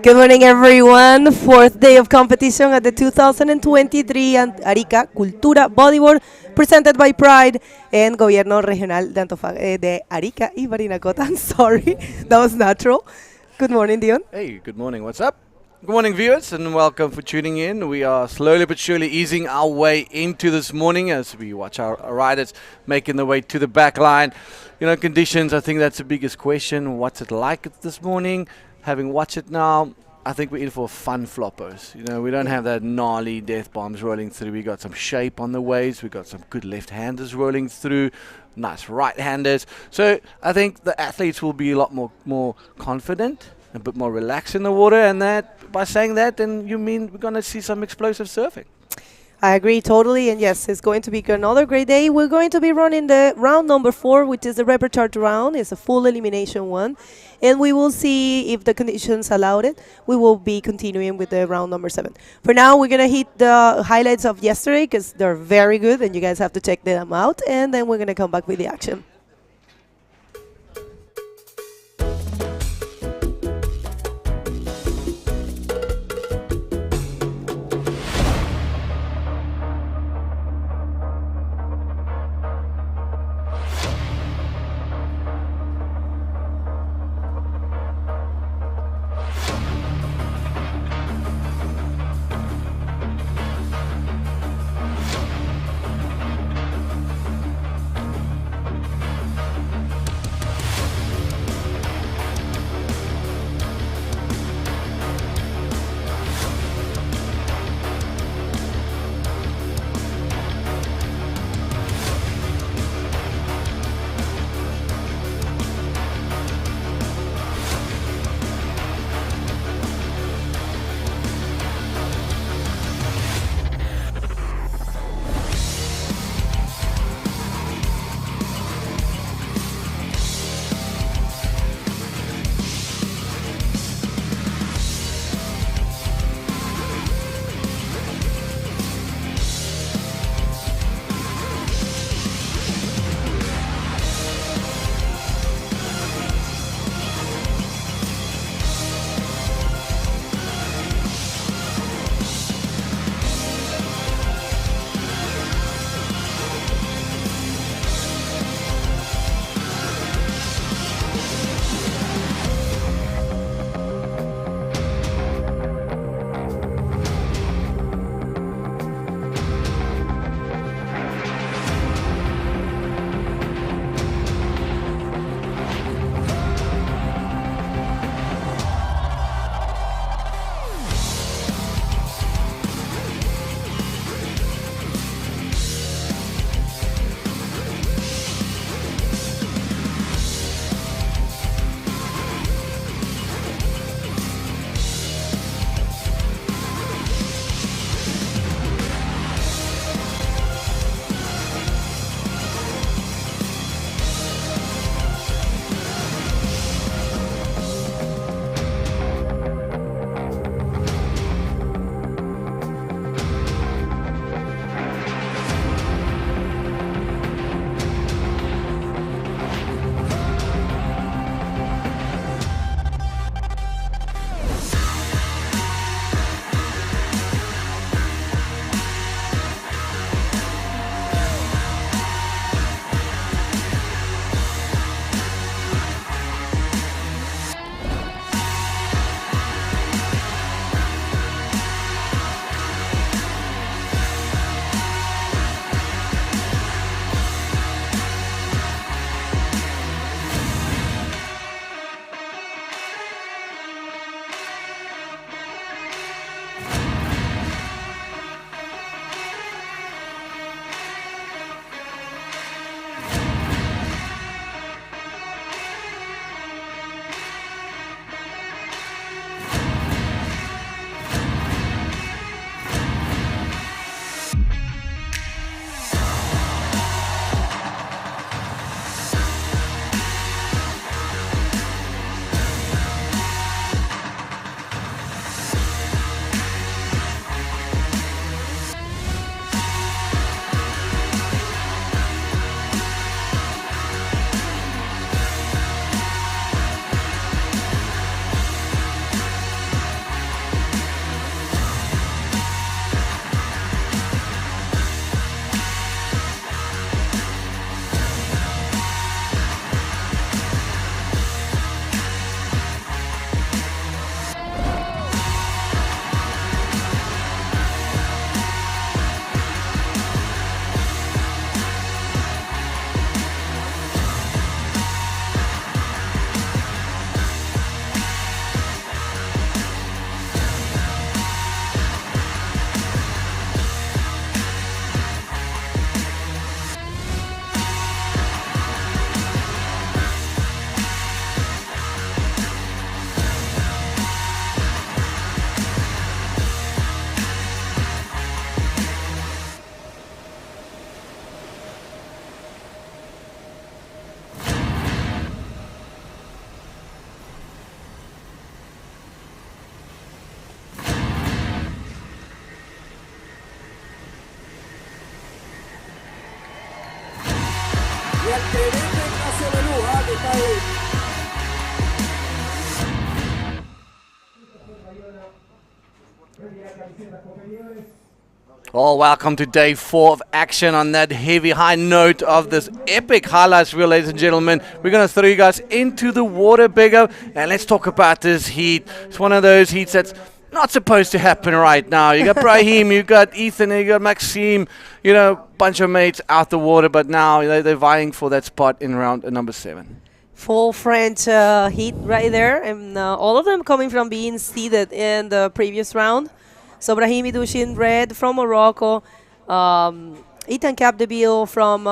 Good morning, everyone. Fourth day of competition at the 2023 Arica Cultura Bodyboard, presented by Pride and Gobierno Regional de Arica y Parinacota. I'm sorry, that was natural. Good morning, Dion. Hey, good morning. What's up? Good morning, viewers, and welcome for tuning in. We are slowly but surely easing our way into this morning as we watch our riders making their way to the back line. You know, conditions, I think that's the biggest question. What's it like this morning? Having watched it now, I think we're in for fun floppers. You know, we don't have that gnarly death bombs rolling through. We got some shape on the waves. We got some good left-handers rolling through, nice right-handers. So I think the athletes will be a lot more confident, a bit more relaxed in the water, and that by saying that, then you mean we're going to see some explosive surfing. I agree totally, and yes, it's going to be another great day. We're going to be running the round number 4, which is the repertoire round. It's a full elimination one, and we will see if the conditions allow it. We will be continuing with the round number 7. For now, we're going to hit the highlights of yesterday because they're very good, and you guys have to check them out, and then we're going to come back with the action. Well, welcome to day 4 of action on that heavy high note of this epic highlights reel, ladies and gentlemen. We're going to throw you guys into the water, Biggo, and let's talk about this heat. It's one of those heats that's not supposed to happen right now. You got Brahim, you got Ethan, you got Maxime, bunch of mates out the water, but now they're vying for that spot in round number 7. Full French heat right there, and all of them coming from being seeded in the previous round. So Brahim Idouchi in red from Morocco, Ethan Capdeville from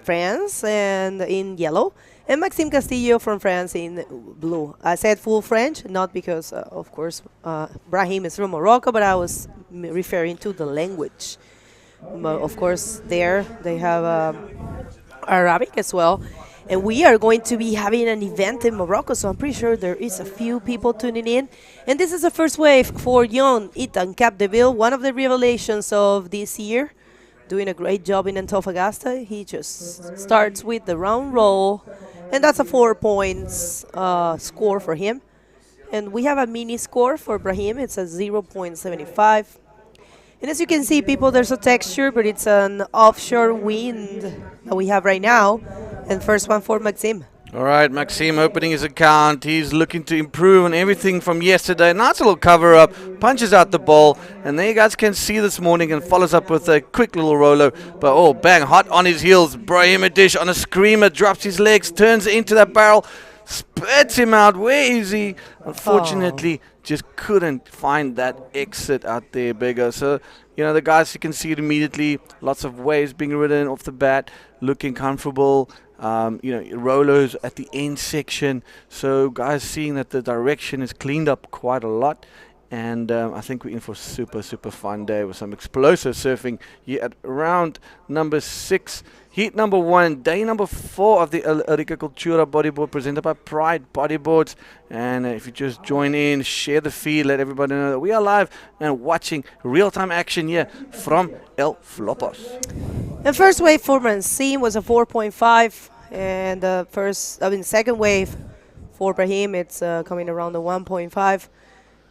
France and in yellow, and Maxime Castillo from France in blue. I said full French, not because, of course, Brahim is from Morocco, but I was referring to the language. Of course, there they have Arabic as well. And we are going to be having an event in Morocco, so I'm pretty sure there is a few people tuning in. And this is the first wave for young Ethan Capdeville, one of the revelations of this year, doing a great job in Antofagasta. He just starts with the round roll, and that's a 4 points score for him. And we have a mini score for Brahim. It's a 0.75. And as you can see, people, there's a texture, but it's an offshore wind that we have right now. And first one for Maxime. All right, Maxime opening his account. He's looking to improve on everything from yesterday. Nice little cover up, punches out the ball, and there you guys can see this morning and follows up with a quick little rolo. But oh, bang, hot on his heels. Brahim Adish on a screamer, drops his legs, turns into that barrel, spits him out. Where is he? Unfortunately, just couldn't find that exit out there, Biggo. So, the guys, you can see it immediately. Lots of waves being ridden off the bat, looking comfortable. Rolos at the end section. So, guys, seeing that the direction is cleaned up quite a lot. And I think we're in for a super, super fun day with some explosive surfing here at round number 6. Heat number 1, day number 4 of the Arica Cultura Bodyboard presented by Pride Bodyboards. And if you just join in, share the feed, let everybody know that we are live and watching real-time action here from El Flopos. The first wave for Maxime was a 4.5, and the second wave for Brahim, it's coming around the 1.5.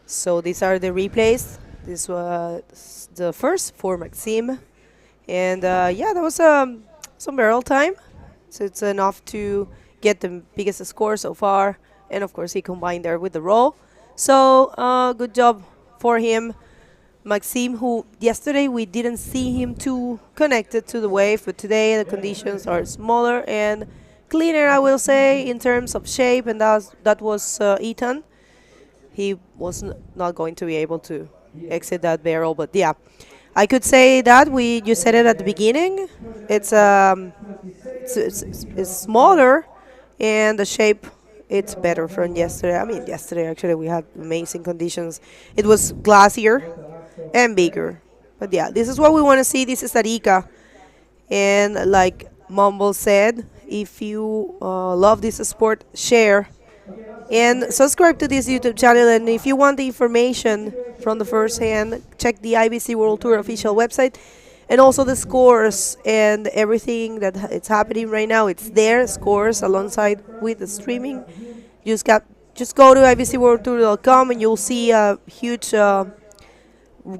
So these are the replays. This was the first for Maxime, and that was some barrel time, so it's enough to get the biggest score so far. And of course, he combined there with the roll. So good job for him. Maxime, who yesterday we didn't see him too connected to the wave, but today the conditions are smaller and cleaner, I will say, in terms of shape, and that was Ethan. He was not going to be able to exit that barrel, but yeah, I could say that you said it at the beginning. It's smaller, and the shape, it's better from yesterday. I mean, yesterday actually we had amazing conditions. It was glacier and bigger, but yeah, this is what we want to see. This is Arica, and like Mumble said, if you love this sport, share and subscribe to this YouTube channel. And if you want the information from the first hand, check the IBC World Tour official website, and also the scores and everything that it's happening right now. It's there, scores alongside with the streaming. Just go to ibcworldtour.com and you'll see a huge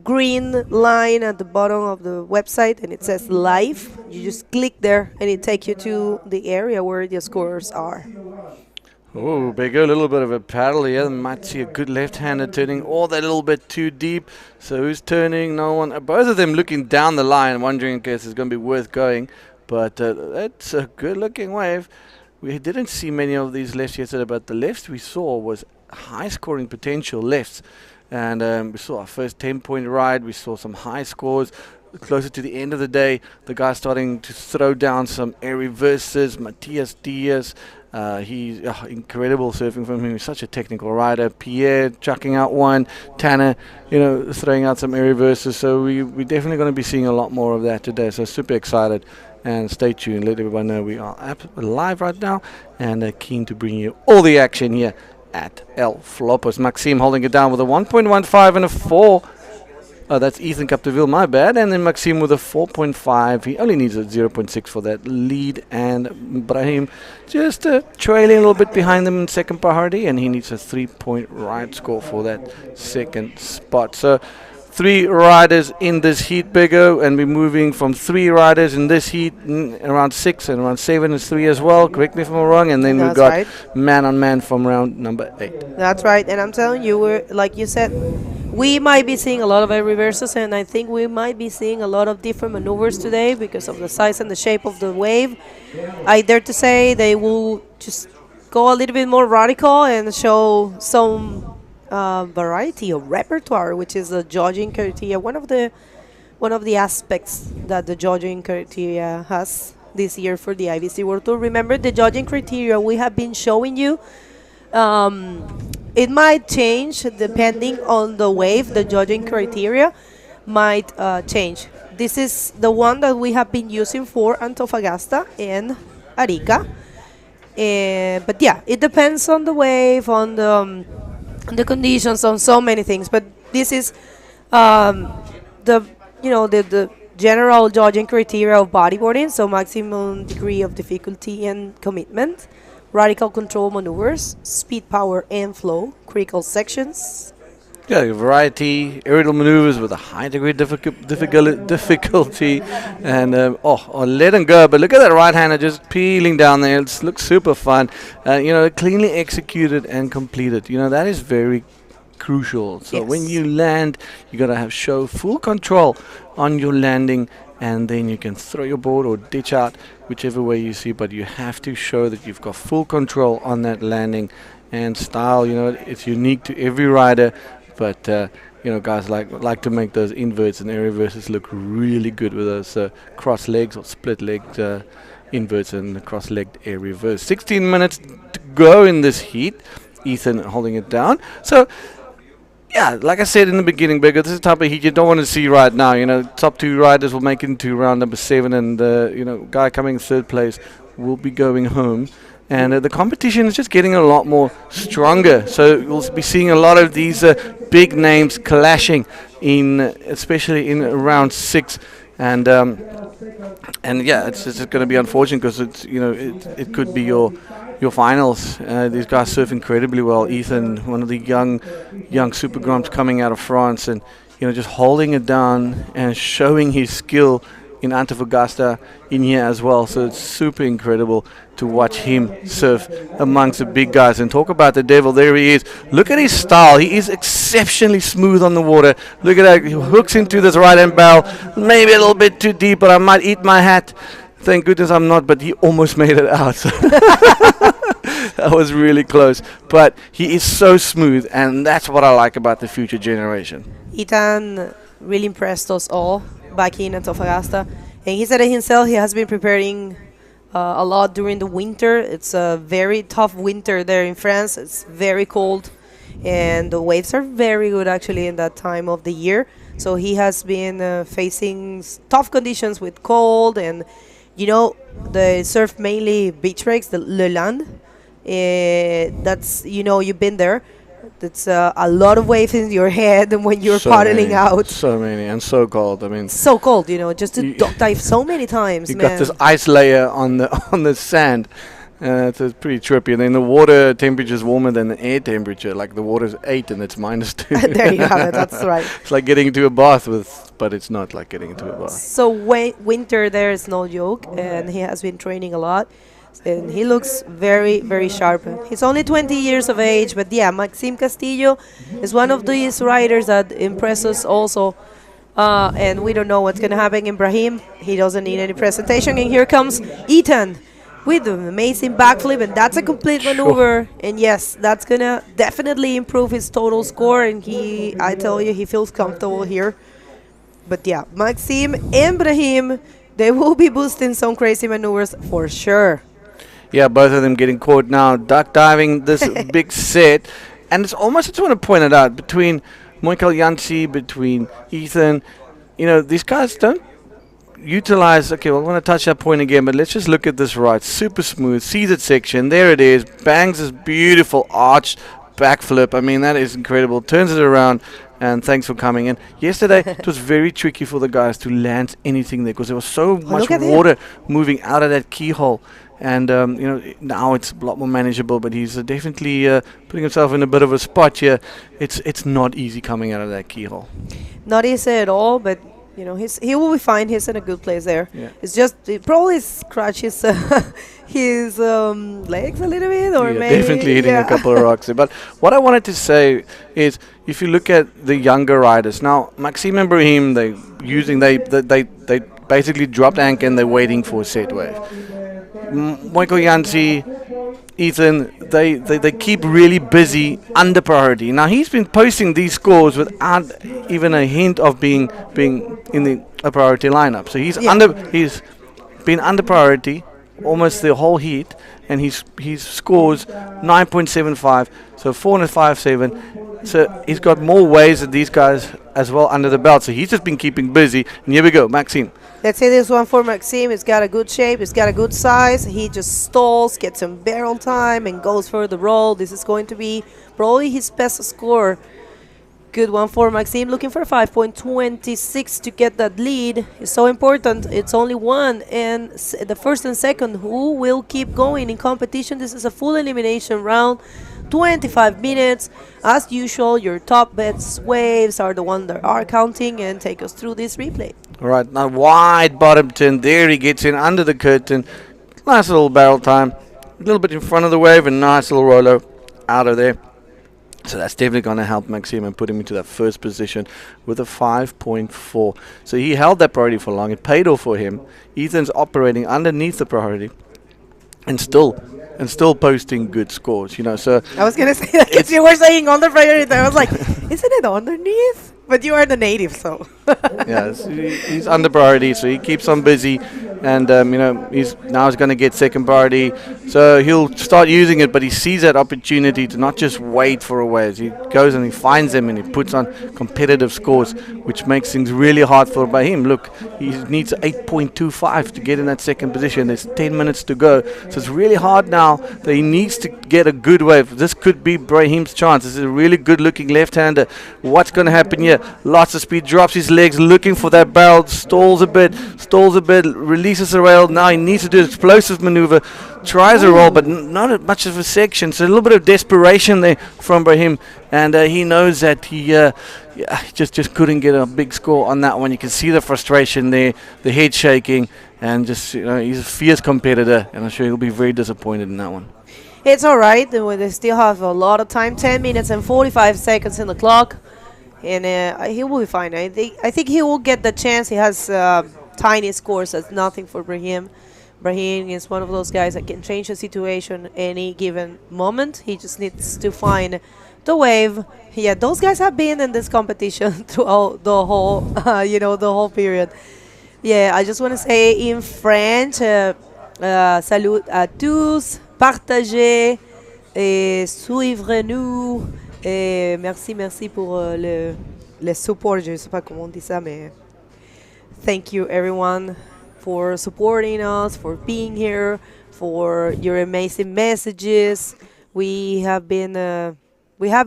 green line at the bottom of the website, and it says live. You just click there and it takes you to the area where the scores are. Oh, Biggo, a little bit of a paddle here. Might see a good left-hander turning all that little bit too deep. So who's turning? No one. Both of them looking down the line, wondering in case it's going to be worth going. But that's a good-looking wave. We didn't see many of these lefts yesterday, but the lefts we saw was high-scoring potential lefts. And we saw our first 10-point ride. We saw some high scores. Closer to the end of the day, the guy starting to throw down some air reverses. Matias Diaz, he's incredible surfing from him. He's such a technical rider. Pierre chucking out one. Tanner, throwing out some air reverses. So we're definitely going to be seeing a lot more of that today. So super excited. And stay tuned. Let everyone know we are live right now and keen to bring you all the action here at El Flopos. Maxime holding it down with a 1.15 and a 4. Oh, that's Ethan Capdeville, my bad. And then Maxime with a 4.5. He only needs a zero point 0.6 for that lead. And Brahim just trailing a little bit behind them in second priority. And he needs a 3-point ride score for that second spot. So 3 riders in this heat, Biggo. And we're moving from 3 riders in this heat, around 6, and around 7 is 3 as well. Correct me if I'm wrong. And then we've got right. man on man from round number 8. That's right. And I'm telling you, we're like you said, we might be seeing a lot of air reverses, and I think we might be seeing a lot of different maneuvers today because of the size and the shape of the wave. I dare to say they will just go a little bit more radical and show some variety of repertoire, which is the judging criteria. One of the aspects that the judging criteria has this year for the IBC World Tour. Remember, the judging criteria we have been showing you. It might change depending on the wave. The judging criteria might change. This is the one that we have been using for Antofagasta and Arica. But yeah, it depends on the wave, on the conditions, on so many things. But this is the general judging criteria of bodyboarding. So maximum degree of difficulty and commitment, radical control maneuvers, speed, power, and flow, critical sections. Yeah, variety, aerial maneuvers with a high degree difficulty, and let him go. But look at that right-hander just peeling down there. It looks super fun. Cleanly executed and completed. That is very crucial. So Yes. when you land, you got to show full control on your landing, and then you can throw your board or ditch out, whichever way you see. But you have to show that you've got full control on that landing and style. It's unique to every rider. But guys like to make those inverts and air reverses look really good with those cross legs or split legged inverts and cross legged air reverse. 16 minutes to go in this heat. Ethan holding it down. So yeah, like I said in the beginning, Bigger, this is the type of heat you don't want to see right now. Top 2 riders will make it into round number 7, and guy coming in 3rd place will be going home. And the competition is just getting a lot more stronger. So we'll be seeing a lot of these big names clashing especially in round 6. And yeah, it's just going to be unfortunate because it could be your finals. These guys surf incredibly well. Ethan, one of the young super grumps coming out of France, and just holding it down and showing his skill in Antofagasta in here as well. So it's super incredible to watch him surf amongst the big guys. And talk about the devil, there he is. Look at his style. He is exceptionally smooth on the water. Look at that. He hooks into this right hand barrel. Maybe a little bit too deep, but I might eat my hat. Thank goodness I'm not, but he almost made it out. That was really close. But he is so smooth, and that's what I like about the future generation. Ethan really impressed us all back in Antofagasta, and he said it himself. He has been preparing a lot during the winter. It's a very tough winter there in France. It's very cold, and the waves are very good actually in that time of the year. So he has been facing tough conditions with cold, and they surf mainly beach breaks, the Le Land. That's you've been there. It's a lot of waves in your head when you're paddling out. So many, and so cold. I mean, so cold, just to dive so many times. You got this ice layer on the sand. It's pretty trippy. And then the water temperature is warmer than the air temperature. Like the water's 8 and it's -2. There you have it. That's right. It's like getting into a bath but it's not like getting into a bath. So winter there is no joke, and he has been training a lot. And he looks very, very sharp. He's only 20 years of age, but yeah, Maxime Castillo is one of these riders that impress us also. And we don't know what's going to happen in Brahim. He doesn't need any presentation. And here comes Ethan with an amazing backflip, and that's a complete maneuver. And yes, that's going to definitely improve his total score. And I tell you, he feels comfortable here. But yeah, Maxime and Brahim, they will be boosting some crazy maneuvers for sure. Yeah, both of them getting caught now, duck diving this big set. And it's almost, I just want to point it out, between Michael Jansi, between Ethan, these guys don't utilize, okay, well, I want to touch that point again, but let's just look at this ride. Super smooth, seated section, there it is, bangs this beautiful arch backflip. I mean, that is incredible. Turns it around, and thanks for coming in. Yesterday, it was very tricky for the guys to land anything there because there was so much look at him. water moving out of that keyhole. And, now it's a lot more manageable, but he's definitely putting himself in a bit of a spot here. It's not easy coming out of that keyhole. Not easy at all, but he will be fine. He's in a good place there. Yeah. It's just he probably scratch his legs a little bit, or Yeah, maybe definitely hitting a couple of rocks there. But what I wanted to say is, if you look at the younger riders now, Maxime and Brahim, they basically dropped anchor and they're waiting for a set wave. Michael Yancey, Ethan, they keep really busy under priority. Now he's been posting these scores without even a hint of being in a priority lineup. So he's been under priority almost the whole heat, and he scores 9.75, so 457. So he's got more waves than these guys as well under the belt. So he's just been keeping busy. And here we go, Maxime. Let's say this one for Maxime. It's got a good shape. It's got a good size. He just stalls, gets some barrel time, and goes for the roll. This is going to be probably his best score. Good one for Maxime. Looking for 5.26 to get that lead. It's so important. It's only one, and the first and second who will keep going in competition. This is a full elimination round. 25 minutes. As usual, your top bets waves are the ones that are counting, and take us through this replay. All right, now wide bottom turn. There he gets in under the curtain. Nice little barrel time. A little bit in front of the wave, and nice little roller out of there. So that's definitely going to help Maxime and put him into that first position with a 5.4. So he held that priority for long. It paid off for him. Ethan's operating underneath the priority and still posting good scores. So I was gonna say that because you were saying on the priority. I was like, isn't it underneath? But you are the native, so. Yeah, he's under priority, so he keeps on busy, and he's going to get second priority, so he'll start using it. But he sees that opportunity to not just wait for a wave. He goes and he finds them and he puts on competitive scores, which makes things really hard for Brahim. Look, he needs 8.25 to get in that second position. There's 10 minutes to go, so it's really hard now that he needs to get a good wave. This could be Brahim's chance. This is a really good-looking left-hander. What's going to happen here? Lots of speed, drops his legs, looking for that barrel, stalls a bit, releases the rail. Now he needs to do an explosive maneuver, tries a roll, but not much of a section. So a little bit of desperation there from Brahim, and he knows that he just couldn't get a big score on that one. You can see the frustration there, the head shaking, and just he's a fierce competitor, and I'm sure he'll be very disappointed in that one. It's all right. They still have a lot of time, 10 minutes and 45 seconds in the clock. And he will be fine. I think he will get the chance. He has tiny scores. That's nothing for Brahim. Brahim is one of those guys that can change the situation any given moment. He just needs to find the wave. Yeah, those guys have been in this competition throughout the whole, the whole period. Yeah, I just want to say in French, salut à tous, partagez, suivez-nous. Merci pour le support. Je sais pas comment on dit ça, mais thank you everyone for supporting us, for being here, for your amazing messages. We have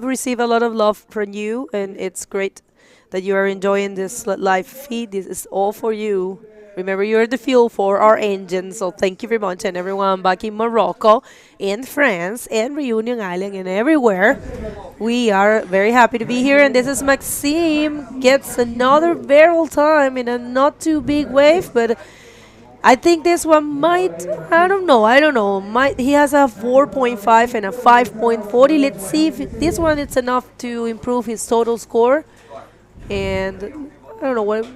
received a lot of love from you, and it's great that you are enjoying this live feed. This is all for you. Remember, you're the fuel for our engine, so thank you very much. And everyone back in Morocco, in France, and Reunion Island, and everywhere, we are very happy to be here. And this is Maxime, gets another barrel time in a not too big wave, but I think this one might, I don't know, he has a 4.5 and a 5.40. Let's see if this one is enough to improve his total score. And I don't know what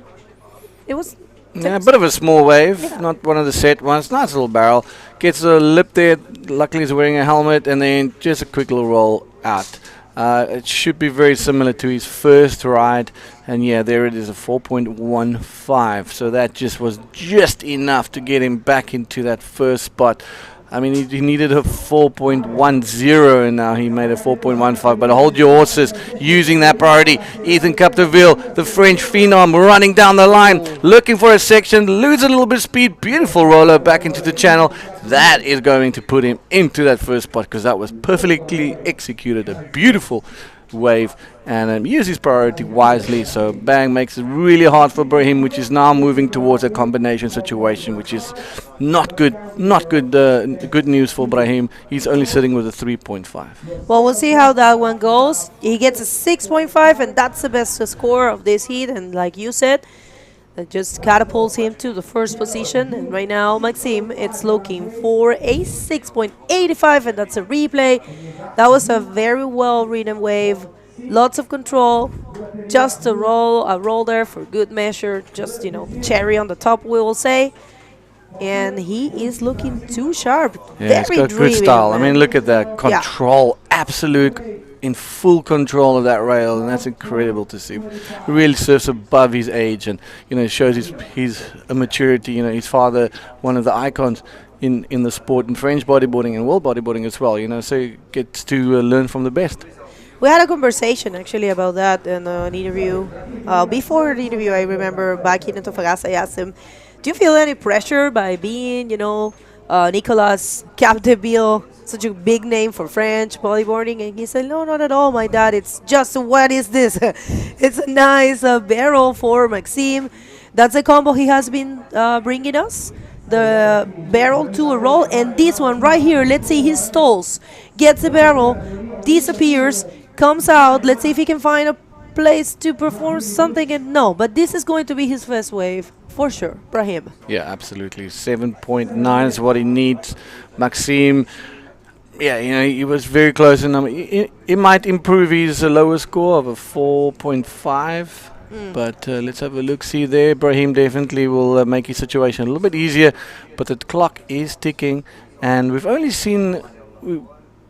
it was. Yeah, a bit of a small wave, not one of the set ones. Nice little barrel. Gets a lip there. Luckily, he's wearing a helmet, and then just a quick little roll out. It should be very similar to his first ride. And yeah, there it is, a 4.15. So that just was just enough to get him back into that first spot. I mean, he needed a 4.10, and now he made a 4.15. But hold your horses using that priority. Ethan Capdeville, the French phenom, running down the line, looking for a section, lose a little bit of speed. Beautiful roller back into the channel. That is going to put him into that first spot because that was perfectly executed. A beautiful wave, and use his priority wisely. So bang makes it really hard for Brahim, which is now moving towards a combination situation, which is not good. Good news for Brahim. He's only sitting with a 3.5. Well, we'll see how that one goes. He gets a 6.5, and that's the best score of this heat. And like you said, that just catapults him to the first position. And right now, Maxime, it's looking for a 6.85, and that's a replay. That was a very well ridden wave. Lots of control. Just a roll there for good measure. Just, cherry on the top, we will say. And he is looking too sharp. Yeah, he's got good style. Man. I mean, look at that control. Yeah. Absolute, in full control of that rail, and that's incredible to see. He really surfs above his age, and it shows his maturity. His father, one of the icons in the sport, in French bodyboarding and world bodyboarding as well. So he gets to learn from the best. We had a conversation actually about that in an interview. Before the interview, I remember back in Antofagasta, I asked him, "Do you feel any pressure by being, Nicolas Capdeville, such a big name for French bodyboarding?" And he said, "No, not at all, my dad. It's just, what is this?" It's a nice barrel for Maxime. That's a combo he has been bringing us. The barrel to a roll, and this one right here, let's see, he stalls, gets the barrel, disappears, comes out. Let's see if he can find a place to perform something, and no, but this is going to be his first wave. For sure, Brahim. Yeah, absolutely. 7.9 is what he needs. Maxime, he was very close. And he might improve his lower score of a 4.5. But let's have a look. See there, Brahim definitely will make his situation a little bit easier. But the clock is ticking. And we've only seen...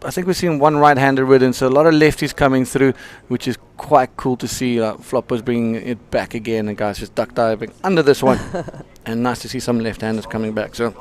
I think we've seen one right-hander ridden, so a lot of lefties coming through, which is quite cool to see. Flopos bringing it back again, and guys just duck diving under this one. And nice to see some left-handers coming back. So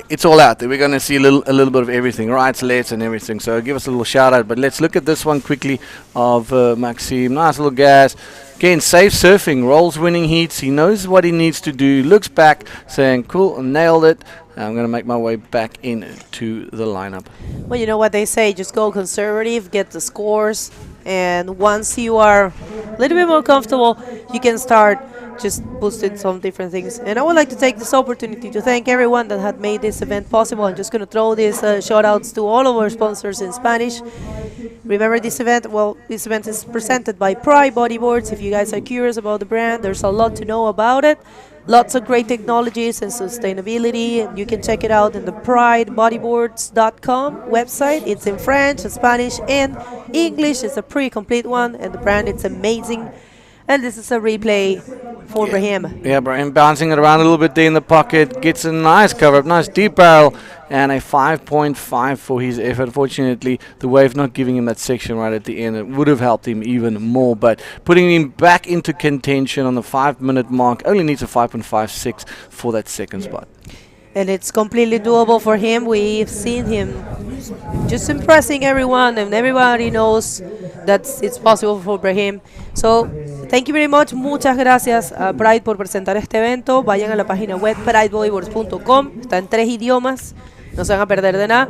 it's all out there. We're going to see a little bit of everything, rights, lefts, and everything. So give us a little shout-out. But let's look at this one quickly of Maxime. Nice little gas. Again, safe surfing, rolls winning heats. He knows what he needs to do. Looks back, saying, "Cool, nailed it. I'm going to make my way back into the lineup." Well, you know what they say, just go conservative, get the scores, and once you are a little bit more comfortable, you can start just boosting some different things. And I would like to take this opportunity to thank everyone that had made this event possible. I'm just going to throw these shout-outs to all of our sponsors in Spanish. Remember this event? Well, this event is presented by Pride Bodyboards. If you guys are curious about the brand, there's a lot to know about it. Lots of great technologies and sustainability, and you can check it out in the pridebodyboards.com website. It's in French, Spanish, and English. It's a pretty complete one, and the brand, it's amazing. And this is a replay for Brahim. Yeah, Brahim bouncing it around a little bit there in the pocket, gets a nice cover up, nice deep barrel, and a 5.5 for his effort. Unfortunately, the wave not giving him that section right at the end. It would have helped him even more, but putting him back into contention on the 5-minute mark, only needs a 5.56 for that second spot. And it's completely doable for him. We've seen him just impressing everyone, and everybody knows that it's possible for Brahim. So, thank you very much. Muchas gracias a Pride por presentar este evento. Vayan a la página web pridebodyboards.com. Está en 3 idiomas. No se van a perder de nada.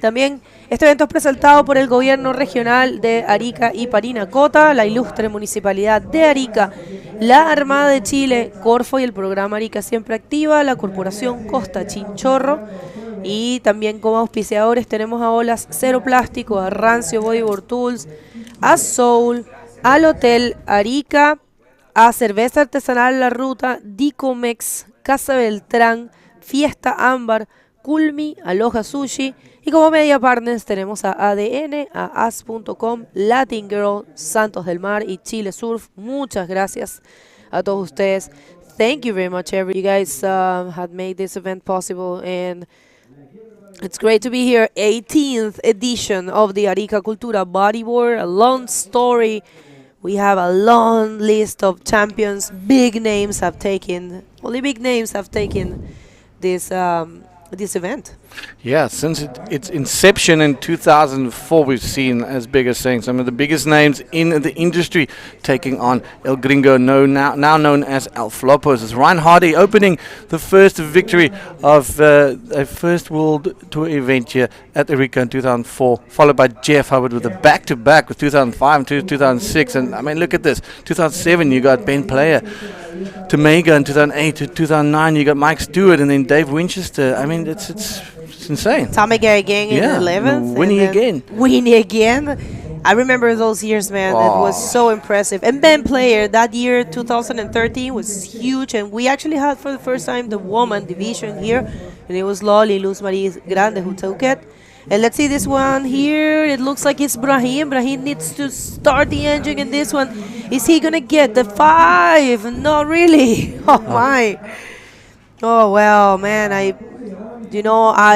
También, este evento es presentado por el gobierno regional de Arica y Parinacota, la ilustre municipalidad de Arica, la Armada de Chile, Corfo y el programa Arica Siempre Activa, la Corporación Costa Chinchorro. Y también como auspiciadores tenemos a Olas Cero Plástico, a Rancio Bodyboard Tools, a Soul, al Hotel Arica, a Cerveza Artesanal La Ruta, Dicomex, Casa Beltrán, Fiesta Ámbar, Culmi, Aloha Sushi, y como media partners tenemos a ADN, a As.com, Latin Girl, Santos del Mar y Chile Surf. Muchas gracias a todos ustedes. Thank you very much, you guys had made this event possible, and it's great to be here. 18th edition of the Arica Cultura Bodyboard, a long story. We have a long list of champions. Big names have taken, only big names have taken this this event. Yeah, since its inception in 2004, we've seen, as Big as saying, some of the biggest names in the industry taking on El Gringo, now known as El Flopos. It's Ryan Hardy opening the first victory of a first World Tour event here at Arica in 2004, followed by Jeff Hubbard with a back-to-back with 2005 and 2006. And I mean, look at this. 2007, you got Ben Player to Mega. In 2008 to 2009, you got Mike Stewart, and then Dave Winchester. I mean, it's insane. Tommy Gary again in Yeah, 11th. Winnie again. Winnie again. I remember those years, man. It was so impressive. And Ben Player, that year, 2013, was huge. And we actually had, for the first time, the woman division here. And it was Loli Luz Marie Grande who took it. And let's see this one here. It looks like it's Brahim. Brahim needs to start the engine in this one. Is he going to get the 5? Not really. Oh, my. Oh, well, man. I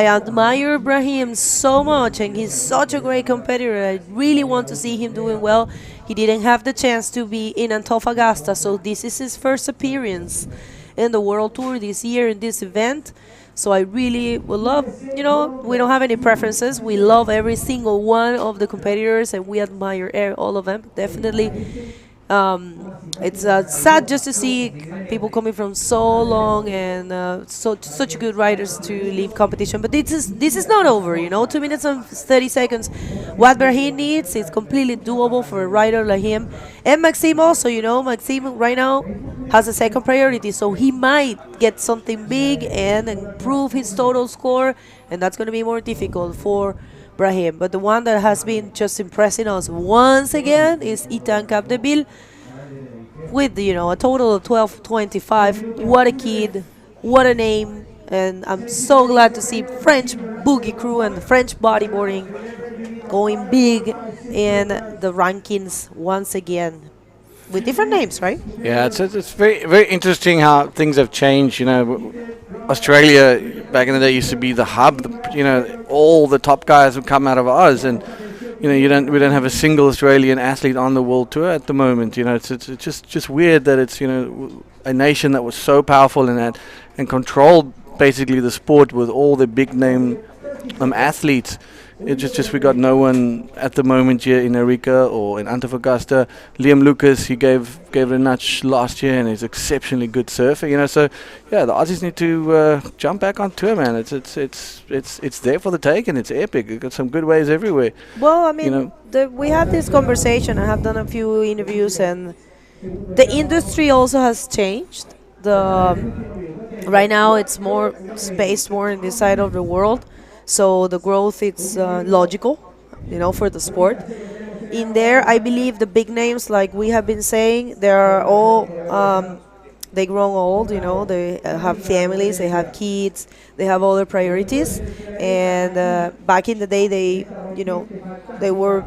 admire Brahim so much, and he's such a great competitor. I really want to see him doing well. He didn't have the chance to be in Antofagasta, so this is his first appearance in the World Tour this year in this event. So I really would love, we don't have any preferences. We love every single one of the competitors, and we admire all of them, definitely. It's sad just to see people coming from so long and such good riders to leave competition. But this is not over, 2 minutes and 30 seconds. What Brahim needs is completely doable for a rider like him. And Maxime also, Maxime right now has a second priority, so he might get something big and improve his total score, and that's going to be more difficult for Brahim. But the one that has been just impressing us once again is Ethan Capdeville with a total of 12.25. What a kid, what a name, and I'm so glad to see French Boogie Crew and French Bodyboarding going big in the rankings once again with different names, right? Yeah, it's very very interesting how things have changed. Australia back in the day used to be the hub. All the top guys would come out of Oz, and we don't have a single Australian athlete on the world tour at the moment. It's just weird that it's a nation that was so powerful in that and controlled basically the sport with all the big name athletes. It's just we got no one at the moment here in Arica or in Antofagasta. Liam Lucas, he gave it a nudge last year, and he's exceptionally good surfer. So yeah, the Aussies need to jump back on tour, man. It's there for the take, and it's epic. We've got some good waves everywhere. Well, I mean, we had this conversation. I have done a few interviews, and the industry also has changed. Right now, it's more spaced more in this side of the world. So the growth is logical, for the sport. In there, I believe the big names, like we have been saying, they are all, they grown old, they have families, they have kids, they have other priorities. And back in the day, they were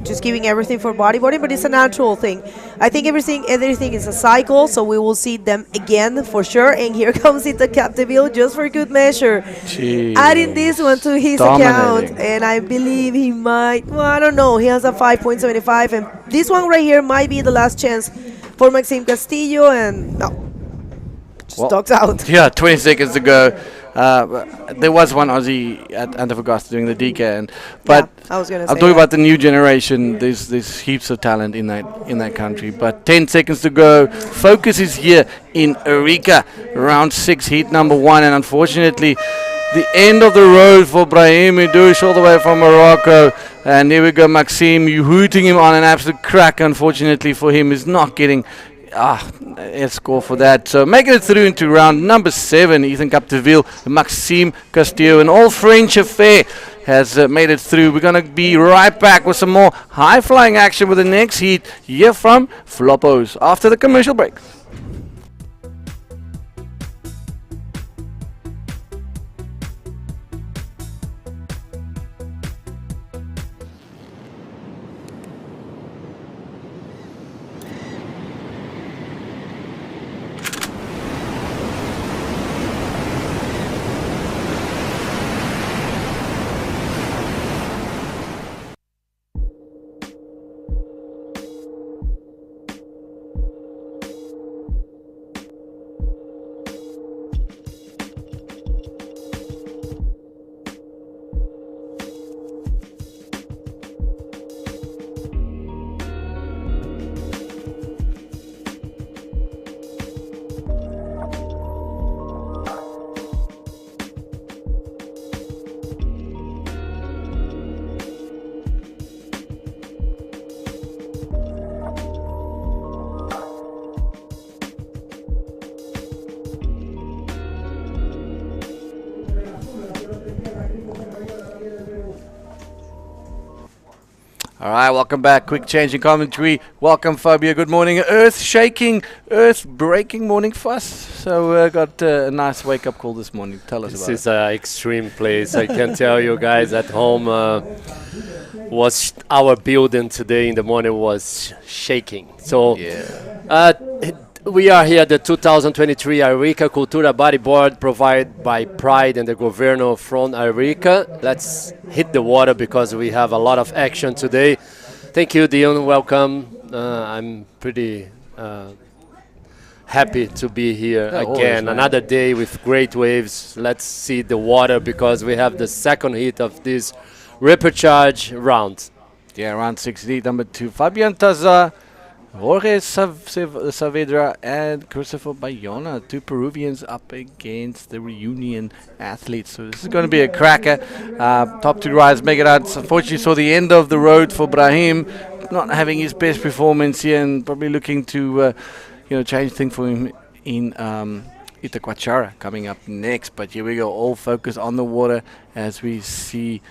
just giving everything for bodyboarding, but it's a natural thing. I think everything is a cycle, so we will see them again for sure. And here comes Ita Capdeville just for good measure. Jeez. Adding this one to his account, and I believe he might, I don't know, he has a 5.75, and this one right here might be the last chance for Maxime Castillo, and no, just ducks out. Yeah, 20 seconds to go. There was one Aussie at Antofagasta doing the DK, but I was gonna say I'm talking about the new generation. There's heaps of talent in that country. But 10 seconds to go. Focus is here in Arica, round 6, heat number 1, and unfortunately, the end of the road for Brahim Idouche all the way from Morocco. And here we go, Maxime, you hooting him on an absolute crack. Unfortunately for him, is not getting a score for that. So making it through into round number 7, Ethan Capdeville, Maxime Castillo, an all-French affair has made it through. We're going to be right back with some more high-flying action with the next heat here from Flopos after the commercial break. All right, welcome back. Quick change in commentary. Welcome, Fabio. Good morning. Earth-shaking, earth-breaking morning for us. So got a nice wake-up call this morning. Tell us This about is an extreme place. I can tell you guys at home was our building today in the morning was shaking. So we are here at the 2023 Arica Cultura Bodyboard provided by Pride and the governor from Arica. Let's hit the water because we have a lot of action today. Thank you, Dion. Welcome. I'm pretty happy to be here again. Another day with great waves. Let's see the water because we have the second heat of this repecharge round. Yeah, round 16, number 2. Fabian Tazar, Jorge Saavedra, and Christopher Bayona, 2 Peruvians up against the reunion athletes. So this is going to be a cracker. Top 2 riders make it out. Unfortunately, saw the end of the road for Brahim, not having his best performance here, and probably looking to change things for him in Itaquachara coming up next. But here we go, all focus on the water as we see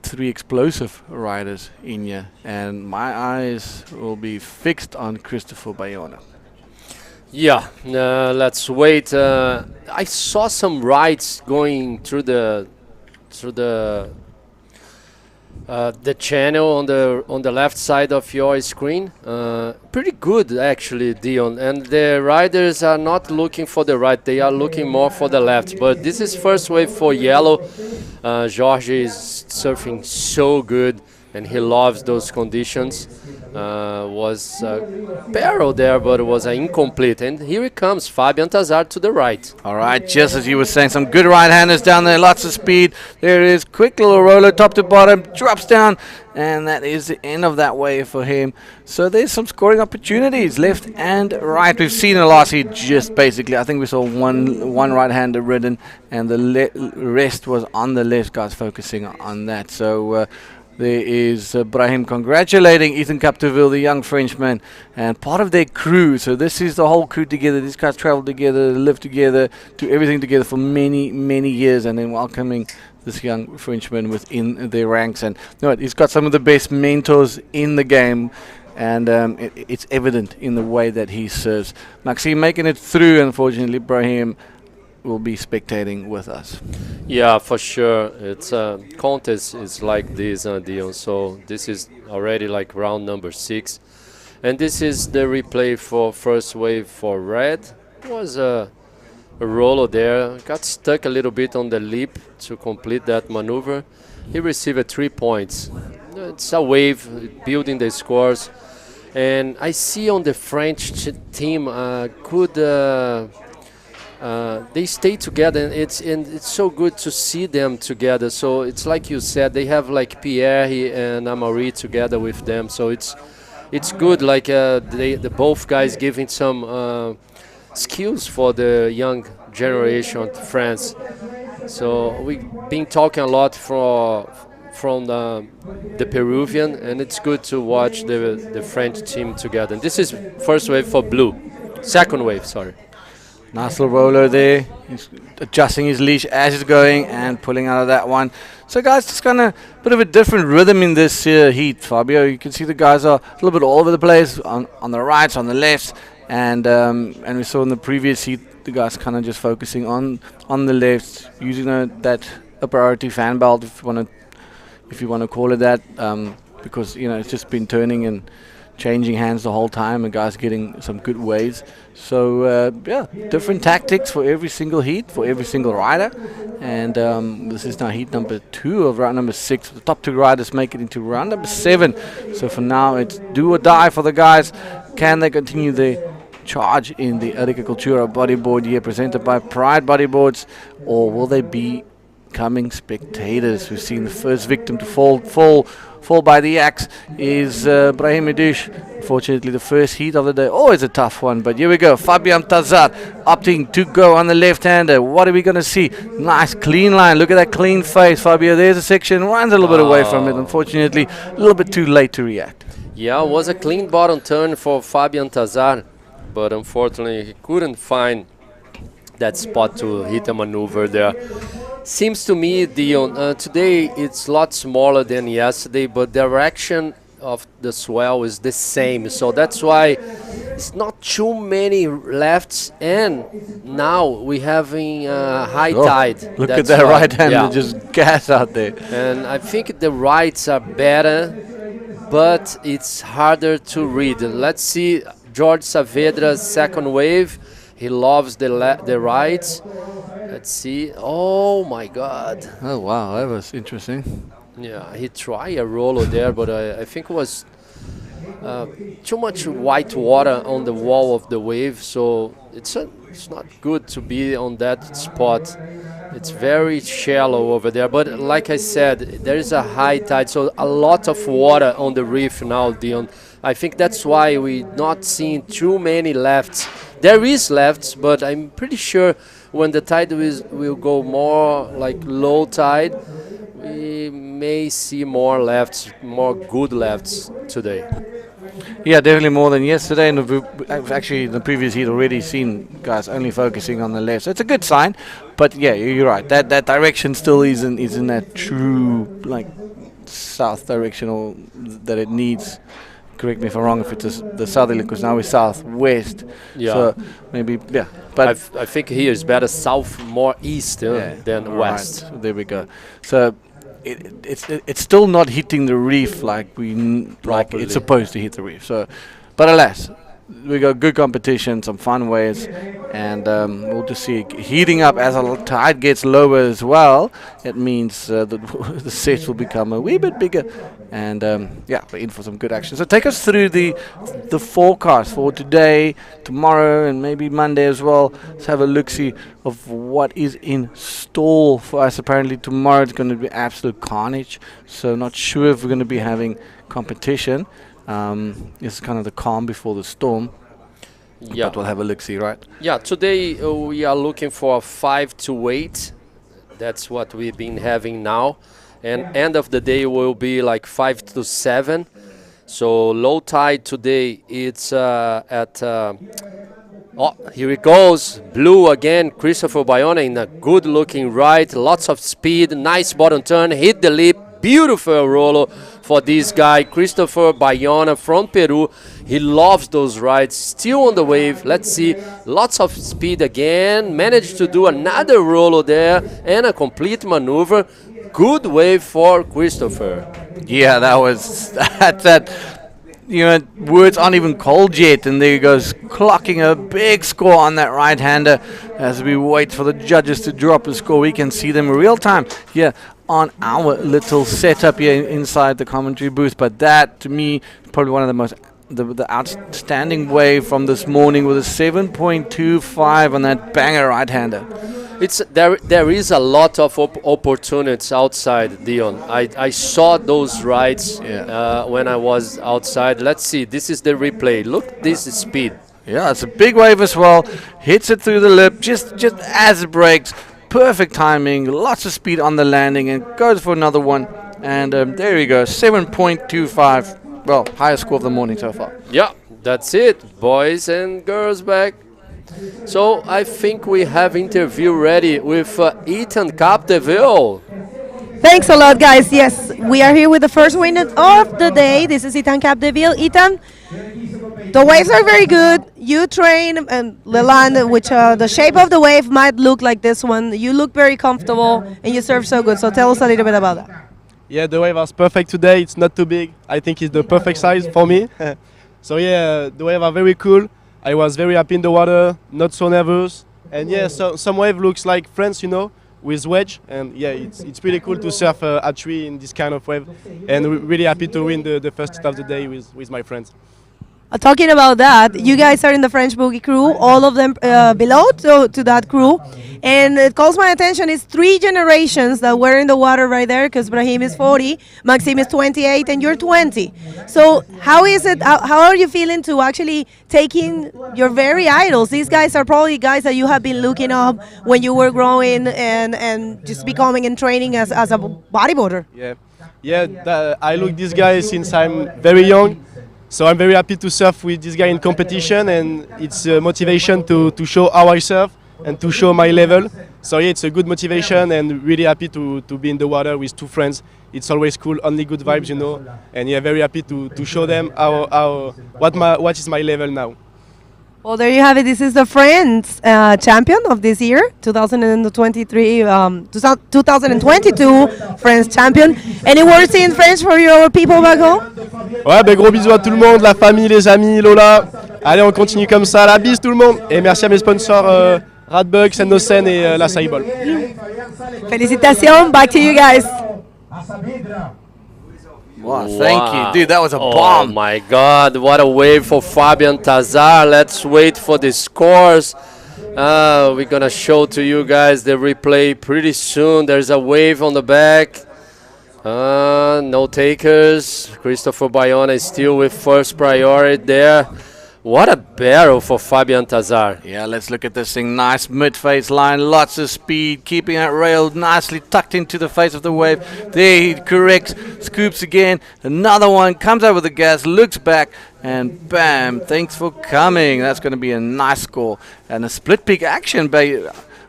3 explosive riders in here, and my eyes will be fixed on Christopher Bayona. Yeah, let's wait. I saw some rides going through the channel on the left side of your screen. Pretty good actually, Dion. And the riders are not looking for the right; they are looking more for the left. But this is first wave for yellow. Jorge is surfing so good, and he loves those conditions. Was peril there, but it was incomplete. And here he comes, Fabian Tazar to the right. All right, just as you were saying, some good right-handers down there, lots of speed. There it is, quick little roller, top to bottom, drops down, and that is the end of that wave for him. So there's some scoring opportunities, left and right. We've seen a last heat just basically, I think we saw one right-hander ridden, and the rest was on the left, guys, focusing on that. So there is Brahim congratulating Ethan Capdeville, the young Frenchman, and part of their crew. So this is the whole crew together. These guys travel together, live together, do everything together for many, many years, and then welcoming this young Frenchman within their ranks. And he's got some of the best mentors in the game, and it's evident in the way that he serves. Maxime making it through. Unfortunately, Brahim will be spectating with us. Yeah, for sure. It's a contest is like this, Dion. So this is already like round number 6, and this is the replay for first wave for red. It was a roller there, got stuck a little bit on the lip to complete that maneuver. He received 3 points. It's a wave building the scores, and I see on the French team good. They stay together, and it's so good to see them together. So it's like you said, they have like Pierre and Amaury together with them. So it's good. Like the both guys giving some skills for the young generation of France. So we've been talking a lot from the Peruvian, and it's good to watch the French team together. And this is first wave for blue, second wave, sorry. Nice little roller there. He's adjusting his leash as he's going and pulling out of that one. So, guys, just kind of a bit of a different rhythm in this heat, Fabio. You can see the guys are a little bit all over the place, on the rights, on the lefts. And we saw in the previous heat, the guys kind of just focusing on the lefts, using that priority fan belt, if you want to call it that, because, it's just been turning and changing hands the whole time, and guys getting some good waves. So different tactics for every single heat, for every single rider. And this is now heat number 2 of round number 6. The top 2 riders make it into round number 7. So for now, it's do or die for the guys. Can they continue their charge in the Arica Cultura Bodyboard here, presented by Pride Bodyboards, or will they be coming spectators? We've seen the first victim to fall by the axe is Brahim Edish. Unfortunately, the first heat of the day, always a tough one. But here we go, Fabian Tazar opting to go on the left-hander. What are we going to see? Nice clean line. Look at that clean face, Fabio. There's a section, runs a little bit away from it. Unfortunately, a little bit too late to react. Yeah, it was a clean bottom turn for Fabian Tazar, but unfortunately he couldn't find that spot to hit a maneuver there. Seems to me, Dion, today it's a lot smaller than yesterday, but direction of the swell is the same. So that's why it's not too many lefts, and now we're having high tide. Look That's at that why, right hander, yeah. just gas out there. And I think the rights are better, but it's harder to read. Let's see George Saavedra's second wave. He loves the rights. Let's see. Oh my God. Oh wow, that was interesting. Yeah, he tried a roller there, but I think it was too much white water on the wall of the wave, so it's not good to be on that spot. It's very shallow over there, but like I said, there is a high tide, so a lot of water on the reef now, Dion. I think that's why we're not seeing too many lefts. There is lefts, but I'm pretty sure when the tide will go more like low tide, we may see more lefts, more good lefts today. Yeah, definitely more than yesterday. And I've actually in the previous heat already seen guys only focusing on the left. So it's a good sign. But yeah, you're right. That direction still isn't that true like south direction or that it needs. Correct me if I'm wrong if it's the southerly, because now we're southwest. Yeah. So maybe, yeah. But I think here is better south, more east than west. Right. So there we go. So it's still not hitting the reef like like it's supposed to hit the reef. So, but alas, we got good competition, some fun waves, and we'll just see it heating up as the tide gets lower as well. It means the sets will become a wee bit bigger, and yeah, we're in for some good action. So take us through the forecast for today, tomorrow, and maybe Monday as well. Let's have a look-see of what is in store for us. Apparently tomorrow it's going to be absolute carnage, so not sure if we're going to be having competition. It's kind of the calm before the storm. Yeah. But we'll have a look-see, right? Yeah, today we are looking for 5 to 8. That's what we've been having now. And end of the day will be like 5 to 7. So low tide today, it's at... oh, here it goes. Blue again, Christopher Bayona in a good-looking right. Lots of speed, nice bottom turn, hit the lip. Beautiful roller for this guy, Christopher Bayona from Peru. He loves those rides. Still on the wave. Let's see. Lots of speed again. Managed to do another roller there and a complete maneuver. Good wave for Christopher. Yeah, that was that. You know, words aren't even cold yet, and there he goes, clocking a big score on that right-hander. As we wait for the judges to drop the score, we can see them real time here on our little setup here inside the commentary booth. But that, to me, is probably one of the most the outstanding wave from this morning with a 7.25 on that banger right-hander. It's there is a lot of opportunities outside, Dion. I saw those rides when I was outside. Let's see. This is the replay. Look, this is speed. Yeah, it's a big wave as well. Hits it through the lip just as it breaks. Perfect timing. Lots of speed on the landing, and goes for another one. And there we go. 7.25. Well, highest score of the morning so far. Yeah, that's it. Boys and girls back. So I think we have interview ready with Ethan Capdeville. Thanks a lot, guys. Yes, we are here with the first winner of the day. This is Ethan Capdeville. Ethan, the waves are very good. You train and Leland, which the shape of the wave might look like this one. You look very comfortable and you serve so good. So tell us a little bit about that. Yeah, the wave was perfect today. It's not too big. I think it's the perfect size for me. So yeah, the wave are very cool. I was very happy in the water, not so nervous. And yeah, so some wave looks like France, you know, with wedge. And yeah, it's pretty cool to surf a tree in this kind of wave. And really happy to win the first hit of the day with my friends. Talking about that, you guys are in the French Boogie crew, all of them belong to that crew. And it calls my attention, it's 3 generations that were in the water right there, because Brahim is 40, Maxime is 28, and you're 20. So how is it, how are you feeling to actually taking your very idols? These guys are probably guys that you have been looking up when you were growing and just becoming and training as a bodyboarder. Yeah, I look these guys since I'm very young. So I'm very happy to surf with this guy in competition, and it's a motivation to show how I surf and to show my level. So yeah, it's a good motivation and really happy to be in the water with two friends. It's always cool, only good vibes, you know. And yeah, very happy to show them what is my level now. Well, there you have it. This is the Friends champion of this year, 2023, 2022 Friends champion. Any words in French for your people back home? Ouais, ben gros bisous à tout le monde, la famille, les amis, Lola. Allez, on continue comme ça. La bise tout le monde. Et merci à mes sponsors Radbug, Sendocen et la Saibol. Félicitations. Back to you guys. Wow, thank you. Dude, that was a Oh bomb. my God, what a wave for Fabian Tazar. Let's wait for the scores. We're going to show to you guys the replay pretty soon. There's a wave on the back. No takers. Christopher Bayona is still with first priority there. What a barrel for Fabian Tazar. Yeah, let's look at this thing. Nice mid-face line, lots of speed, keeping that rail nicely tucked into the face of the wave. There he corrects, scoops again. Another one, comes out with the gas, looks back, and bam, thanks for coming. That's going to be a nice score. And a split peak action,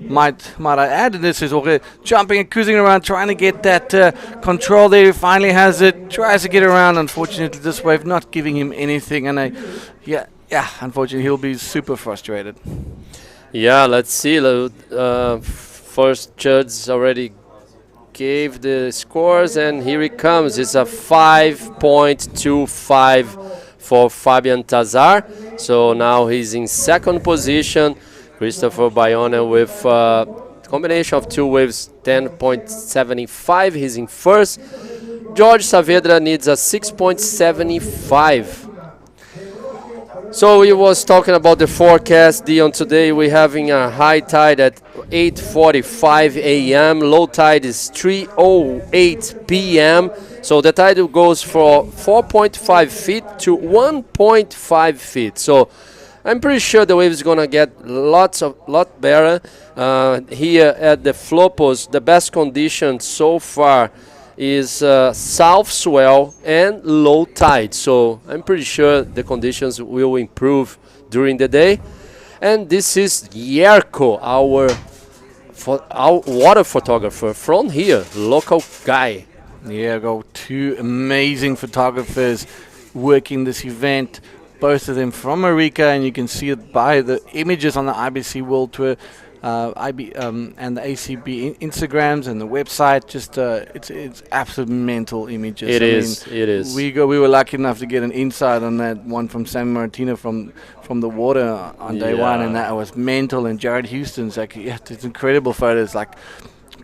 might I add, and this is okay, jumping and cruising around, trying to get that control there. He finally has it, tries to get around. Unfortunately, this wave not giving him anything, and yeah, unfortunately, he'll be super frustrated. Yeah, let's see. First judge already gave the scores, and here he comes. It's a 5.25 for Fabian Tazar. So now he's in second position. Christopher Bayona with combination of two waves, 10.75. He's in first. George Saavedra needs a 6.75. So we was talking about the forecast, Dion. Today we're having a high tide at 8:45 a.m. Low tide is 3:08 p.m. So the tide goes from 4.5 feet to 1.5 feet. So I'm pretty sure the wave is gonna get lot better. Here at the Flopos, the best condition so far is south swell and low tide. So I'm pretty sure the conditions will improve during the day. And this is Yerko, our water photographer from here, local guy. Yeah, got two amazing photographers working this event. Both of them from Arica, and you can see it by the images on the IBC World Tour and the ACB Instagrams and the website. Just it's absolute mental images. It is. We were lucky enough to get an insight on that one from San Martino from the water on day one, and that was mental. And Jared Houston's like, it's incredible photos, like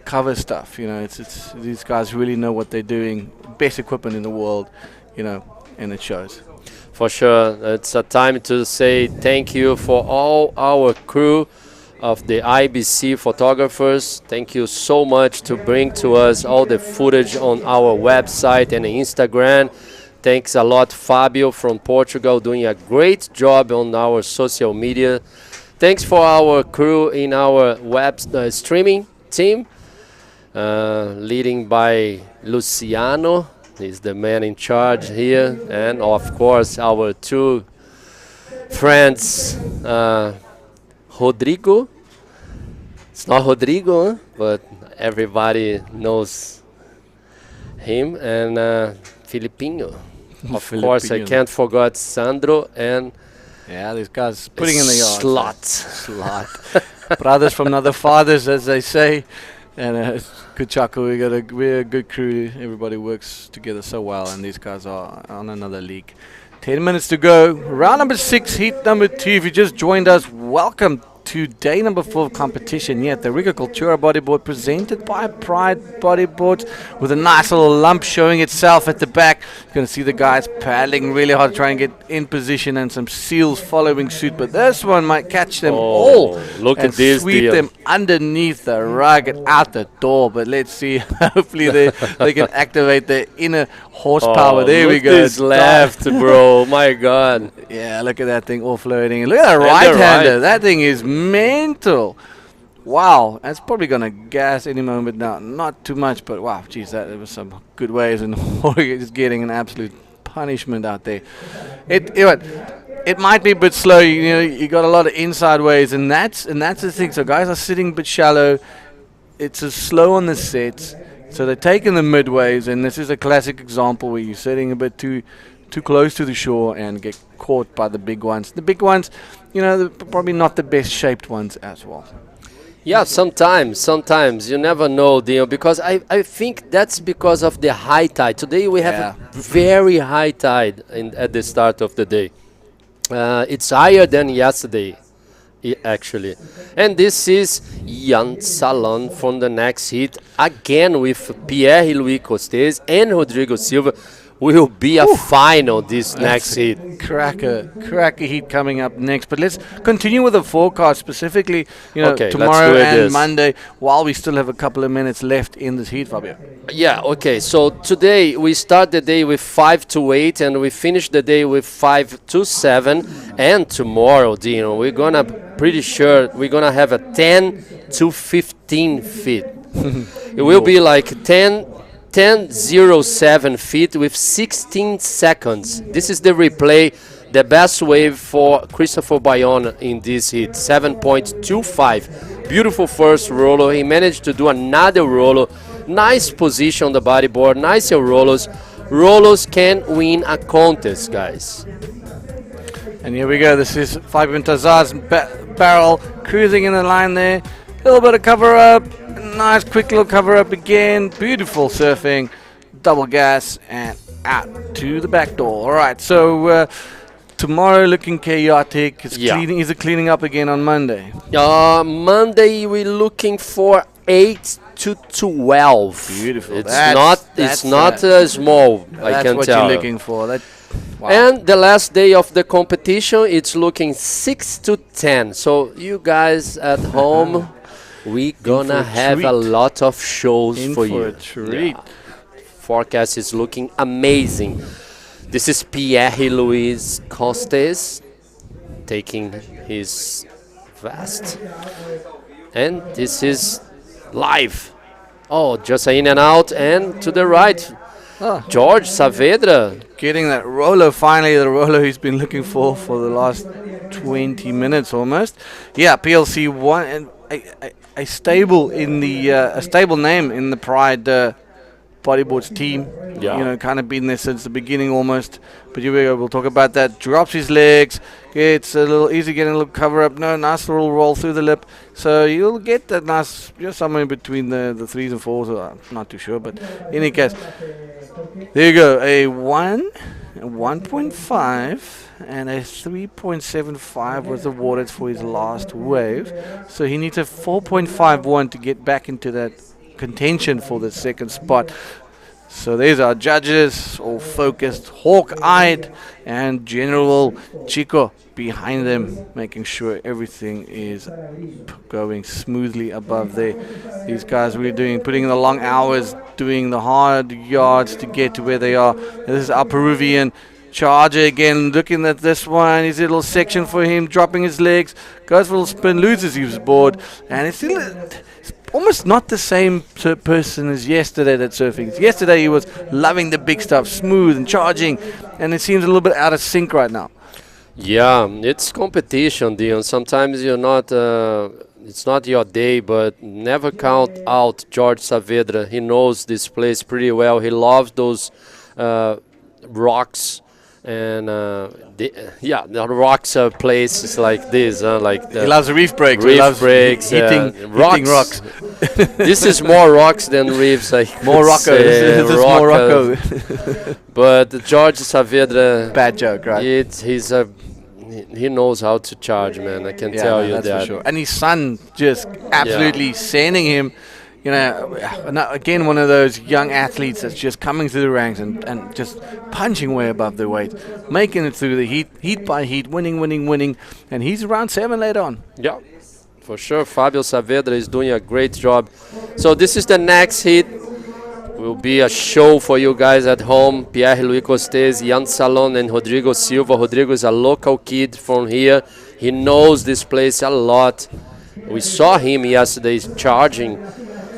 cover stuff. You know, it's these guys really know what they're doing. Best equipment in the world, you know, and it shows. For sure, it's a time to say thank you for all our crew of the IBC photographers. Thank you so much to bring to us all the footage on our website and Instagram. Thanks a lot, Fabio from Portugal, doing a great job on our social media. Thanks for our crew in our web streaming team, leading by Luciano. He's the man in charge here. And of course, our two friends, Rodrigo. It's not Rodrigo, huh? But everybody knows him. And Filipinho. Of course, I can't forget Sandro and these guys putting in the yard. Slot. Brothers from another fathers, as they say. And good chuckle. We're a good crew. Everybody works together so well, and these guys are on another league. 10 minutes to go. Round number 6, heat number 2. If you just joined us, welcome to day number 4 of competition. Yeah, the Arica Cultura bodyboard presented by Pride Bodyboards with a nice little lump showing itself at the back. You're going to see the guys paddling really hard to try and get in position, and some seals following suit. But this one might catch them all. Look and at this sweep deal. them underneath the rug and out the door. But let's see. Hopefully they can activate their inner horsepower. There we go. This left, bro. My God. Yeah, look at that thing all floating. And look at that right-hander. Right. That thing is mental. Wow, that's probably going to gas any moment now. Not too much, but wow, geez, that was some good waves, and Jorge is getting an absolute punishment out there. it might be a bit slow. You know, you got a lot of inside waves, and that's the thing. So guys are sitting a bit shallow. It's a slow on the sets, so they're taking the mid waves, and this is a classic example where you're sitting a bit too close to the shore and get caught by the big ones. The big ones, you know, they're probably not the best shaped ones as well. Yeah, sometimes you never know, Dio, because I think that's because of the high tide. Today we have a very high tide at the start of the day. It's higher than yesterday, actually. And this is Jan Salon from the next heat, again with Pierre-Louis Costes and Rodrigo Silva. Will be a final this next heat. Cracker heat coming up next. But let's continue with the forecast, specifically, you know, Okay, tomorrow and Monday, while we still have a couple of minutes left in this heat, Fabio. Yeah, okay. So today we start the day with 5 to 8 and we finish the day with 5 to 7. And tomorrow, Dino, we're gonna have a 10 to 15 feet. It will be like 10:07 feet with 16 seconds. This is the replay, the best wave for Christopher Bayonne in this hit, 7.25. Beautiful first roller. He managed to do another roller. Nice position on the bodyboard, nicer rollers. Rollers can win a contest, guys. And here we go. This is Fabio Tazar's barrel cruising in the line there. A little bit of cover up. Nice quick little cover up again. Beautiful surfing. Double gas and out to the back door. All right. So tomorrow looking chaotic. Is it cleaning up again on Monday? Monday we're looking for 8 to 12. Beautiful. It's not small. I can tell. That's what you're looking for. Wow. And the last day of the competition, it's looking 6 to 10. So you guys at home, we gonna have a lot of shows for you. A treat. Yeah. Forecast is looking amazing. This is Pierre-Louis Costes taking his vest. And this is live. Oh, just in and out, and to the right, George Saavedra. Getting that roller, finally, the roller he's been looking for the last 20 minutes almost. Yeah, PLC one, and a stable name in the Pride Bodyboards team. Yeah. You know, kind of been there since the beginning almost. But here we go, we'll talk about that. Drops his legs, gets a little easy, getting a little cover up. No, nice little roll through the lip. So you'll get that nice, somewhere in between the 3s and 4s. I'm not too sure, but in any case, there you go. A 1.5 and a 3.75 was awarded for his last wave. So he needs a 4.51 to get back into that contention for the second spot. So there's our judges, all focused, hawk-eyed, and General Chico behind them, making sure everything is going smoothly above there. These guys really putting in the long hours, doing the hard yards to get to where they are. This is our Peruvian Charger again, looking at this one. Here's a little section for him, dropping his legs, goes for a little spin, loses his board, and it's still almost not the same person as yesterday that's surfing. Yesterday he was loving the big stuff, smooth and charging, and it seems a little bit out of sync right now. Yeah, it's competition, Dion. Sometimes you're not, it's not your day, but never count out George Saavedra. He knows this place pretty well. He loves those rocks. And the rocks are places like this, like he loves reef breaks. Hitting rocks. This is more rocks than reefs. More Rocco. This is more Rocco. But George Saavedra, bad joke, right? He knows how to charge, man. I can tell you that's that. For sure. And his son just absolutely sending him. You know, again, one of those young athletes that's just coming through the ranks and just punching way above their weight, making it through the heat by heat, winning, and he's around 7 later on. Yeah, for sure. Fabio Saavedra is doing a great job. So this is the next heat. Will be a show for you guys at home. Pierre-Louis Costes, Jan Salon, and Rodrigo Silva. Rodrigo is a local kid from here. He knows this place a lot. We saw him yesterday charging.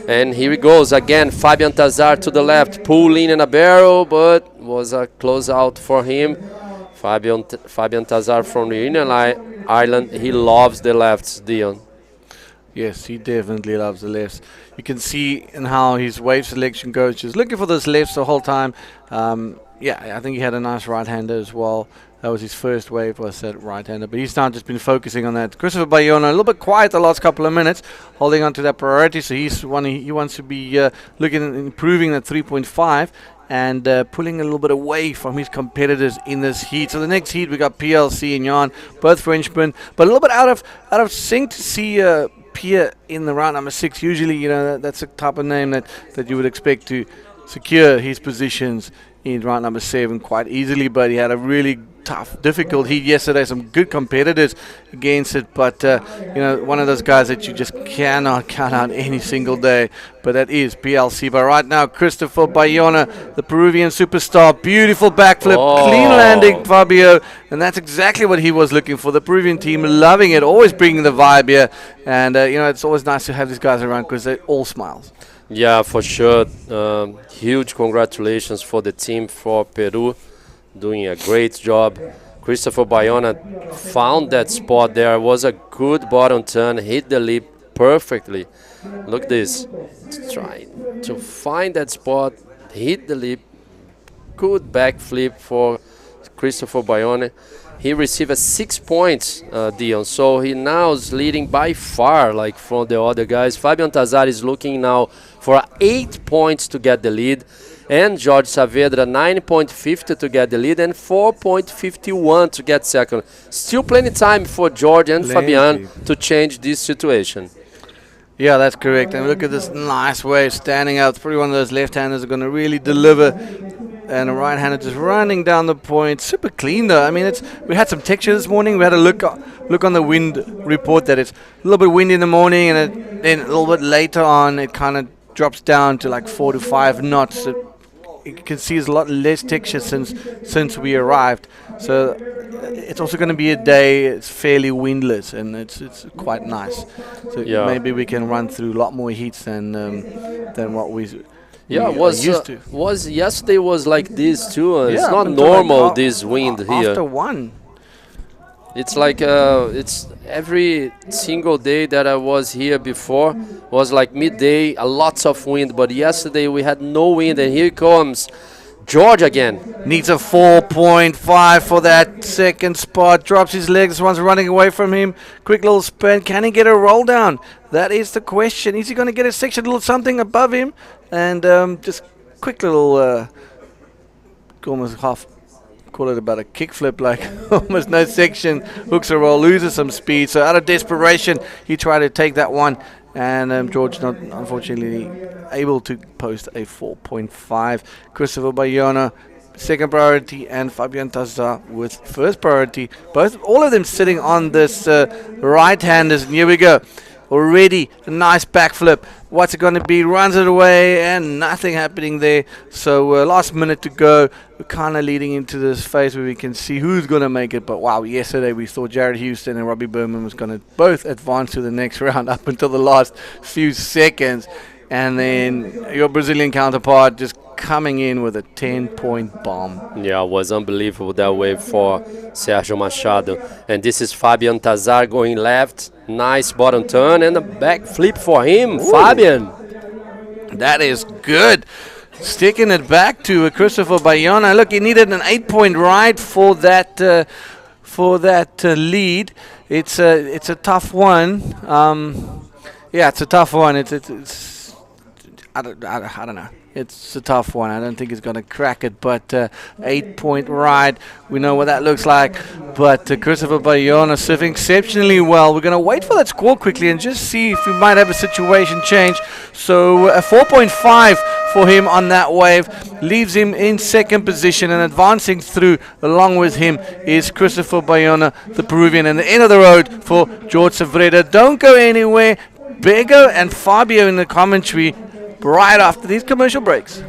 And here he goes again, Fabian Tazar to the left, pull in a barrel, but was a close out for him. Fabian Tazar from the Union Island, he loves the lefts, Dion. Yes, he definitely loves the lefts. You can see in how his wave selection goes, just looking for those lefts the whole time. Yeah, I think he had a nice right-hander as well. That was his first wave, was that right-hander. But he's now just been focusing on that. Christopher Bayona, a little bit quiet the last couple of minutes, holding on to that priority. So he wants to be looking at improving that 3.5 and pulling a little bit away from his competitors in this heat. So the next heat, we got PLC and Jan, both Frenchmen. But a little bit out of sync to see Pierre in the round number 6. Usually, that's a type of name that you would expect to secure his positions in round number 7 quite easily, but he had a really tough, difficult heat yesterday. Some good competitors against it, but one of those guys that you just cannot count out any single day. But that is PLC. But right now, Christopher Bayona, the Peruvian superstar, beautiful backflip, clean landing, Fabio, and that's exactly what he was looking for. The Peruvian team loving it, always bringing the vibe here, and it's always nice to have these guys around because they're all smiles. Yeah, for sure. Huge congratulations for the team for Peru, doing a great job. Christopher Bayona found that spot there. Was a good bottom turn, hit the lip perfectly. Look at this. Trying to find that spot, hit the lip. Good backflip for Christopher Bayona. He received 6 points, Dion. So he now is leading by far, like from the other guys. Fabian Tazar is looking now for 8 points to get the lead, and Jorge Saavedra 9.50 to get the lead and 4.51 to get second. Still plenty time for Jorge and Fabian to change this situation. Yeah, that's correct. And look at this nice wave standing out. It's probably one of those left-handers are going to really deliver. And a right-hander just running down the point. Super clean, though. I mean, we had some texture this morning. We had a look on the wind report that it's a little bit windy in the morning, and then a little bit later on, it kind of drops down to like 4 to 5 knots. So you can see there's a lot less texture since we arrived. So it's also going to be a day. It's fairly windless, and it's quite nice. So maybe we can run through a lot more heats than what we. Yeah, was yesterday was like this too. It's not normal, this wind here. After 1. It's like it's every single day that I was here before was like midday, lots of wind. But yesterday we had no wind, and here comes George again. Needs a 4.5 for that second spot. Drops his legs. One's running away from him. Quick little spin. Can he get a roll down? That is the question. Is he going to get a section, little something above him? And just quick little, almost half, call it about a kickflip, like almost no section. Hooks a roll, loses some speed. So out of desperation, he tried to take that one. And George not unfortunately able to post a 4.5. Christopher Bayona, second priority, and Fabian Tazar with first priority. All of them sitting on this right-handers. And here we go. Already a nice backflip. What's it going to be? Runs it away, and nothing happening there. So last minute to go. We're kind of leading into this phase where we can see who's going to make it. But wow, yesterday we thought Jared Houston and Robbie Berman was going to both advance to the next round up until the last few seconds. And then your Brazilian counterpart just coming in with a 10-point bomb. Yeah, it was unbelievable that wave for Sergio Machado. And this is Fabian Tazar going left. Nice bottom turn and a back flip for him. Ooh. Fabian. That is good. Sticking it back to Christopher Bayona. Look, he needed an 8-point ride for that lead. It's a tough one. Yeah, it's a tough one. It's I don't know. It's a tough one. I don't think he's going to crack it, but 8-point ride. We know what that looks like. But Christopher Bayona surfing exceptionally well. We're going to wait for that score quickly and just see if we might have a situation change. So a 4.5 for him on that wave leaves him in second position, and advancing through along with him is Christopher Bayona, the Peruvian, and the end of the road for George Saavedra. Don't go anywhere. Bego and Fabio in the commentary right after these commercial breaks.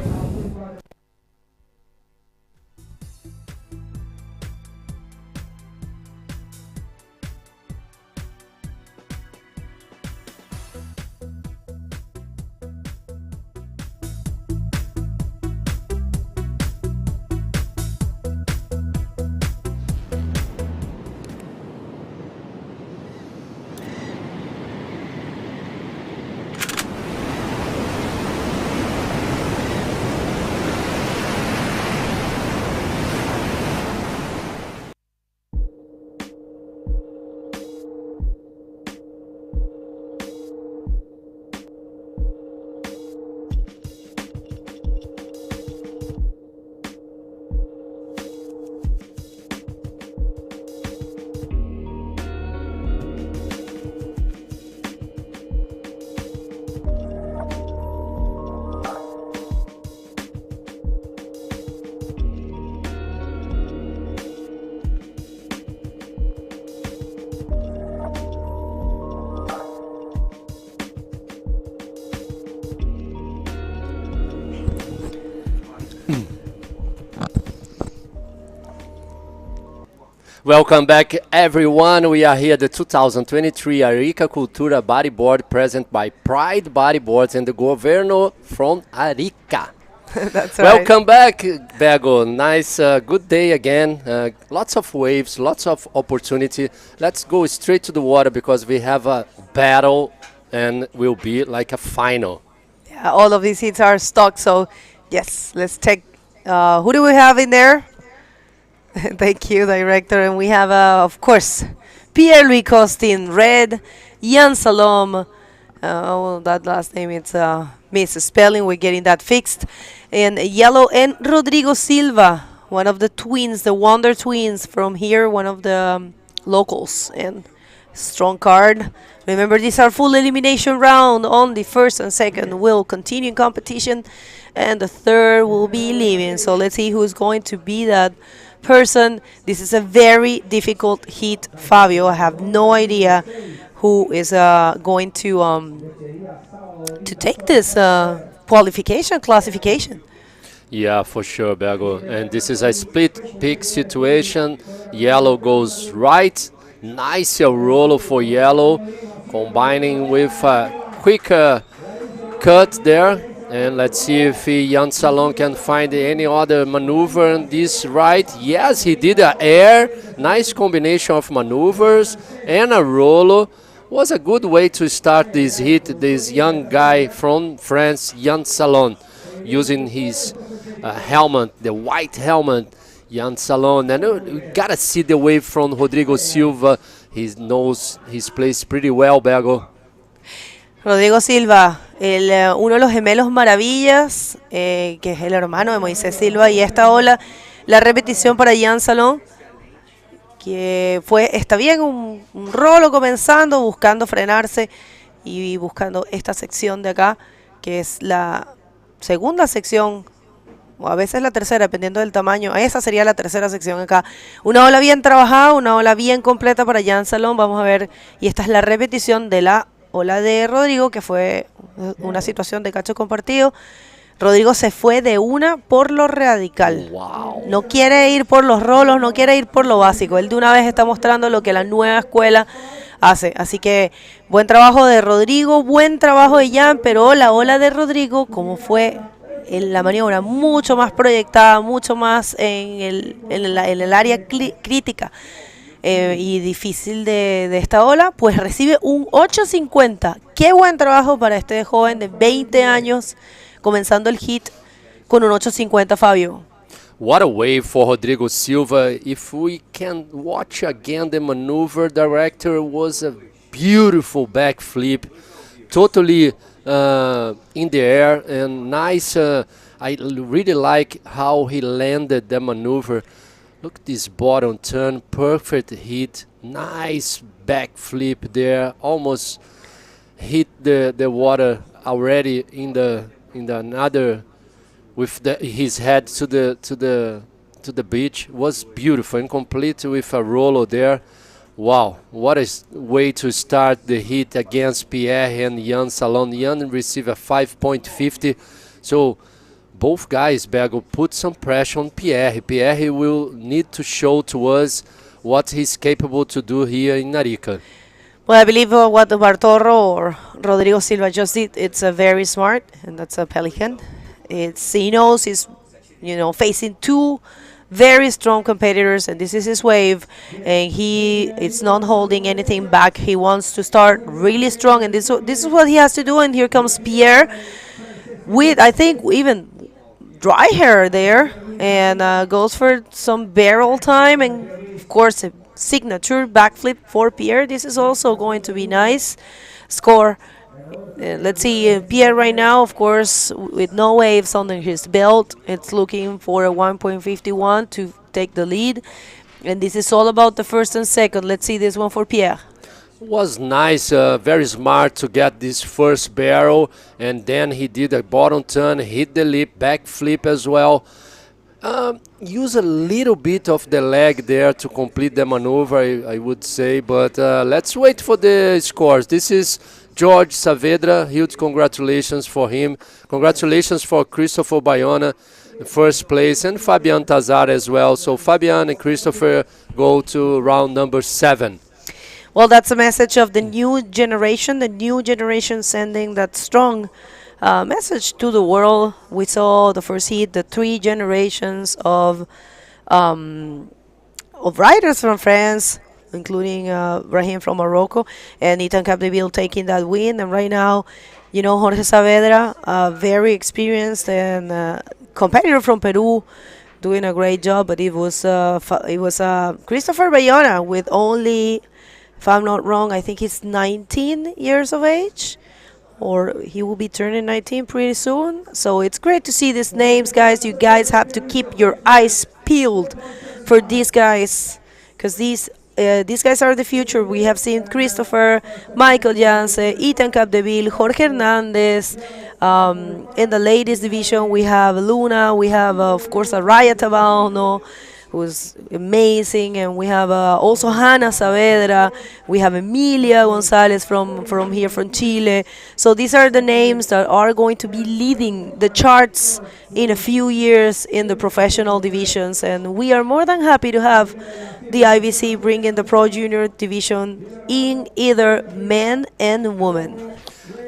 Welcome back, everyone. We are here at the 2023 Arica Cultura Bodyboard present by Pride Bodyboards and the Governor from Arica. That's right. Welcome back, Bego. Nice, good day again. Lots of waves, lots of opportunity. Let's go straight to the water because we have a battle and will be like a final. Yeah, all of these heats are stock, so yes, let's take. Who do we have in there? Thank you, director. And we have, of course, Pierre-Louis Coste in red, Jan Salom. That last name, it's misspelling. We're getting that fixed. And yellow, and Rodrigo Silva, one of the twins, the Wonder Twins from here, one of the locals. And strong card. Remember, these are full elimination round. Only first and second will continue in competition, and the third will be leaving. So let's see who's going to be that person. This is a very difficult heat, Fabio. I have no idea who is going to take this classification. Yeah, for sure, Bego. And this is a split pick situation. Yellow goes right. Nice roll for yellow, combining with a quick cut there. And let's see if Jan Salon can find any other maneuver on this right. Yes, he did a air. Nice combination of maneuvers and a roll. Was a good way to start this hit. This young guy from France, Jan Salon, using his helmet, the white helmet. Jan Salon, and we gotta see the wave from Rodrigo Silva. He knows his place pretty well, Bego. Rodrigo Silva, uno de los gemelos maravillas, que es el hermano de Moisés Silva, y esta ola, la repetición para Jan Salon, que está bien, un rolo comenzando, buscando frenarse y buscando esta sección de acá, que es la segunda sección, o a veces la tercera, dependiendo del tamaño. Esa sería la tercera sección acá. Una ola bien trabajada, una ola bien completa para Jan Salon. Vamos a ver, y esta es la repetición de la ola de Rodrigo, que fue una situación de cacho compartido. Rodrigo se fue de una por lo radical. Wow. No quiere ir por los rolos, no quiere ir por lo básico. Él de una vez está mostrando lo que la nueva escuela hace. Así que buen trabajo de Rodrigo, buen trabajo de Jan, pero la ola de Rodrigo, como fue en la maniobra mucho más proyectada, mucho más en el área crítica y difícil de esta ola, pues recibe un 8.50. Qué buen trabajo para este joven de 20 años, comenzando el hit con un 8.50, Fabio. What a wave for Rodrigo Silva. If we can watch again the maneuver, director, was a beautiful backflip, totally in the air, and nice. I really like how he landed the maneuver. Look at this bottom turn, perfect hit, nice backflip there, almost hit the water already in the another with his head to the beach. Was beautiful and complete with a roller there. Wow, what a way to start the hit against Pierre and Jan Salon. Jan received a 5.50. So both guys, Bego, put some pressure on Pierre. Pierre will need to show to us what he's capable to do here in Arica. Well, I believe what Bartoro or Rodrigo Silva just did, it's a very smart, and that's a Pelican. He knows he's, facing two very strong competitors, and this is his wave, and it's not holding anything back. He wants to start really strong, and this is what he has to do. And here comes Pierre with, I think, even dry hair there, and goes for some barrel time, and of course a signature backflip for Pierre. This is also going to be nice score. Let's see, Pierre right now, of course, with no waves under his belt. It's looking for a 1.51 to take the lead. And this is all about the first and second. Let's see this one for Pierre. Was nice, very smart to get this first barrel. And then he did a bottom turn, hit the lip, back flip as well. Use a little bit of the leg there to complete the maneuver, I would say. But let's wait for the scores. This is George Saavedra. Huge congratulations for him. Congratulations for Christopher Bayona. first place, and Fabian Tazar as well. So Fabian and Christopher go to round number 7. Well, that's a message of the new generation sending that strong message to the world. We saw the first heat, the 3 generations of riders from France, including Brahim from Morocco, and Ethan Capdeville taking that win. And right now, Jorge Saavedra, very experienced and competitor from Peru, doing a great job. But it was Christopher Bayona with only, if I'm not wrong, I think he's 19 years of age, or he will be turning 19 pretty soon. So it's great to see these names, guys. You guys have to keep your eyes peeled for these guys, because these guys are the future. We have seen Christopher, Michael Janse, Ethan Capdeville, Jorge Hernandez. In the ladies division, we have Luna. We have, of course, Araya Tabano, who's amazing, and we have also Hanna Saavedra. We have Emilia Gonzalez from here, from Chile. So these are the names that are going to be leading the charts in a few years in the professional divisions, and we are more than happy to have the IBC bringing the Pro Junior division in either men and women.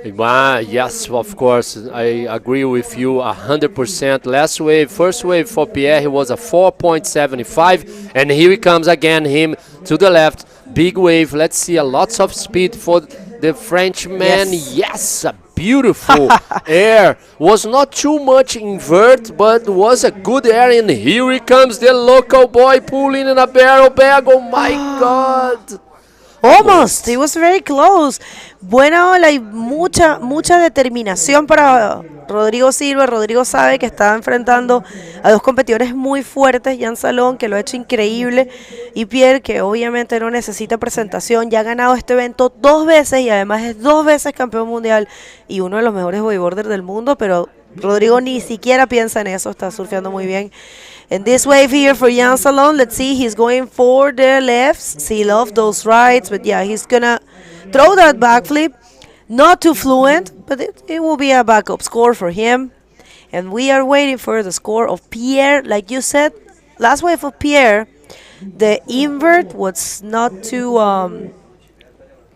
Yes, of course, I agree with you 100%. Last wave, first wave for Pierre, he was a 4.75, and here he comes again, him to the left, big wave. Let's see, lots of speed for the Frenchman. Yes, a beautiful air. Was not too much invert, but was a good air, and here he comes, the local boy pulling in a barrel bag. Oh my God! Almost, it was very close. Buena ola y mucha determinación para Rodrigo Silva. Rodrigo sabe que está enfrentando a 2 competidores muy fuertes, Jan Salón, que lo ha hecho increíble, y Pierre, que obviamente no necesita presentación, ya ha ganado este evento 2 veces y además es 2 veces campeón mundial y uno de los mejores bodyboarders del mundo, pero Rodrigo ni siquiera piensa en eso, está surfeando muy bien. And this wave here for Jan Salon, let's see, he's going for the lefts. He loves those rights, but yeah, he's gonna throw that backflip. Not too fluent, but it will be a backup score for him. And we are waiting for the score of Pierre. Like you said, last wave of Pierre, the invert was not too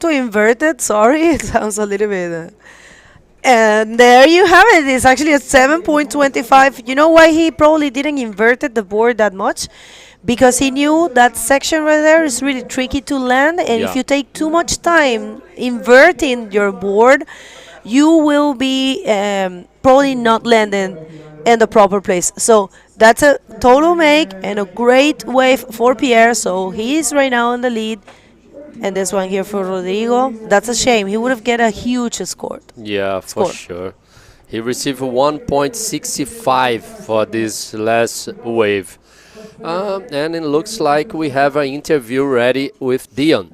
inverted. Sorry, it sounds a little bit. And there you have it. It's actually a 7.25. You know why he probably didn't inverted the board that much? Because he knew that section right there is really tricky to land, and if you take too much time inverting your board, you will be probably not landing in the proper place. So that's a total make and a great wave for Pierre. So he is right now in the lead. And this one here for Rodrigo, that's a shame. He would have get a huge score. Yeah, for sure. He received 1.65 for this last wave. And it looks like we have an interview ready with Dion.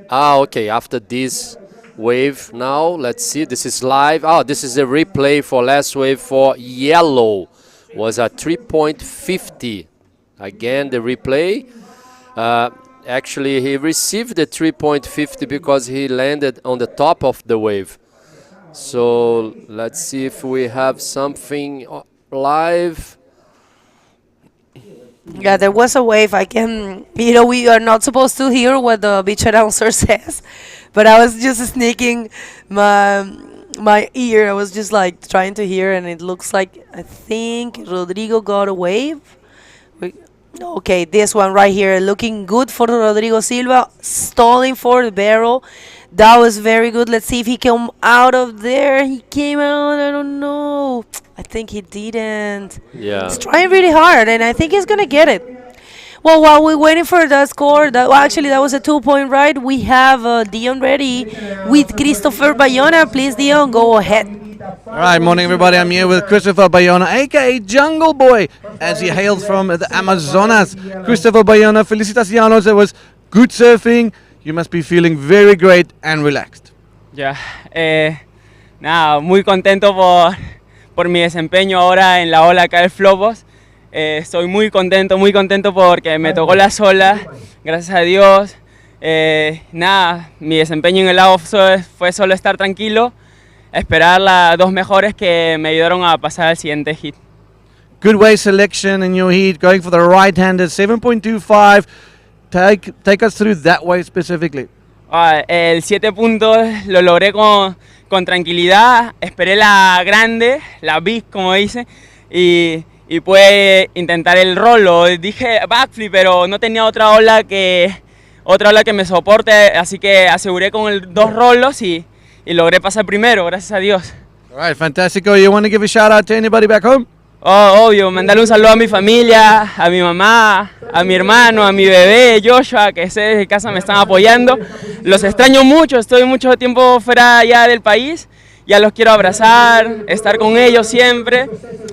Okay, after this wave now, let's see, this is live. This is a replay for last wave for yellow. Was a 3.50. Again, the replay. Actually, he received the 3.50 because he landed on the top of the wave. So let's see if we have something live. Yeah, there was a wave. I can, we are not supposed to hear what the beach announcer says, but I was just sneaking my ear. I was just like trying to hear, and it looks like, I think Rodrigo got a wave. Okay, this one right here, looking good for Rodrigo Silva, stalling for the barrel. That was very good. Let's see if he came out of there. He came out, I don't know. I think he didn't. Yeah. He's trying really hard, and I think he's going to get it. Well, while we're waiting for that score, actually that was a 2-point ride. We have Dion ready with Christopher Bayona. Please, Dion, go ahead. All right, morning everybody. I'm here with Christopher Bayona, aka Jungle Boy, as he hails from the Amazonas. Christopher Bayona, felicitaciones. It was good surfing. You must be feeling very great and relaxed. Ya, nada, muy contento por mi desempeño ahora en la ola acá del Flopos. Estoy muy contento porque me tocó las olas, gracias a Dios. Nada, mi desempeño en el lago fue solo estar tranquilo. esperar las dos mejores que me ayudaron a pasar al siguiente hit. Good wave selection in your heat, going for the right-handed 7.25. Take us through that wave specifically. El 7 puntos lo logré con tranquilidad, esperé la grande, la big como dice, y pude intentar el rolo. Dije backflip, pero no tenía otra ola que me soporte, así que aseguré con dos rolos y logré pasar primero, gracias a Dios. All right, fantastico. You want to give a shout out to anybody back home? Oh, obvio, mandarle un saludo a mi familia, a mi mamá, a mi hermano, a mi bebé Joshua, que sé desde casa me están apoyando. Los extraño mucho, estoy mucho tiempo fuera ya del país, ya los quiero abrazar, estar con ellos siempre.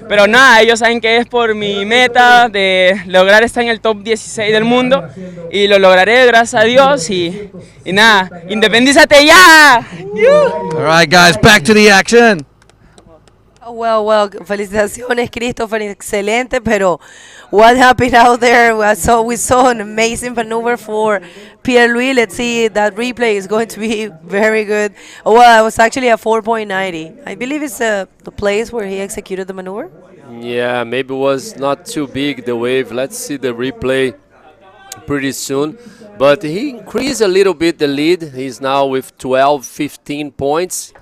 Pero nada, ellos saben que es por mi meta de lograr estar en el top 16 del mundo y lo lograré gracias a Dios y nada, independízate ya. All right, guys, back to the action. Well, felicitaciones, Christopher, excelente, pero what happened out there? We saw an amazing maneuver for Pierre-Louis. Let's see, that replay is going to be very good. Well, it was actually a 4.90. I believe it's the place where he executed the maneuver. Yeah, maybe it was not too big, the wave. Let's see the replay pretty soon. But he increased a little bit the lead. He's now with 12, 15 points.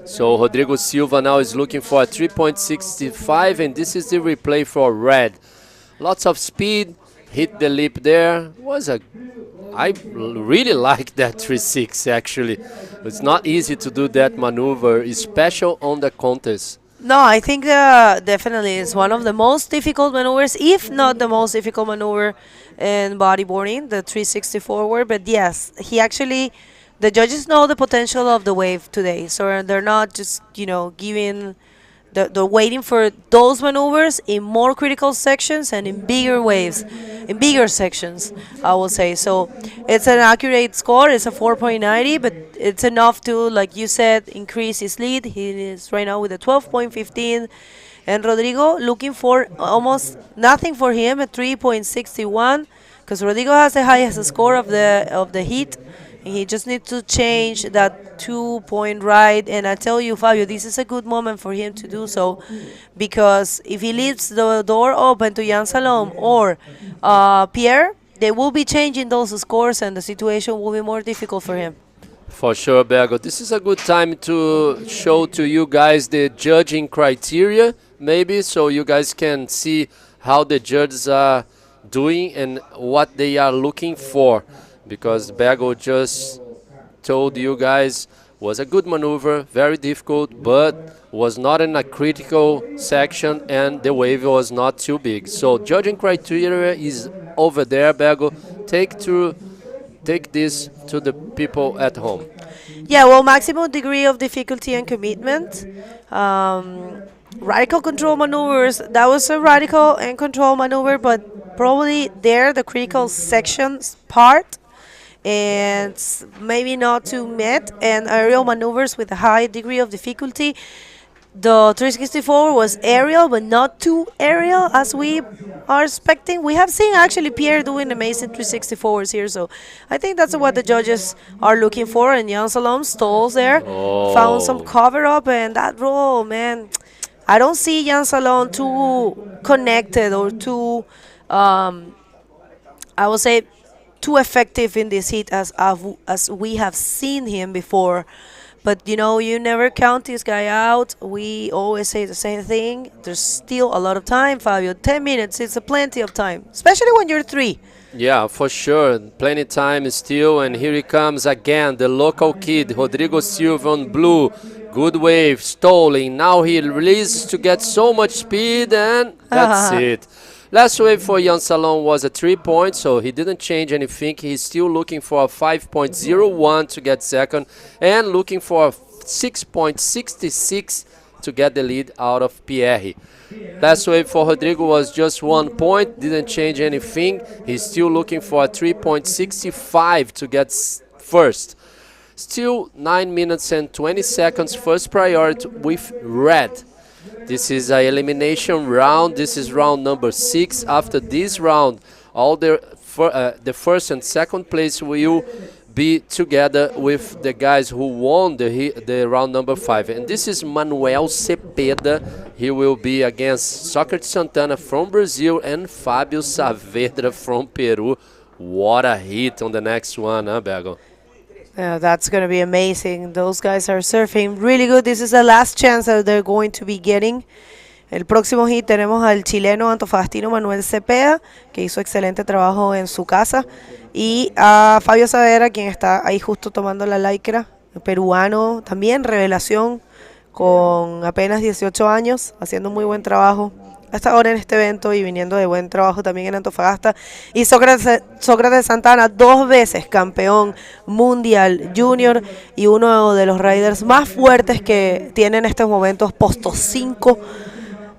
So Rodrigo Silva now is looking for a 3.65, and this is the replay for red. Lots of speed, hit the lip there. I really like that 3.6 actually. It's not easy to do that maneuver, especially on the contest. No, I think definitely it's one of the most difficult maneuvers, if not the most difficult maneuver in bodyboarding, the 360 forward. But yes, he actually, the judges know the potential of the wave today, so they're not just giving. They're waiting for those maneuvers in more critical sections and in bigger waves, in bigger sections, I will say. So it's an accurate score. It's a 4.90, but it's enough to, like you said, increase his lead. He is right now with a 12.15. And Rodrigo looking for almost nothing for him at 3.61, because Rodrigo has the highest score of the heat. He just needs to change that 2-point ride. And I tell you, Fabio, this is a good moment for him to do so, because if he leaves the door open to Jan Salom or Pierre, they will be changing those scores and the situation will be more difficult for him. For sure, Bergo. This is a good time to show to you guys the judging criteria, maybe, so you guys can see how the judges are doing and what they are looking for. Because Bergo just told you guys was a good maneuver, very difficult, but was not in a critical section and the wave was not too big. So judging criteria is over there, Bergo. Take this to the people at home. Yeah, well, maximum degree of difficulty and commitment. Radical control maneuvers, that was a radical and control maneuver, but probably there the critical sections part, and maybe not too met, and aerial maneuvers with a high degree of difficulty. The 364 was aerial, but not too aerial as we are expecting. We have seen actually Pierre doing amazing 364s here, so I think that's what the judges are looking for. And Jan Salom stalls there, found some cover up, and that roll, man, I don't see Jan Salom too connected or too, I would say, too effective in this heat as we have seen him before. But you never count this guy out. We always say the same thing. There's still a lot of time, Fabio. 10 minutes, it's a plenty of time, especially when you're 3. Yeah, for sure. Plenty time still. And here he comes again, the local kid, Rodrigo Silva on blue. Good wave, stalling. Now he releases to get so much speed, and that's it. Last wave for Jan Salom was a 3 point, so he didn't change anything. He's still looking for a 5.01 to get second and looking for a 6.66 to get the lead out of Pierre. Last wave for Rodrigo was just 1 point, didn't change anything. He's still looking for a 3.65 to get first. Still 9 minutes and 20 seconds, first priority with red. This is an elimination round. This is round number 6. After this round, all the first and second place will be together with the guys who won the round number 5. And this is Manuel Cepeda. He will be against Sócrates Santana from Brazil and Fábio Saavedra from Peru. What a hit on the next one, huh, Bergo? Yeah, that's going to be amazing. Those guys are surfing really good. This is the last chance that they're going to be getting. El próximo hit tenemos al chileno antofagastino Manuel Cepeda, que hizo excelente trabajo en su casa, y a Fabio Saavedra, quien está ahí justo tomando la lycra, peruano, también revelación, con apenas 18 años, haciendo muy buen trabajo hasta ahora en este evento y viniendo de buen trabajo también en Antofagasta. Y Sócrates Santana, 2 veces campeón mundial junior y uno de los riders más fuertes que tiene en estos momentos, puesto 5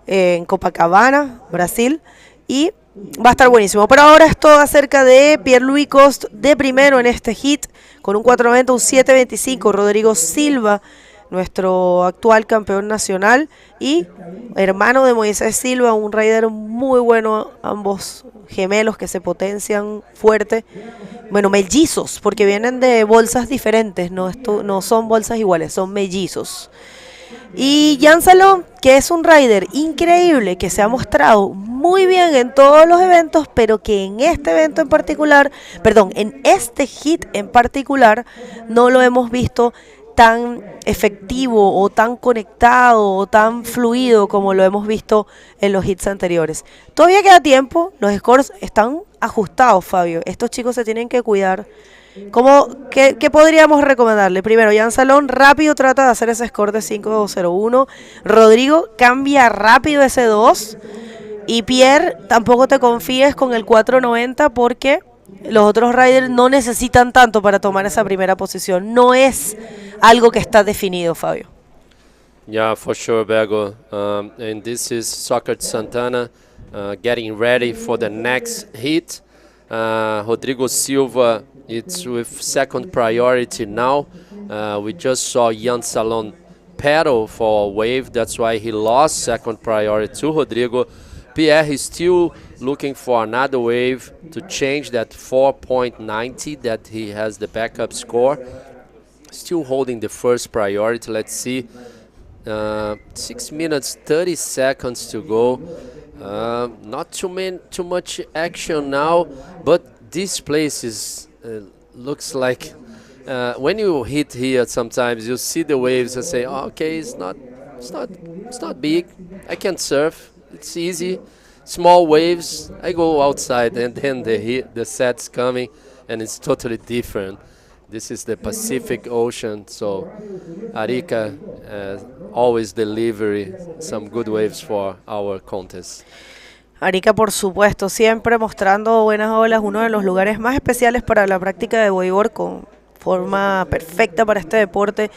en Copacabana, Brasil, y va a estar buenísimo. Pero ahora es todo acerca de Pierre-Louis Cost, de primero en este hit, con un 4.90, un 7.25, Rodrigo Silva, nuestro actual campeón nacional, y hermano de Moisés Silva, un rider muy bueno, ambos gemelos que se potencian fuerte, bueno, mellizos, porque vienen de bolsas diferentes, no son bolsas iguales, son mellizos. Y Jan Salón, que es un rider increíble, que se ha mostrado muy bien en todos los eventos, pero que en este evento en particular, perdón, en este hit en particular, no lo hemos visto tan efectivo o tan conectado o tan fluido como lo hemos visto en los hits anteriores. Todavía queda tiempo, los scores están ajustados, Fabio. Estos chicos se tienen que cuidar. ¿Qué podríamos recomendarle? Primero, Jan Salón rápido trata de hacer ese score de 5.01. Rodrigo cambia rápido ese 2. Y Pierre, tampoco te confíes con el 4.90 porque los otros riders no necesitan tanto para tomar esa primera posición. No es algo que está definido, Fabio. Yeah, for sure, Bergo. And this is Sócrates Santana getting ready for the next hit. Rodrigo Silva, it's with second priority now. We just saw Jan Salon pedal for a wave. That's why he lost second priority to Rodrigo. Pierre is still looking for another wave to change that 4.90 that he has the backup score. Still holding the first priority. Let's see. 6 minutes 30 seconds to go. Not too much action now, but this place is looks like when you hit here, sometimes you see the waves and say, oh, okay, it's not big. I can surf. It's easy. Small waves. I go outside, and then the set's coming, and it's totally different. This is the Pacific Ocean, so Arica always deliver some good waves for our contest. Arica, por supuesto, siempre mostrando buenas olas, uno de los lugares más especiales para la práctica de bodyboard, con forma perfecta para este deporte.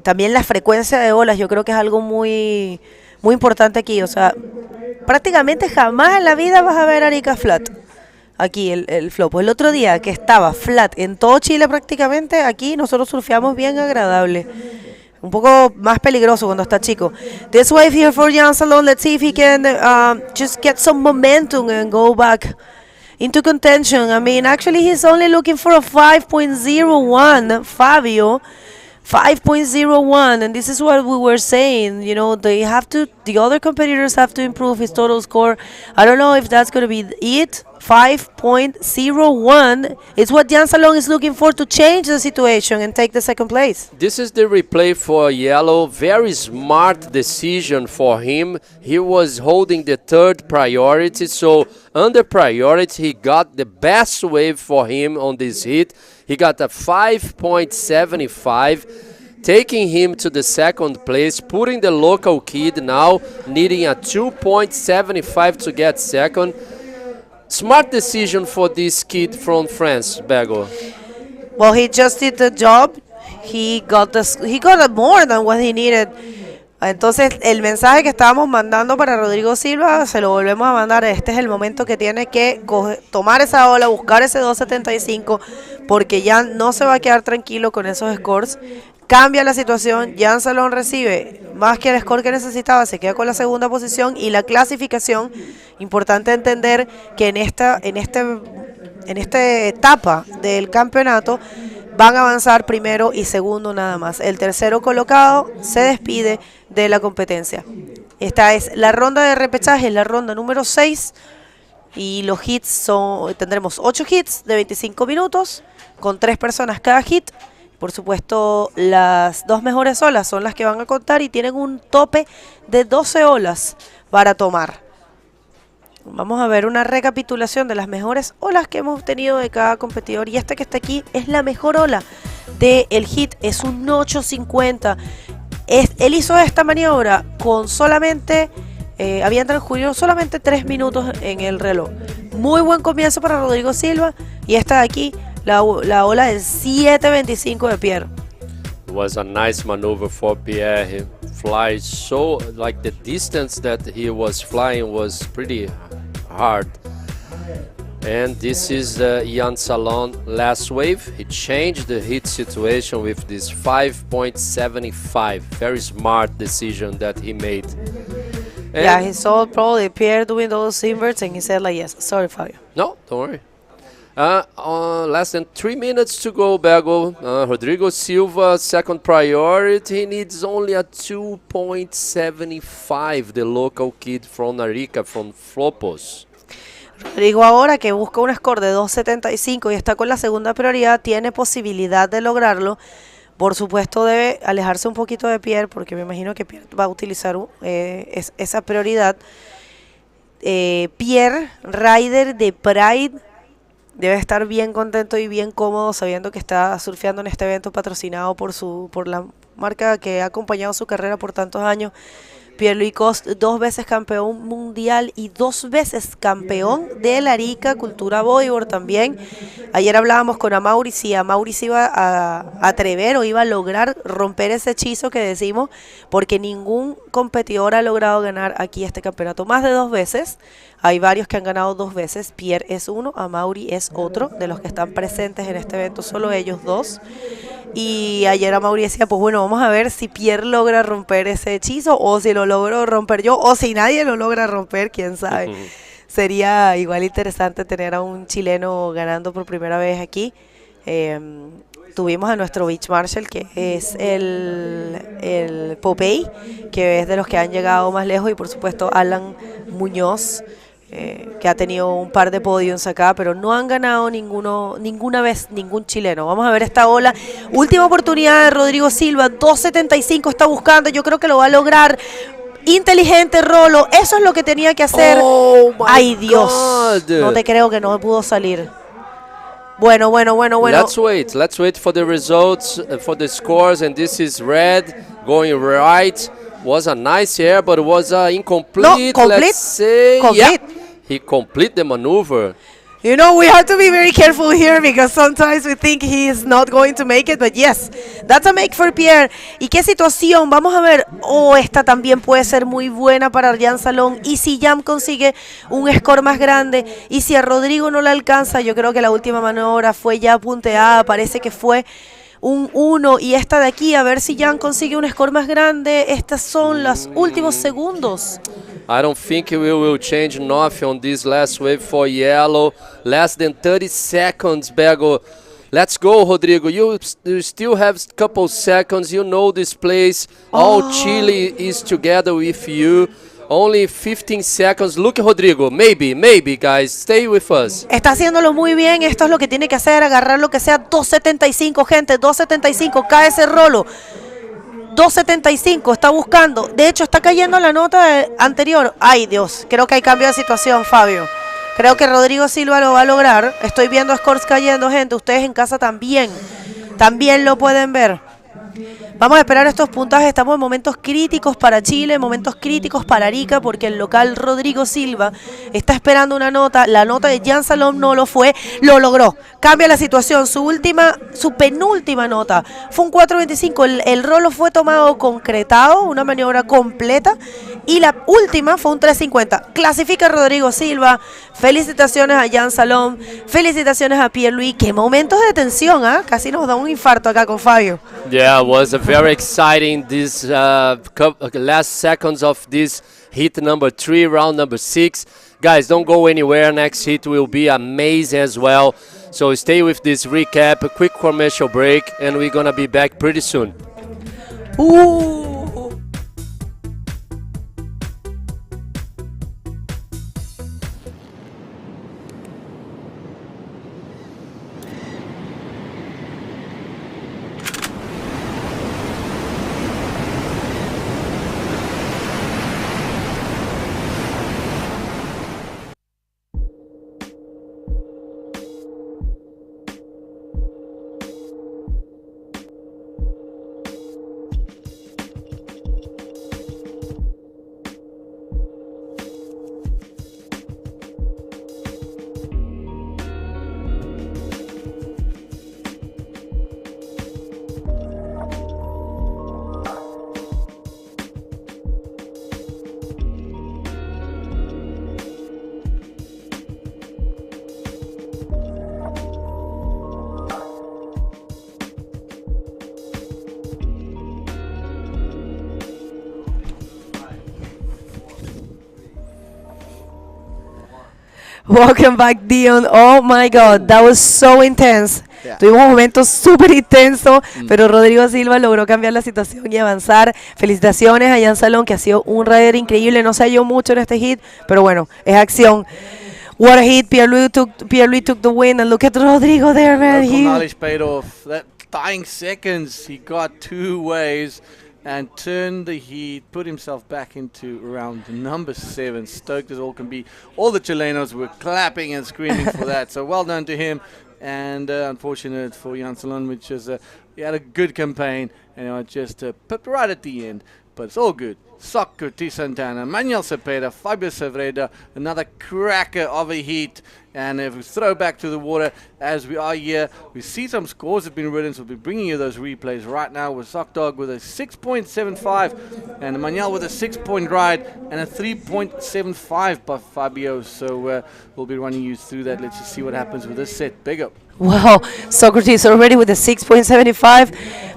También la frecuencia de olas, yo creo que es algo muy, muy importante aquí. O sea, prácticamente jamás en la vida vas a ver Arica flat. Aquí el Flopos. El otro día que estaba flat en todo Chile prácticamente, aquí nosotros surfeamos bien agradable. Un poco más peligroso cuando está chico. This wave here for Jan Salon. Let's see if he can just get some momentum and go back into contention. I mean, actually he's only looking for a 5.01, Fabio. 5.01, and this is what we were saying, you know, the other competitors have to improve his total score. I don't know if that's going to be it. 5.01 is what Jan Salon is looking for to change the situation and take the second place. This is the replay for Yellow. Very smart decision for him. He was holding the third priority, so under priority he got the best wave for him on this hit. He got a 5.75, taking him to the second place, putting the local kid now needing a 2.75 to get second. Smart decision for this kid from France, Bergo. Well, he just did the job. He got more than what he needed. Entonces, el mensaje que estábamos mandando para Rodrigo Silva, se lo volvemos a mandar. Este es el momento que tiene que tomar esa ola, buscar ese 2.75, porque ya no se va a quedar tranquilo con esos scores. Cambia la situación, Jan Salón recibe más que el score que necesitaba, se queda con la segunda posición y la clasificación. Importante entender que en este en esta etapa del campeonato van a avanzar primero y segundo nada más. El tercero colocado se despide de la competencia. Esta es la ronda de repechaje, la ronda número 6. Y los hits tendremos 8 hits de 25 minutos, con 3 personas cada hit. Por supuesto, las 2 mejores olas son las que van a contar y tienen un tope de 12 olas para tomar. Vamos a ver una recapitulación de las mejores olas que hemos tenido de cada competidor. Y esta que está aquí es la mejor ola del hit, es un 8.50. Él hizo esta maniobra con solamente, habían transcurrido solamente 3 minutos en el reloj. Muy buen comienzo para Rodrigo Silva. Y esta de aquí, la ola del 7.25 de Pierre. It was a nice maneuver for Pierre. He flies so, like the distance that he was flying was pretty hard. And this is Jan Salon last wave. He changed the hit situation with this 5.75. Very smart decision that he made. And yeah, he saw probably Pierre doing those inverts and he said like, yes, sorry Fabio. No, don't worry. Less than 3 minutes to go, Bego. Rodrigo Silva, second priority. He needs only a 2.75, the local kid from Arica, from Flopos. Rodrigo ahora que busca un score de 2.75 y está con la segunda prioridad, tiene posibilidad de lograrlo. Por supuesto debe alejarse un poquito de Pierre porque me imagino que Pierre va a utilizar esa prioridad. Pierre, rider de Pride, debe estar bien contento y bien cómodo sabiendo que está surfeando en este evento patrocinado por la marca que ha acompañado su carrera por tantos años. Pierre-Louis Cost, 2 veces campeón mundial y 2 veces campeón de la Arica Cultura Bodyboard también. Ayer hablábamos con Amaury, si Amaury se iba a atrever o iba a lograr romper ese hechizo que decimos, porque ningún competidor ha logrado ganar aquí este campeonato más de 2 veces. Hay varios que han ganado 2 veces, Pierre es uno, Amaury es otro, de los que están presentes en este evento, solo ellos 2. Y ayer Amaury decía, pues bueno, vamos a ver si Pierre logra romper ese hechizo, o si lo logro romper yo, o si nadie lo logra romper, quién sabe. Sería igual interesante tener a un chileno ganando por primera vez aquí. Tuvimos a nuestro Beach Marshal, que es el Popeye, que es de los que han llegado más lejos, y por supuesto Alan Muñoz, que ha tenido un par de podiums acá, pero no han ganado ninguna vez ningún chileno. Vamos a ver esta ola. Última oportunidad de Rodrigo Silva, 2.75 está buscando, yo creo que lo va a lograr. Inteligente Rolo, eso es lo que tenía que hacer. Oh my Ay Dios, God. no te creo que no pudo salir. Bueno. Let's wait for the results, for the scores, and this is red, going right. Was a nice air, but it was incomplete, No, complete. Let's say. Complete. Yeah, he complete the maneuver. You know, we have to be very careful here because sometimes we think he is not going to make it, but yes, that's a make for Pierre. ¿Y qué situación? Vamos a ver. Oh, esta también puede ser muy buena para Jan Salón. Y si Jan consigue un score más grande, y si a Rodrigo no le alcanza, yo creo que la última maniobra fue ya punteada, parece que fue un 1, y esta de aquí, a ver si Jan consigue un score más grande. Estas son los últimos segundos. I don't think we will change nothing on this last wave for yellow. Less than 30 seconds, Bego. Let's go, Rodrigo. You still have a couple seconds. You know this place. All Chile is together with you. Only 15 seconds. Look, Rodrigo. Maybe, guys. Stay with us. Está haciéndolo muy bien. Esto es lo que tiene que hacer. Agarrar lo que sea. 2.75, gente. 2.75. Cae ese rolo. 2.75. Está buscando. De hecho, está cayendo la nota anterior. Ay, Dios. Creo que hay cambio de situación, Fabio. Creo que Rodrigo Silva lo va a lograr. Estoy viendo scores cayendo, gente. Ustedes en casa también lo pueden ver. Vamos a esperar estos puntajes. Estamos en momentos críticos para Chile, momentos críticos para Arica, porque el local Rodrigo Silva está esperando una nota. La nota de Jan Salom no lo fue, lo logró. Cambia la situación. Su penúltima nota fue un 4.25. El rolo fue tomado concretado, una maniobra completa. Y la última fue un 3.50. Clasifica Rodrigo Silva. Felicitaciones a Jan Salom. Felicitaciones a Pierre-Louis. Qué momentos de tensión, ¿ah? Casi nos da un infarto acá con Fabio. Yeah, it was very exciting. This last seconds of this hit number 3, round number 6. Guys, don't go anywhere. Next hit will be amazing as well. So stay with this recap, a quick commercial break, and we're gonna be back pretty soon. Ooh. Welcome back, Dion. Oh my God, that was so intense. Yeah. Tuvimos un momento súper intenso, pero Rodrigo Silva logró cambiar la situación y avanzar. Felicitaciones a Jan Salón, que ha sido un rider increíble. No se halló mucho en este hit, pero bueno, es acción. What a hit. Pierre-Louis took the win, and look at Rodrigo there, man. Local He, knowledge paid off. That dying seconds, he got 2 waves and turned the heat, put himself back into round number 7. Stoked as all can be. All the Chilenos were clapping and screaming for that. So well done to him. And unfortunate for Jan Salon, which is he had a good campaign and just pipped right at the end. But it's all good. Socrates Santana, Manuel Cepeda, Fabio Sevreda, another cracker of a heat. And if we throw back to the water as we are here, we see some scores have been written, so we'll be bringing you those replays right now with Sockdog with a 6.75 and Manuel with a 6-point ride and a 3.75 by Fabio. So we'll be running you through that. Let's just see what happens with this set. Big up. wow, Socrates already with a 6.75.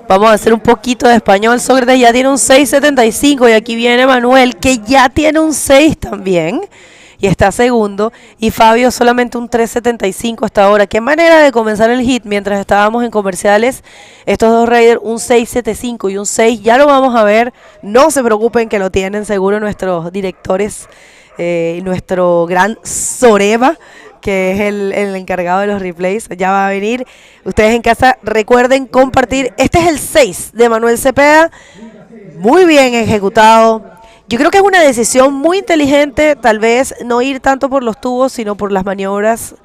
Vamos a hacer un poquito de español. Sócrates ya tiene un 6.75 y aquí viene Manuel, que ya tiene un 6 también y está segundo, y Fabio solamente un 3.75 hasta ahora. Qué manera de comenzar el hit mientras estábamos en comerciales. Estos dos riders, un 6.75 y un 6, ya lo vamos a ver. No se preocupen, que lo tienen seguro nuestros directores y nuestro gran Soreva, que es el encargado de los replays. Ya va a venir. Ustedes en casa recuerden compartir. Este es el 6 de Manuel Cepeda. Muy bien ejecutado. Yo creo que es una decisión muy inteligente, tal vez no ir tanto por los tubos, sino por las maniobras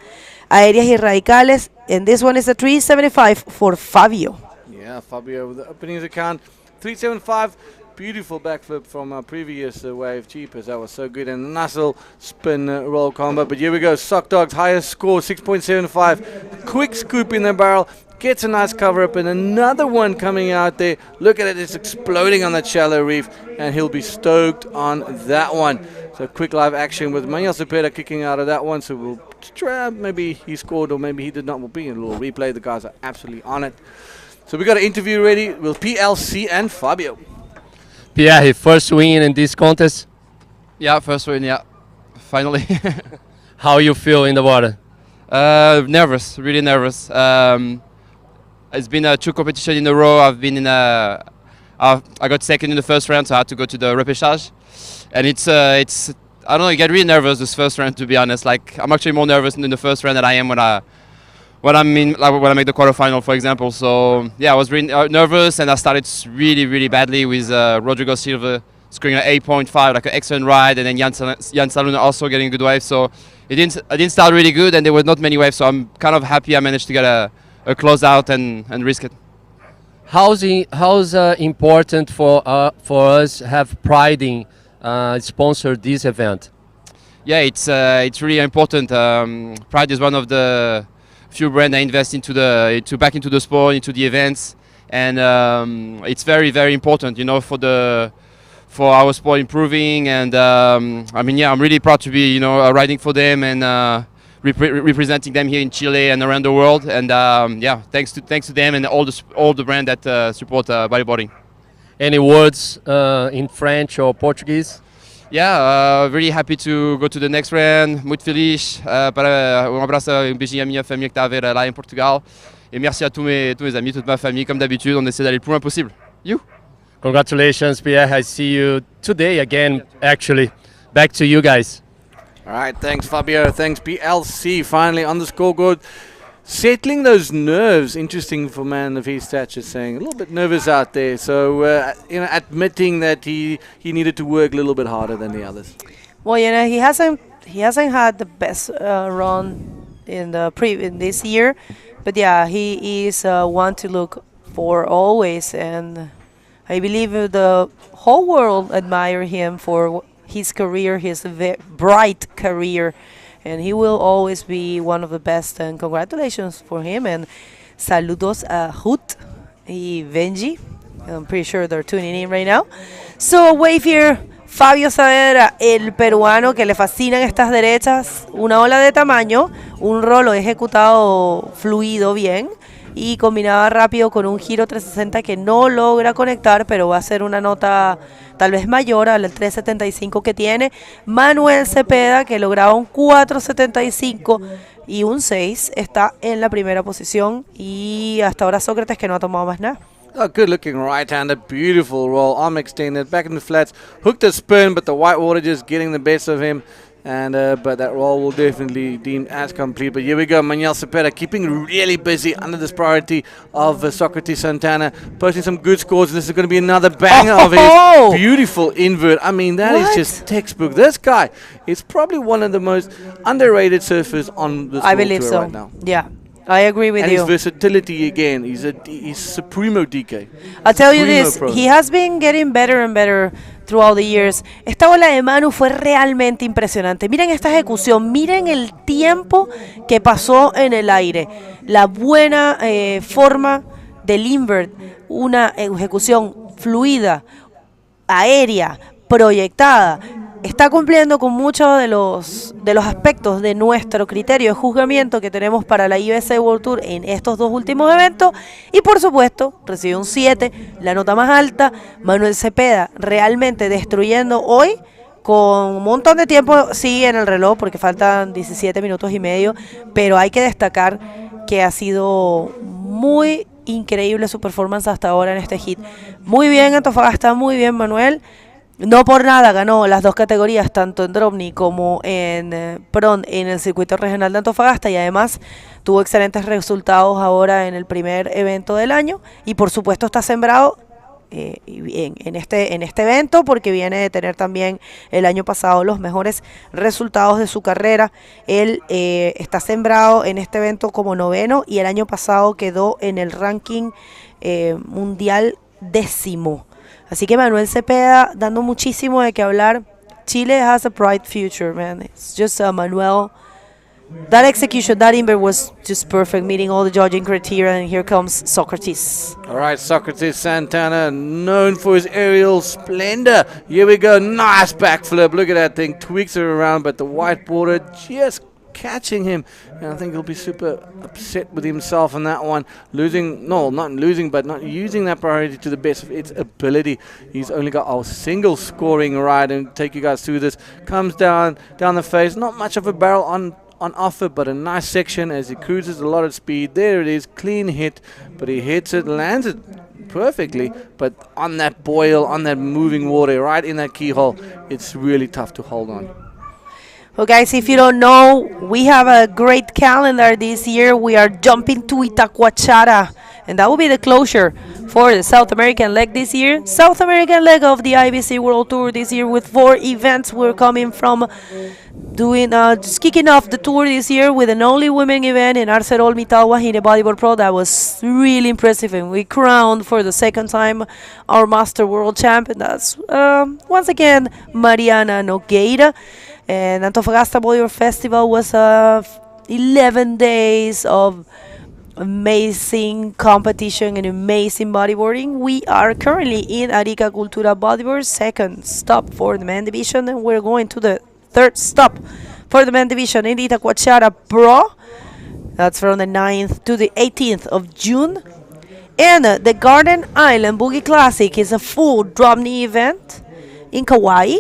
aéreas y radicales. And this one is a 3.75 for Fabio. Yeah, Fabio with the openings account. 3.75. Beautiful backflip from our previous wave. Jeepers, that was so good. And a nice little spin roll combo. But here we go. Sock Dog's highest score, 6.75. Quick scoop in the barrel. Gets a nice cover up, and another one coming out there. Look at it, it's exploding on that shallow reef, and he'll be stoked on that one. So quick live action with Manuel Cepeda kicking out of that one. So we'll try, maybe he scored or maybe he did not. We'll be in a little replay. The guys are absolutely on it. So we got an interview ready with PLC and Fabio. Pierre, first win in this contest. Yeah, first win, yeah. Finally. How you feel in the water? Nervous, really nervous. It's been 2 competitions in a row. I've been in I got second in the first round, so I had to go to the repêchage. And it's I don't know, I get really nervous this first round, to be honest. Like, I'm actually more nervous in the first round than I am when I make the quarterfinal, for example. So yeah, I was really nervous, and I started really badly with Rodrigo Silva scoring an 8.5, like an excellent ride, and then Jan Salun also getting a good wave. So I didn't start really good, and there were not many waves. So I'm kind of happy I managed to get a close out and risk it. How's important for us have pride in sponsor this event? Yeah, it's really important. Pride is one of the few brands that invest into back into the sport, into the events, and it's very important, you know, for our sport improving. And I mean, yeah, I'm really proud to be, you know, riding for them and representing them here in Chile and around the world. And yeah, thanks to them and all the brand that support bodyboarding. Any words in French or Portuguese? Yeah, really happy to go to the next round. Muito feliz. Abraço a um beijinho à minha família que está a ver lá em Portugal. Et merci à tous mes amis, toute ma famille. Comme d'habitude, on essaie d'aller le plus loin possible. You? Congratulations, Pierre. I see you today again, actually. Back to you guys. All right, thanks Fabio, thanks PLC, finally on the scoreboard. Settling those nerves, interesting for a man of his stature, saying a little bit nervous out there. So, admitting that he needed to work a little bit harder than the others. Well, he hasn't had the best run in this year, but yeah, he is one to look for always, and I believe the whole world admire him for his career, his bright career. And he will always be one of the best, and congratulations for him, and saludos a Hut y Benji. I'm pretty sure they're tuning in right now. So wave here, Fabio Saavedra, el peruano que le fascinan estas derechas, una ola de tamaño, un rolo ejecutado fluido bien y combinaba rápido con un giro 360 que no logra conectar, pero va a ser una nota tal vez mayor al 375 que tiene. Manuel Cepeda, que lograba un 475 y un 6, está en la primera posición, y hasta ahora Sócrates, que no ha tomado más nada. Oh, good looking right-hander, beautiful roll, arm extended, back in the flats, hooked a spin, but the white water just getting the best of him. And but that roll will definitely deemed as complete. But here we go, Manuel Cepeda keeping really busy under this priority of Socrates Santana, posting some good scores. This is going to be another banger of his beautiful invert. I mean, that is just textbook. This guy is probably one of the most underrated surfers on this world tour right now. Yeah. I agree with you. And his versatility again, he's supremo DK. I'll tell you this, he has been getting better and better throughout the years. Esta bola de Manu fue realmente impresionante. Miren esta ejecución, miren el tiempo que pasó en el aire. La buena forma del invert, una ejecución fluida, aérea, proyectada. Está cumpliendo con muchos de los aspectos de nuestro criterio de juzgamiento que tenemos para la IBC World Tour en estos dos últimos eventos, y por supuesto recibió un 7, la nota más alta. Manuel Cepeda realmente destruyendo hoy, con un montón de tiempo sí en el reloj porque faltan 17 minutos y medio, pero hay que destacar que ha sido muy increíble su performance hasta ahora en este hit. Muy bien Antofagasta, muy bien Manuel. No por nada ganó las dos categorías, tanto en Drobny como en Pron, en el circuito regional de Antofagasta, y además tuvo excelentes resultados ahora en el primer evento del año, y por supuesto está sembrado en este evento porque viene de tener también el año pasado los mejores resultados de su carrera. Él está sembrado en este evento como 9º, y el año pasado quedó en el ranking mundial 10º. Así que Manuel Cepeda dando muchísimo de qué hablar. Chile has a bright future, man. It's just Manuel. That execution, that invert was just perfect, meeting all the judging criteria, and here comes Socrates. All right, Socrates Santana, known for his aerial splendor. Here we go, nice backflip. Look at that thing, tweaks it around, but the whiteboarder just catching him, and I think he'll be super upset with himself on that one. Not using that priority to the best of its ability. He's only got a single scoring ride, and take you guys through this. Comes down the face, not much of a barrel on offer, but a nice section as he cruises a lot of speed. There it is, clean hit, but he hits it, lands it perfectly, but on that boil, on that moving water, right in that keyhole, it's really tough to hold on. Well, guys, if you don't know, we have a great calendar this year. We are jumping to Itacoachara, and that will be the closure for the South American leg this year. South American leg of the IBC World Tour this year with 4 events. We're coming from just kicking off the tour this year with an only women event in Arcerol Mitagua in the Bodyboard Pro. That was really impressive, and we crowned for the second time our Master World Champion. That's once again Mariana Nogueira. And Antofagasta Bodyboard Festival was 11 days of amazing competition and amazing bodyboarding. We are currently in Arica Cultura Bodyboard, second stop for the men division, and we're going to the third stop for the men division in Itacoachara Pro. That's from the 9th to the 18th of June. And the Garden Island Boogie Classic is a full Drobny event in Kauai.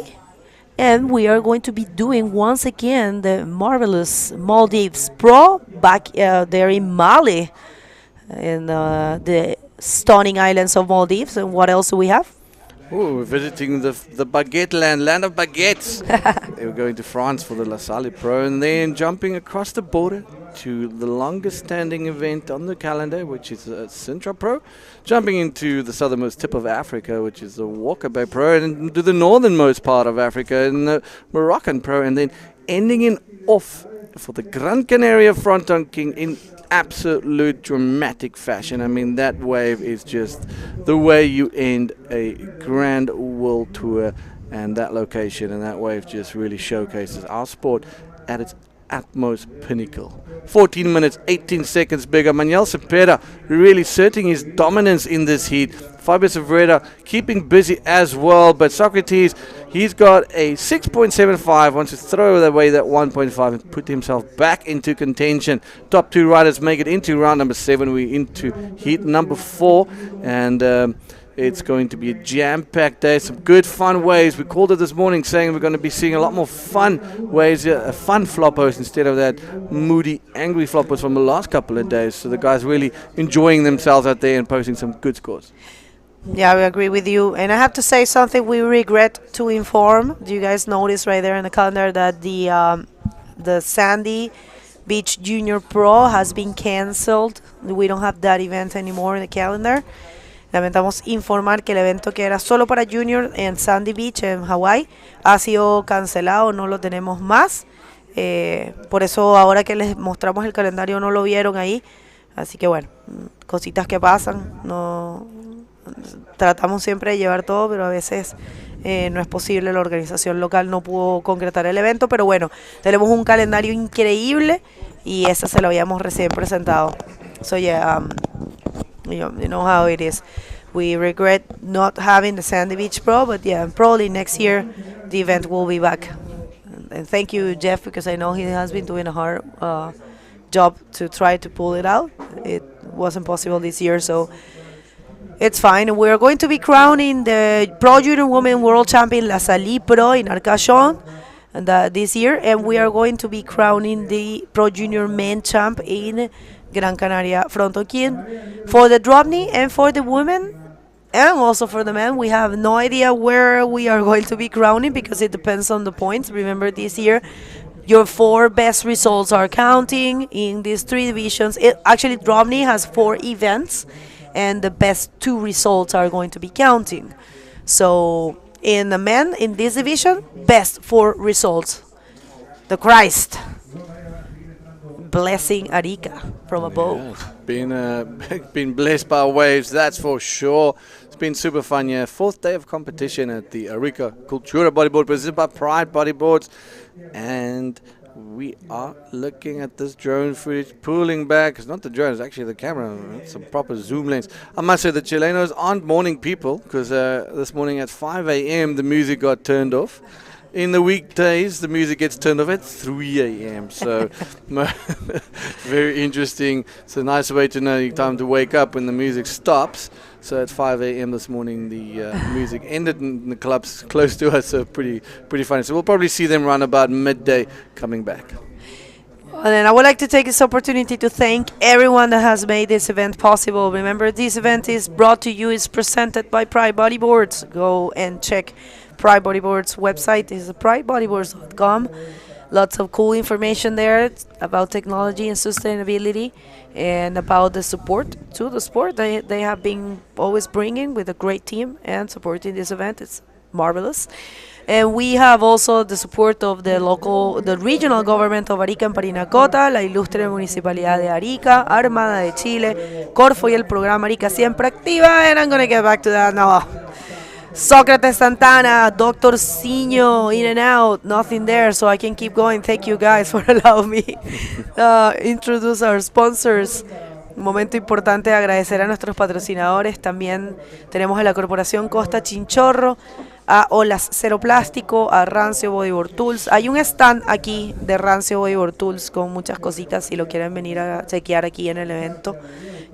And we are going to be doing once again the marvelous Maldives Pro back there in Mali, in the stunning islands of Maldives. And what else do we have? Ooh, we're visiting the baguette land of baguettes. They were going to France for the La Salle Pro and then jumping across the border to the longest standing event on the calendar, which is Sintra Pro, jumping into the southernmost tip of Africa, which is the Walker Bay Pro, and to the northernmost part of Africa in the Moroccan Pro, and then ending in off for the Gran Canaria Fronton King in absolute dramatic fashion. I mean, that wave is just the way you end a grand world tour, and that location and that wave just really showcases our sport at its utmost pinnacle. 14 minutes 18 seconds bigger. Manuel Cepeda really asserting his dominance in this heat. Fabio Savreda keeping busy as well, but Socrates, he's got a 6.75, wants to throw away that 1.5 and put himself back into contention. Top two riders make it into round number 7. We're into heat number 4, and it's going to be a jam-packed day, some good fun waves. We called it this morning saying we're going to be seeing a lot more fun waves, fun Flopos instead of that moody, angry Flopos from the last couple of days. So the guys really enjoying themselves out there and posting some good scores. Yeah, I agree with you. And I have to say something we regret to inform. Do you guys notice right there in the calendar that the Sandy Beach Junior Pro has been canceled? We don't have that event anymore in the calendar. Lamentamos informar que el evento que era solo para Junior en Sandy Beach, en Hawái, ha sido cancelado, no lo tenemos más. Por eso ahora que les mostramos el calendario no lo vieron ahí. Así que bueno, cositas que pasan. No, tratamos siempre de llevar todo, pero a veces no es posible. La organización local no pudo concretar el evento, pero bueno, tenemos un calendario increíble y ese se lo habíamos recién presentado. So yeah, you know how it is. We regret not having the Sandy Beach Pro, but yeah, probably next year the event will be back. And thank you, Jeff, because I know he has been doing a hard job to try to pull it out. It wasn't possible this year, so it's fine. We're going to be crowning the Pro Junior Women World Champion La Salle Pro in Arcachon this year, and we are going to be crowning the Pro Junior Men Champ in Gran Canaria Fronton King. For the Dropney and for the women and also for the men, we have no idea where we are going to be crowning because it depends on the points. Remember, this year your 4 best results are counting in these 3 divisions. Actually, Dropney has 4 events and the best 2 results are going to be counting. So in the men in this division, best 4 results. The Christ blessing Arica from above. Yeah, been blessed by waves, that's for sure. It's been super fun, yeah. 4th day of competition at the Arica Cultura Bodyboard presented by Pride Bodyboards, and we are looking at this drone footage pulling back. It's not the drone, it's actually the camera. It's some proper zoom lens. I must say the Chilenos aren't morning people, because this morning at 5 a.m. the music got turned off. In the weekdays, the music gets turned off at 3 a.m. So very interesting. It's a nice way to know time to wake up when the music stops. So at 5 a.m. this morning, the music ended in the clubs close to us. So pretty funny. So we'll probably see them run about midday coming back. And then I would like to take this opportunity to thank everyone that has made this event possible. Remember, this event is brought to you, is presented by Pride Bodyboards. Go and check Pride Bodyboards website is pridebodyboards.com. Lots of cool information there about technology and sustainability and about the support to the sport they have been always bringing with a great team and supporting this event. It's marvelous. And we have also the support of the regional government of Arica and Parinacota, la ilustre municipalidad de Arica, Armada de Chile, Corfo y el programa Arica Siempre Activa, and I'm going to get back to that now. Socrates Santana, Dr. Siño, in and out, nothing there, so I can keep going. Thank you guys for allowing me introduce our sponsors. Un momento importante de agradecer a nuestros patrocinadores. También tenemos a la Corporación Costa Chinchorro, a Olas Cero Plástico, a Rancio Bodyboard Tools. Hay un stand aquí de Rancio Bodyboard Tools con muchas cositas si lo quieren venir a chequear aquí en el evento.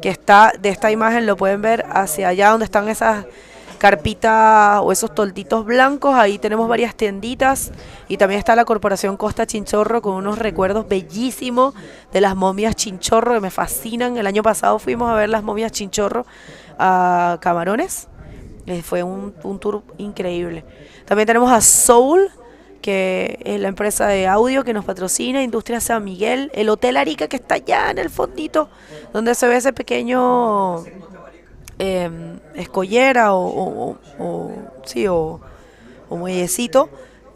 Que está de esta imagen, lo pueden ver hacia allá donde están carpita o esos tolditos blancos. Ahí tenemos varias tienditas y también está la Corporación Costa Chinchorro con unos recuerdos bellísimos de las momias Chinchorro que me fascinan. El año pasado fuimos a ver las momias Chinchorro a Camarones. Fue un tour increíble. También tenemos a Soul, que es la empresa de audio que nos patrocina, Industria San Miguel, el Hotel Arica que está allá en el fondito, donde se ve ese pequeño escollera o muellecito.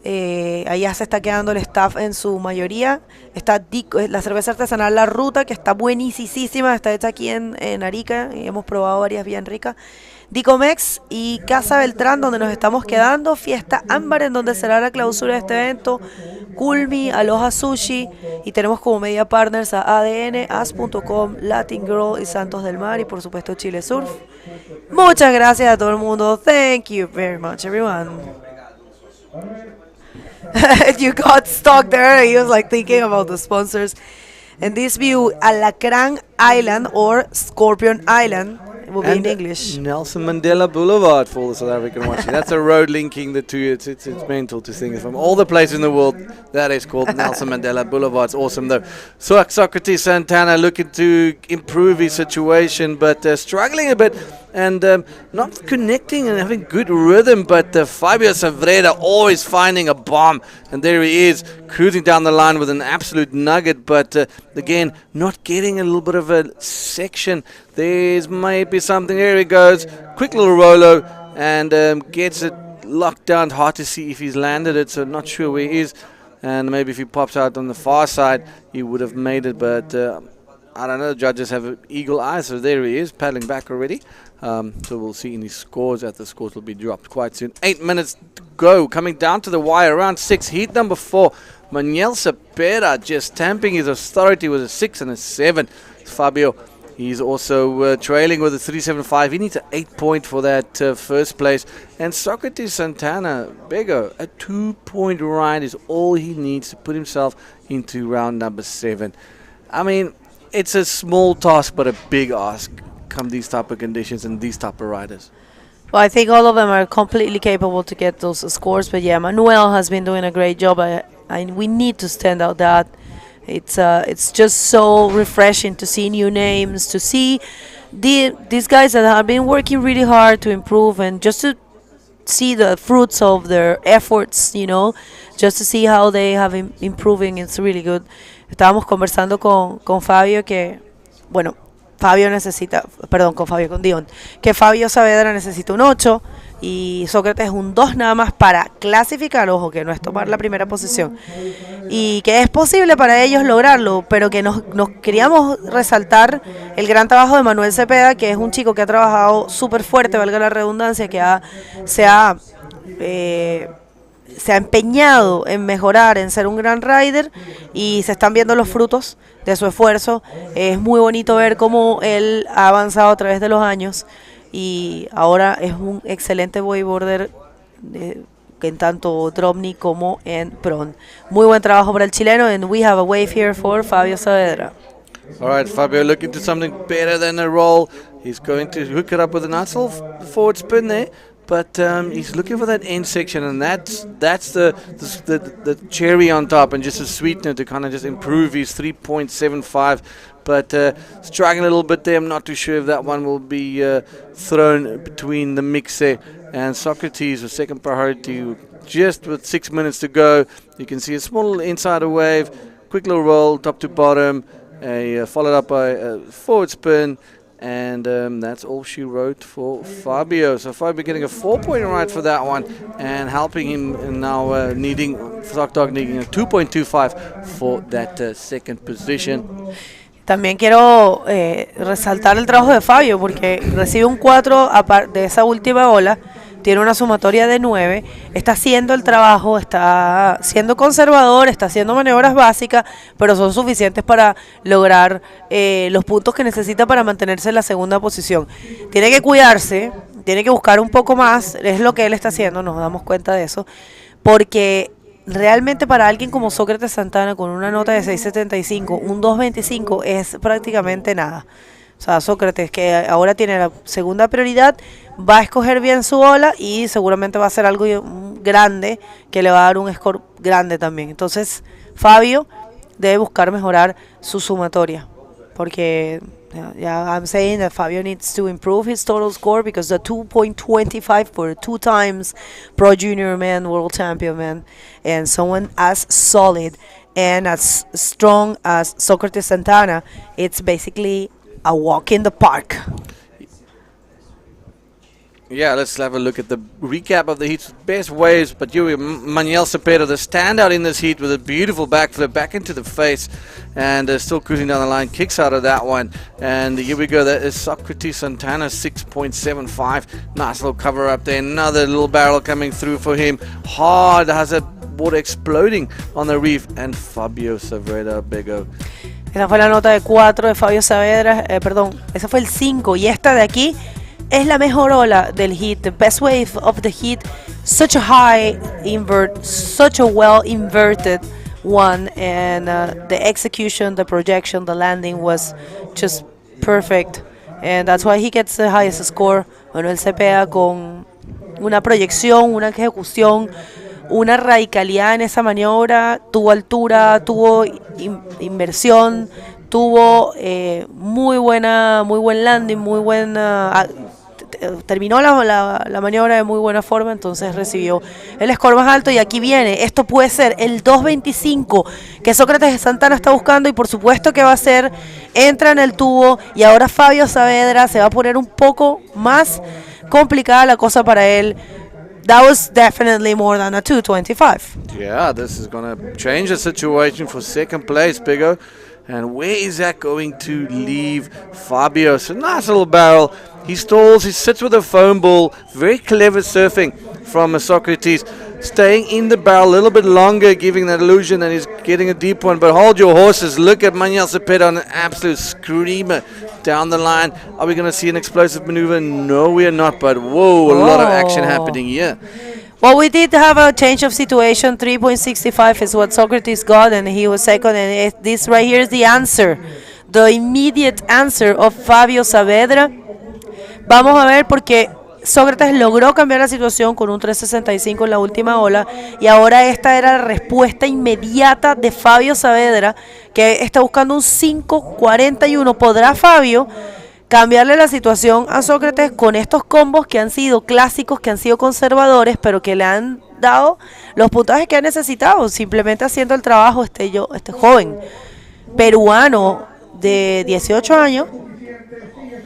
Allá se está quedando el staff en su mayoría. Está la cerveza artesanal La Ruta, que está buenísima, está hecha aquí en Arica y hemos probado varias bien ricas. Dicomex y Casa Beltrán, donde nos estamos quedando. Fiesta Ámbar, en donde será la clausura de este evento. Culmi, Aloha Sushi, y tenemos como media partners a ADN, As.com, Latin Girl y Santos del Mar, y por supuesto Chile Surf. Muchas gracias a todo el mundo. Thank you very much, everyone. You got stuck there. He was like thinking about the sponsors. And this view, Alacrán Island or Scorpion Island, it will be in English. Nelson Mandela Boulevard for the South African watching. That's a road linking the two. It's mental to think from all the places in the world. That is called Nelson Mandela Boulevard. It's awesome though. So Socrates Santana looking to improve his situation, but struggling a bit and not connecting and having good rhythm. But Fabio Savreda always finding a bomb, and there he is cruising down the line with an absolute nugget. But again, not getting a little bit of a section. There's maybe something. There he goes. Quick little Rolo and gets it locked down. Hard to see if he's landed it, so not sure where he is. And maybe if he pops out on the far side, he would have made it. But I don't know. The judges have eagle eyes, so there he is, paddling back already. So we'll see in his scores that the scores will be dropped quite soon. 8 minutes to go. Coming down to the wire, around 6. Heat number 4. Manuel Cepeda just stamping his authority with a 6 and a 7. Fabio, he's also trailing with a 3.75. He needs an 8 point for that first place. And Socrates Santana, Bego, a 2 point ride is all he needs to put himself into round number 7. I mean, it's a small task, but a big ask come these type of conditions and these type of riders. Well, I think all of them are completely capable to get those scores, but yeah, Manuel has been doing a great job. We need to stand out that. It's just so refreshing to see new names, to see these guys that have been working really hard to improve, and just to see the fruits of their efforts, you know, just to see how they have improving. It's really good. Estábamos conversando con Fabio que, bueno, con Dion, que Fabio Saavedra necesita un 8 y Sócrates un 2 nada más para clasificar, ojo, que no es tomar la primera posición, y que es posible para ellos lograrlo, pero que nos queríamos resaltar el gran trabajo de Manuel Cepeda, que es un chico que ha trabajado súper fuerte, valga la redundancia, que se ha empeñado en mejorar, en ser un gran rider, y se están viendo los frutos de su esfuerzo. Es muy bonito ver cómo él ha avanzado a través de los años y ahora es un excelente bodyboarder en tanto Drobny como en Pron. Muy buen trabajo para el chileno, and we have a wave here for Fabio Saavedra. All right, Fabio looking to something better than a roll. He's going to hook it up with a nice little forward spin there. But he's looking for that end section, and that's the cherry on top, and just a sweetener to kind of just improve his 3.75. But struggling a little bit there. I'm not too sure if that one will be thrown between the mix there. And Socrates, the second priority, just with 6 minutes to go. You can see a small little insider wave, quick little roll, top to bottom, followed up by a forward spin. And that's all she wrote for Fabio. So Fabio getting a 4 point ride for that one, and helping him now needing a 2.25 for that second position. También quiero resaltar el trabajo de Fabio, porque recibe un 4 de esa última ola, tiene una sumatoria de 9, está haciendo el trabajo, está siendo conservador, está haciendo maniobras básicas, pero son suficientes para lograr los puntos que necesita para mantenerse en la segunda posición. Tiene que cuidarse, tiene que buscar un poco más, es lo que él está haciendo, nos damos cuenta de eso, porque realmente para alguien como Sócrates Santana con una nota de 6.75, un 2.25 es prácticamente nada. O sea, Sócrates, que ahora tiene la segunda prioridad, va a escoger bien su ola y seguramente va a hacer algo grande que le va a dar un score grande también. Entonces, Fabio debe buscar mejorar su sumatoria. Porque, yeah, I'm saying that Fabio needs to improve his total score because the 2.25 for 2 times Pro Junior man, World Champion man, and someone as solid and as strong as Socrates Santana, it's basically a walk in the park. Yeah, let's have a look at the recap of the heat's best waves. But Manuel Cepeda, the standout in this heat with a beautiful backflip back into the face, and still cruising down the line, kicks out of that one. And here we go, that is Socrates Santana, 6.75. Nice little cover up there, another little barrel coming through for him. Hard, has that water exploding on the reef. And Fabio Saavedra, big O. Esa fue la nota de 4 de Fabio Saavedra, perdón, esa fue el 5 y esta de aquí es la mejor ola del heat, the best wave of the heat, such a high invert, such a well inverted one, and the execution, the projection, the landing was just perfect, and that's why he gets the highest score. Manuel Cepeda con una proyección, una ejecución, una radicalidad en esa maniobra, tuvo altura, tuvo inversión, tuvo muy buen landing, muy buena, terminó la maniobra de muy buena forma, entonces recibió el score más alto. Y aquí viene, esto puede ser el 2.25 que Sócrates Santana está buscando, y por supuesto que va a ser, entra en el tubo, y ahora Fabio Saavedra se va a poner un poco más complicada la cosa para él. That was definitely more than a 2.25. Yeah, this is going to change the situation for second place, Bigo. And where is that going to leave Fabio? So nice little barrel. He stalls, he sits with a foam ball. Very clever surfing from Socrates. Staying in the barrel a little bit longer, giving that illusion that he's getting a deep one. But hold your horses. Look at Manuel Cepeda on an absolute screamer down the line. Are we going to see an explosive maneuver? No, we are not. But whoa, a lot of action happening here. Well, we did have a change of situation. 3.65 is what Socrates got, and he was second. And this right here is the answer, the immediate answer of Fabio Saavedra. Vamos a ver, porque Sócrates logró cambiar la situación con un 3.65 en la última ola, y ahora esta era la respuesta inmediata de Fabio Saavedra, que está buscando un 5.41. ¿Podrá Fabio cambiarle la situación a Sócrates con estos combos que han sido clásicos, que han sido conservadores, pero que le han dado los puntajes que ha necesitado, simplemente haciendo el trabajo? Este joven peruano de 18 años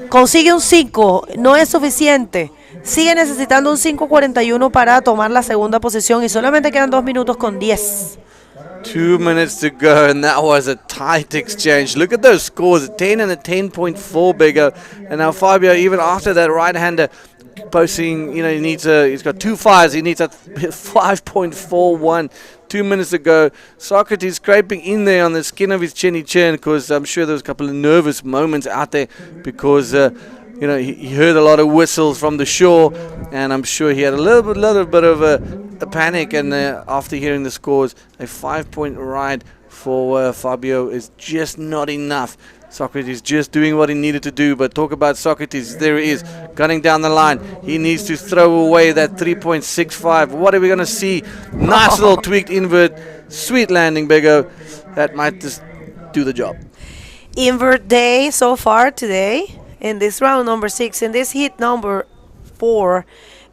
consigue un 5, no es suficiente, sigue necesitando un 5.41 para tomar la segunda posición, y solamente quedan 2 minutos con 10. 2 minutes to go, and that was a tight exchange. Look at those scores, a 10 and a 10.4 bigger. And now Fabio, even after that right-hander posting, he's got 2 5s, he needs a 5.41. 2 minutes to go. Socrates scraping in there on the skin of his chinny chin, because I'm sure there was a couple of nervous moments out there, because he heard a lot of whistles from the shore, and I'm sure he had a little bit of a panic. And after hearing the scores, a 5-point ride for Fabio is just not enough. Socrates just doing what he needed to do. But talk about Socrates, there he is, gunning down the line. He needs to throw away that 3.65. What are we going to see? Nice little tweaked invert, sweet landing, Bego. That might just do the job. Invert day so far today in this round number 6, in this heat number 4.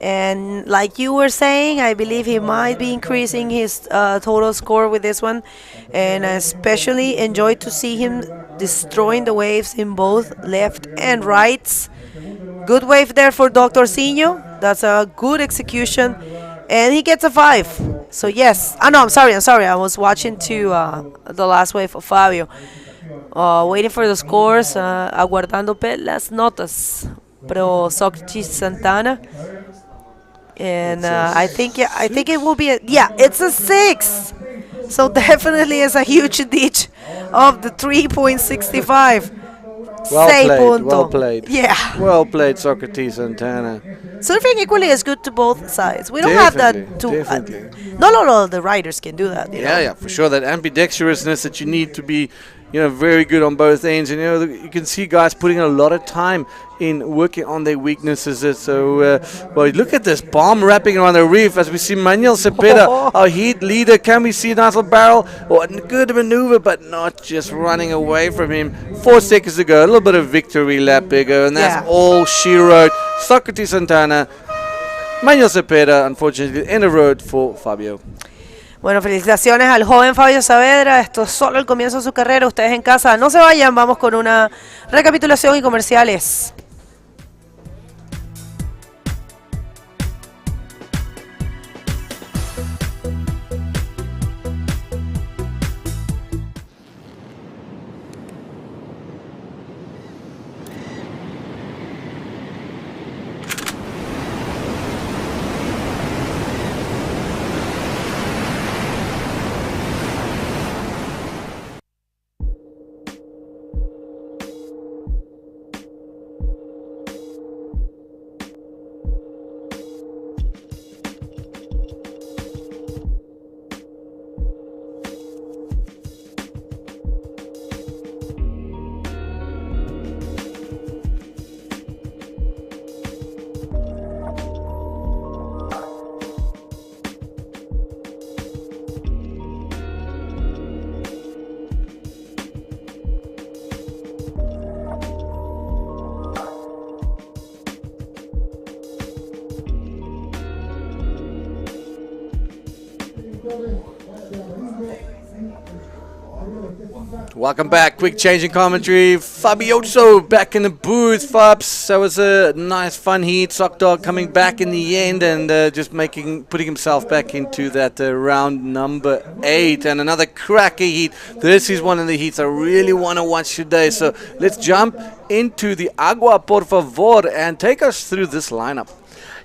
And like you were saying, I believe he might be increasing his total score with this one. And I especially enjoyed to see him destroying the waves in both left and rights. Good wave there for Dr. Sino. That's a good execution. And he gets a 5. So yes. No, I'm sorry. I was watching the last wave of Fabio. Waiting for the scores. Aguardando las notas. Pro Socrates Santana. And I think it will be it's a 6. So definitely it's a huge ditch of the 3.65. Well played. Yeah. Well played, Socrates Santana. Surfing equally is good to both sides. We don't have that too. Definitely. No, the riders can do that. Yeah, for sure. That ambidextrousness that you need to be very good on both ends. And you can see guys putting a lot of time in working on their weaknesses. So, look at this bomb wrapping around the reef as we see Manuel Cepeda, our heat leader. Can we see a nice little barrel? Oh, a good maneuver, but not just running away from him. 4 seconds to go, a little bit of victory lap bigger, and that's all she wrote. Socrates Santana, Manuel Cepeda, unfortunately, end of road for Fabio. Bueno, felicitaciones al joven Fabio Saavedra. Esto es solo el comienzo de su carrera. Ustedes en casa no se vayan, vamos con una recapitulación y comerciales. Welcome back. Quick change in commentary. Fabioso back in the booth. Fabs, that was a nice fun heat. Sock Dog coming back in the end and just putting himself back into that round number 8 and another cracker heat. This is one of the heats I really want to watch today. So let's jump into the agua por favor and take us through this lineup.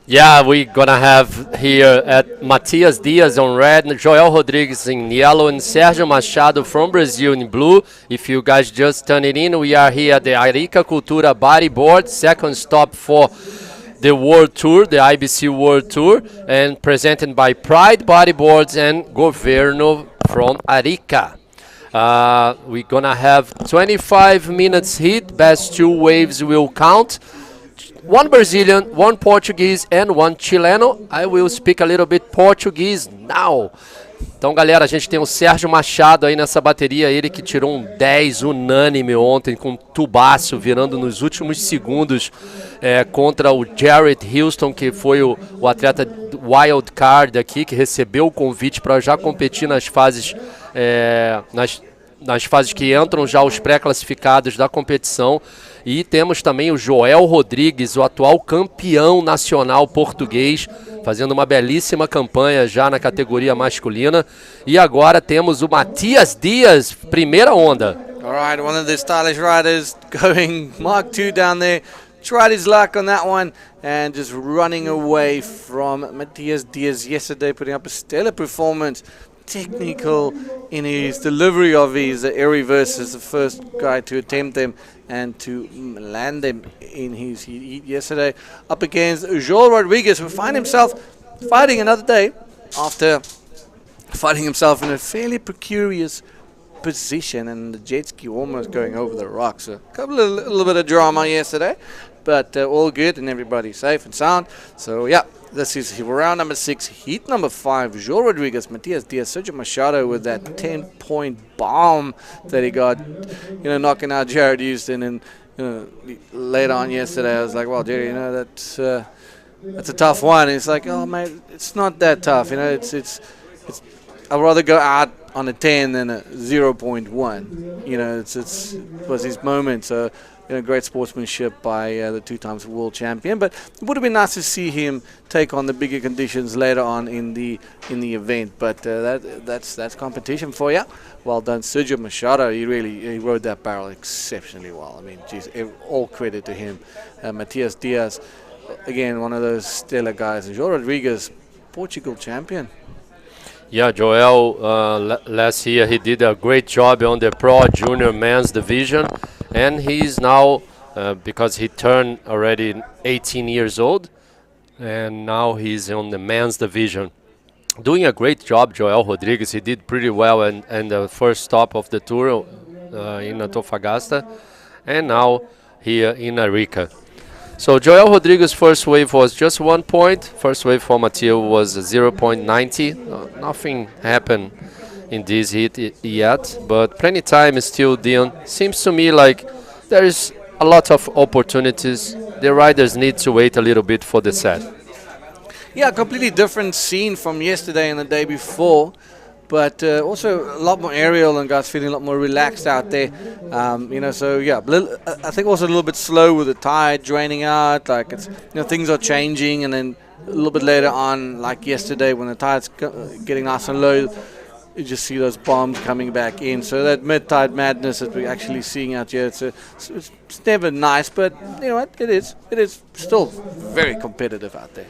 Yeah, we're gonna have here at Matias Diaz on red, Joel Rodrigues in yellow, and Sergio Machado from Brazil in blue. If you guys just turn it in, we are here at the Arica Cultura Bodyboard, second stop for the World Tour, the IBC World Tour, and presented by Pride Bodyboards and Governo from Arica. We're gonna have 25 minutes heat, best 2 waves will count. 1 Brazilian, 1 Portuguese, and 1 Chileno. I will speak a little bit Portuguese now. Então, galera, a gente tem o Sérgio Machado aí nessa bateria, ele que tirou um 10 unânime ontem, com um tubaço, virando nos últimos segundos contra o Jarrett Houston, que foi o atleta wild card aqui, que recebeu o convite para já competir nas fases, nas fases que entram já os pré-classificados da competição. E temos também o Joel Rodrigues, o atual campeão nacional português, fazendo uma belíssima campanha já na categoria masculina. E agora temos o Matias Diaz, primeira onda. All right, one of the stylish riders going Mark II down there. Tried his luck on that one and just running away from Matias Diaz yesterday, putting up a stellar performance. Technical in his delivery of his air reverses, the first guy to attempt them and to land them in his heat yesterday. Up against Joel Rodrigues, who find himself fighting another day after finding himself in a fairly precarious position and the jet ski almost going over the rocks. So a little bit of drama yesterday, but all good and everybody safe and sound. So yeah, this is round number 6, heat number 5. Joel Rodrigues, Matias Diaz, Sergio Machado with that 10-point bomb that he got, knocking out Jarrett Houston. And later on yesterday, I was like, well, Jerry, that's a tough one. And it's like, oh, mate, it's not that tough. It's I'd rather go out on a 10 than a 0.1. It was his moment. So. Great sportsmanship by the 2-time world champion, but it would have been nice to see him take on the bigger conditions later on in the event. But that's competition for you. Well done, Sergio Machado. He rode that barrel exceptionally well. I mean, geez, all credit to him. Matias Diaz, again, one of those stellar guys. And Joel Rodrigues, Portugal champion. Yeah, Joel, last year he did a great job on the Pro Junior Men's Division. And he's now, because he turned already 18 years old, and now he's on the men's division. Doing a great job, Joel Rodrigues. He did pretty well in the first stop of the tour, in Antofagasta, and now here in Arica. So Joel Rodriguez's first wave was just 1 point. First wave for Matteo was 0.90. Nothing happened in this heat yet, but plenty time is still, Dion. Seems to me like there is a lot of opportunities. The riders need to wait a little bit for the set. Yeah, completely different scene from yesterday and the day before, but also a lot more aerial and guys feeling a lot more relaxed out there. So yeah, I think also a little bit slow with the tide draining out. Like it's things are changing, and then a little bit later on, like yesterday when the tide's getting nice and low, you just see those bombs coming back in. So that mid-tide madness that we're actually seeing out here, it's never nice, but you know what? It is still very competitive out there.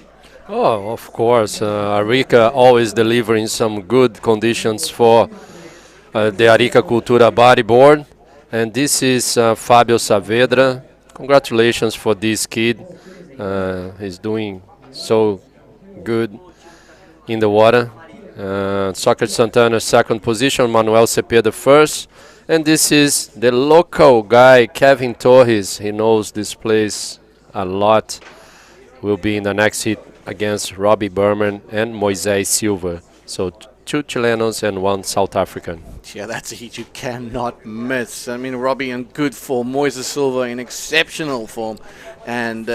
Oh, of course. Arica always delivering some good conditions for the Arica Cultura Bodyboard. And this is Fabio Saavedra. Congratulations for this kid. He's doing so good in the water. Soccer Santana second position, Manuel Cepeda first. And this is the local guy, Kevin Torres. He knows this place a lot. Will be in the next heat against Robbie Berman and Moisés Silva. So 2 Chilenos and 1 South African. Yeah, that's a heat you cannot miss. I mean, Robbie in good form, Moisés Silva in exceptional form, and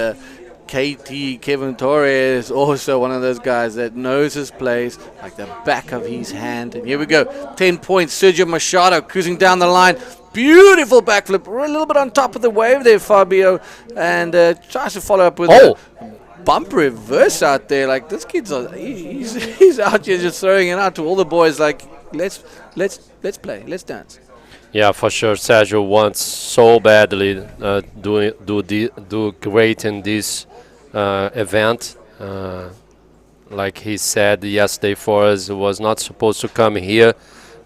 KT, Kevin Torres, also one of those guys that knows his place like the back of his hand. And here we go, 10 points, Sergio Machado cruising down the line. Beautiful backflip, a little bit on top of the wave there, Fabio, and tries to follow up with a bump reverse out there. Like this kid's he's out here just throwing it out to all the boys. Like let's play, let's dance. Yeah, for sure. Sergio wants so badly do great in this event. Like he said yesterday for us, he was not supposed to come here,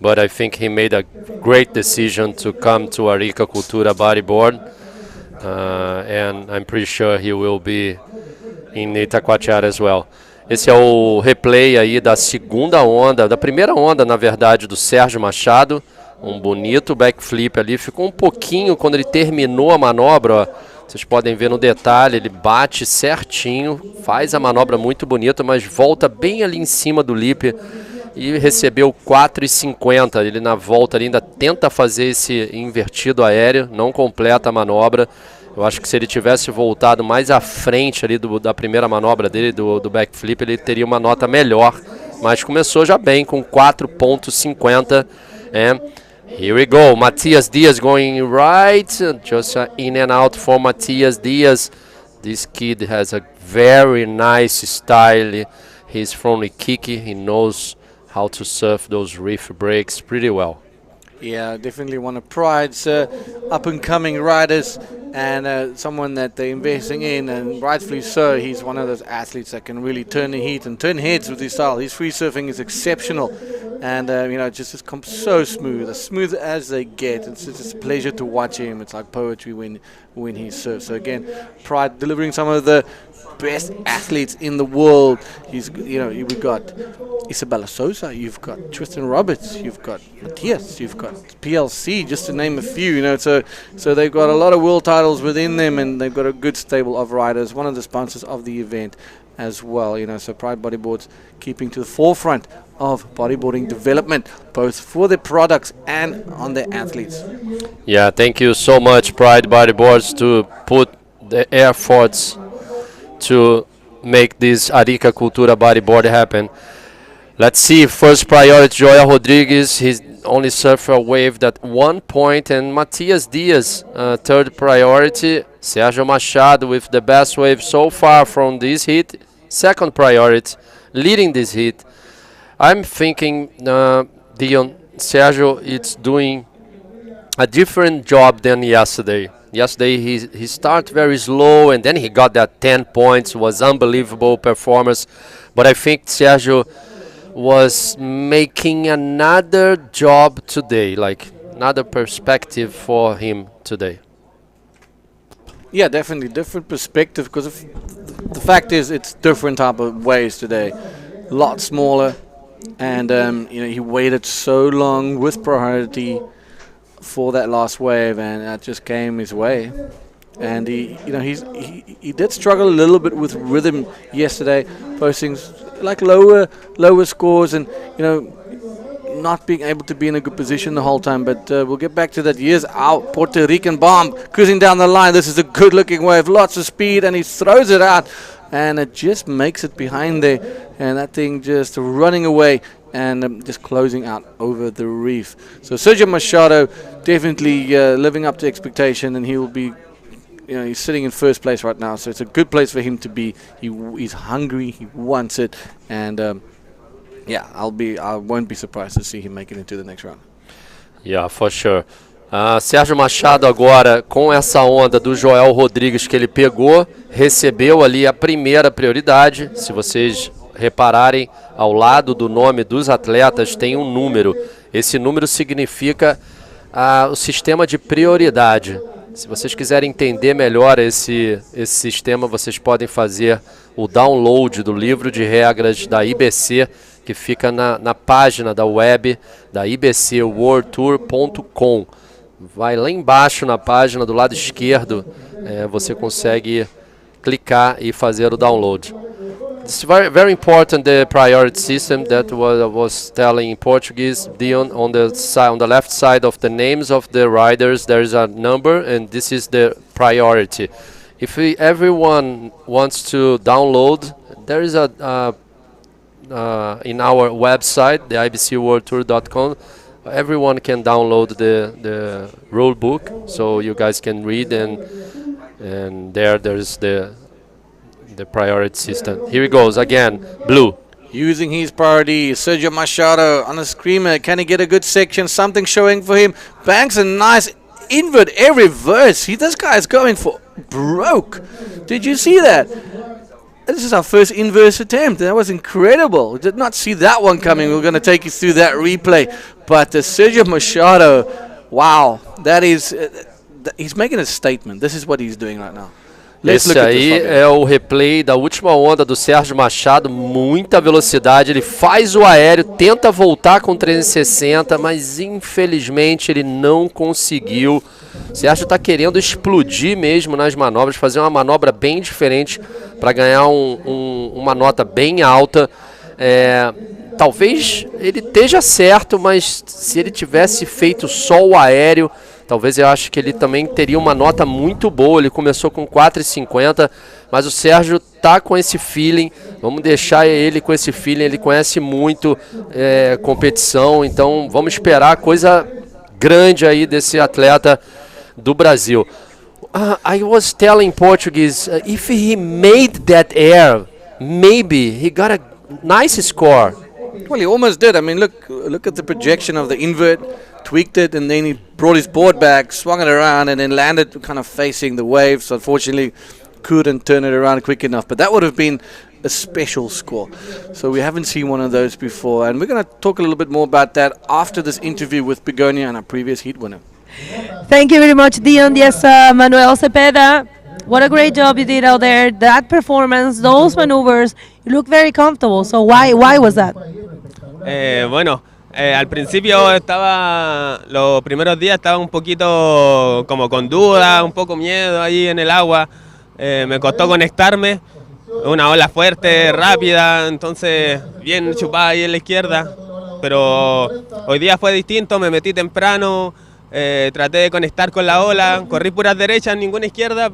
but I think he made a great decision to come to Arica Cultura Bodyboard, and I'm pretty sure he will be in Itacoatiara as well. Esse é o replay aí da segunda onda, da primeira onda, na verdade, do Sérgio Machado. Um bonito backflip ali, ficou um pouquinho quando ele terminou a manobra, ó. Vocês podem ver no detalhe, ele bate certinho, faz a manobra muito bonita, mas volta bem ali em cima do lip e recebeu 4,50. Ele na volta ali ainda tenta fazer esse invertido aéreo, não completa a manobra. Eu acho que se ele tivesse voltado mais à frente ali da primeira manobra dele, do backflip, ele teria uma nota melhor. Mas começou já bem com 4,50. And here we go. Matias Diaz going right. Just in and out for Matias Diaz. This kid has a very nice style. He's from Iquique. He knows how to surf those reef breaks pretty well. Yeah, definitely one of Pride's up-and-coming riders, and someone that they're investing in, and rightfully so. He's one of those athletes that can really turn the heat and turn heads with his style. His free surfing is exceptional, and just comes so smooth, as smooth as they get. It's just a pleasure to watch him. It's like poetry when he surfs. So again, Pride delivering some of the best athletes in the world. We've got Isabella Sosa, you've got Tristan Roberts, you've got Matthias, you've got PLC, just to name a few. So they've got a lot of world titles within them, and they've got a good stable of riders. One of the sponsors of the event as well. So Pride Bodyboards keeping to the forefront of bodyboarding development, both for their products and on their athletes. Yeah, thank you so much, Pride Bodyboards, to put the efforts to make this Arica Cultura Bodyboard happen. Let's see, first priority, Joel Rodriguez. He's only surfed a wave at 1 point, and Matias Diaz, third priority. Sergio Machado with the best wave so far from this heat, second priority, leading this heat. I'm thinking Dion, Sergio is doing a different job than yesterday. Yesterday he started very slow, and then he got that 10 points. Was unbelievable performance. But I think Sergio was making another job today, like another perspective for him today. Yeah, definitely different perspective, because the fact is it's different type of waves today. A lot smaller, and he waited so long with priority for that last wave, and that just came his way. And he did struggle a little bit with rhythm yesterday, posting like lower scores, and not being able to be in a good position the whole time. But we'll get back to that. Here's our Puerto Rican bomb cruising down the line. This is a good looking wave, lots of speed, and he throws it out, and it just makes it behind there, and that thing just running away and just closing out over the reef. So Sergio Machado definitely living up to expectation, and he will be, he's sitting in first place right now, so it's a good place for him to be. He's hungry, he wants it, and I won't be surprised to see him make it into the next round. Yeah, for sure. Sérgio Machado agora, com essa onda do Joel Rodrigues que ele pegou, recebeu ali a primeira prioridade. Se vocês repararem, ao lado do nome dos atletas tem um número. Esse número significa o sistema de prioridade. Se vocês quiserem entender melhor esse sistema, vocês podem fazer o download do livro de regras da IBC, que fica na página da web da ibcworldtour.com. Vai lá embaixo na página, do lado esquerdo, você consegue clicar e fazer o download. It's very, very important, the priority system that was telling in Portuguese. Dion, on the left side of the names of the riders, there is a number, and this is the priority. If everyone wants to download, there is in our website, the ibcworldtour.com, everyone can download the rule book, so you guys can read, and there's the priority system. Here he goes again, blue. Using his priority, Sergio Machado on a screamer. Can he get a good section? Something showing for him. Banks a nice invert every verse. This guy is going for broke. Did you see that? This is our first inverse attempt. That was incredible. We did not see that one coming. We're going to take you through that replay. But Sergio Machado, wow, that is, he's making a statement. This is what he's doing right now. Esse aí é o replay da última onda do Sérgio Machado, muita velocidade, ele faz o aéreo, tenta voltar com 360, mas infelizmente ele não conseguiu. O Sérgio está querendo explodir mesmo nas manobras, fazer uma manobra bem diferente para ganhar uma nota bem alta. Talvez ele esteja certo, mas se ele tivesse feito só o aéreo, talvez eu acho que ele também teria uma nota muito boa. Ele começou com 4,50, mas o Sérgio tá com esse feeling. Vamos deixar ele com esse feeling. Ele conhece muito competição, então vamos esperar coisa grande aí desse atleta do Brasil. I was telling Portuguese, if he made that air, maybe he got a nice score. Well, he almost did. I mean, look at the projection of the invert. Tweaked it, and then he brought his board back, swung it around, and then landed kind of facing the waves. So unfortunately, couldn't turn it around quick enough. But that would have been a special score. So we haven't seen one of those before. And we're going to talk a little bit more about that after this interview with Begonia and our previous heat winner. Thank you very much, Dion. Yes, Manuel Cepeda. What a great job you did out there. That performance, those maneuvers, you look very comfortable. So why was that? Al principio los primeros días estaba un poquito como con duda, un poco miedo ahí en el agua. Me costó conectarme, una ola fuerte, rápida, entonces bien chupada ahí en la izquierda. Pero hoy día fue distinto, me metí temprano, traté de conectar con la ola, corrí puras derechas, ninguna izquierda,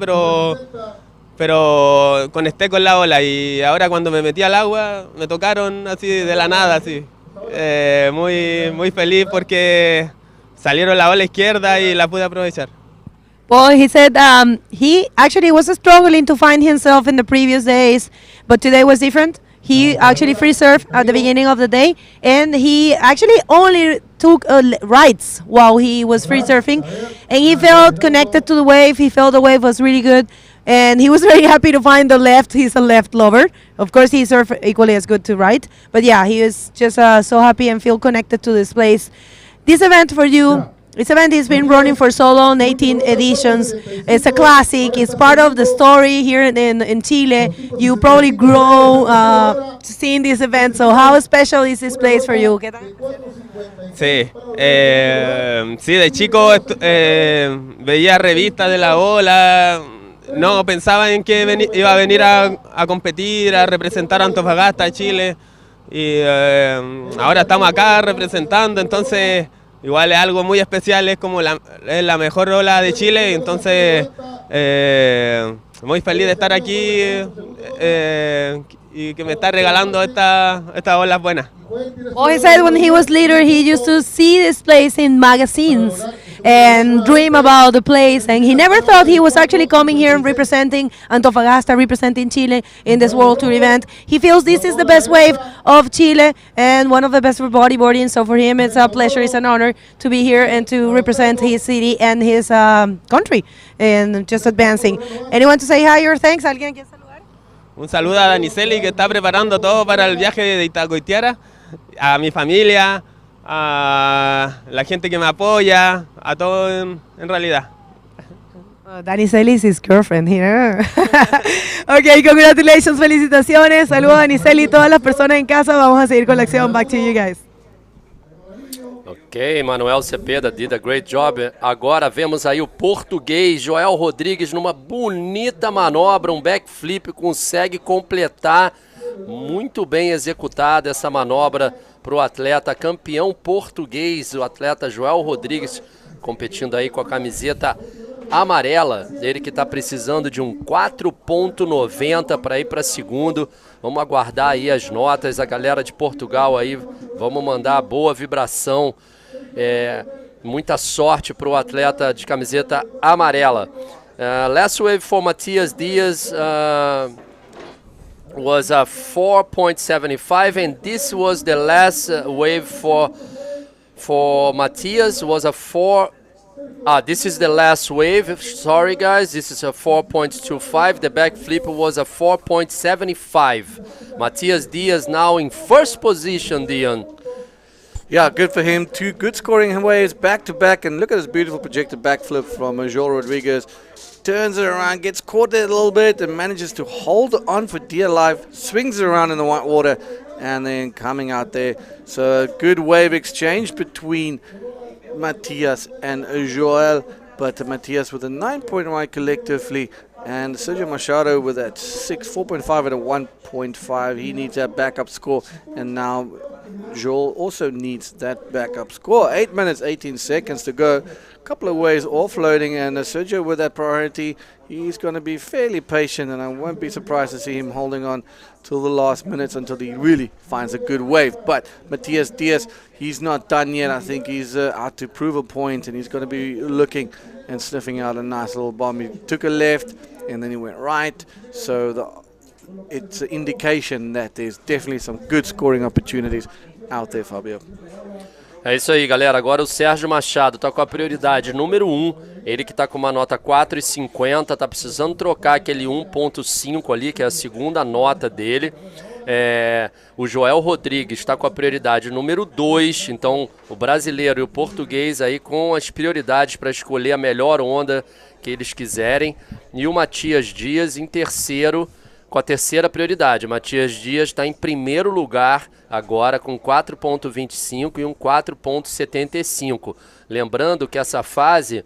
pero conecté con la ola, y ahora cuando me metí al agua me tocaron así de la nada, así. Muy feliz porque salieron la ola izquierda y la pude aprovechar. Well, he said he actually was struggling to find himself in the previous days, but today was different. He actually free surfed at the beginning of the day, and he actually only took rights while he was free surfing, and he felt connected to the wave. He felt the wave was really good, and he was very happy to find the left. He's a left lover. Of course, he surfed equally as good to right, but yeah, he was just so happy and feel connected to this place. This event for you, This event has been running for so long, 18 editions. It's a classic. It's part of the story here in Chile. You probably grow seeing this event. So how special is this place for you? Sí, sí, de chico veía revistas de la ola, no pensaba en que iba a venir a competir, a representar a Antofagasta, a Chile, y ahora estamos acá representando, entonces igual es algo muy especial, es como es la mejor ola de Chile, entonces muy feliz de estar aquí y que me está regalando estas olas buenas. Well, he said when he was little, he used to see this place in magazines and dream about the place, and he never thought he was actually coming here and representing Antofagasta, representing Chile in this World Tour event. He feels this is the best wave of Chile and one of the best for bodyboarding, so for him it's a pleasure, it's an honor to be here and to represent his city and his country and just advancing. Anyone to say hi or thanks? ¿Alguien quiere saludar? Un saludo a Daniceli que está preparando todo para el viaje de Itacoitiara, a mi familia, a la gente que me apoya, a todo en realidad. Daniceli is his girlfriend here. Ok, congratulations, felicitaciones. Saludos a Daniceli y todas las personas en casa. Vamos a seguir con la acción. Back to you guys. Ok, Manuel Cepeda did a great job. Agora vemos aí o português Joel Rodrigues numa bonita manobra, um backflip, consegue completar. Muito bem executada essa manobra para o atleta campeão português, o atleta Joel Rodrigues, competindo aí com a camiseta amarela. Ele que está precisando de um 4.90 para ir para segundo. Vamos aguardar aí as notas, a galera de Portugal aí, vamos mandar boa vibração. Muita sorte para o atleta de camiseta amarela. Last wave for Matias Dias was a 4.75, and this was the last wave for Matias was a 4. This is the last wave. Sorry guys, this is a 4.25. The backflip was a 4.75. Matias Dias now in first position, Dion. Yeah, good for him. Two good scoring waves back to back, and look at this beautiful projected backflip from Joel Rodriguez. Turns it around, gets caught there a little bit, and manages to hold on for dear life. Swings it around in the white water, and then coming out there. So a good wave exchange between Matias and Joel, but Matias with a 9.1 collectively, and Sergio Machado with that 4.5 and a 1.5. He needs that backup score, and now Joel also needs that backup score. 8 minutes, 18 seconds to go. Couple of waves offloading, and Sergio with that priority, he's going to be fairly patient, and I won't be surprised to see him holding on till the last minutes until he really finds a good wave. But Matias Diaz, he's not done yet. I think he's out to prove a point, and he's going to be looking and sniffing out a nice little bomb. He took a left and then he went right, so it's an indication that there's definitely some good scoring opportunities out there, Fabio. É isso aí, galera. Agora o Sérgio Machado está com a prioridade número 1. Ele que está com uma nota 4,50, está precisando trocar aquele 1,5 ali, que é a segunda nota dele. O Joel Rodrigues está com a prioridade número 2. Então, o brasileiro e o português aí com as prioridades para escolher a melhor onda que eles quiserem. E o Matias Dias em terceiro, com a terceira prioridade. Matias Dias está em primeiro lugar agora com 4.25 e um 4.75. Lembrando que essa fase,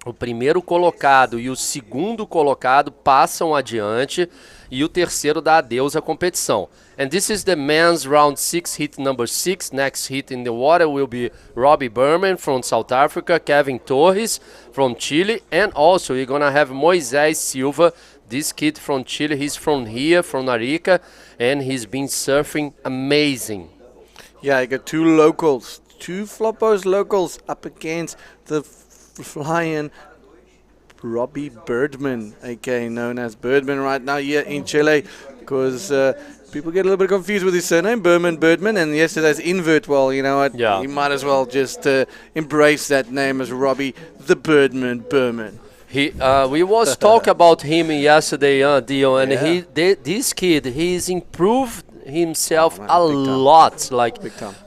o primeiro colocado e o segundo colocado passam adiante e o terceiro dá adeus à competição. And this is the men's round 6, hit number 6. Next hit in the water will be Robbie Berman from South Africa, Kevin Torres from Chile, and also we're gonna have Moisés Silva. This kid from Chile, he's from here, from Arica, and he's been surfing amazing. Yeah, you got two locals, two Flopos locals up against the flying Robbie Birdman, aka known as Birdman right now here in Chile, because people get a little bit confused with his surname, Birdman, and yesterday's invert. Well, you know what, he might as well just embrace that name as Robbie the Birdman Berman. We was talk about him yesterday, Dion, and this kid, he's improved himself a lot, like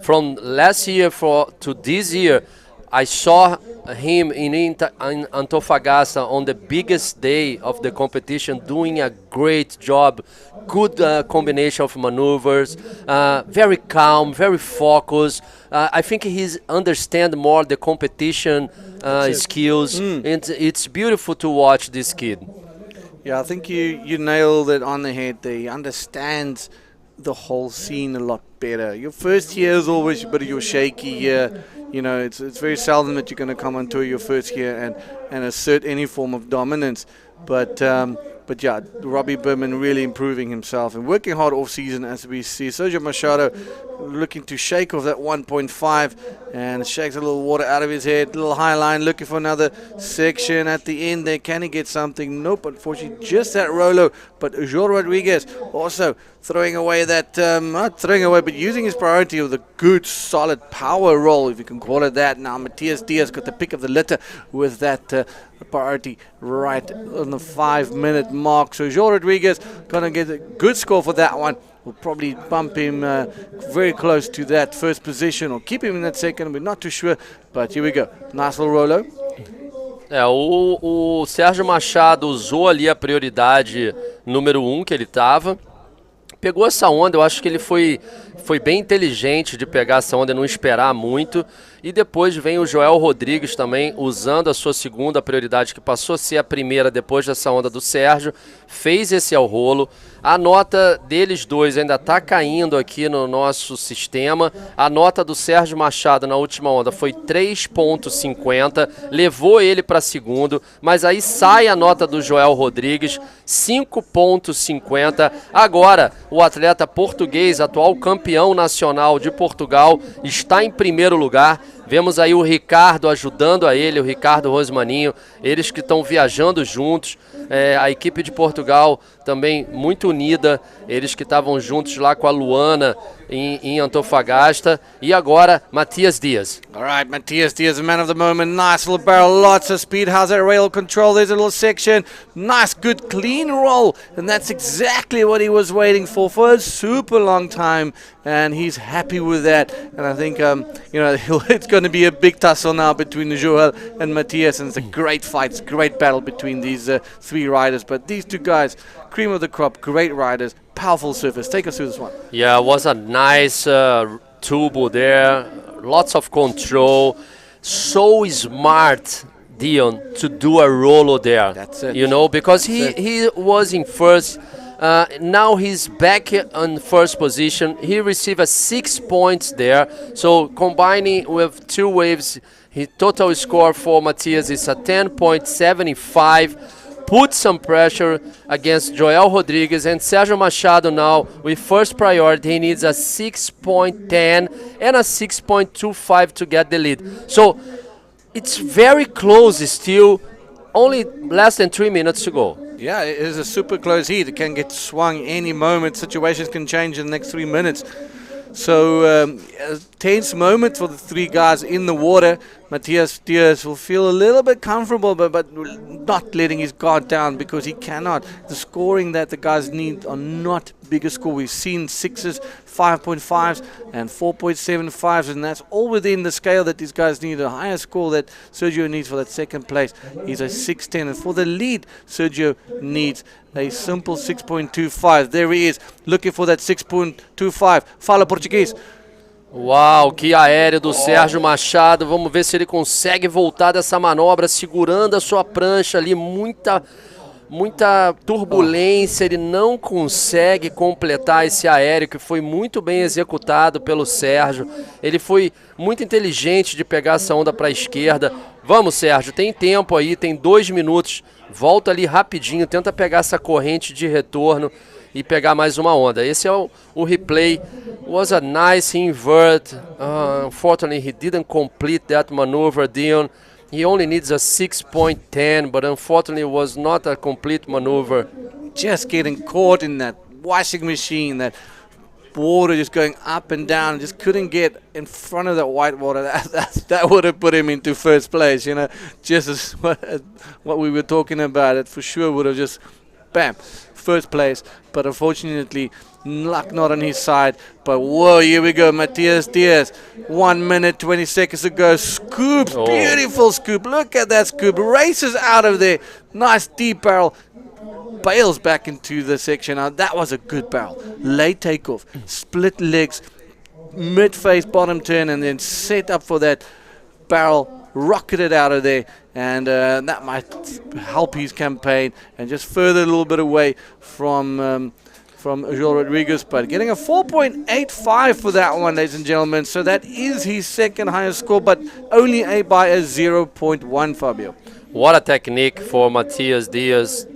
from last year to this year. I saw him in Antofagasta on the biggest day of the competition doing a great job, good combination of maneuvers, very calm, very focused. I think he understands more the competition skills. It's beautiful to watch this kid. Yeah, I think you nailed it on the head there. He understands the whole scene a lot better. Your first year is always a bit of your shaky year. You know, it's very seldom that you're going to come on tour your first year and assert any form of dominance. But yeah, Robbie Berman really improving himself and working hard off season, as we see. Sergio Machado looking to shake off that 1.5 and shakes a little water out of his head. Little high line, looking for another section at the end there. Can he get something? Nope, unfortunately, just that Rolo. But João Rodrigues also throwing away that, not throwing away, but using his priority with a good, solid power roll, if you can call it that. Now, Matias Diaz got the pick of the litter with that priority right on the 5-minute mark. So João Rodrigues going to get a good score for that one. We'll probably bump him very close to that first position or keep him in that second. We're not too sure, but here we go. Nice little Rolo. O Sérgio Machado usou ali a prioridade número 1 que ele estava. Pegou essa onda, eu acho que ele foi bem inteligente de pegar essa onda e não esperar muito. E depois vem o Joel Rodrigues também, usando a sua segunda prioridade, que passou a ser a primeira depois dessa onda do Sérgio. Fez esse ao rolo. A nota deles dois ainda está caindo aqui no nosso sistema. A nota do Sérgio Machado na última onda foi 3.50, levou ele para segundo, mas aí sai a nota do Joel Rodrigues, 5.50. Agora, o atleta português, atual campeão nacional de Portugal, está em primeiro lugar. Vemos aí o Ricardo ajudando a ele, o Ricardo Rosmaninho, eles que estão viajando juntos. A equipe de Portugal também muito unida, eles que estavam juntos lá com a Luana em Antofagasta. E agora, Matias Diaz. All right, Matias Diaz, the man of the moment. Nice little barrel, lots of speed. How's that rail control? There's a little section. Nice, good, clean roll. And that's exactly what he was waiting for a super long time. And he's happy with that. And I think, it's going to be a big tussle now between Joel and Matias. And it's a great fight. It's a great battle between these three riders. But these two guys, cream of the crop, great riders, powerful surfers. Take us through this one. Yeah, it was a nice turbo there. Lots of control. So smart, Dion, to do a rolo there. That's it. Because he was in first. Now he's back on first position. He received 6 points there. So combining with 2 waves, his total score for Matias is a 10.75. Put some pressure against Joel Rodrigues, and Sérgio Machado now with first priority. He needs a 6.10 and a 6.25 to get the lead. So it's very close still. Only less than 3 minutes to go. Yeah, it is a super close heat. It can get swung any moment. Situations can change in the next 3 minutes. So a tense moment for the three guys in the water. Matias Diaz will feel a little bit comfortable, but not letting his guard down, because he cannot. The scoring that the guys need are not bigger score. We've seen 6s, 5.5s, and 4.75s, and that's all within the scale that these guys need. A higher score that Sergio needs for that second place is a 6.10, and for the lead, Sergio needs a simple 6.25. There he is, looking for that 6.25. Fala português. Uau, que aéreo do Sérgio Machado. Vamos ver se ele consegue voltar dessa manobra, segurando a sua prancha ali. Muita turbulência. Ele não consegue completar esse aéreo, que foi muito bem executado pelo Sérgio. Ele foi muito inteligente de pegar essa onda para a esquerda. Vamos, Sérgio, tem tempo aí, tem 2 minutos. Volta ali rapidinho, tenta pegar essa corrente de retorno e pegar mais uma onda. Esse é o replay. Was a nice invert. Unfortunately, he didn't complete that maneuver, Dion. He only needs a 6.10, but unfortunately, it was not a complete maneuver. Just getting caught in that washing machine, that water just going up and down, just couldn't get in front of that white water. That would have put him into first place, just as what we were talking about. It for sure would have just bam, first place. But unfortunately, luck not on his side. But whoa, here we go, Matias Diaz. 1 minute, 20 seconds to go. Scoop, beautiful scoop. Look at that scoop. Races out of there. Nice deep barrel. Bails back into the section. Now, that was a good barrel. Late takeoff, split legs, mid-face bottom turn, and then set up for that barrel. Rocketed out of there, and that might help his campaign and just further a little bit away from Joel Rodriguez, but getting a 4.85 for that one, ladies and gentlemen. So that is his second highest score, but only by a 0.1, Fabio. What a technique for Matias Diaz.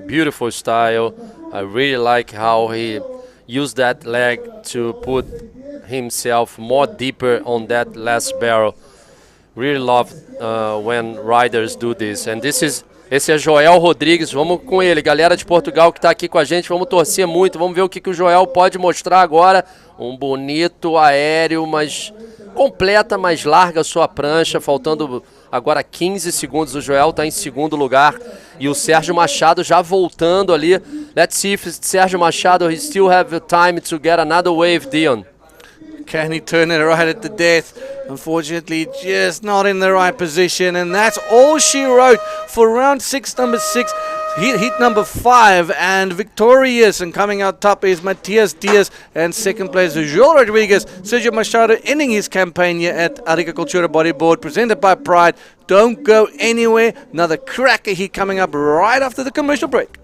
Beautiful style. I really like how he used that leg to put himself more deeper on that last barrel. Really love when riders do this. And esse é Joel Rodrigues. Vamos com ele, galera de Portugal que está aqui com a gente. Vamos torcer muito. Vamos ver o que o Joel pode mostrar agora. Um bonito aéreo, mas completa, mas larga a sua prancha. Faltando agora 15 segundos. O Joel está em segundo lugar. E o Sérgio Machado já voltando ali. Let's see if Sérgio Machado he still have time to get another wave, Dion. Can he turn it right at the death? Unfortunately, just not in the right position. And that's all she wrote for round 6, number 6. Heat number 5. And victorious and coming out top is Matias Diaz. And second place is Joel Rodriguez. Sergio Machado ending his campaign here at Arica Cultura Bodyboard, presented by Pride. Don't go anywhere. Another cracker heat coming up right after the commercial break.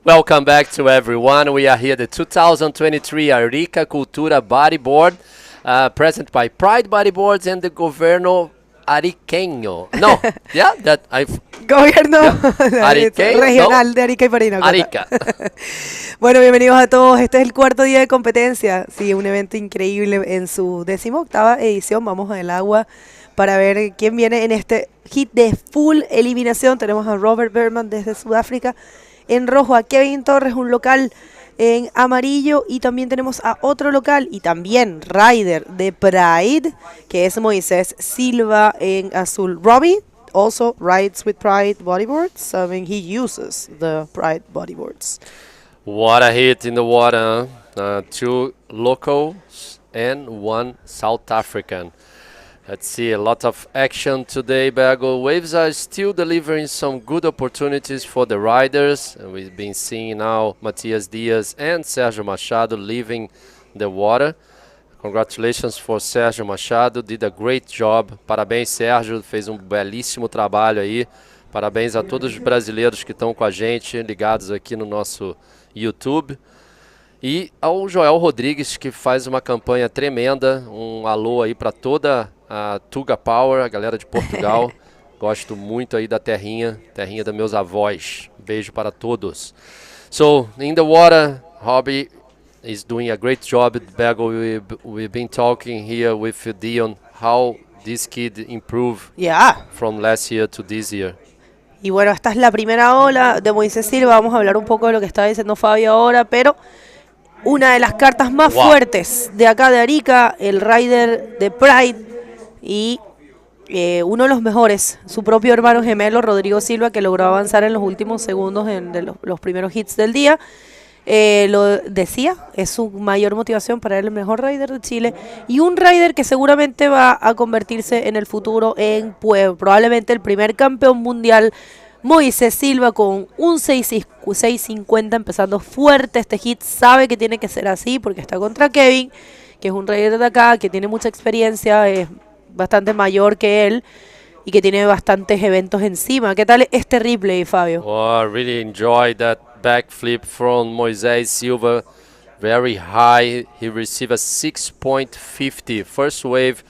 Welcome back to everyone. We are here at the 2023 Arica Cultura Bodyboard, present by Pride Bodyboards and the Governo Ariqueño. No, yeah, that I've... Gobierno Ariqueño, regional no? de Arica y Parinacota. Arica. Bueno, bienvenidos a todos. Este es el cuarto día de competencia. Sí, un evento increíble en su 18ª edición. Vamos al agua para ver quién viene en este hit de full eliminación. Tenemos a Robert Berman desde Sudáfrica. En rojo a Kevin Torres, un local en amarillo, y también tenemos a otro local y también rider de Pride, que es Moisés Silva en azul. Robbie also rides with Pride bodyboards, so I mean he uses the Pride bodyboards. What a hit in the water. 2 locals and 1 South African. Let's see, a lot of action today, Bergo. Waves are still delivering some good opportunities for the riders. And we've been seeing now Matias Diaz and Sergio Machado leaving the water. Congratulations for Sergio Machado, did a great job. Parabéns, Sérgio, fez um belíssimo trabalho aí. Parabéns a todos os brasileiros que estão com a gente, ligados aqui no nosso YouTube. E ao Joel Rodrigues, que faz uma campanha tremenda. Um alô aí para toda a Tuga Power, a galera de Portugal. Gosto muito aí da terrinha dos meus avós. Beijo para todos. So, in the water, Robbie is doing a great job. Bergo, we've been talking here with Dion how this kid improved from last year to this year. Y bueno, esta es la primera ola de Moisés Silva. Vamos a hablar un poco de lo que está diciendo Fabio ahora, pero una de las cartas más fuertes de acá de Arica, el rider de Pride y uno de los mejores, su propio hermano gemelo Rodrigo Silva, que logró avanzar en los últimos segundos de los primeros hits del día. Lo decía, es su mayor motivación para él, el mejor rider de Chile y un rider que seguramente va a convertirse en el futuro en probablemente el primer campeón mundial. Moisés Silva con un 6.50 empezando fuerte este hit, sabe que tiene que ser así porque está contra Kevin, que es un rider de acá, que tiene mucha experiencia, es bastante mayor que él y que tiene bastantes eventos encima. ¿Qué tal este replay, Fabio? Oh, I really enjoyed that backflip from Moisés Silva. Very high. He received a 6.50 first wave.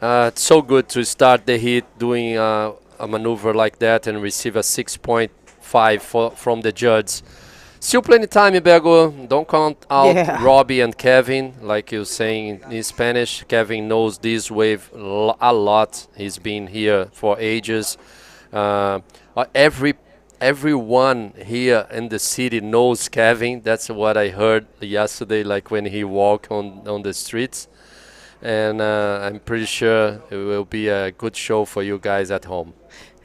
It's so good to start the hit doing a maneuver like that and receive a 6.5 from the judge. Still plenty time, Bego. Don't count out Robbie and Kevin, like you're saying in Spanish. Kevin knows this wave a lot. He's been here for ages. Everyone here in the city knows Kevin. That's what I heard yesterday, like when he walked on the streets. And I'm pretty sure it will be a good show for you guys at home.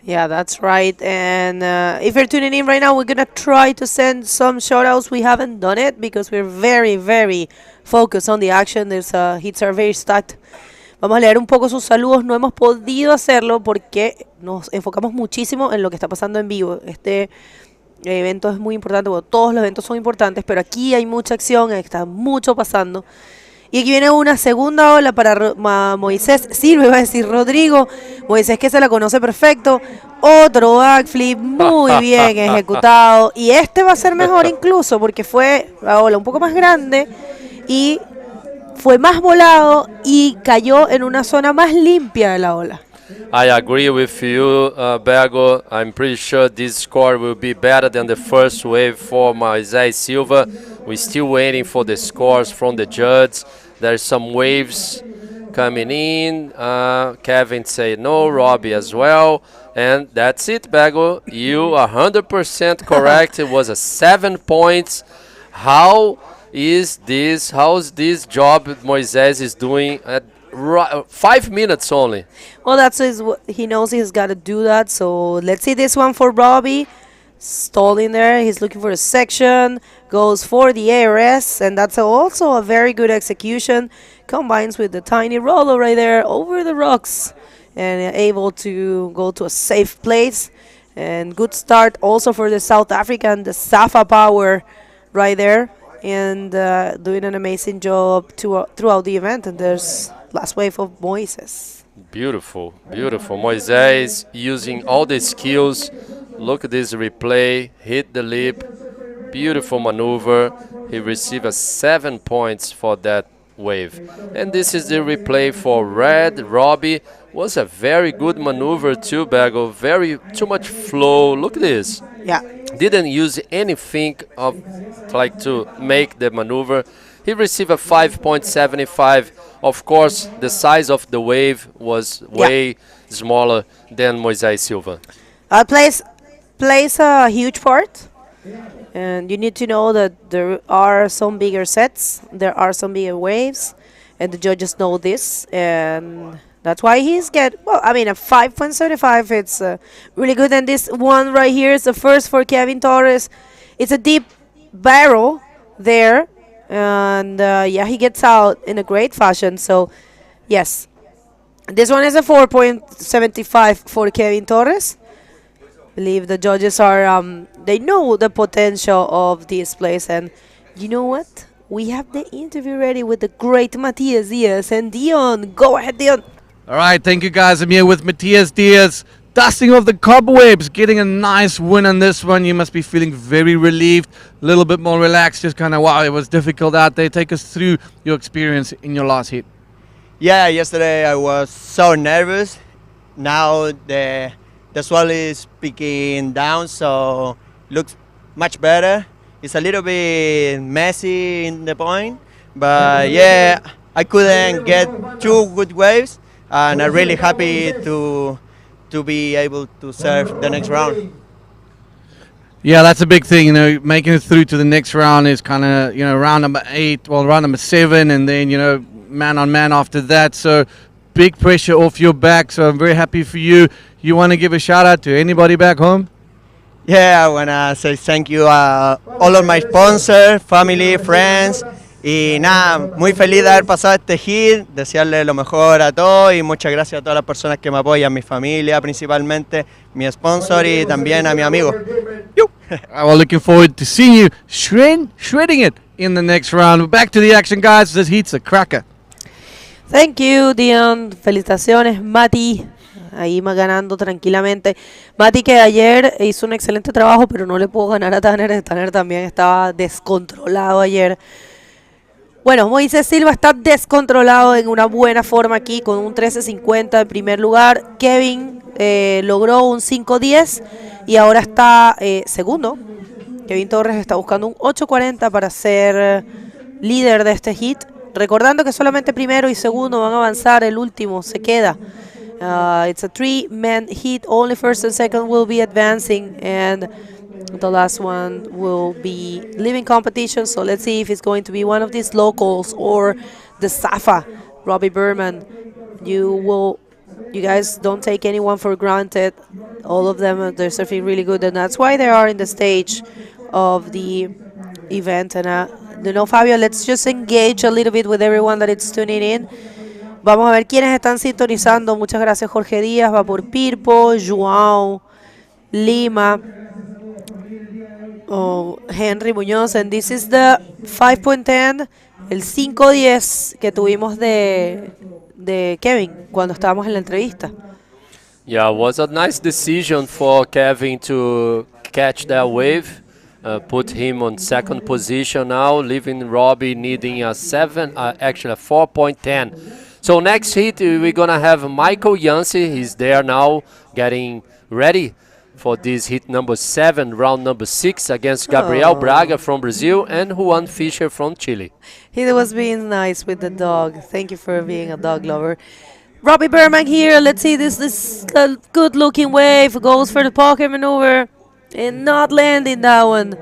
Yeah, that's right. And if you're tuning in right now, we're going to try to send some shout-outs. We haven't done it because we're very, very focused on the action. There's hits are very stacked. Vamos a leer un poco sus saludos. No hemos podido hacerlo porque nos enfocamos muchísimo en lo que está pasando en vivo. Este evento es muy importante, bueno, todos los eventos son importantes, pero aquí hay mucha acción, está mucho pasando. Y aquí viene una segunda ola para Moisés Silva, iba a decir Rodrigo. Moisés, que se la conoce perfecto. Otro backflip muy bien ejecutado. Y este va a ser mejor incluso porque fue la ola un poco más grande y fue más volado y cayó en una zona más limpia de la ola. I agree with you, Bego. I'm pretty sure this score will be better than the first wave for Moisés Silva. We're still waiting for the scores from the judges. There's some waves coming in. Kevin said no, Robbie as well. And that's it, Bego. You are 100% correct. It was a 7 points. How's this job Moisés is doing at 5 minutes only? Well, he knows he's got to do that. So let's see this one for Robbie. Stalling there, he's looking for a section, goes for the ARS, and that's also a very good execution. Combines with the tiny roller right there over the rocks and able to go to a safe place. And good start also for the South African, the Safa Power right there, and doing an amazing job throughout the event. And there's last wave of Moises. Beautiful, beautiful. Moisés using all the skills. Look at this replay, hit the lip, beautiful maneuver. He received 7 points for that wave. And this is the replay for Red. Robbie was a very good maneuver too, Bego. Too much flow. Look at this. Yeah. Didn't use anything to make the maneuver. He received a 5.75. Of course, the size of the wave was way smaller than Moisés Silva. Plays a huge part, and you need to know that there are some bigger sets, there are some bigger waves, and the judges know this, and that's why he's a 5.75. It's really good. And this one right here is the first for Kevin Torres. It's a deep barrel there, and he gets out in a great fashion. So yes, this one is a 4.75 for Kevin Torres. Believe the judges are they know the potential of this place. And you know what, we have the interview ready with the great Matias Diaz and Dion. Go ahead, Dion. All right, thank you guys. I'm here with Matias Diaz, dusting off the cobwebs, getting a nice win on this one. You must be feeling very relieved, a little bit more relaxed, just kind of, wow, it was difficult out there. Take us through your experience in your last hit. Yeah, yesterday I was so nervous. Now the swell is peaking down, so looks much better. It's a little bit messy in the point, but yeah, I couldn't get 2 good waves, and I'm really happy to be able to serve the next round. Yeah, that's a big thing, making it through to the next round is kind of, round number 8, round number 7, and then, man on man after that. So big pressure off your back. So I'm very happy for you. You want to give a shout out to anybody back home? Yeah, I wanna say thank you a all of my sponsors, family, friends. Y nada, muy feliz de haber pasado este hit, desearle lo mejor a todos y muchas gracias a todas las personas que me apoyan, mi familia principalmente, mi sponsor y también a mi amigo. Well, looking forward to seeing you shredding it in the next round. Back to the action, guys. This heat's a cracker. Thank you, Dion. Felicitaciones, Mati. Ahí más ganando tranquilamente. Mati que ayer hizo un excelente trabajo, pero no le pudo ganar a Tanner. Tanner también estaba descontrolado ayer. Bueno, Moisés Silva está descontrolado en una buena forma aquí con un 13.50 en primer lugar. Kevin logró un 5.10 y ahora está segundo. Kevin Torres está buscando un 8.40 para ser líder de este hit. Recordando que solamente primero y segundo van a avanzar, el último se queda. It's a 3-man hit, only first and second will be advancing and the last one will be leaving competition, so let's see if it's going to be one of these locals or the Safa, Robbie Berman. You guys don't take anyone for granted. All of them, they're surfing really good, and that's why they are in the stage of the event. And Fabio, let's just engage a little bit with everyone that is tuning in. Vamos a ver quiénes están sintonizando. Muchas gracias, Jorge Díaz, va por Pirpo, Joao, Lima, Henry Muñoz. And this is the 5.10, el 5.10 que tuvimos de Kevin cuando estábamos en la entrevista. Yeah, it was a nice decision for Kevin to catch that wave. Put him on second position now, leaving Robbie needing a 4.10. So next hit, we're going to have Michael Yancey. He's there now, getting ready for this hit number 7, round number 6, against Gabriel Braga from Brazil and Juan Fischer from Chile. He was being nice with the dog. Thank you for being a dog lover. Robbie Berman here. Let's see this good-looking wave. Goes for the pocket maneuver and not landing that one.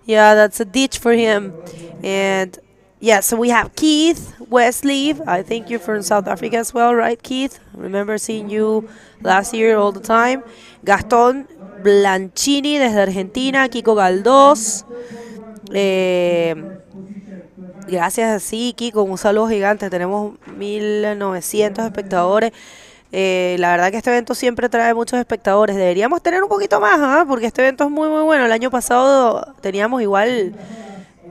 Yeah, that's a ditch for him. And yeah, so we have Keith Wesley. I think you're from South Africa as well, right, Keith? Remember seeing you last year all the time. Gastón Blanchini desde Argentina. Kiko Galdós. Gracias, sí, Kiko, un saludo gigante. Tenemos 1900 espectadores. La verdad que este evento siempre trae muchos espectadores. Deberíamos tener un poquito más, porque este evento es muy, muy bueno. El año pasado teníamos igual,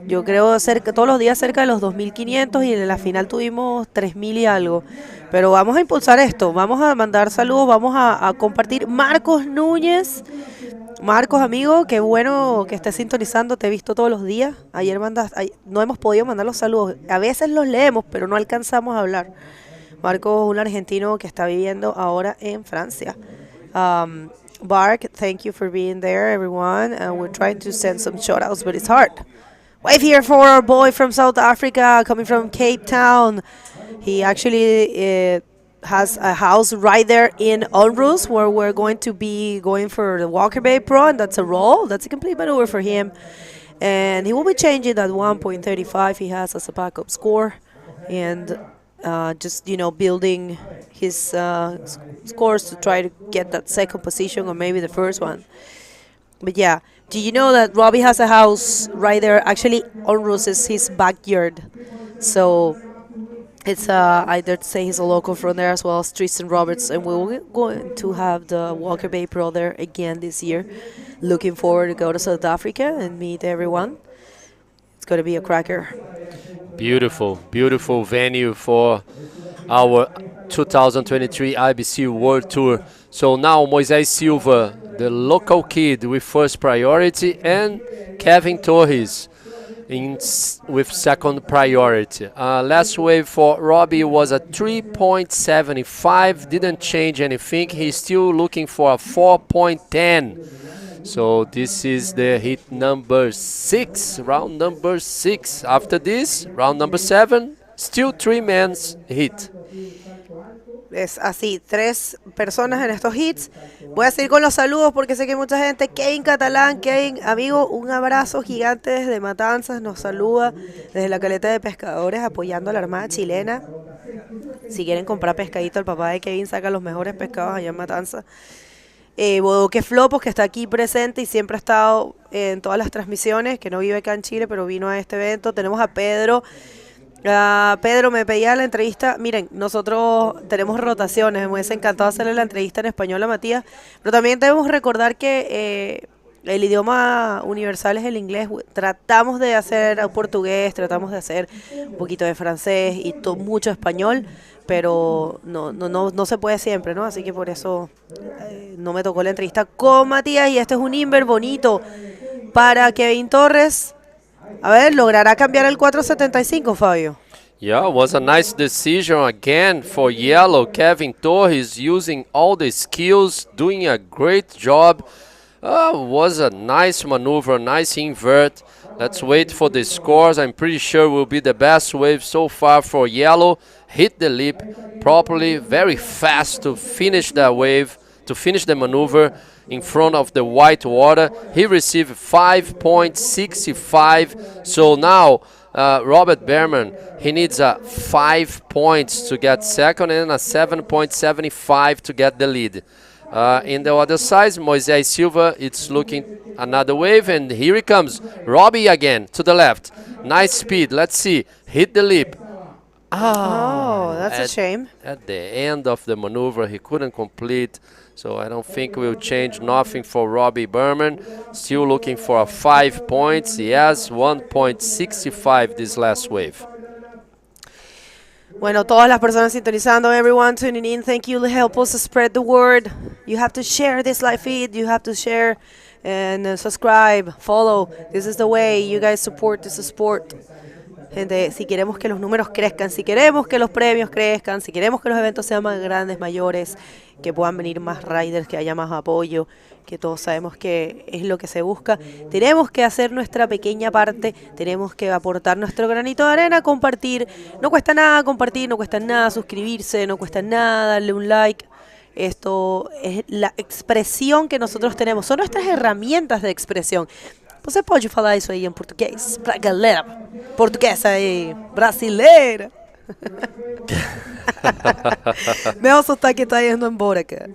yo creo, todos los días cerca de los 2.500 y en la final tuvimos 3.000 y algo. Pero vamos a impulsar esto, vamos a mandar saludos, vamos a compartir. Marcos Núñez, Marcos, amigo, qué bueno que estés sintonizando, te he visto todos los días. Ayer no hemos podido mandar los saludos, a veces los leemos, pero no alcanzamos a hablar. Marcos, un argentino que está viviendo ahora en Francia. Bark, thank you for being there, everyone. We're trying to send some shout-outs, but it's hard. Wave here for our boy from South Africa, coming from Cape Town. He actually has a house right there in Onrus, where we're going to be going for the Walker Bay Pro, and that's a roll. That's a complete maneuver for him. And he will be changing that 1.35 he has as a backup score. And just, building his scores to try to get that second position or maybe the first one. But yeah, do you know that Robbie has a house right there? Actually, Onrus is his backyard. So it's I dare to say he's a local from there as well as Tristan Roberts, and we're going to have the Walker Bay Pro there again this year. Looking forward to go to South Africa and meet everyone. It's going to be a cracker. Beautiful, beautiful venue for our 2023 IBC World Tour. So now Moisés Silva, the local kid with first priority, and Kevin Torres with second priority. Last wave for Robbie was a 3.75, didn't change anything. He's still looking for a 4.10. So this is the hit number 6, round number 6. After this, round number 7, still 3-man's hit. Es así, 3 personas en estos hits. Voy a seguir con los saludos porque sé que hay mucha gente. Kevin Catalán, Kevin, amigo, un abrazo gigante desde Matanzas. Nos saluda desde la caleta de pescadores apoyando a la Armada Chilena. Si quieren comprar pescadito, el papá de Kevin saca los mejores pescados allá en Matanzas. Bodoque Flopos, que está aquí presente y siempre ha estado en todas las transmisiones, que no vive acá en Chile, pero vino a este evento. Tenemos a Pedro. Pedro, me pedía la entrevista. Miren, nosotros tenemos rotaciones. Me hubiese encantado hacerle la entrevista en español a Matías, pero también debemos recordar que el idioma universal es el inglés. Tratamos de hacer portugués, tratamos de hacer un poquito de francés y mucho español, pero no se puede siempre, ¿no? Así que por eso no me tocó la entrevista con Matías. Y este es un inver bonito para Kevin Torres. A ver, ¿logrará cambiar el 475, Fabio? Yeah, it was a nice decision again for yellow. Kevin Torres using all the skills, doing a great job. Was a nice maneuver, nice invert. Let's wait for the scores. I'm pretty sure will be the best wave so far for yellow. Hit the lip properly, very fast to finish that wave, to finish the maneuver in front of the white water. He received 5.65. So now Robert Behrman, he needs 5 points to get second and a 7.75 to get the lead. In the other side, Moisés Silva, it's looking another wave, and here he comes. Robbie again to the left. Nice speed. Let's see. Hit the lip. Oh, that's a shame. At the end of the maneuver, he couldn't complete. So I don't think we'll change nothing for Robbie Berman. Still looking for 5 points. He has 1.65 this last wave. Bueno, todas las personas sintonizando, everyone tuning in, thank you. Help us spread the word. You have to share this live feed. You have to share and subscribe, follow. This is the way you guys support this sport. Gente, si queremos que los números crezcan, si queremos que los premios crezcan, si queremos que los eventos sean más grandes, mayores, que puedan venir más riders, que haya más apoyo, que todos sabemos que es lo que se busca, tenemos que hacer nuestra pequeña parte, tenemos que aportar nuestro granito de arena, compartir. No cuesta nada compartir, no cuesta nada suscribirse, no cuesta nada darle un like. Esto es la expresión que nosotros tenemos, son nuestras herramientas de expresión. Você pode falar isso aí em português? Pra galera portuguesa aí, brasileira. Meu sotaque tá indo embora, cara.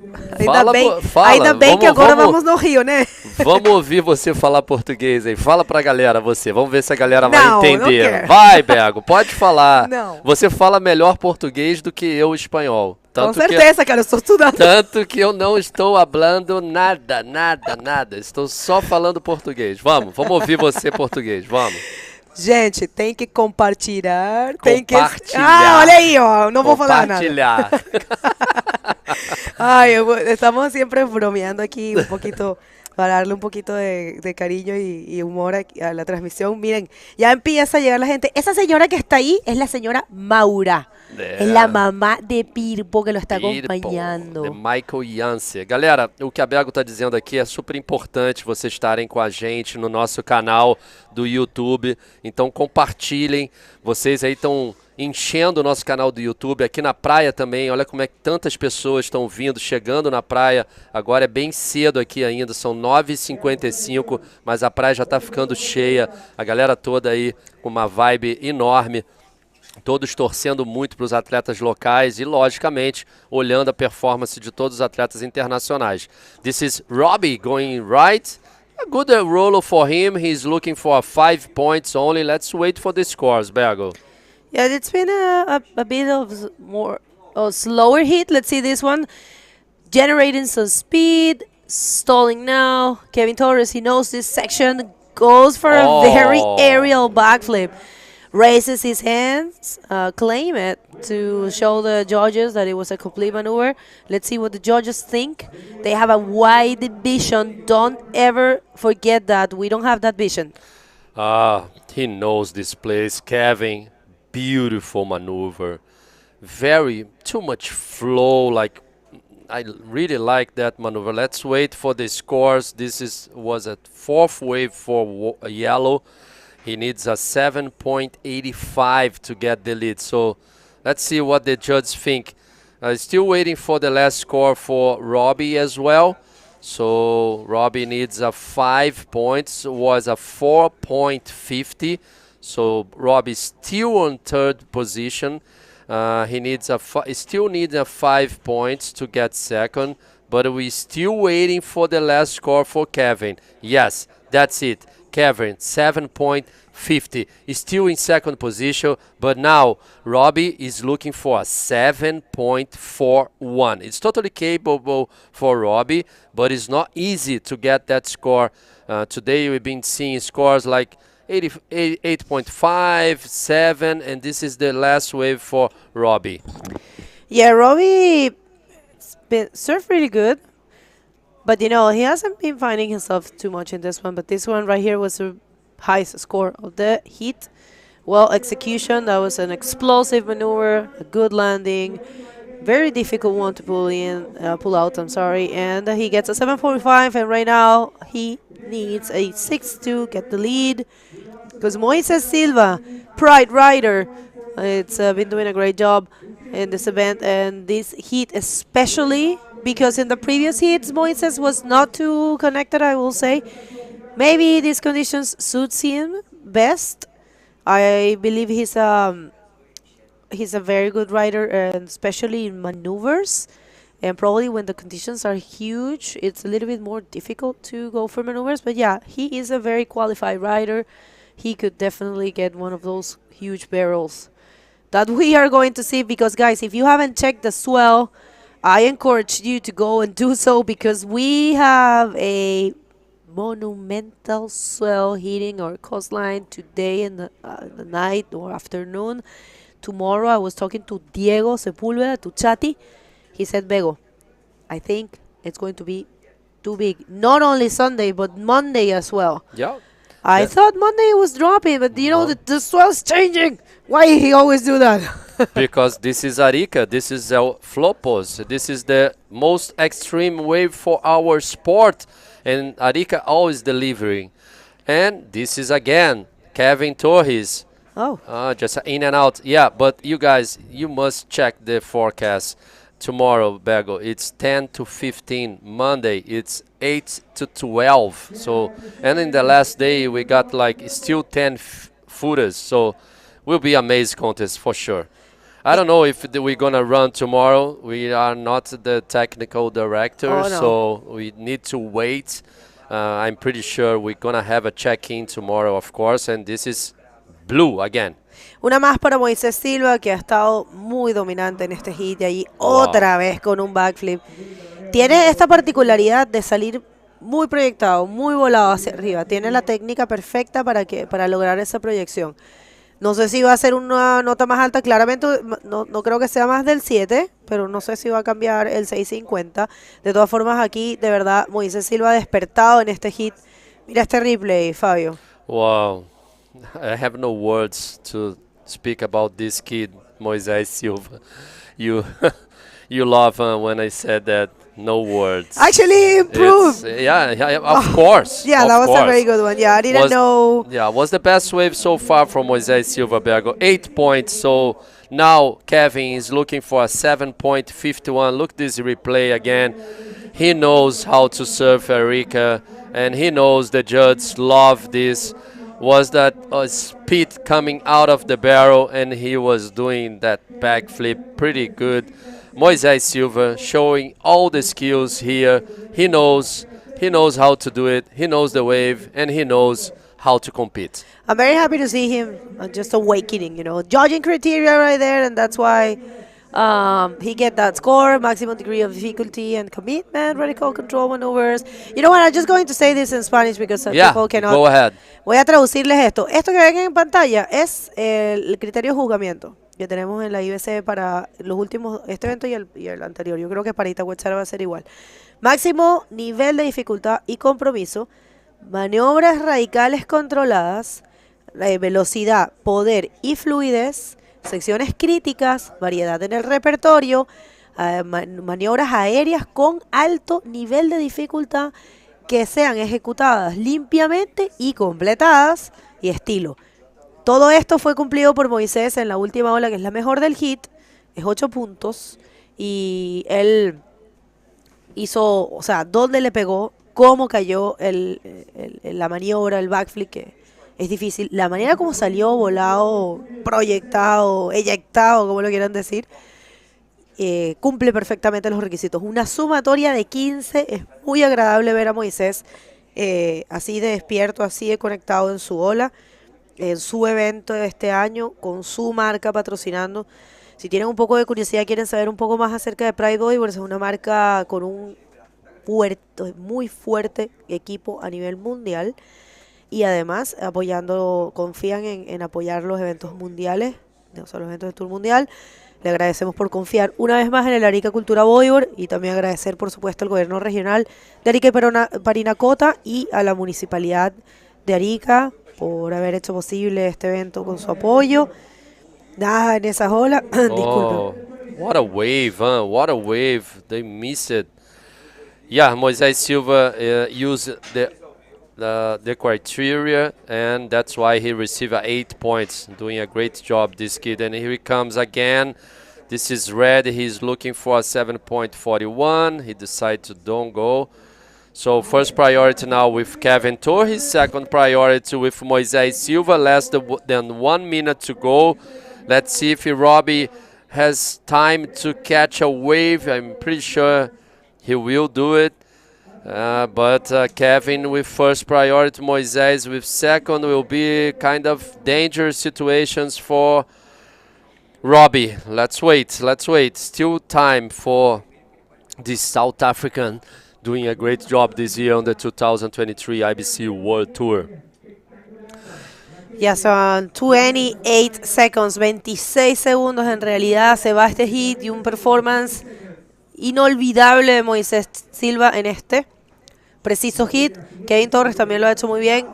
Ainda bem que agora vamos no Rio, né? Vamos ouvir você falar português aí. Fala pra galera, você. Vamos ver se a galera vai entender. Não vai, Bego, pode falar. Não. Você fala melhor português do que eu espanhol. Com certeza, cara, eu estou estudando. Tanto que eu não estou falando nada. Estou só falando português. Vamos ouvir você português, vamos. Gente, tem que compartilhar. Compartilhar. Olha aí, ó, não vou falar nada. Compartilhar. Ay, estamos siempre bromeando aquí un poquito para darle un poquito de cariño y humor a la transmisión. Miren, ya empieza a llegar la gente. Esa señora que está ahí es la señora Maura. É a mamá de Pirpo que lo está acompanhando. De Michael Yance. Galera, o que a Bego está dizendo aqui é super importante vocês estarem com a gente no nosso canal do YouTube. Então compartilhem. Vocês aí estão enchendo o nosso canal do YouTube. Aqui na praia também, olha como é que tantas pessoas estão vindo, chegando na praia. Agora é bem cedo aqui ainda, são 9h55, mas a praia já está ficando cheia. A galera toda aí com uma vibe enorme. Todos torcendo muito para os atletas locais e, logicamente, olhando a performance de todos os atletas internacionais. This is Robbie going right. A good roller for him. He's looking for 5 points only. Let's wait for the scores, Bego. Yeah, it's been a bit of more slower hit. Let's see this one. Generating some speed. Stalling now. Kevin Torres, he knows this section. Goes for a very aerial backflip. Raises his hands, claim it to show the judges that it was a complete maneuver. Let's see what the judges think. They have a wide vision. Don't ever forget that. We don't have that vision. He knows this place. Kevin, beautiful maneuver. Too much flow. Like, I really like that maneuver. Let's wait for the scores. This was a fourth wave for yellow. He needs a 7.85 to get the lead. So let's see what the judges think. Still waiting for the last score for Robbie as well. So Robbie needs a 5 points. Was a 4.50. So Robbie still on third position. He needs still needs a 5 points to get second. but we're still waiting for the last score for Kevin. Yes, that's it. Kevin, 7.50. He's still in second position, but now Robbie is looking for a 7.41. It's totally capable for Robbie, but it's not easy to get that score. Today we've been seeing scores like 8.5, 7, and this is the last wave for Robbie. Yeah, Robbie surfed really good, but you know, he hasn't been finding himself too much in this one, but this one right here was the highest score of the heat. Well, execution, that was an explosive maneuver, a good landing, very difficult one to pull out, I'm sorry, and he gets a 7.45, and right now he needs a 6 to get the lead, because Moises Silva, Pride Rider, it's been doing a great job in this event, and this heat especially, because in the previous heats Moises was not too connected, I will say. Maybe these conditions suits him best. I believe he's a very good rider, and especially in maneuvers, and probably when the conditions are huge it's a little bit more difficult to go for maneuvers, but yeah, he is a very qualified rider. He could definitely get one of those huge barrels that we are going to see, because guys, if you haven't checked the swell, I encourage you to go and do so, because we have a monumental swell hitting our coastline today in the night or afternoon. Tomorrow I was talking to Diego Sepúlveda, to Chati. He said, Bego, I think it's going to be too big. Not only Sunday, but Monday as well. Yeah. I thought Monday was dropping, but you know, the swell's changing. Why he always do that? Because this is Arica, this is Flopos, this is the most extreme wave for our sport, and Arica always delivering. And this is again Kevin Torres. Oh. Just in and out. Yeah, but you guys, you must check the forecast. Tomorrow, Bego, it's 10 to 15. Monday, it's 8 to 12. So, and in the last day, we got like still 10 footers. So, will be amazing contest for sure. I don't know if we're gonna run tomorrow. We are not the technical director, no. So we need to wait. I'm pretty sure we're gonna have a check-in tomorrow, of course, and this is blue again. Una más para Moisés Silva, que ha estado muy dominante en este hit, y allí otra vez con un backflip. Tiene esta particularidad de salir muy proyectado, muy volado hacia arriba. Tiene la técnica perfecta para lograr esa proyección. No sé si va a ser una nota más alta, claramente no creo que sea más del 7, pero no sé si va a cambiar el 6.50. De todas formas, aquí, de verdad, Moisés Silva ha despertado en este hit. Mira este replay, Fabio. Wow. I have no words to speak about this kid, Moisés Silva. You laugh when I said that. No words. Actually improved. Yeah, of course. Yeah, that was a very good one. Yeah, I didn't know. Yeah, was the best wave so far from Moisés Silva, Bego. 8 points. So now Kevin is looking for a 7.51. Look this replay again. He knows how to surf Arica, and he knows the judges love this. Was that speed coming out of the barrel, and he was doing that backflip pretty good. Moisés Silva showing all the skills here. He knows how to do it. He knows the wave, and he knows how to compete. I'm very happy to see him just awakening, you know, judging criteria right there, and that's why he get that score, maximum degree of difficulty and commitment, radical control maneuvers. You know what, I'm just going to say this in Spanish because people cannot. Go ahead. Voy a traducirles esto. Esto que ven en pantalla es el criterio de juzgamiento que tenemos en la IBC para los últimos, este evento y el anterior. Yo creo que para Itahuachara va a ser igual. Máximo nivel de dificultad y compromiso, maniobras radicales controladas, velocidad, poder y fluidez, secciones críticas, variedad en el repertorio, maniobras aéreas con alto nivel de dificultad que sean ejecutadas limpiamente y completadas, y estilo. Todo esto fue cumplido por Moisés en la última ola, que es la mejor del hit, es 8 puntos, y él hizo, o sea, dónde le pegó, cómo cayó la maniobra, el backflip, que es difícil, la manera como salió volado, proyectado, eyectado, como lo quieran decir. cumple perfectamente los requisitos. Una sumatoria de 15, es muy agradable ver a Moisés así de despierto, así de conectado en su ola, en su evento de este año, con su marca patrocinando. Si tienen un poco de curiosidad, quieren saber un poco más acerca de Pride Bodyboard, es una marca con un muy fuerte equipo a nivel mundial y además confían en apoyar los eventos mundiales, o sea, los eventos de Tour Mundial. Le agradecemos por confiar una vez más en el Arica Cultura Bodyboard y también agradecer por supuesto al gobierno regional de Arica y Parinacota y a la municipalidad de Arica por haber hecho posible este evento con su apoyo. Nada en esas olas. Disculpen. What a wave, huh? What a wave. They missed it. Yeah, Moisés Silva used the criteria, and that's why he received 8 points. Doing a great job, this kid. And here he comes again. This is red. He's looking for a 7.41. He decided to don't go. So first priority now with Kevin Torres. Second priority with Moisés Silva. Less than 1 minute to go. Let's see if Robbie has time to catch a wave. I'm pretty sure he will do it. But Kevin with first priority, Moisés with second will be kind of dangerous situations for Robbie. Let's wait. Still time for this South African doing a great job this year on the 2023 IBC World Tour. Ya son 28 seconds, 26 segundos en realidad se va este hit y un performance inolvidable de Moisés Silva en este preciso hit. Kevin Torres también lo ha hecho muy bien.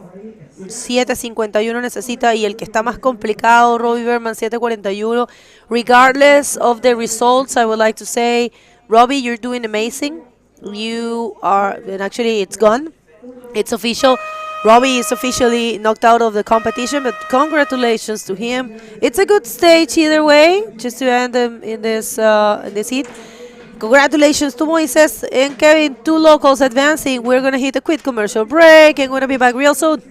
7.51 necesita y el que está más complicado, Robbie Berman, 7.41. Regardless of the results, I would like to say, Robbie, you're doing amazing. You are, and actually it's gone. It's official. Robbie is officially knocked out of the competition, but congratulations to him. It's a good stage either way, just to end in this heat. Congratulations to Moises and Kevin, 2 locals advancing. We're going to hit a quick commercial break and we're going to be back real soon.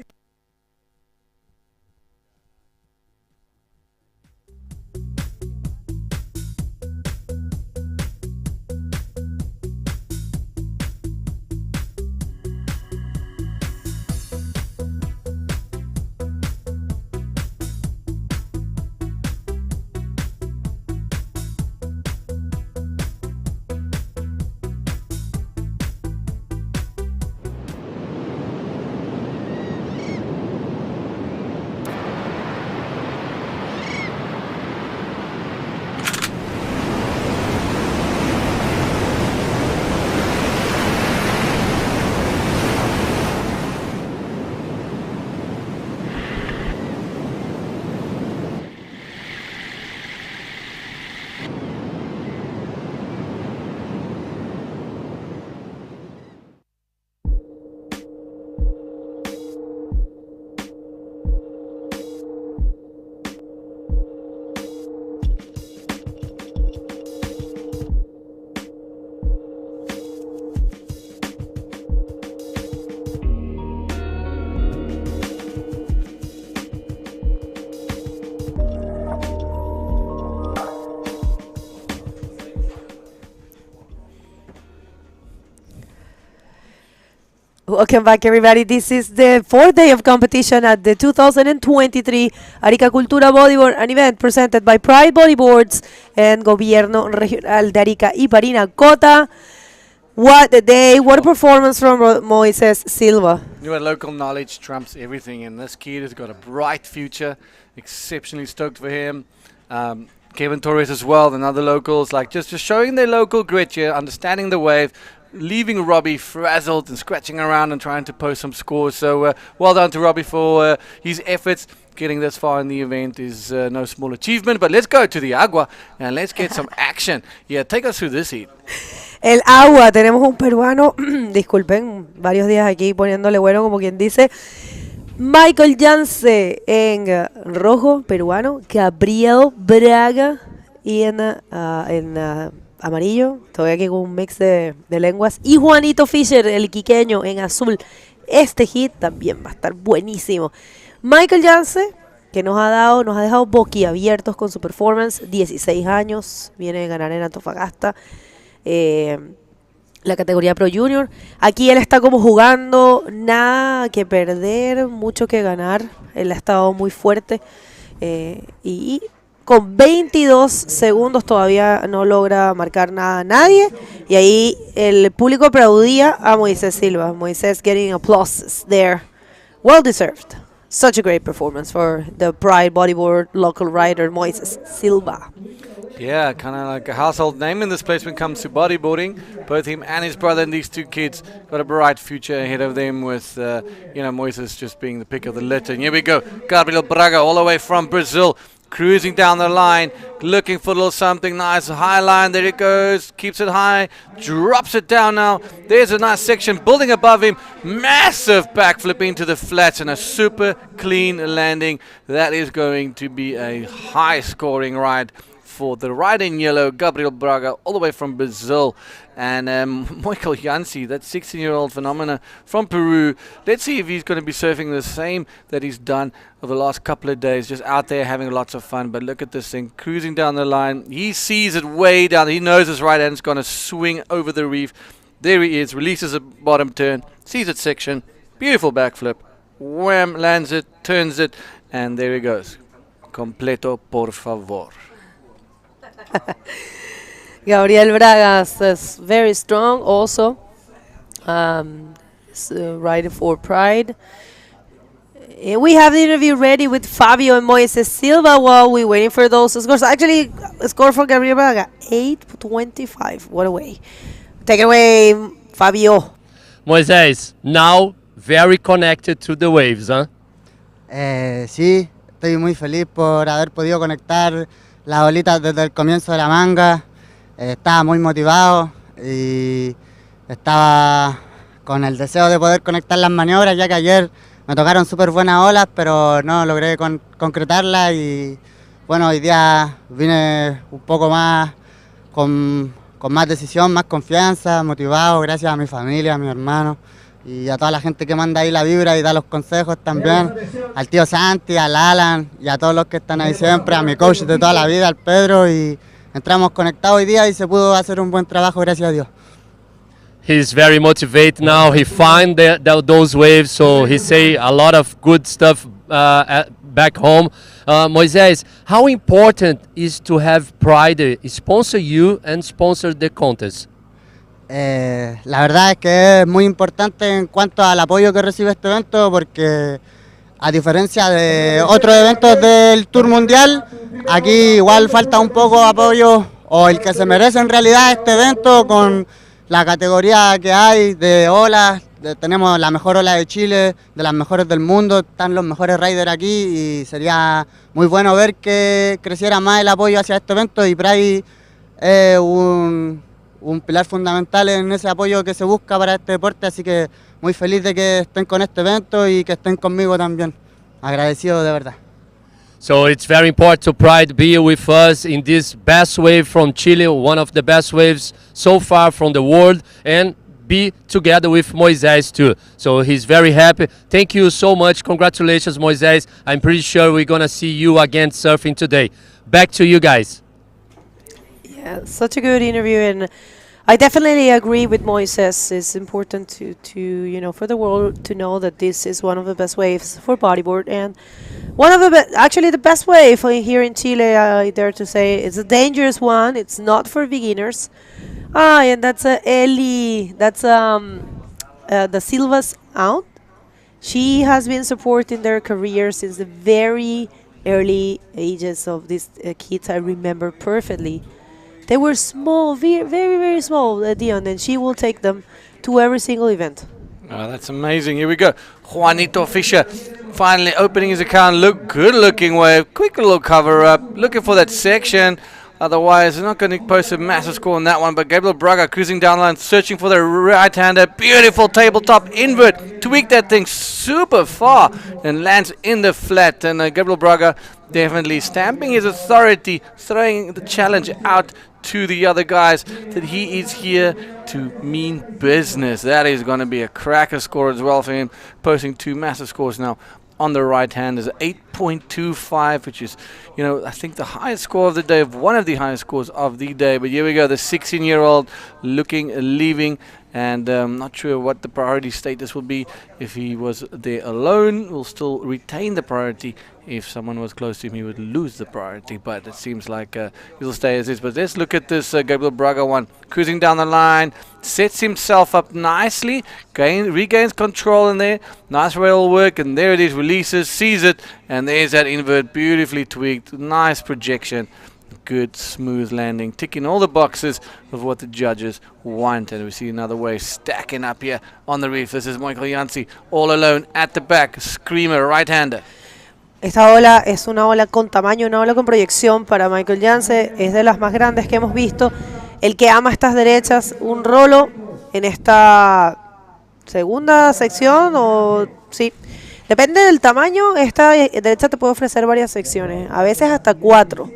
Welcome back, everybody. This is the 4th day of competition at the 2023 Arica Cultura Bodyboard, an event presented by Pride Bodyboards and Gobierno Regional de Arica y Parinacota. What a day, what a performance from Moisés Silva. You know, local knowledge trumps everything, and this kid has got a bright future. Exceptionally stoked for him. Kevin Torres as well, and other locals, like just showing their local grit here, understanding the wave, leaving Robbie frazzled and scratching around and trying to post some scores. So well done to Robbie for his efforts. Getting this far in the event is no small achievement. But let's go to the agua and let's get some action. Yeah, take us through this heat. El agua, tenemos un peruano, disculpen, varios días aquí poniéndole bueno como quien dice, Michael Yance en rojo, peruano, Gabriel Braga y en amarillo, estoy aquí con un mix de lenguas, y Juanito Fischer, el iquiqueño, en azul. Este hit también va a estar buenísimo. Michael Yance que nos ha dejado boquiabiertos con su performance. 16 años, viene de ganar en Antofagasta la categoría Pro Junior. Aquí él está como jugando, nada que perder, mucho que ganar. Él ha estado muy fuerte y con 22 segundos todavía no logra marcar nada a nadie. Y ahí el público aplaudía a Moisés Silva. Moisés getting applause there. Well deserved. Such a great performance for the Pride Bodyboard local rider Moises Silva. Yeah, kind of like a household name in this place when it comes to bodyboarding. Both him and his brother and these two kids got a bright future ahead of them with, Moises just being the pick of the litter. And here we go, Gabriel Braga all the way from Brazil. Cruising down the line, looking for a little something nice. High line, there it goes. Keeps it high, drops it down now. There's a nice section building above him. Massive backflip into the flats and a super clean landing. That is going to be a high-scoring ride for the rider in yellow, Gabriel Braga, all the way from Brazil. And Michael Jansi, that 16-year-old phenomena from Peru. Let's see if he's going to be surfing the same that he's done over the last couple of days, just out there having lots of fun. But look at this thing, cruising down the line. He sees it way down. He knows his right hand's going to swing over the reef. There he is, releases a bottom turn, sees it section. Beautiful backflip. Wham, lands it, turns it, and there he goes. Completo, por favor. Gabriel Braga is very strong also. Riding for Pride. We have the interview ready with Fabio and Moises Silva while we're waiting for those scores. Actually, score for Gabriel Braga, 8.25. What a way. Take it away, Fabio. Moisés, now very connected to the waves, huh? Sí, estoy muy feliz por haber podido conectar las olitas desde el comienzo de la manga. Estaba muy motivado y estaba con el deseo de poder conectar las maniobras, ya que ayer me tocaron súper buenas olas, pero no logré concretarlas. Y bueno, hoy día vine un poco más con más decisión, más confianza, motivado, gracias a mi familia, a mi hermano y a toda la gente que manda ahí la vibra y da los consejos también, al tío Santi, al Alan y a todos los que están ahí siempre, a mi coach de toda la vida, al Pedro, y entramos conectados hoy día y se pudo hacer un buen trabajo, gracias a Dios. He's very motivated now. He find those waves, so he say a lot of good stuff back home. Moisés, how important is to have Pride sponsor you and sponsor the contest? La verdad es que es muy importante en cuanto al apoyo que recibe este evento, porque a diferencia de otros eventos del Tour Mundial, aquí igual falta un poco de apoyo, o el que se merece en realidad este evento, con la categoría que hay de olas. Tenemos la mejor ola de Chile, de las mejores del mundo, están los mejores riders aquí y sería muy bueno ver que creciera más el apoyo hacia este evento, y Pride es un pilar fundamental en ese apoyo que se busca para este deporte, así que muy feliz de que estén con este evento y que estén conmigo también, agradecido de verdad. So it's very important to Pride be with us in this best wave from Chile, one of the best waves so far from the world, and be together with Moisés too. So he's very happy. Thank you so much. Congratulations, Moisés. I'm pretty sure we're going to see you again surfing today. Back to you guys. Yeah, such a good interview, and I definitely agree with Moises. It's important to for the world to know that this is one of the best waves for bodyboard, and one of the actually the best wave here in Chile. I dare to say it's a dangerous one. It's not for beginners. And that's Eli. That's the Silva's aunt. She has been supporting their career since the very early ages of these kids. I remember perfectly. They were small, very, very small, Dion, and she will take them to every single event. Oh, that's amazing. Here we go. Juanito Fischer finally opening his account. Good looking wave. Quick little cover up. Looking for that section. Otherwise, they're not going to post a massive score on that one. But Gabriel Braga cruising down the line, searching for the right-hander. Beautiful tabletop invert. Tweak that thing super far and lands in the flat. And Gabriel Braga definitely stamping his authority, throwing the challenge out to the other guys that he is here to mean business. That is going to be a cracker score as well for him, posting two massive scores now on the right hand is 8.25, which is, I think the highest score of the day, one of the highest scores of the day. But here we go, the 16-year-old leaving, and not sure what the priority status will be. If he was there alone, will still retain the priority. If someone was close to him, he would lose the priority, but it seems like he'll stay as is. But let's look at this Gabriel Braga one, cruising down the line, sets himself up nicely, regains control in there, nice rail work, and there it is, releases, sees it, and there's that invert, beautifully tweaked, nice projection, good smooth landing, ticking all the boxes of what the judges want. And we see another wave stacking up here on the reef. This is Michael Yancey all alone at the back, screamer, right-hander. Esta ola es una ola con tamaño, una ola con proyección para Michael Yance, es de las más grandes que hemos visto. El que ama estas derechas, un rolo en esta segunda sección, o sí, depende del tamaño, esta derecha te puede ofrecer varias secciones, a veces hasta 4,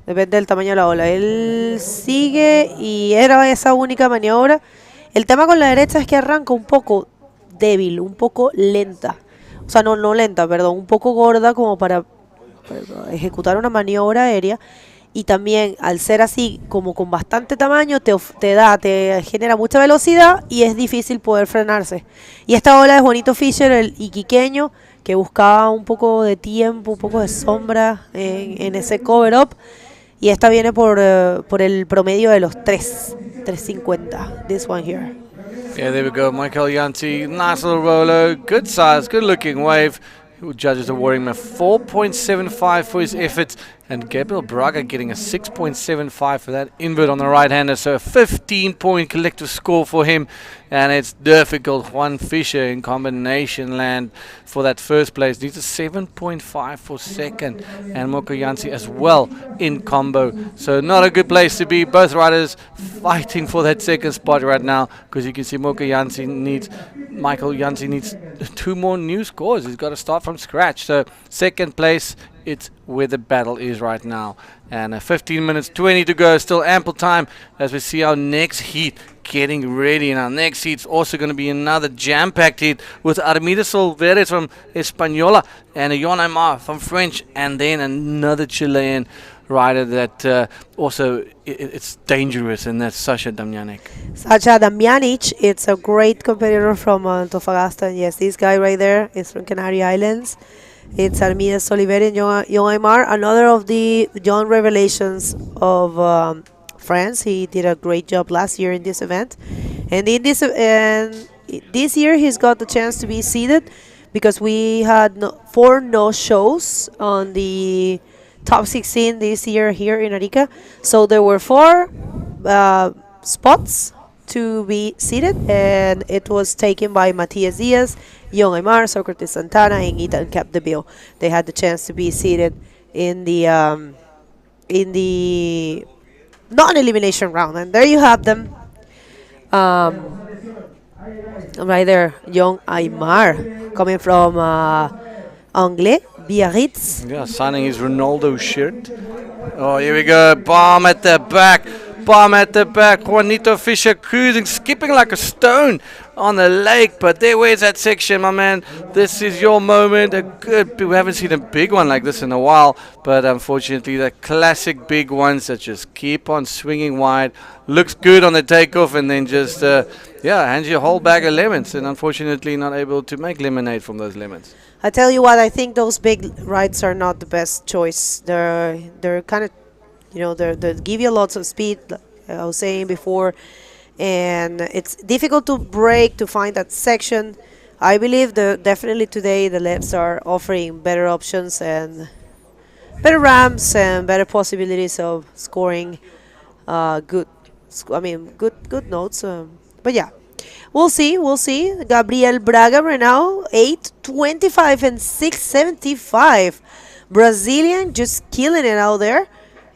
depende del tamaño de la ola. Él sigue y era esa única maniobra. El tema con la derecha es que arranca un poco débil, un poco lenta. O sea, no lenta, perdón, un poco gorda como para ejecutar una maniobra aérea, y también al ser así como con bastante tamaño te genera mucha velocidad y es difícil poder frenarse. Y esta ola es Juanito Fischer, el iquiqueño, que buscaba un poco de tiempo, un poco de sombra en ese cover up, y esta viene por el promedio de los 3.50, this one here. Yeah, there we go, Michael Yancey, nice little roller, good size, good looking wave. Judges awarding him a 4.75 for his efforts, and Gabriel Braga getting a 6.75 for that invert on the right-hander, so a 15-point collective score for him, and it's difficult. Juan Fischer in combination land for that first place, needs a 7.5 for second, and Moko Yancey as well in combo, so not a good place to be. Both riders fighting for that second spot right now, because you can see Michael Yancey needs 2 more new scores. He's got to start from scratch, so second place, it's where the battle is right now. And 15 minutes 20 to go, still ample time as we see our next heat getting ready. And our next heat's also going to be another jam-packed heat with Armida Silveres from Española and Jon Aymar from French, and then another Chilean rider that also it's dangerous, and that's Sasha Damjanic. Sasha Damjanic, it's a great competitor from Antofagasta, and yes, this guy right there is from Canary Islands. It's Armides Oliveira and Jon Aymar, another of the young revelations of France. He did a great job last year in this event, and this year he's got the chance to be seated because we had 4 no-shows on the top 16 this year here in Arica. So there were 4 spots to be seated, and it was taken by Matias Diaz, Jon Aymar, Socrates Santana, and Ethan Capdeville. They had the chance to be seated in the non-elimination round, and there you have them. Right there, Jon Aymar coming from Anglais, Biarritz. Yeah, signing his Ronaldo shirt. Oh, here we go. Bomb at the back. Juanito Fischer cruising, skipping like a stone on the lake. But where's that section, my man? This is your moment. We haven't seen a big one like this in a while. But unfortunately, the classic big ones that just keep on swinging wide. Looks good on the takeoff, and then just, hands you a whole bag of lemons. And unfortunately, not able to make lemonade from those lemons. I tell you what, I think those big rides are not the best choice. They're kind of, they give you lots of speed, like I was saying before, and it's difficult to brake to find that section. I believe definitely today the lefts are offering better options and better ramps and better possibilities of scoring good notes. But yeah. We'll see. Gabriel Braga right now, 8.25 and 6.75. Brazilian just killing it out there.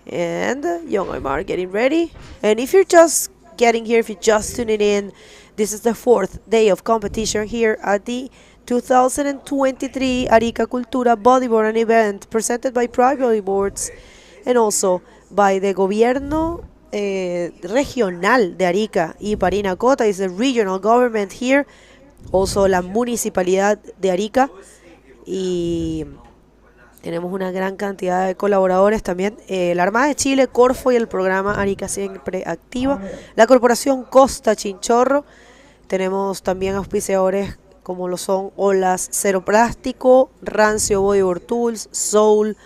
And Jon Aymar getting ready. And if you're just getting here, if you're just tuning in, this is the 4th day of competition here at the 2023 Arica Cultura Bodyboarding event presented by Bodyboards and also by the Gobierno regional de Arica y Parinacota is the regional government here, also la municipalidad de Arica, y tenemos una gran cantidad de colaboradores también. La Armada de Chile, Corfo y el programa Arica siempre activa. La Corporación Costa Chinchorro. Tenemos también auspiciadores como lo son Olas Cero Plástico, Rancio Bodyboard Tools, Soul,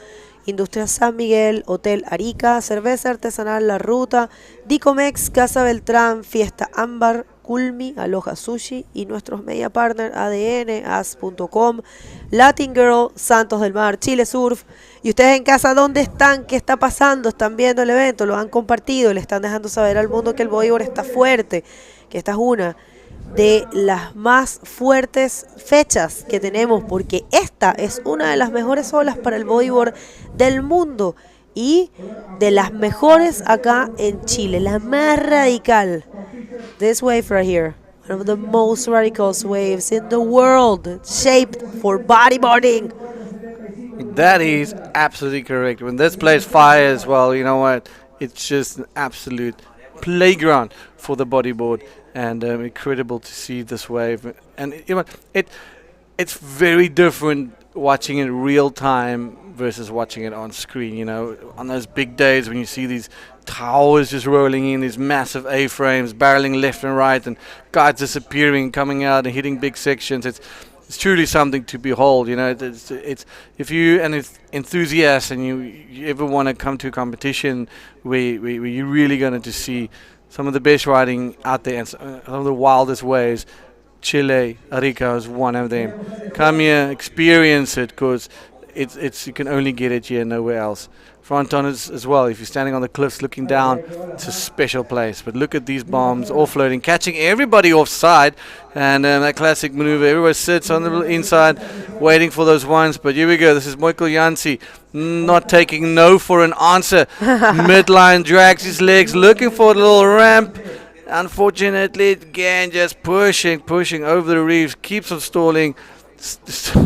Industria San Miguel, Hotel Arica, Cerveza Artesanal La Ruta, Dicomex, Casa Beltrán, Fiesta Ámbar, Culmi, Aloha Sushi y nuestros media partner ADN, as.com, Latin Girl, Santos del Mar, Chile Surf. Y ustedes en casa, ¿dónde están? ¿Qué está pasando? ¿Están viendo el evento? ¿Lo han compartido? ¿Le están dejando saber al mundo que el bodyboard está fuerte? Que esta es una de las más fuertes fechas que tenemos, porque esta es una de las mejores olas para el bodyboard del mundo y de las mejores acá en Chile, la más radical. This wave right here, one of the most radical waves in the world, shaped for bodyboarding. That is absolutely correct. When this place fires, well, you know what? It's just an absolute playground for the bodyboard, and incredible to see this wave. And you know, it's very different watching it real time versus watching it on screen. You know, on those big days when you see these towers just rolling in, these massive A-frames barreling left and right, and guys disappearing, coming out and hitting big sections. It's truly something to behold. You know, it's if you and it's enthusiasts and you ever want to come to a competition where you're really going to see some of the best riding out there and some of the wildest waves, Chile, Arica is one of them. Come here, experience it, because it's you can only get it here, nowhere else. Fronton as well. If you're standing on the cliffs looking down, it's a special place. But look at these bombs all floating, catching everybody offside, and that classic maneuver. Everybody sits on the inside, waiting for those ones. But here we go. This is Michael Yancey, not taking no for an answer. Midline drags his legs, looking for a little ramp. Unfortunately, again, just pushing over the reefs, keeps on stalling.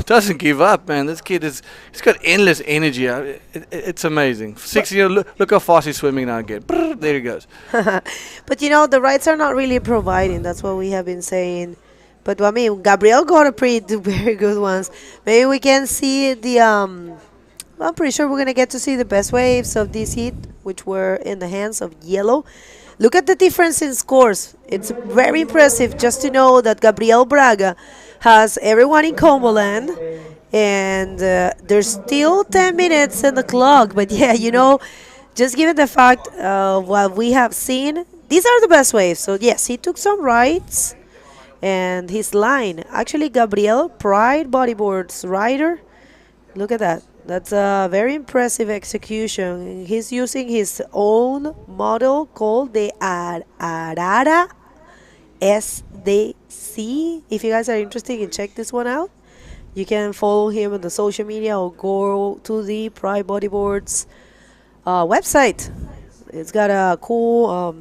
Doesn't give up, man. This kid he's got endless energy. It's amazing. 6 years, look how fast he's swimming now again. Brrr, there he goes. But you know, the rights are not really providing. That's what we have been saying. But I mean, Gabriel got a pretty very good ones. Maybe we can see the I'm pretty sure we're gonna get to see the best waves of this heat, which were in the hands of Yellow. Look at the difference in scores. It's very impressive just to know that Gabriel Braga has everyone in Comboland, and there's still 10 minutes in the clock. But yeah, you know, just given the fact of what we have seen, these are the best waves. So yes, he took some rides, and his line, actually Gabriel, Pride Bodyboards rider, look at that. That's a very impressive execution. He's using his own model called the Arara SDC. If you guys are interested in check this one out, you can follow him on the social media or go to the Pride Bodyboards website. It's got a cool,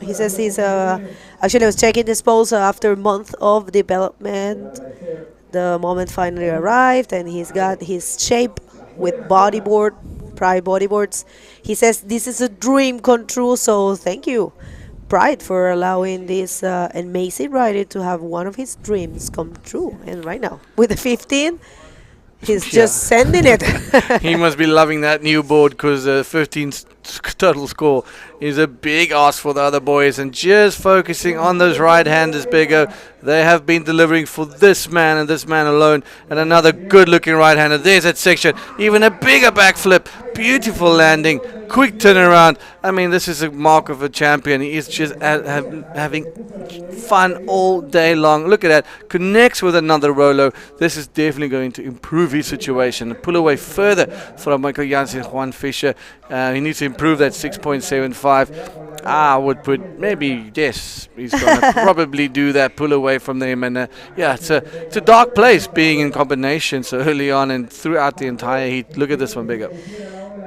he says he's, actually I was checking this post after a month of development. The moment finally arrived, and he's got his shape with Bodyboard, Pride Bodyboards. He says this is a dream come true, so thank you, Pride, for allowing this amazing rider to have one of his dreams come true. And right now, with the 15, he's just sending it. He must be loving that new board, because 15 total score is a big ask for the other boys, and just focusing on those right-handers, Bego. They have been delivering for this man and this man alone, and another good-looking right-hander. There's that section, even a bigger backflip, beautiful landing, quick turnaround. I mean, this is a mark of a champion. He is just having fun all day long. Look at that, connects with another Rolo. This is definitely going to improve his situation and pull away further from Michael Janssen and Juan Fischer. He needs to improve that 6.75. I would put maybe, yes, he's going to probably do that, pull away from them. And yeah, it's a dark place being in combination so early on and throughout the entire heat. Look at this one, big up.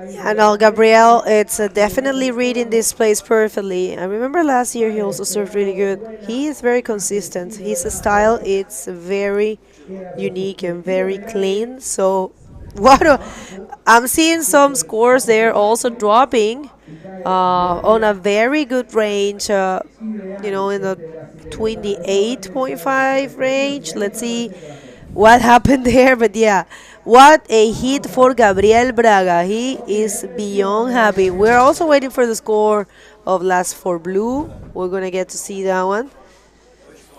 Yeah, no, Gabriel, it's definitely reading this place perfectly. I remember last year he also served really good. He is very consistent. His style, it's very unique and very clean. So I'm seeing some scores there also dropping on a very good range, you know, in the between the 8.5 range. Let's see what happened there, but yeah, what a hit for Gabriel Braga. He is beyond happy. We're also waiting for the score of last for blue. We're gonna get to see that one.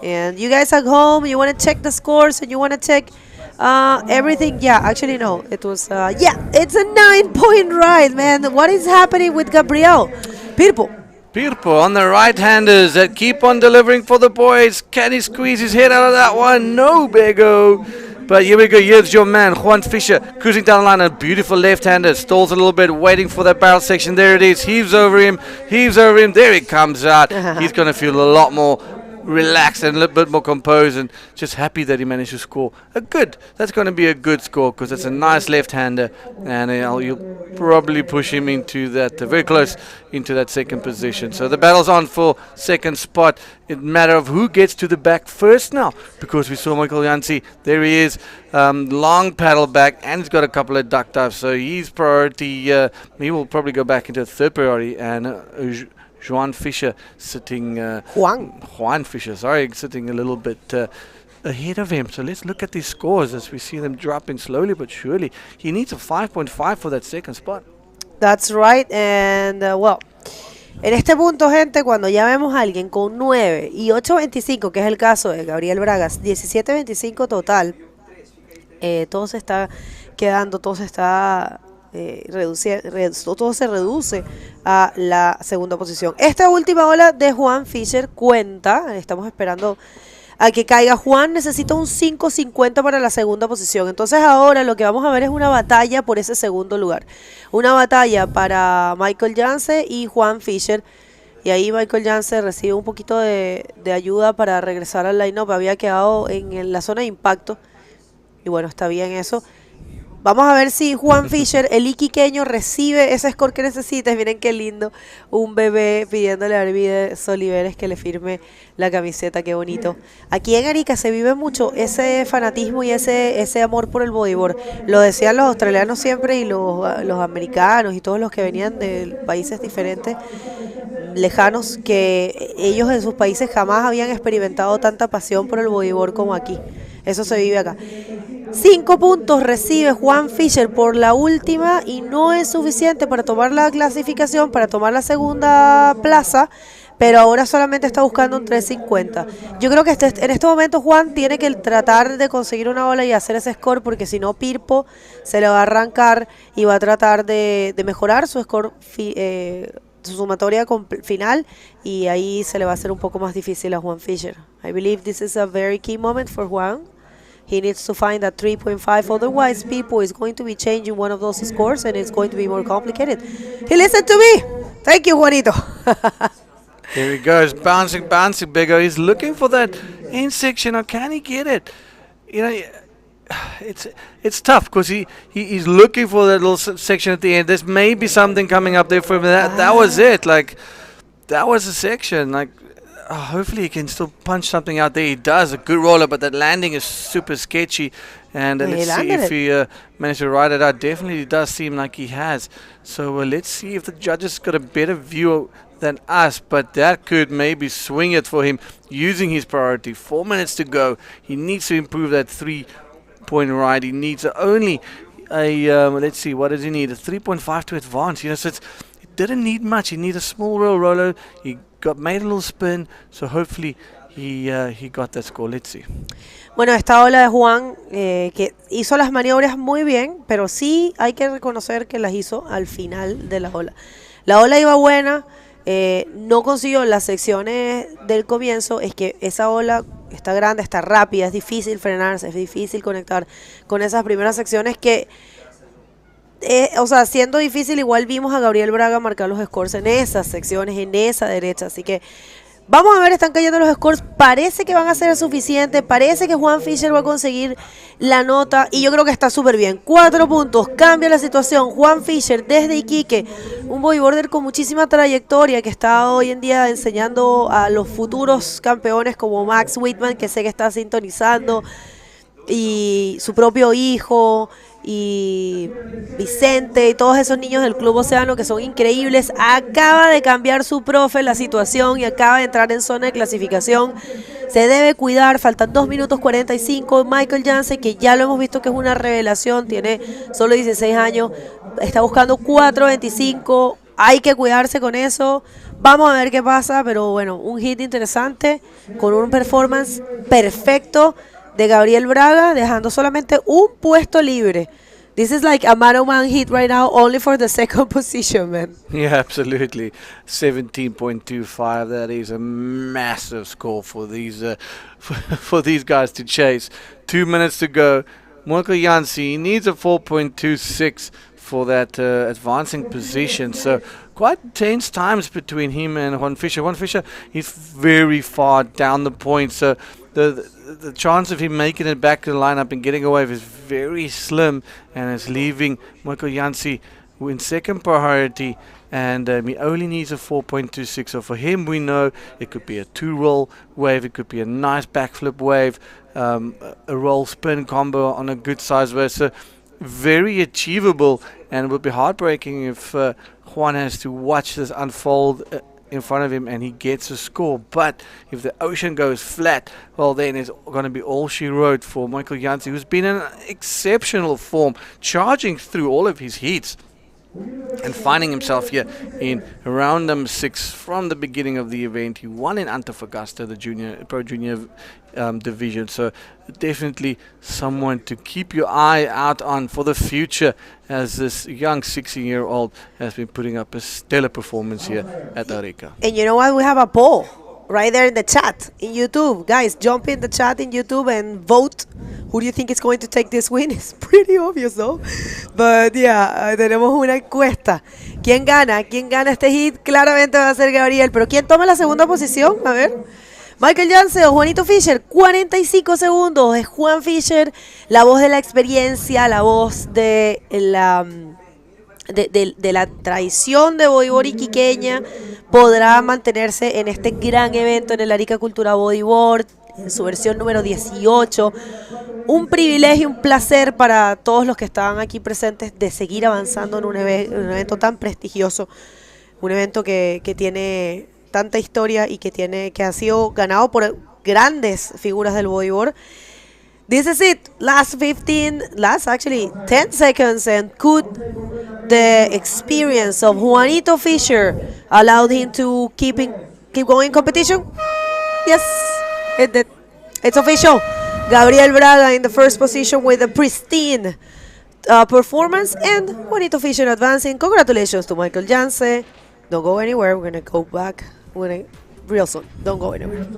And you guys at home, you want to check the scores and you want to check everything. Yeah, actually no, it was yeah, it's a 9-point ride, man. What is happening with Gabriel? Pirpo. Pirpo on the right-handers that keep on delivering for the boys. Can he squeeze his head out of that one? No, Bego. But here we go. Here's your man, Juan Fischer, cruising down the line. A beautiful left-hander. Stalls a little bit, waiting for that barrel section. There it is. Heaves over him. There he comes out. He's going to feel a lot more relaxed and a little bit more composed, and just happy that he managed to score a good. That's going to be a good score because it's a nice left-hander, and you'll probably push him into that very close into that second position. So the battle's on for second spot. It's a matter of who gets to the back first now, because we saw Michael Jansi. There he is, long paddle back, and he's got a couple of duck dives. So he's priority. He will probably go back into third priority, and Juan Fischer sitting Juan Fischer, sorry, sitting a little bit ahead of him. So let's look at these scores as we see them dropping slowly but surely. He needs a 5.5 for that second spot. That's right, and well, en este punto, gente, cuando ya vemos a alguien con 9 y 8.25, que es el caso de Gabriel Bragas, 17.25 total, todo se está quedando, todo se está todo se reduce a la segunda posición. Esta última ola de Juan Fischer cuenta, estamos esperando a que caiga. Juan necesita un 5.50 para la segunda posición. Entonces ahora lo que vamos a ver es una batalla por ese segundo lugar. Una batalla para Michael Janse y Juan Fischer. Y ahí Michael Janse recibe un poquito de ayuda para regresar al line-up. Había quedado en la zona de impacto. Y bueno, está bien eso. Vamos a ver si Juan Fischer, el iquiqueño, recibe ese score que necesita. Miren qué lindo, un bebé pidiéndole a Arvides Oliveres que le firme la camiseta, qué bonito. Aquí en Arica se vive mucho ese fanatismo y ese amor por el bodyboard. Lo decían los australianos siempre y los americanos y todos los que venían de países diferentes, lejanos, que ellos en sus países jamás habían experimentado tanta pasión por el bodyboard como aquí. Eso se vive acá. 5 puntos recibe Juan Fischer por la última y no es suficiente para tomar la clasificación, para tomar la segunda plaza, pero ahora solamente está buscando un 3.50. Yo creo que en este momento Juan tiene que tratar de conseguir una ola y hacer ese score, porque si no Pirpo se le va a arrancar y va a tratar de mejorar su score, su sumatoria final, y ahí se le va a hacer un poco más difícil a Juan Fischer. I believe this is a very key moment for Juan. He needs to find that 3.5, otherwise Pirpo is going to be changing one of those scores and it's going to be more complicated. He listened to me. Thank you, Juanito. There he goes, bouncing, Bego. He's looking for that end section, or can he get it? You know, it's tough because he's looking for that little section at the end. There's maybe something coming up there for him. That was it. Like, that was the section. Like, hopefully he can still punch something out there. He does a good roller, but that landing is super sketchy. And let's see if he managed to ride it out. Definitely does seem like he has. So let's see if the judges got a better view than us, but that could maybe swing it for him using his priority. 4 minutes to go. He needs to improve that 3-point ride. He needs only a let's see, what does he need? A 3.5 to advance. You know, so it didn't need much. He needed a small roller. He made a little spin, so hopefully he got that score. Let's see. Bueno, esta ola de Juan, que hizo las maniobras muy bien, pero sí hay que reconocer que las hizo al final de la ola. La ola iba buena, no consiguió las secciones del comienzo. Es que esa ola está grande, está rápida, es difícil frenarse, es difícil conectar con esas primeras secciones que... o sea, siendo difícil, igual vimos a Gabriel Braga marcar los scores en esas secciones, en esa derecha, así que vamos a ver, están cayendo los scores, parece que van a ser suficientes, parece que Juan Fischer va a conseguir la nota, y yo creo que está súper bien. 4 puntos, cambia la situación. Juan Fischer desde Iquique, un bodyboarder con muchísima trayectoria que está hoy en día enseñando a los futuros campeones como Max Whitman, que sé que está sintonizando, y su propio hijo, y Vicente y todos esos niños del Club Océano que son increíbles. Acaba de cambiar su profe la situación y acaba de entrar en zona de clasificación. Se debe cuidar, faltan 2 minutos 45. Michael Jansen, que ya lo hemos visto que es una revelación, tiene solo 16 años, está buscando 4.25. Hay que cuidarse con eso. Vamos a ver qué pasa, pero bueno, un hit interesante con un performance perfecto de Gabriel Braga, dejando solamente un puesto libre. This is like a man-on-man hit right now, only for the second position, man. Yeah, absolutely. 17.25. That is a massive score for these for these guys to chase. 2 minutes to go. Michael Jansi needs a 4.26 for that advancing position. So quite tense times between him and Juan Fischer. Juan Fischer is very far down the point, so the chance of him making it back to the lineup and getting away is very slim, and it's leaving Michael Jansi in second priority, and he only needs a 4.26. So for him, we know it could be a 2-roll wave, it could be a nice backflip wave, a roll spin combo on a good size wave. So very achievable, and it would be heartbreaking if Juan has to watch this unfold in front of him and he gets a score. But if the ocean goes flat, well, then it's going to be all she wrote for Michael Jansi, who's been in exceptional form, charging through all of his heats and finding himself here in round number 6 from the beginning of the event. He won in Antofagasta, the Pro Junior division. So definitely someone to keep your eye out on for the future, as this young 16-year-old has been putting up a stellar performance here at Arica. And you know what? We have a poll right there in the chat in YouTube. Guys, jump in the chat in YouTube and vote. Who do you think is going to take this win? It's pretty obvious, though. But yeah, tenemos una encuesta. ¿Quién gana? ¿Quién gana este hit? Claramente va a ser Gabriel. Pero ¿quién toma la segunda posición? A ver. Michael Jansen o Juanito Fischer. 45 segundos. Es Juan Fischer, la voz de la experiencia, la voz de la... De la tradición de bodyboard iquiqueña, podrá mantenerse en este gran evento en el Arica Cultura Bodyboard, en su versión número 18. Un privilegio, un placer para todos los que estaban aquí presentes de seguir avanzando en un evento tan prestigioso, un evento que tiene tanta historia y que ha sido ganado por grandes figuras del bodyboard. This is it. Last 10 seconds, and could the experience of Juanito Fischer allowed him to keep going in competition? Yes, it did. It's official. Gabriel Braga in the first position with a pristine performance, and Juanito Fischer advancing. Congratulations to Michael Jansen. Don't go anywhere. We're going to go back real soon. Don't go anywhere.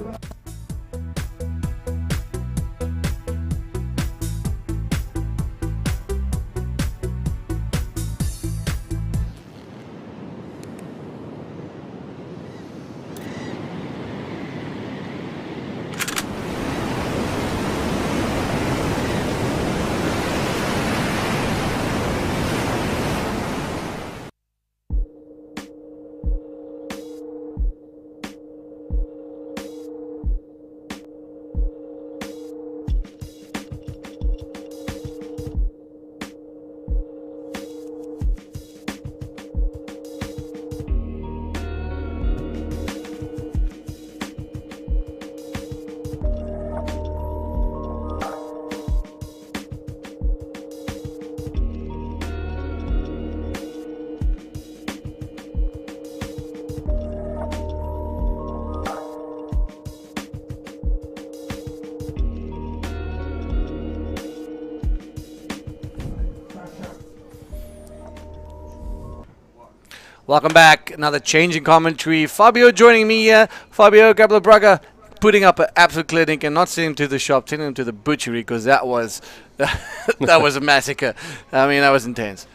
Welcome back. Another change in commentary. Fabio joining me here. Fabio, Gabriel Braga putting up an absolute clinic, and not sending him to the shop, sending him to the butchery, because that was that was a massacre. I mean, that was intense.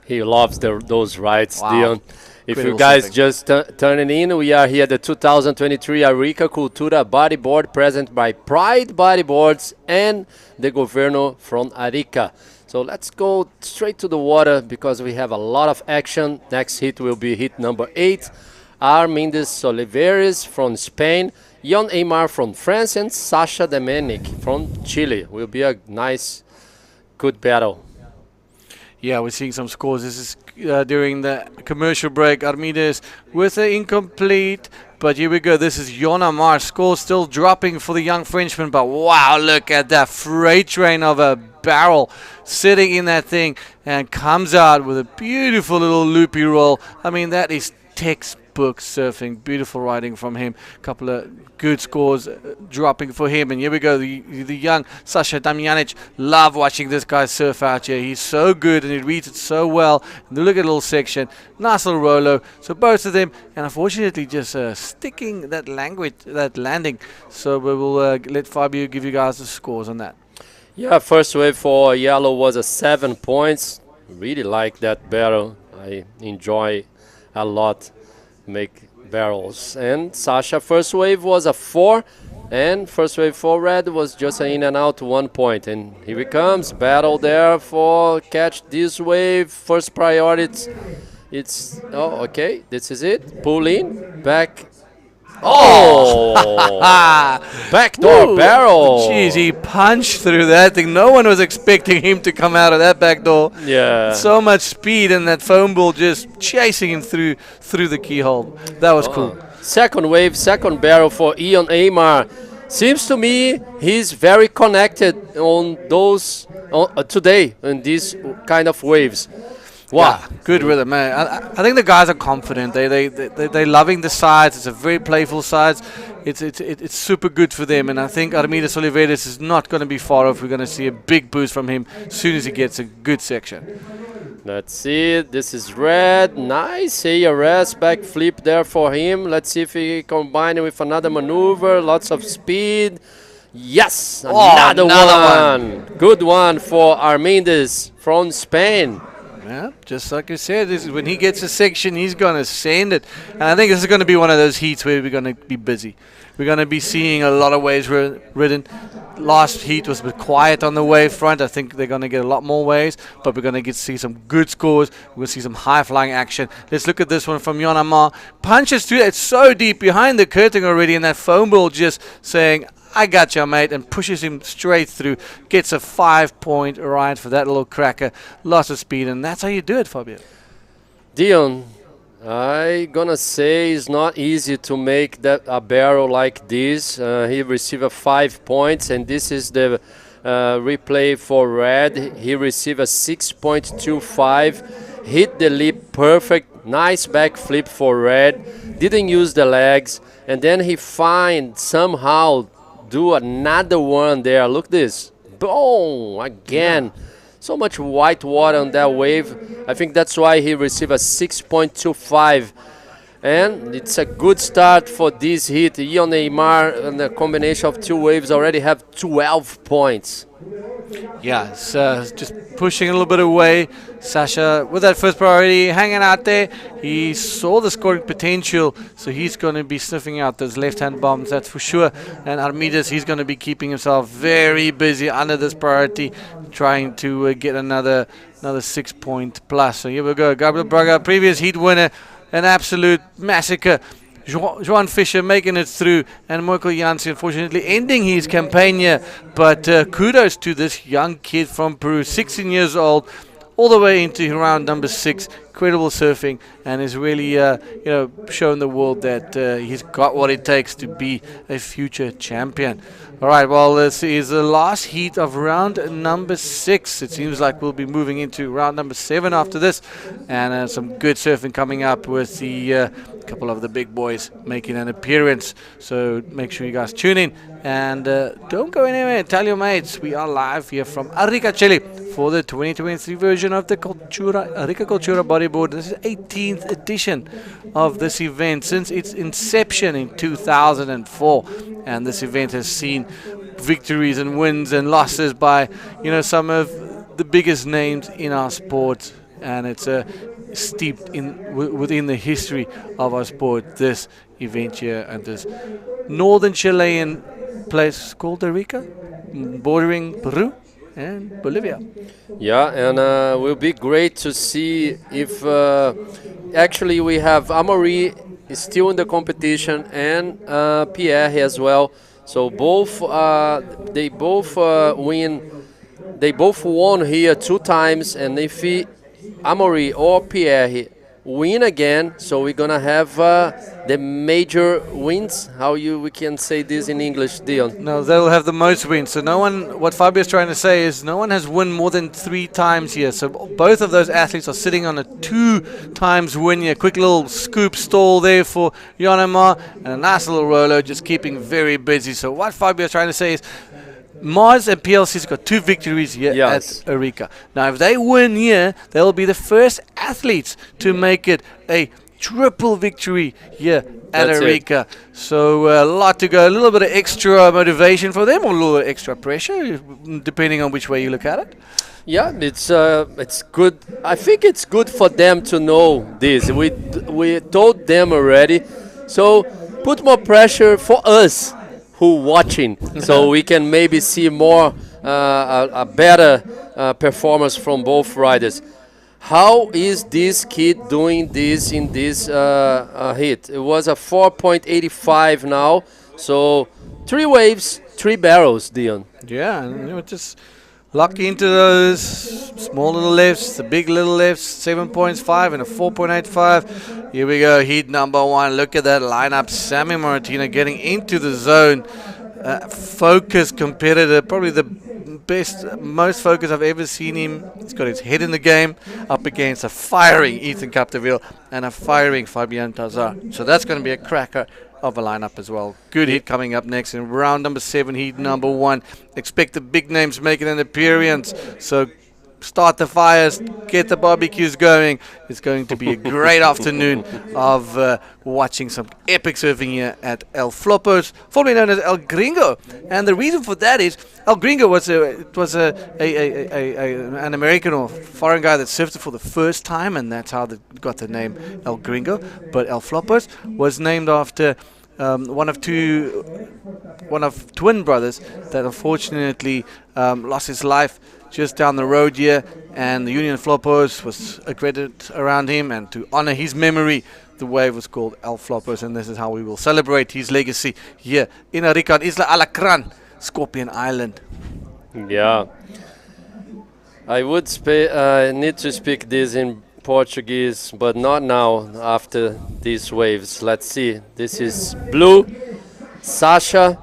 He loves those rides, Wow. Dion. If Incredible you guys setting. just turning in, we are here at the 2023 Arica Cultura Bodyboard, present by Pride Bodyboards and the Governo from Arica. So let's go straight to the water because we have a lot of action. Next hit will be hit number 8. Armindes Oliveres from Spain, Jon Aymar from France, and Sasha Domenic from Chile. Will be a nice, good battle. Yeah, we're seeing some scores. This is during the commercial break. Armides with an incomplete. But here we go. This is Jonamar. Score still dropping for the young Frenchman. But wow, look at that freight train of a barrel sitting in that thing and comes out with a beautiful little loopy roll. I mean, that is textbook surfing. Beautiful riding from him. Couple of good scores dropping for him. And here we go. The young Sasha Damjanic. Love watching this guy surf out here. He's so good and he reads it so well. And look at the little section. Nice little rolo. So both of them, and unfortunately just sticking that landing. So we will let Fabio give you guys the scores on that. Yeah, first wave for yellow was a 7 points. Really like that barrel. I enjoy a lot make barrels. And Sasha first wave was a 4, and first wave for red was just an in and out 1 point. And here it comes, battle there for catch this wave. First priority, it's oh okay, this is it. Pull in, back. Oh! Backdoor barrel. Jeez, he punched through that thing. No one was expecting him to come out of that back door. Yeah. So much speed, and that foam ball just chasing him through the keyhole. That was cool. Second wave, second barrel for Ian Amar. Seems to me he's very connected on those today in these kind of waves. Wow, yeah, good rhythm, man. I think the guys are confident. They're loving the sides. It's a very playful sides. It's super good for them, and I think Armides Oliveres is not going to be far off. We're going to see a big boost from him as soon as he gets a good section. Let's see. This is red. Nice ARS backflip there for him. Let's see if he combine it with another maneuver. Lots of speed. Yes, another one. Good one for Armides from Spain. Yeah, just like I said, this is when he gets a section, he's going to send it. And I think this is going to be one of those heats where we're going to be busy. We're going to be seeing a lot of waves ridden. Last heat was a bit quiet on the wave front. I think they're going to get a lot more waves, but we're going to see some good scores. We're going to see some high-flying action. Let's look at this one from Jonamar. Punches through. It's so deep behind the curtain already, and that foam ball just saying, I got you, mate, and pushes him straight through. Gets a 5-point ride for that little cracker. Lots of speed, and that's how you do it, Fabio. Dion, I gonna say it's not easy to make that a barrel like this. He received a 5 points, and this is the replay for red. He received a 6.25. Hit the lip perfect. Nice backflip for red. Didn't use the legs, and then he somehow do another one there. Look this. Boom! Again. So much white water on that wave. I think that's why he received a 6.25. And it's a good start for this hit. Ian Neymar and the combination of two waves already have 12 points. Yeah, so just pushing a little bit away. Sasha, with that first priority, hanging out there. He saw the scoring potential, so he's going to be sniffing out those left-hand bombs, that's for sure. And Armides, he's going to be keeping himself very busy under this priority, trying to get another 6-point plus. So here we go. Gabriel Braga, previous heat winner, an absolute massacre. Johan Fischer making it through, and Michael Janssen unfortunately ending his campaign here. But kudos to this young kid from Peru, 16 years old, all the way into round number 6. Incredible surfing, and is really shown the world that he's got what it takes to be a future champion. All right, well, this is the last heat of round number 6. It seems like we'll be moving into round number 7 after this, and some good surfing coming up with the couple of the big boys making an appearance. So make sure you guys tune in, and don't go anywhere. Tell your mates we are live here from Arica, Chile, for the 2023 version of the Arica Cultura Bodyboard. This is 18th edition of this event since its inception in 2004, and this event has seen victories and wins and losses by some of the biggest names in our sport, and it's steeped within the history of our sport, this event here at this northern Chilean place called Arica, bordering Peru and Bolivia. Yeah, and will be great to see if actually we have Amaury is still in the competition, and Pierre as well. So both they both win they both won here 2 times, and if Amaury or Pierre win again, so we're gonna have the major wins. We can say this in English, Dion? No, they'll have the most wins. So no one, what Fabio's trying to say is no one has won more than 3 times here. So both of those athletes are sitting on a 2 times win here. Quick little scoop stall there for Yonama, and a nice little roller, just keeping very busy. So what Fabio's trying to say is Mars and PLC's got 2 victories here at Arica. Now, if they win here, they'll be the first athletes to make it a triple victory here at Arica. So a lot to go, a little bit of extra motivation for them, or a little extra pressure, depending on which way you look at it. Yeah, it's good. I think it's good for them to know this. We told them already, so put more pressure for us who watching, so we can maybe see more a better performance from both riders. How is this kid doing this in this hit? It was a 4.85 now, so 3 waves, 3 barrels, Dion. Yeah, and just lucky into those small little lifts, the big little lifts, 7.5 and a 4.85. Here we go, heat number 1. Look at that lineup. Sammy Martina getting into the zone. Focused competitor, probably the best, most focused I've ever seen him. He's got his head in the game, up against a firing Ethan Capdeville and a firing Fabian Tazar. So that's going to be a cracker of a lineup as well. Good hit coming up next in round number 7, heat number 1. Expect the big names making an appearance. So start the fires, get the barbecues going. It's going to be a great afternoon of watching some epic surfing here at El Flopos, formerly known as El Gringo. And the reason for that is El Gringo was an American or foreign guy that surfed it for the first time, and that's how they got the name El Gringo. But El Flopos was named after one of twin brothers that unfortunately lost his life just down the road here, and the Union Flopos was accredited around him, and to honor his memory, the wave was called El Flopos, and this is how we will celebrate his legacy here in Arica on Isla Alacrán, Scorpion Island. Yeah, I would need to speak this in Portuguese, but not now after these waves. Let's see. This is blue. Sasha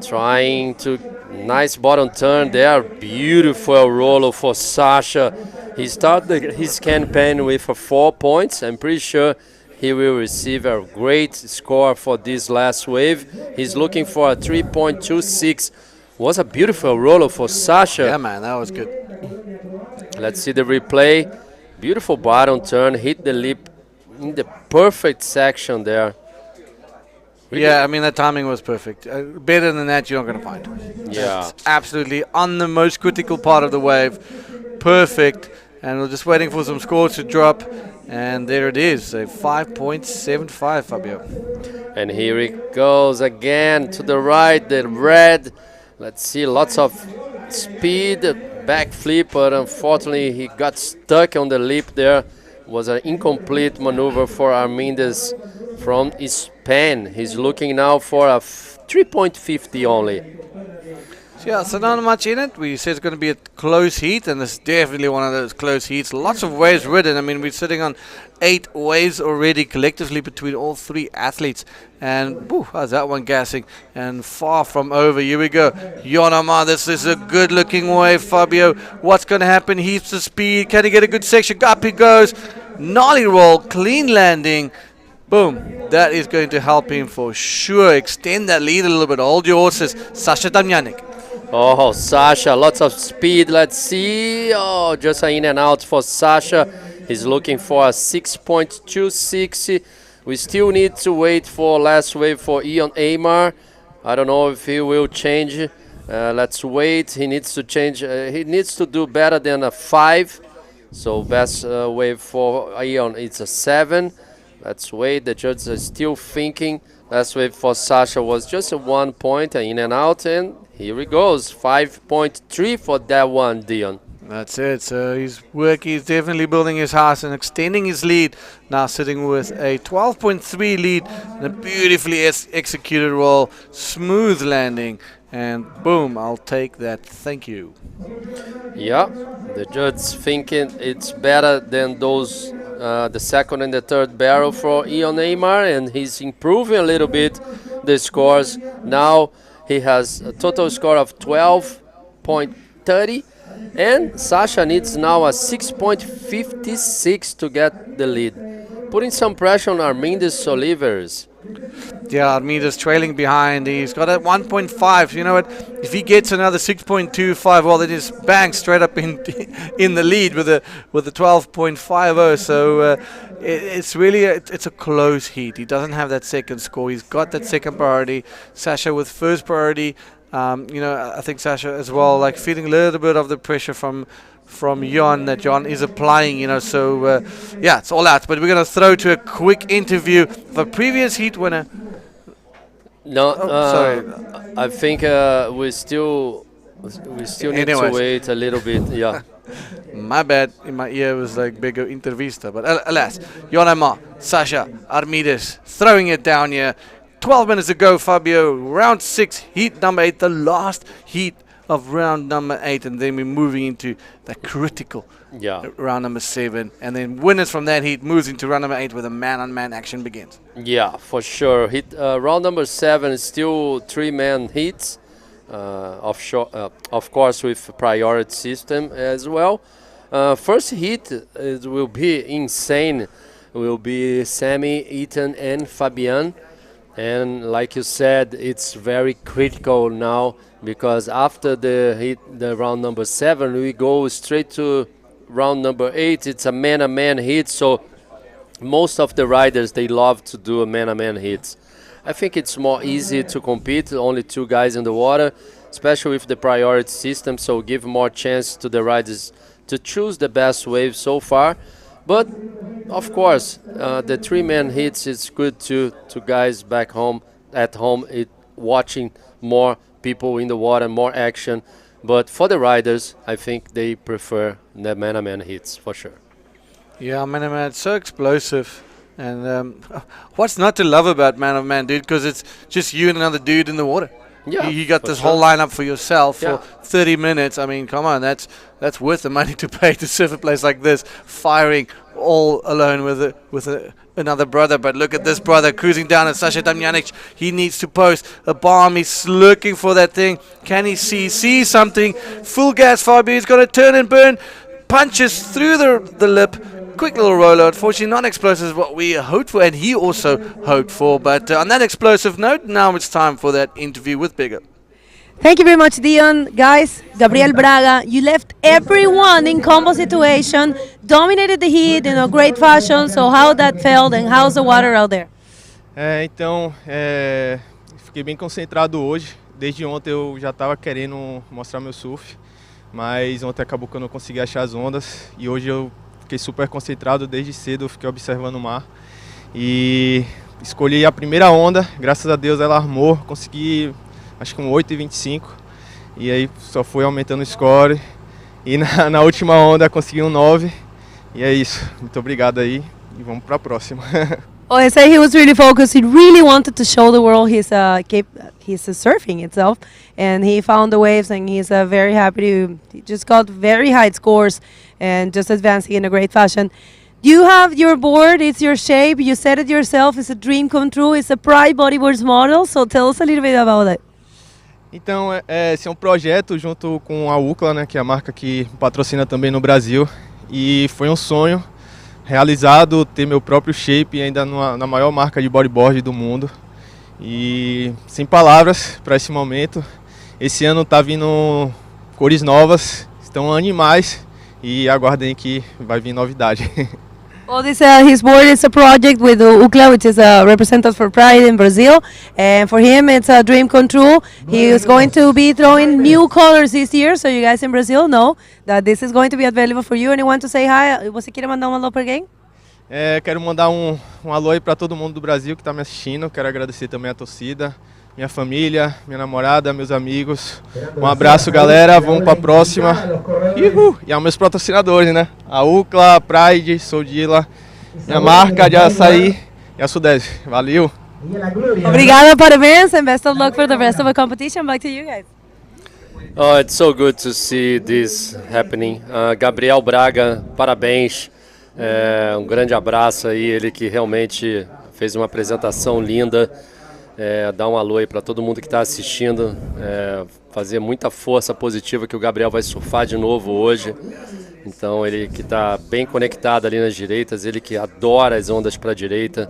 trying to nice bottom turn there. Beautiful roller for Sasha. He started his campaign with 4 points. I'm pretty sure he will receive a great score for this last wave. He's looking for a 3.26. Was a beautiful roller for Sasha. Yeah, man, that was good. Let's see the replay. Beautiful bottom turn, hit the lip in the perfect section there. Really? Yeah, I mean, the timing was perfect. Better than that, you're not going to find. Yeah. It's absolutely on the most critical part of the wave. Perfect. And we're just waiting for some scores to drop. And there it is, a 5.75, Fabio. And here it goes again to the right, the red. Let's see, lots of speed, backflip, but unfortunately he got stuck on the lip there. Was an incomplete maneuver for Armindez from Spain. He's looking now for a 3.50 only. Yeah, so not much in it. We said it's going to be a close heat, and it's definitely one of those close heats. Lots of waves ridden. I mean, we're sitting on 8 waves already collectively between all 3 athletes. And, whew, how's that one gassing? And far from over. Here we go. Yonama, this is a good-looking wave, Fabio. What's going to happen? Heaps of speed. Can he get a good section? Up he goes. Nollie roll, clean landing. Boom. That is going to help him for sure. Extend that lead a little bit. Hold your horses. Sasha Damjanic. Oh, Sasha, lots of speed. Let's see. Oh, just an in and out for Sasha. He's looking for a 6.260. We still need to wait for last wave for Ion Aymar. I don't know if he will change. Let's wait. He needs to change. He needs to do better than a 5. So best wave for Ion, it's a 7. Let's wait. The judges are still thinking. Last wave for Sasha was just a 1 point, in and out, and here he goes. 5.3 for that one, Dion. That's it. So he's working. He's definitely building his house and extending his lead. Now sitting with a 12.3 lead and a beautifully executed roll. Smooth landing. and boom, I'll take that. Thank you. Yeah, the judge thinking it's better than those the second and the third barrel for Ion Neymar, and he's improving a little bit the scores. Now he has a total score of 12.30, and Sasha needs now a 6.56 to get the lead, putting some pressure on Armindes Oliveres. Yeah, Armindes trailing behind. He's got a 1.5. You know what? If he gets another 6.25, well, then he's bang straight up in the lead with a 12.50. So it's really it's a close heat. He doesn't have that second score. He's got that second priority. Sasha with first priority. I think Sasha as well, like feeling a little bit of the pressure from Jon that Jon is applying, so it's all out. But we're going to throw to a quick interview of a previous heat winner. No, sorry. I think we still need to wait a little bit. Yeah. My bad. In my ear was like bigger intervista. But alas, Jon Neymar, Sasha, Armindes throwing it down here. 12 minutes ago, Fabio, round 6, heat number 8, the last heat of round number 8, and then we're moving into the critical round number 7, and then winners from that heat moves into round number 8 where the man-on-man action begins. Yeah, for sure. Round number 7 is still 3-man heats, of course with priority system as well. First heat will be insane. Will be Sammy, Ethan, and Fabian. And like you said, it's very critical now, because after the round number 7, we go straight to round number 8. It's a man-on-man hit, so most of the riders, they love to do a man-on-man hits. I think it's more easy to compete, only 2 guys in the water, especially with the priority system, so give more chance to the riders to choose the best wave so far. But of course, the 3-man hits is good to guys back home at home, watching more people in the water, more action. But for the riders, I think they prefer the man-on-man hits for sure. Yeah, man-on-man, it's so explosive. And what's not to love about man-on-man, dude? Because it's just you and another dude in the water. Yeah, you got this whole lineup for yourself for 30 minutes. I mean, come on, that's worth the money to pay to surf a place like this, firing all alone with another brother. But look at this brother cruising down at Sasha Damjanic. He needs to post a bomb. He's looking for that thing. Can he see something? Full gas, Fabio. He's going to turn and burn. Punches through the lip. Quick little roller. Unfortunately, not explosive is what we hoped for, and he also hoped for. But on that explosive note, now it's time for that interview with Bigger. Thank you very much, Dion. Guys, Gabriel Braga, you left everyone in combo situation, dominated the heat in a great fashion. So how that felt, and how's the water out there? Fiquei bem concentrado hoje. Desde ontem eu já estava querendo mostrar meu surf, mas ontem acabou que eu não consegui achar as ondas, e hoje eu fiquei super concentrado desde cedo, eu fiquei observando o mar e escolhi a primeira onda. Graças a Deus ela armou, consegui acho que um 8,25, e aí só fui aumentando o score, e na última onda consegui um 9, e é isso. Muito obrigado aí, e vamos para a próxima. Oh, I say he was really focused. He really wanted to show the world his surfing itself, and he found the waves, and he's very happy. He just got very high scores and just advancing in a great fashion. You have your board, it's your shape, you said it yourself, it's a dream come true, it's a Pride Bodyboards model, so tell us a little bit about it. Então, esse é um projeto junto com a UCLA, né, que é a marca que patrocina também no Brasil, e foi um sonho realizado ter meu próprio shape ainda na maior marca de bodyboard do mundo. E sem palavras para esse momento. Esse ano tá vindo cores novas, estão animais, e aguardem que vai vir novidade. Well, his board is a project with UCLA, which is a representative for Pride in Brazil, and for him it's a dream come true. He is going to be throwing new colors this year, so you guys in Brazil know that this is going to be available for you. Anyone to say hi? Você quer mandar um alô para alguém? Quero mandar um alô aí para todo mundo do Brasil que está me assistindo. Quero agradecer também a torcida, minha família, minha namorada, meus amigos. Um abraço, galera. Vamos para a próxima. Uhul. E aos meus patrocinadores, né? A UCLA, a Pride, Soldila, minha marca de açaí e a Sudeste. Valeu! Obrigada, parabéns, and best of luck for the rest of the competition. Back to you guys. Oh, it's so good to see this happening. Gabriel Braga, parabéns. Um grande abraço aí, ele que realmente fez uma apresentação linda. Dá um alô aí para todo mundo que está assistindo. Fazer muita força positiva que o Gabriel vai surfar de novo hoje. Então ele que está bem conectado ali nas direitas, ele que adora as ondas para a direita.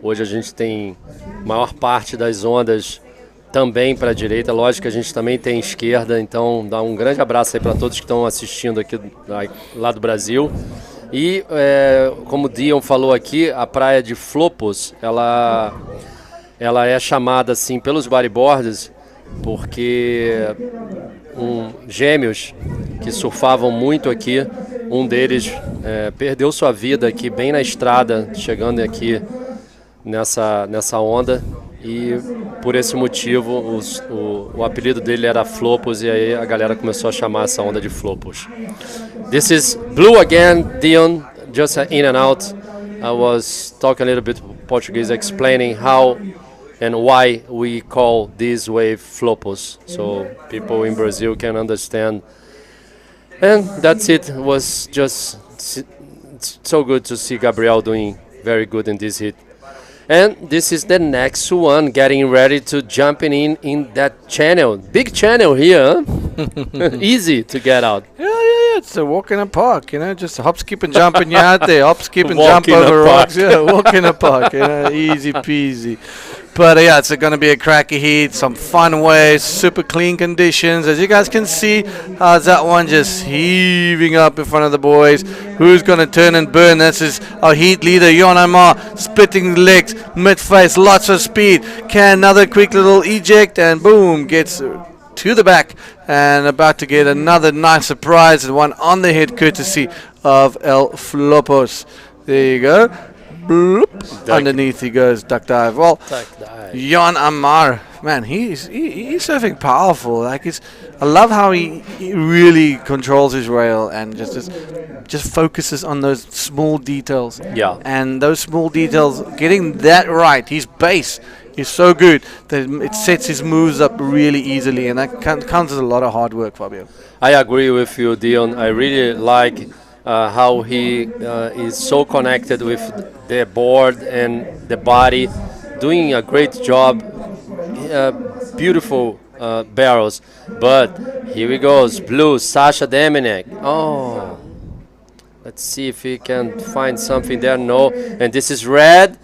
Hoje a gente tem maior parte das ondas também para a direita. Lógico que a gente também tem esquerda, então dá um grande abraço aí para todos que estão assistindo aqui lá do Brasil. E como o Dion falou aqui, a praia de Flopos, ela é chamada assim pelos bodyboarders porque gêmeos que surfavam muito aqui, um deles perdeu sua vida aqui bem na estrada, chegando aqui nessa onda, e por esse motivo o apelido dele era Flopos, e aí a galera começou a chamar essa onda de Flopos. This is blue again, Dion, just in and out. I was talking a little bit Portuguese, explaining how and why we call this wave Flopos, so people in Brazil can understand. And that's it. It was just so good to see Gabriel doing very good in this hit. And this is the next one, getting ready to jumping in that channel. Big channel here, huh? Easy to get out. Yeah. It's a walk in a park, just hop, skip and jump and you're out there. Hop, skip and Walk jump in a over park. rocks. Yeah, walk in a park, easy peasy. But yeah, it's going to be a cracky heat, some fun waves, super clean conditions. As you guys can see, how's that one just heaving up in front of the boys. Who's going to turn and burn? This is our heat leader, Jon Amar, splitting the legs, mid-face, lots of speed. Can another quick little eject and boom, gets to the back and about to get another nice surprise and one on the head courtesy of El Flopos. There you go. Bloop. Underneath he goes, duck dive. Well, Jon Amar, man, he's surfing powerful. Like I love how he really controls his rail and just focuses on those small details. Yeah. And those small details, getting that right, his base is so good that it sets his moves up really easily, and that counts as a lot of hard work, Fabio. I agree with you, Dion. I really like how he is so connected with the board and the body, doing a great job. Beautiful barrels. But here he goes, blue, Sasha Deminek. Oh, let's see if he can find something there. No, and this is red,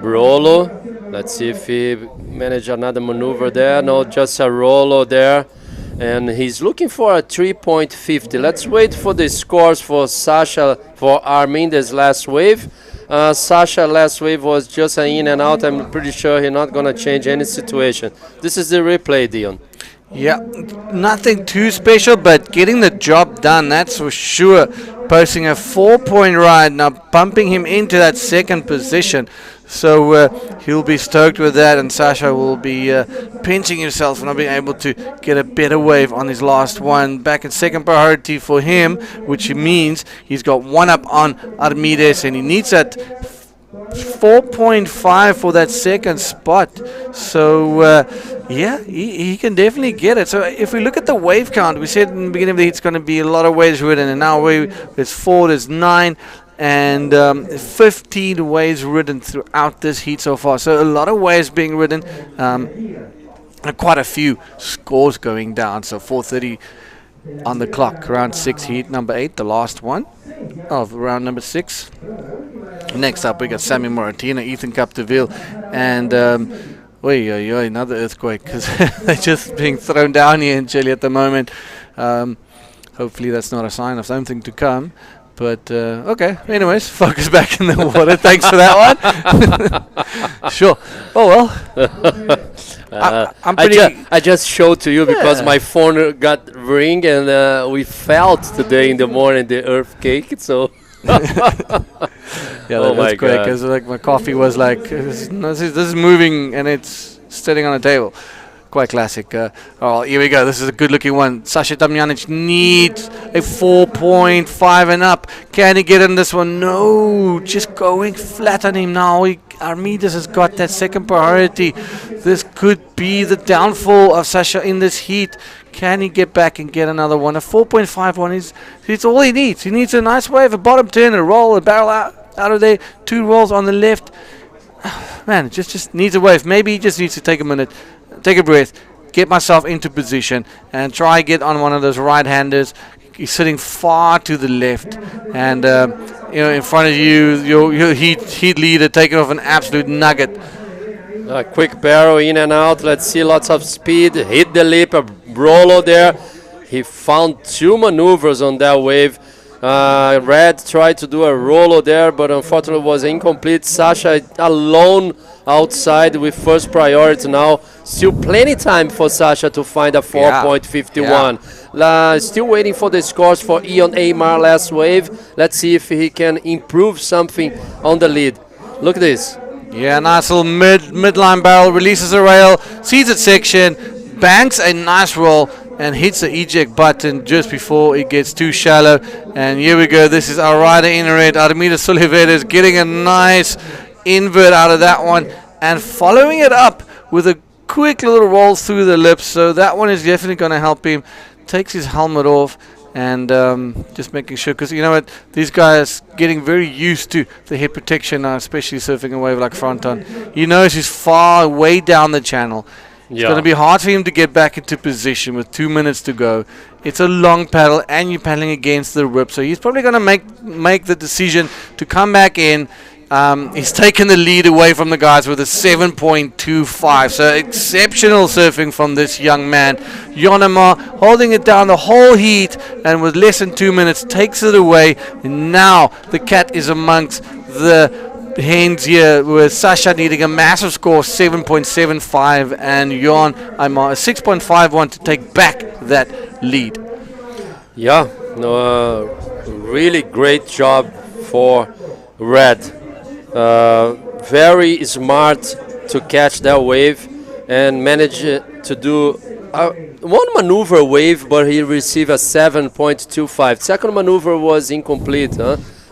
Rolo. Let's see if he managed another maneuver there. No, just a Rolo there. And he's looking for a 3.50. Let's wait for the scores for Sasha, for Armin's last wave. Sasha last wave was just an in and out. I'm pretty sure he's not going to change any situation. This is the replay, Dion. Yeah, nothing too special, but getting the job done, that's for sure. Posting a 4-point ride, now bumping him into that second position. So he'll be stoked with that, and Sasha will be pinching himself for not being able to get a better wave on his last one. Back in second priority for him, which means he's got one up on Armides, and he needs that 4.5 for that second spot. So yeah, he can definitely get it. So if we look at the wave count, we said in the beginning of the heat it's going to be a lot of waves ridden, and now there's 4, there's 9, and 15 waves ridden throughout this heat so far. So a lot of waves being ridden, and quite a few scores going down. So 4:30 on the clock, round 6 heat number 8, the last one of round number 6. Next up we got Sammy Moratina, Ethan Capdeville, and another earthquake, because they're just being thrown down here in Chile at the moment. Hopefully that's not a sign of something to come. But okay, anyways, focus back in the water. Thanks for that one. Sure. Oh well. I'm pretty. I just showed to you because my phone got ring, and we felt today in the morning the earthquake. So. Yeah, that was quick. Because like my coffee was like, this is moving and it's sitting on a table. Quite classic. Oh, here we go. This is a good-looking one. Sasha Damjanic needs a 4.5 and up. Can he get in this one? No, just going flat on him now. Armidas has got that second priority. This could be the downfall of Sasha in this heat. Can he get back and get another one? A 4.51 is it's all he needs. He needs a nice wave, a bottom turn, a roll, a barrel out of there, 2 rolls on the left. Man, it just needs a wave. Maybe he just needs to take a minute, take a breath, get myself into position, and try get on one of those right-handers. He's sitting far to the left, and in front of you, your heat leader taking off an absolute nugget. A quick barrel in and out. Let's see, lots of speed. Hit the lip, a rollo there. He found 2 maneuvers on that wave. Red tried to do a rollo there, but unfortunately was incomplete. Sasha alone outside with first priority now. Still plenty time for Sasha to find a 4.51. Still waiting for the scores for Ion Aymar last wave. Let's see if he can improve something on the lead. Look at this. Yeah, nice little midline barrel, releases a rail, sees its section, banks a nice roll, and hits the eject button just before it gets too shallow. And here we go. This is our rider in red. Armida Soliveres getting a nice invert out of that one and following it up with a quick little roll through the lips. So that one is definitely going to help him. Takes his helmet off and just making sure, because you know what, these guys getting very used to the head protection now, especially surfing a wave like Fronton. He knows he's far way down the channel. It's going to be hard for him to get back into position with 2 minutes to go. It's a long paddle and you're paddling against the rip, so he's probably going to make the decision to come back in. He's taken the lead away from the guys with a 7.25, so exceptional surfing from this young man. Yonema holding it down the whole heat, and with less than 2 minutes takes it away. And now the cat is amongst the hens here, with Sasha needing a massive score, 7.75, and Jon Aymar 6.51 to take back that lead. Yeah, really great job for Red. Very smart to catch that wave and manage to do one maneuver wave, but he received a 7.25. Second maneuver was incomplete,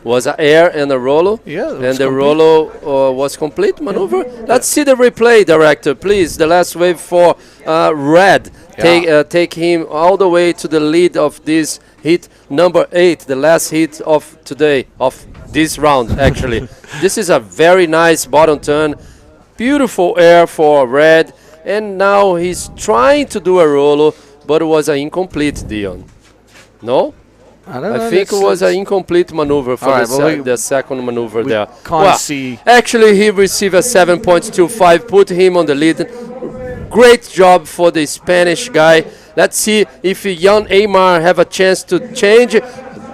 was an air and a rollo. Yeah, and the rollo was complete maneuver. Let's see the replay, director, please. The last wave for Red. Take him all the way to the lead of this hit number 8, the last hit of today, of this round actually. This is a very nice bottom turn, beautiful air for Red, and now he's trying to do a rollo, but it was an incomplete, Dion. No? I think it was an incomplete maneuver for the second maneuver there. Can't see. Actually, he received a 7.25, put him on the lead. Great job for the Spanish guy. Let's see if Jon Aymar have a chance to change.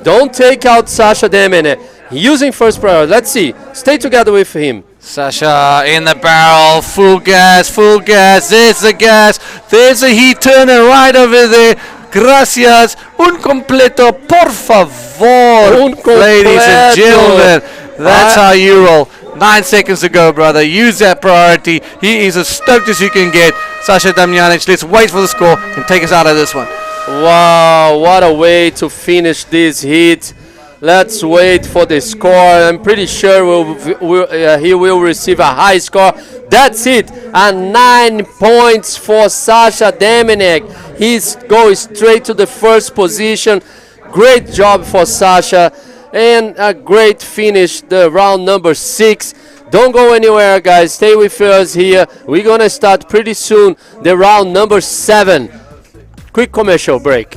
Don't take out Sasha Demene. Using first priority. Let's see. Stay together with him. Sasha in the barrel. Full gas, full gas. There's the gas. There's a heat turner right over there. Gracias. Un completo, por favor. Ladies and gentlemen, that's how you roll. 9 seconds to go, brother. Use that priority. He is as stoked as you can get. Sasha Damjanic, let's wait for the score and take us out of this one. Wow, what a way to finish this heat. Let's wait for the score. I'm pretty sure he will receive a high score. That's it. And 9 points for Sasha Demenic. He's going straight to the first position. Great job for Sasha. And a great finish, the round number 6. Don't go anywhere, guys. Stay with us here. We're going to start pretty soon the round number 7. Quick commercial break.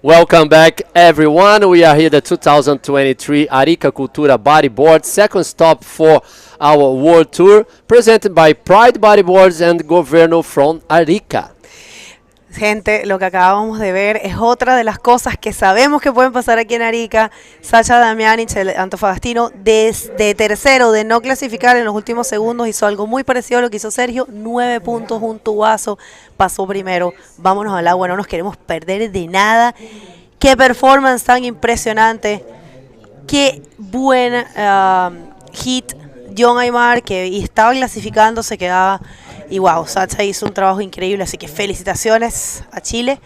Welcome back, everyone. We are here at the 2023 Arica Cultura Bodyboard, second stop for our world tour, presented by Pride Bodyboards and Governo from Arica. Gente, lo que acabamos de ver es otra de las cosas que sabemos que pueden pasar aquí en Arica. Sacha Damianic, el antofagastino, desde tercero de no clasificar en los últimos segundos, hizo algo muy parecido a lo que hizo Sergio. 9 puntos, un tubazo, pasó primero. Vámonos al agua, no nos queremos perder de nada. Qué performance tan impresionante. Qué buena hit. John Aymar, que estaba clasificando, se quedaba. Y wow, Sacha hizo un trabajo increíble, así que felicitaciones a Chile,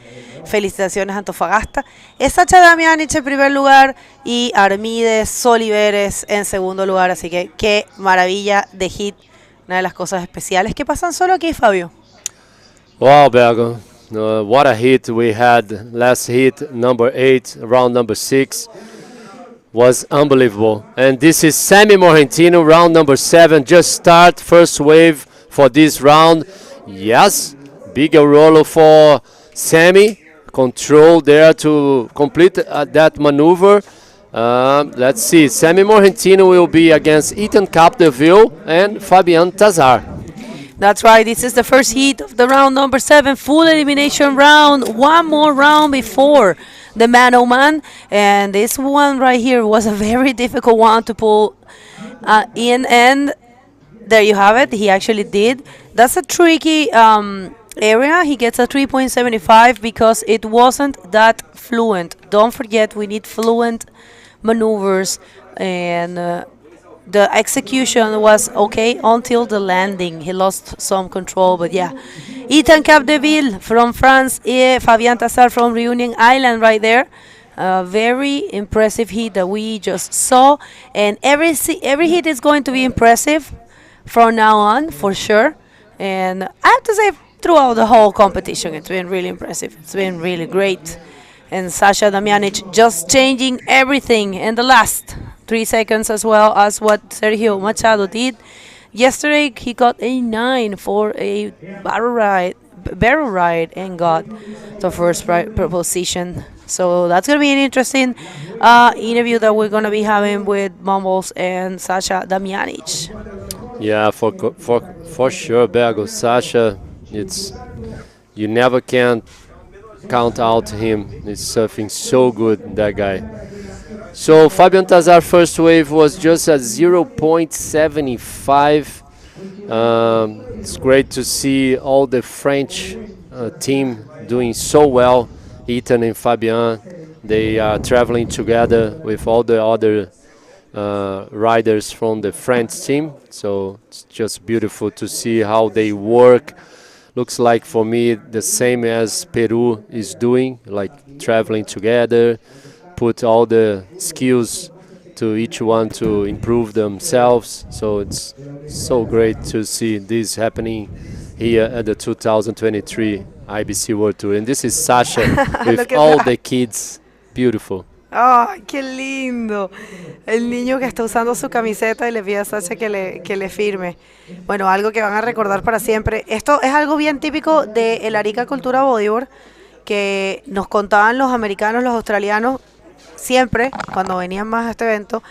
felicitaciones a Antofagasta. Es Sacha Damianic en primer lugar y Armides Soliveres en segundo lugar, así que qué maravilla de hit, una de las cosas especiales que pasan solo aquí, Fabio. Wow, Bergo, what a hit we had. Last hit, number 8, round number 6, was unbelievable. And this is Sammy Morgentino, round number 7, just start, first wave for this round. Yes, big roll for Sammy. Control there to complete that maneuver. Let's see. Sammy Morgentino will be against Ethan Capdeville and Fabian Tazar. That's right. This is the first heat of the round number 7, full elimination round. One more round before the man-o-man. And this one right here was a very difficult one to pull in, and there you have it. He actually did. That's a tricky area. He gets a 3.75 because it wasn't that fluent. Don't forget, we need fluent maneuvers, and the execution was okay until the landing. He lost some control, but yeah. Ethan Capdeville from France, Fabien Tassar from Reunion Island right there. Very impressive hit that we just saw, and every hit is going to be impressive from now on, for sure. And I have to say, throughout the whole competition, it's been really impressive. It's been really great. And Sasha Damianic just changing everything in the last 3 seconds, as well as what Sergio Machado did. Yesterday, he got a 9 for a barrel ride and got the first position. So that's going to be an interesting interview that we're going to be having with Mumbles and Sasha Damianic. Yeah, for sure, Bergo. Sasha, you never can count out him. He's surfing so good, that guy. So Fabian Tazar first wave was just at 0.75. It's great to see all the French team doing so well. Ethan and Fabian, they are traveling together with all the other riders from the French team, so it's just beautiful to see how they work. Looks like for me the same as Peru is doing, like traveling together, put all the skills to each one to improve themselves. So it's so great to see this happening here at the 2023 IBC World Tour. And this is Sasha with all the kids. Beautiful. ¡Ay, qué lindo! El niño que está usando su camiseta y le pide a Sacha que le firme. Bueno, algo que van a recordar para siempre. Esto es algo bien típico de el Arica Cultura Bodyboard, que nos contaban los americanos, los australianos, siempre, cuando venían más a este evento,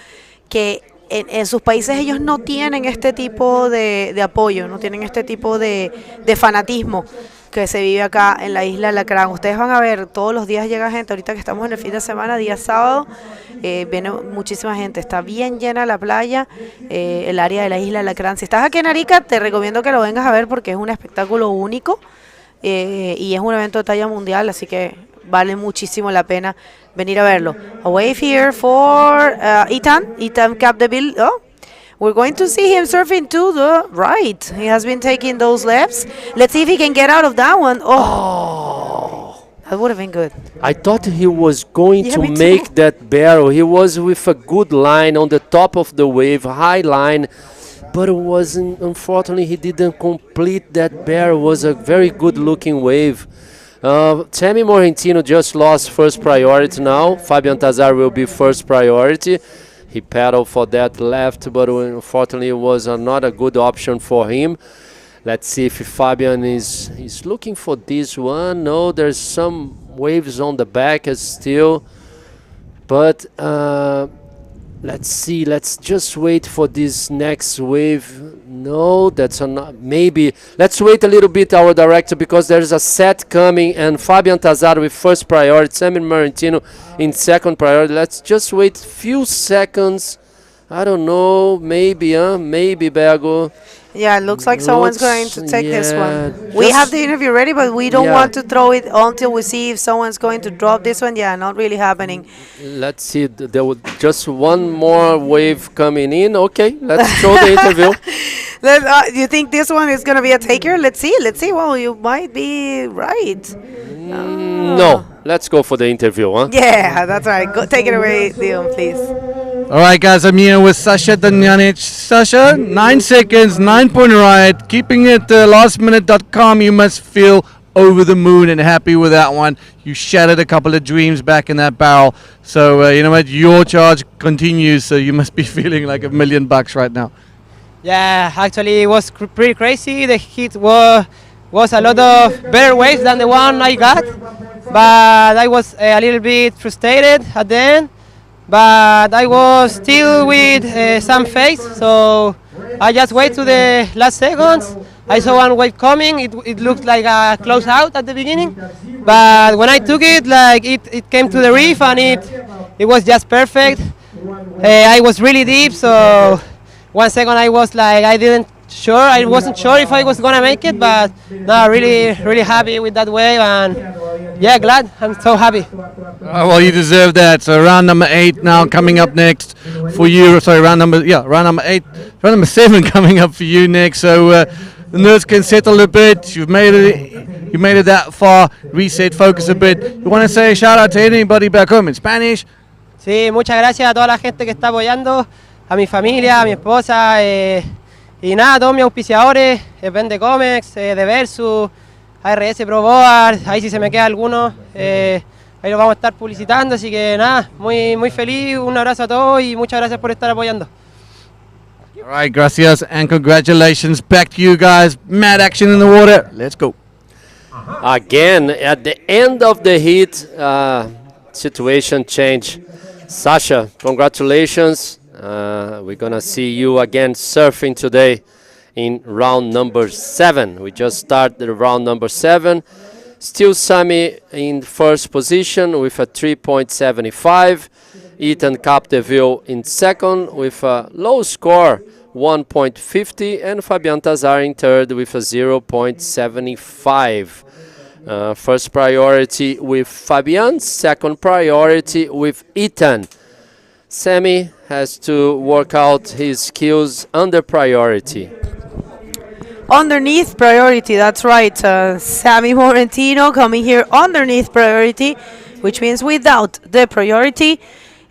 que en sus países ellos no tienen este tipo de apoyo, no tienen este tipo de fanatismo que se vive acá en la isla Alacrán. Ustedes van a ver, todos los días llega gente. Ahorita que estamos en el fin de semana, día sábado, viene muchísima gente. Está bien llena la playa, el área de la isla Alacrán. Si estás aquí en Arica, te recomiendo que lo vengas a ver porque es un espectáculo único y es un evento de talla mundial, así que vale muchísimo la pena venir a verlo. A wave here for Ethan Capdeville. Oh, we're going to see him surfing to the right. He has been taking those lefts. Let's see if he can get out of that one. Oh, that would have been good. I thought he was going to me too. make that barrel. He was with a good line on the top of the wave, high line, but it wasn't. Unfortunately, he didn't complete that barrel. It was a very good looking wave. Sammy Morgentino just lost first priority now. Fabian Tazar will be first priority. He paddled for that left, but unfortunately it was not a good option for him. Let's see if Fabian is looking for this one. No, there's some waves on the back as still. But let's see. Let's just wait for this next wave. No, that's not. Maybe. Let's wait a little bit, our director, because there's a set coming, and Fabian Tazar with first priority, Sammy Marantino in second priority. Let's just wait few seconds. I don't know. Maybe, maybe, Bego. Yeah, it looks like someone's going to take this one. We Just- have the interview ready, but we don't Yeah. want to throw it until we see if someone's going to drop this one. Yeah, not really happening. Let's see. There was just one more wave coming in. Okay, let's show the interview. Do you think this one is going to be a taker? Let's see. Let's see. Well, you might be right. No, let's go for the interview, huh? Yeah, that's right. Go, take it away, Leon, please. All right, guys, I'm here with Sasha Danjanic. Sasha, 9 seconds, 9-point ride, keeping it lastminute.com. You must feel over the moon and happy with that one. You shattered a couple of dreams back in that barrel. So, you know what, your charge continues, so you must be feeling like $1 million right now. Yeah, actually it was pretty crazy. The hit was a lot of better waves than the one I got, but I was a little bit frustrated at the end. But I was still with some faith, so I just wait to the last seconds. I saw one wave coming. It looked like a close out at the beginning, but when I took it, like it came to the reef and it was just perfect. I was really deep, so 1 second I was like I wasn't sure if I was gonna make it, but no, really happy with that wave, and yeah, glad. I'm so happy. Well, you deserve that. So round number 8 now coming up next for you. Sorry, round number 8, round number 7 coming up for you next. So the nerves can settle a bit. You made it that far. Reset, focus a bit. You want to say a shout out to anybody back home in Spanish? Sí, muchas gracias a toda la gente que está apoyando, a mi familia, a mi esposa, y nada, a todos mis auspiciadores, Vende Comex, de Versus, ARS Pro Board, ahí si se me queda alguno, ahí lo vamos a estar publicitando, así que nada, muy feliz, un abrazo a todos y muchas gracias por estar apoyando. All right, gracias and congratulations. Back to you guys. Mad action in the water. Let's go. Again, at the end of the heat, situation change. Sasha, congratulations. We're going to see you again surfing today in round number 7. We just started the round number 7. Still Sammy in first position with a 3.75. Ethan Capdeville in second with a low score, 1.50. And Fabian Tazar in third with a 0.75. First priority with Fabian, second priority with Ethan. Sammy has to work out his skills under priority. Underneath priority, that's right. Sammy Morentino coming here underneath priority, which means without the priority.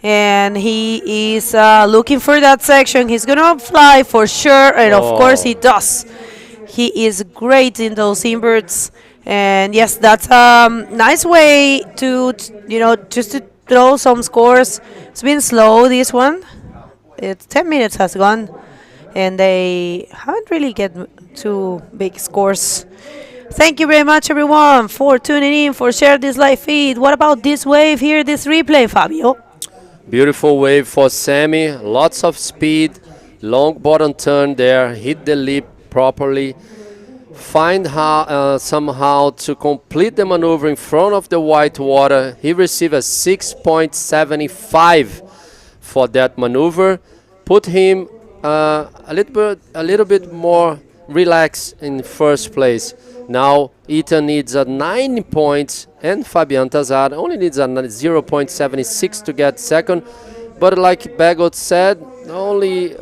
And he is looking for that section. He's going to fly for sure, and of course he does. He is great in those inverts. And yes, that's a nice way to, just to throw some scores. It's been slow, this one. It's 10 minutes has gone, and they haven't really get too big scores. Thank you very much, everyone, for tuning in, for sharing this live feed. What about this wave here, this replay, Fabio? Beautiful wave for Sammy. Lots of speed. Long bottom turn there. Hit the lip properly. Find how somehow to complete the maneuver in front of the white water. He received a 6.75 for that maneuver. Put him a little bit more relaxed in first place. Now Ethan needs a 9 points, and Fabian Tazar only needs a 0.76 to get second. But like Bagot said, only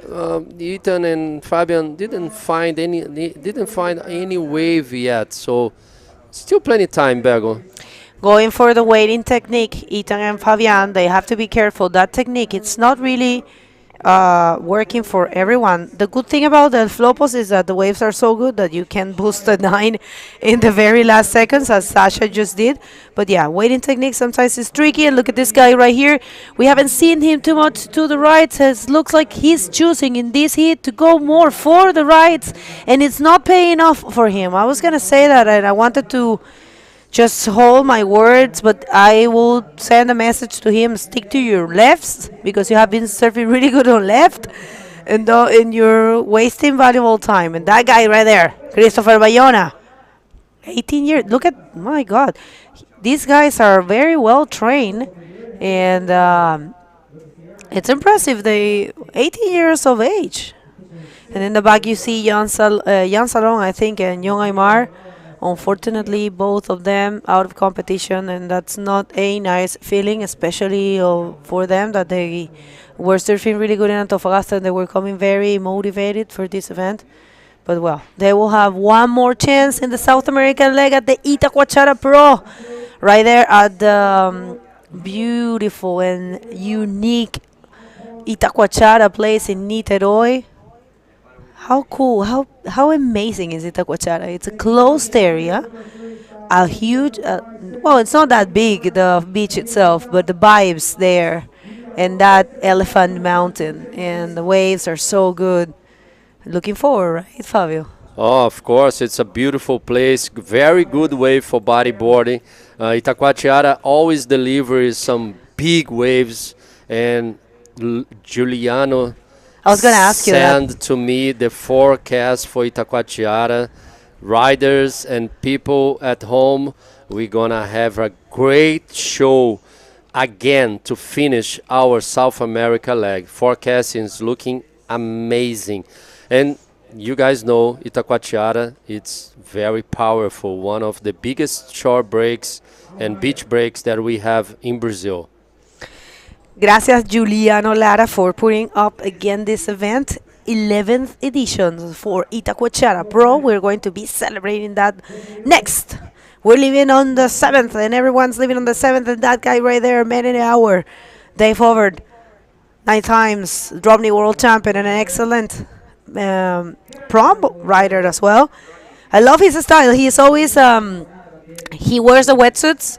Ethan and Fabian didn't find any wave yet. So still plenty time, Bagot. Going for the waiting technique, Ethan and Fabian, they have to be careful. That technique, it's not really working for everyone. The good thing about the Flopos is that the waves are so good that you can boost the 9 in the very last seconds, as Sasha just did. But yeah, waiting technique sometimes is tricky. And look at this guy right here. We haven't seen him too much to the right. It looks like he's choosing in this heat to go more for the rights, and it's not paying off for him. I was gonna say that, and I wanted to just hold my words, but I will send a message to him: stick to your lefts because you have been surfing really good on left, and you're wasting valuable time. And that guy right there, Christopher Bayona, 18 years. Look at my God, these guys are very well trained, and it's impressive. They 18 years of age. And in the back you see Jan Salon, I think, and Young Aymar. Unfortunately, both of them out of competition, and that's not a nice feeling, especially for them that they were surfing really good in Antofagasta and they were coming very motivated for this event. But well, they will have one more chance in the South American leg at the Itacoachara Pro, right there at the beautiful and unique Itacoachara place in Niterói. How cool, how amazing is Itacoachara? It's a closed area, a huge, well, it's not that big, the beach itself, but the vibes there, and that elephant mountain, and the waves are so good. Looking forward, right, Fabio? Oh, of course, it's a beautiful place, very good wave for bodyboarding. Itacoatiara always delivers some big waves, and Giuliano I was going to ask you that. send to me the forecast for Itacoatiara. Riders and people at home, we're going to have a great show again to finish our South America leg. Forecast is looking amazing. And you guys know Itacoatiara, it's very powerful, one of the biggest shore breaks and beach breaks that we have in Brazil. Gracias, Giuliano Lara, for putting up again this event. 11th edition for Itacoachara Pro. We're going to be celebrating that next. We're living on the 7th, and everyone's living on the 7th, and that guy right there, man in an hour, Dave Howard, 9 times Drobny World Champion and an excellent prom rider as well. I love his style. He's always, he wears the wetsuits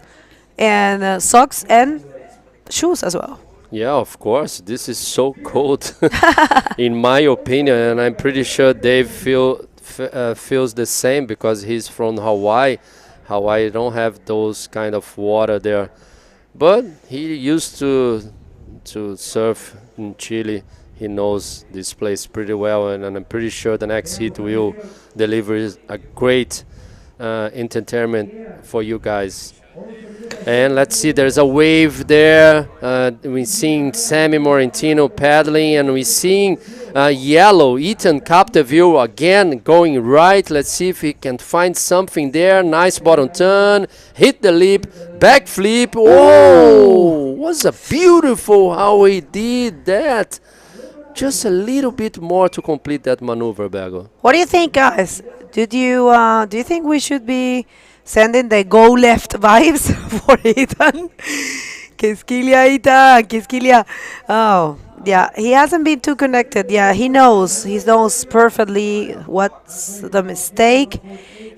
and socks and shoes as well. Yeah, of course. This is so cold, in my opinion, and I'm pretty sure Dave feels the same because he's from Hawaii. Hawaii don't have those kind of water there, but he used to surf in Chile. He knows this place pretty well, and I'm pretty sure the next hit will deliver a great entertainment for you guys. And let's see, there's a wave there. We're seeing Sammy Morentino paddling, and we're seeing yellow, Ethan Capdeville again going right. Let's see if he can find something there. Nice bottom turn, hit the lip, backflip. Oh, was a beautiful how he did that. Just a little bit more to complete that maneuver, Bego. What do you think, guys? Do you think we should be sending the go left vibes for Ethan? Quisquilla, Ethan, Quisquilla. Oh, yeah, he hasn't been too connected. Yeah, he knows perfectly what's the mistake.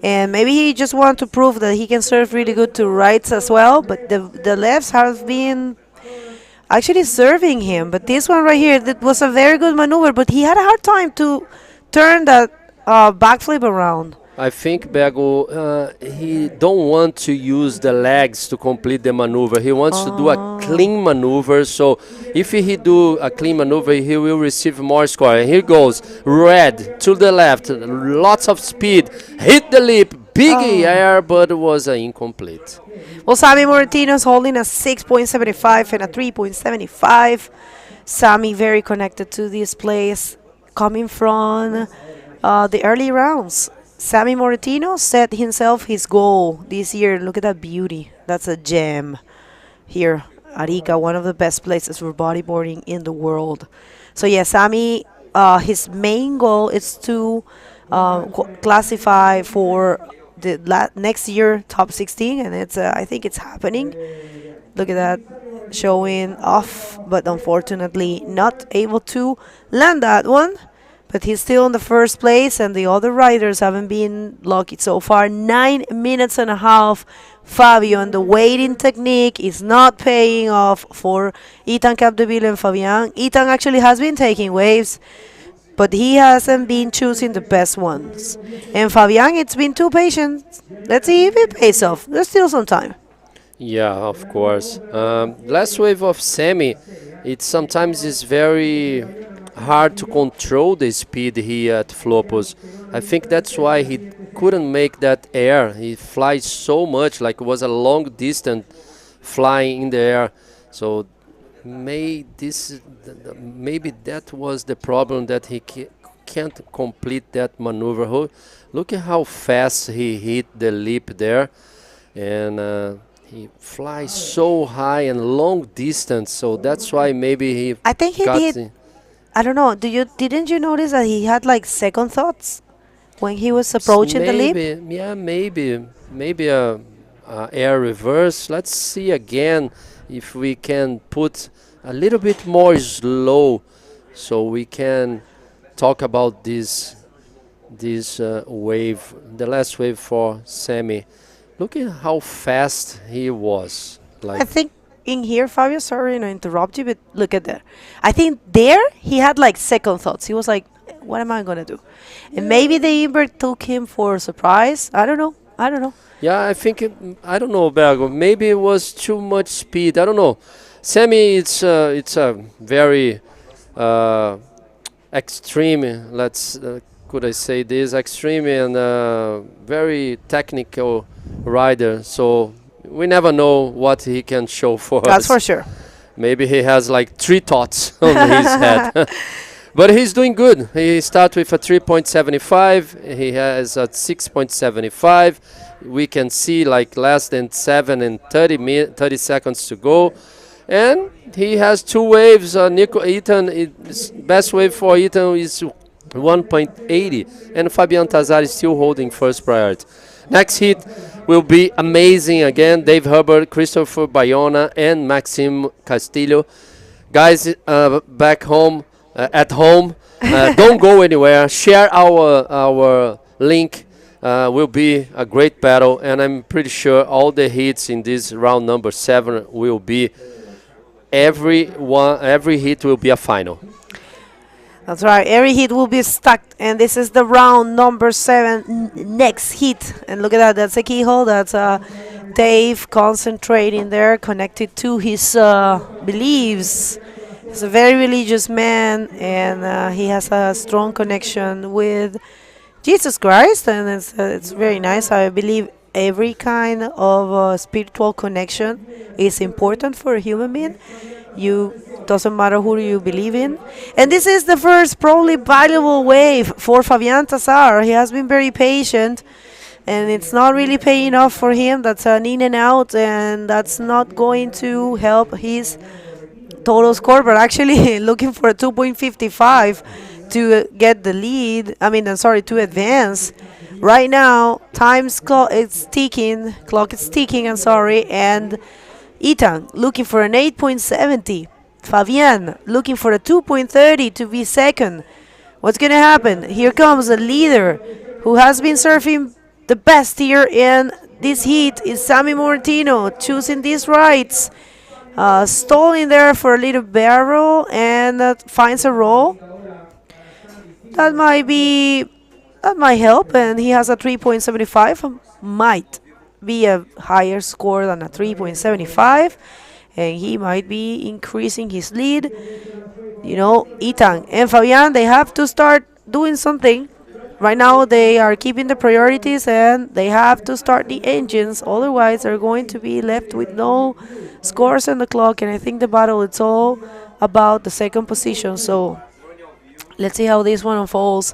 And maybe he just wants to prove that he can surf really good to rights as well. But the lefts have been actually serving him. But this one right here, that was a very good maneuver. But he had a hard time to turn that backflip around. I think Bego, he don't want to use the legs to complete the maneuver. He wants to do a clean maneuver. So if he do a clean maneuver, he will receive more score. And here goes, red to the left, lots of speed, hit the lip, big air, but it was incomplete. Well, Sammy Morentino's holding a 6.75 and a 3.75. Sammy very connected to this place, coming from the early rounds. Sammy Morentino set himself his goal this year. Look at that beauty. That's a gem here. Arica, one of the best places for bodyboarding in the world. So yeah, Sammy, his main goal is to classify for the next year top 16, and it's I think it's happening. Look at that, showing off, but unfortunately not able to land that one. But he's still in the first place, and the other riders haven't been lucky so far. 9 minutes and a half, Fabio, and the waiting technique is not paying off for Ethan Capdeville and Fabian. Ethan actually has been taking waves. but he hasn't been choosing the best ones. And Fabian, it's been too patient. Let's see if it pays off. There's still some time. Yeah, of course. Last wave of semi, it sometimes is very hard to control the speed here at Flopos. I think that's why he couldn't make that air. He flies so much, like it was a long distance flying in the air. So maybe that was the problem, that he can't complete that maneuver. Look at how fast he hit the lip there, and he flies so high and long distance. So that's why maybe he. I think he did. I don't know. Didn't you notice that he had like second thoughts when he was approaching the lip? Yeah, maybe a air reverse. Let's see again if we can put a little bit more slow, so we can talk about this wave, the last wave for Semi. Look at how fast he was. Like, I think in here, Fabio, sorry to interrupt you, but look at that. I think there he had like second thoughts. He was like, what am I going to do? And maybe the invert took him for a surprise. I don't know. yeah, I think, I don't know, Bergo. Maybe it was too much speed. I don't know. Semi, it's a very extreme, could I say this, extreme and very technical rider. So we never know what he can show for us. That's for sure. Maybe he has like 3 thoughts on his head. But he's doing good. He starts with a 3.75. He has a 6.75. We can see like less than 7 and 30 seconds to go. And he has 2 waves. Ethan, best wave for Ethan is 1.80. And Fabian Tazar is still holding first priority. Next hit will be amazing again. Dave Hubbard, Christopher Bayona, and Maxime Castillo. Guys, back home, at home, don't go anywhere. Share our link. Will be a great battle, and I'm pretty sure all the hits in this round number 7 will be every hit will be a final. That's right. Every hit will be stacked, and this is the round number 7 next hit. And look at that. That's a keyhole. That's Dave concentrating there, connected to his beliefs. He's a very religious man, and he has a strong connection with Jesus Christ, and it's very nice. I believe every kind of spiritual connection is important for a human being. Doesn't matter who you believe in. And this is the first probably valuable wave for Fabian Tazar. He has been very patient, and it's not really paying off for him. That's an in and out, and that's not going to help his total score, but actually looking for a 2.55 to get the lead. To advance. Right now, clock is ticking, and Ethan looking for an 8.70. Fabian looking for a 2.30 to be second. What's going to happen? Here comes the leader who has been surfing the best here in this heat is Sammy Mortino, choosing these rights. Stalling there for a little barrel and finds a roll. That might help, and he has a 3.75. Might be a higher score than a 3.75, and he might be increasing his lead. Ethan and Fabian, they have to start doing something. Right now they are keeping the priorities, and they have to start the engines, otherwise they're going to be left with no scores on the clock. And I think the battle, it's all about the second position. So let's see how this one unfolds.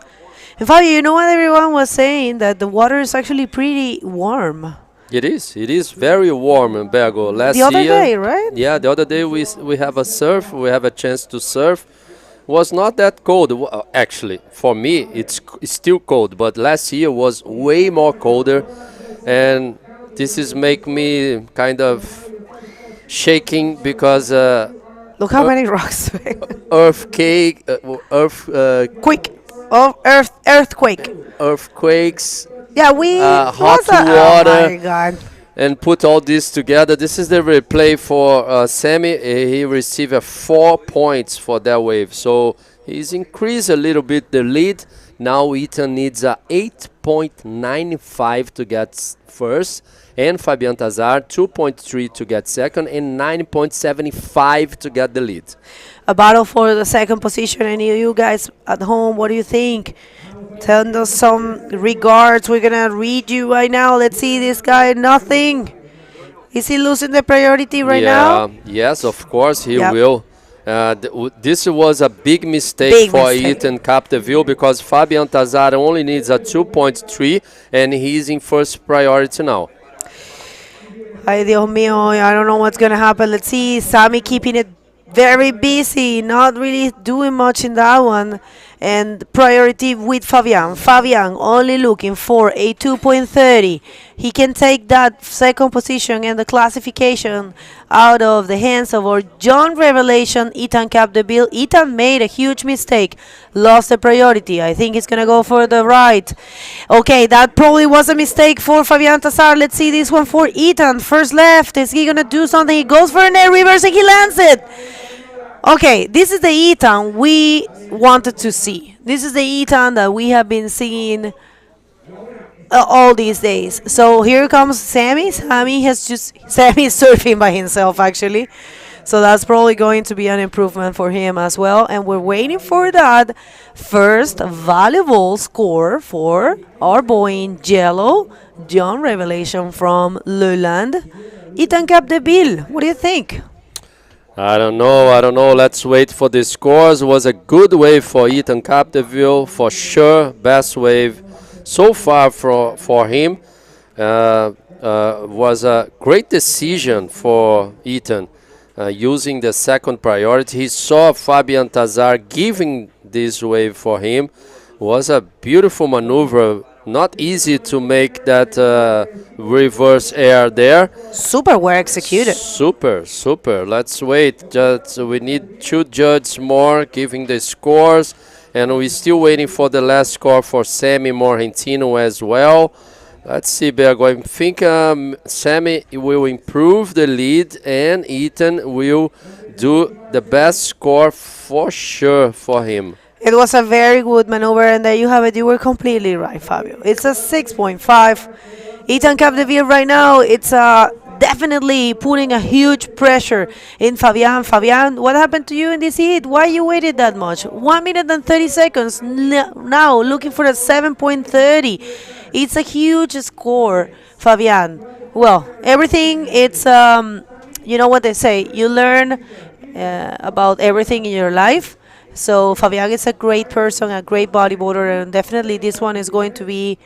And Fabio, you know what everyone was saying? That the water is actually pretty warm. It is very warm in Bergo. The other day, right? Yeah, the other day we have a surf. We have a chance to surf. Was not that cold. Actually, for me, it's still cold. But last year was way more colder, and this is make me kind of shaking because look how many rocks. Earthquake. Earthquakes. Yeah, we hot water. Oh my God. And put all this together. This is the replay for Sammy. He received 4 points for that wave. So He's increased a little bit the lead. Now Ethan needs a 8.95 to get first, and Fabian Tazar 2.3 to get second, and 9.75 to get the lead. A battle for the second position, and you guys at home, what do you think? Send us some regards. We're gonna read you right now. Let's see this guy. Nothing. Is he losing the priority right now? Yes, of course he Yep. will. This was a big mistake for Ethan Capdeville, because Fabian Tazar only needs a 2.3 and he's in first priority now. Ay, Dios mío, I don't know what's going to happen. Let's see. Sammy keeping it very busy, not really doing much in that one. And priority with Fabian. Fabian only looking for a 2.30. He can take that second position and the classification out of the hands of our John Revelation, Ethan Capdeville. Ethan made a huge mistake, lost the priority. I think he's going to go for the right. Okay, that probably was a mistake for Fabian Tazar. Let's see this one for Ethan. First left. Is he going to do something? He goes for an air reverse and he lands it. Okay, this is the Ethan we wanted to see. This is the Ethan that we have been seeing all these days. So here comes Sammy. Sammy is surfing by himself, actually. So that's probably going to be an improvement for him as well. And we're waiting for that first valuable score for our boy in yellow, John Revelation from Leland. Ethan Capdeville, what do you think? I don't know. Let's wait for the scores. It was a good wave for Ethan Capdeville, for sure. Best wave so far for him. Was a great decision for Ethan, using the second priority. He saw Fabian Tazar giving this wave for him. Was a beautiful maneuver. Not easy to make that reverse air there. Super well executed. Super. Let's wait. We need 2 judges more giving the scores. And we're still waiting for the last score for Sammy Morgentino as well. Let's see, Bergo. I think Sammy will improve the lead and Ethan will do the best score for sure for him. It was a very good maneuver, and there you have it. You were completely right, Fabio. It's a 6.5. Ethan Capdeville right now, it's definitely putting a huge pressure in Fabian. Fabian, what happened to you in this heat? Why you waited that much? 1 minute and 30 seconds. Now looking for a 7.30. It's a huge score, Fabian. Well, everything, it's, you know what they say, you learn about everything in your life. So Fabian is a great person, a great bodyboarder, and definitely this one is going to be,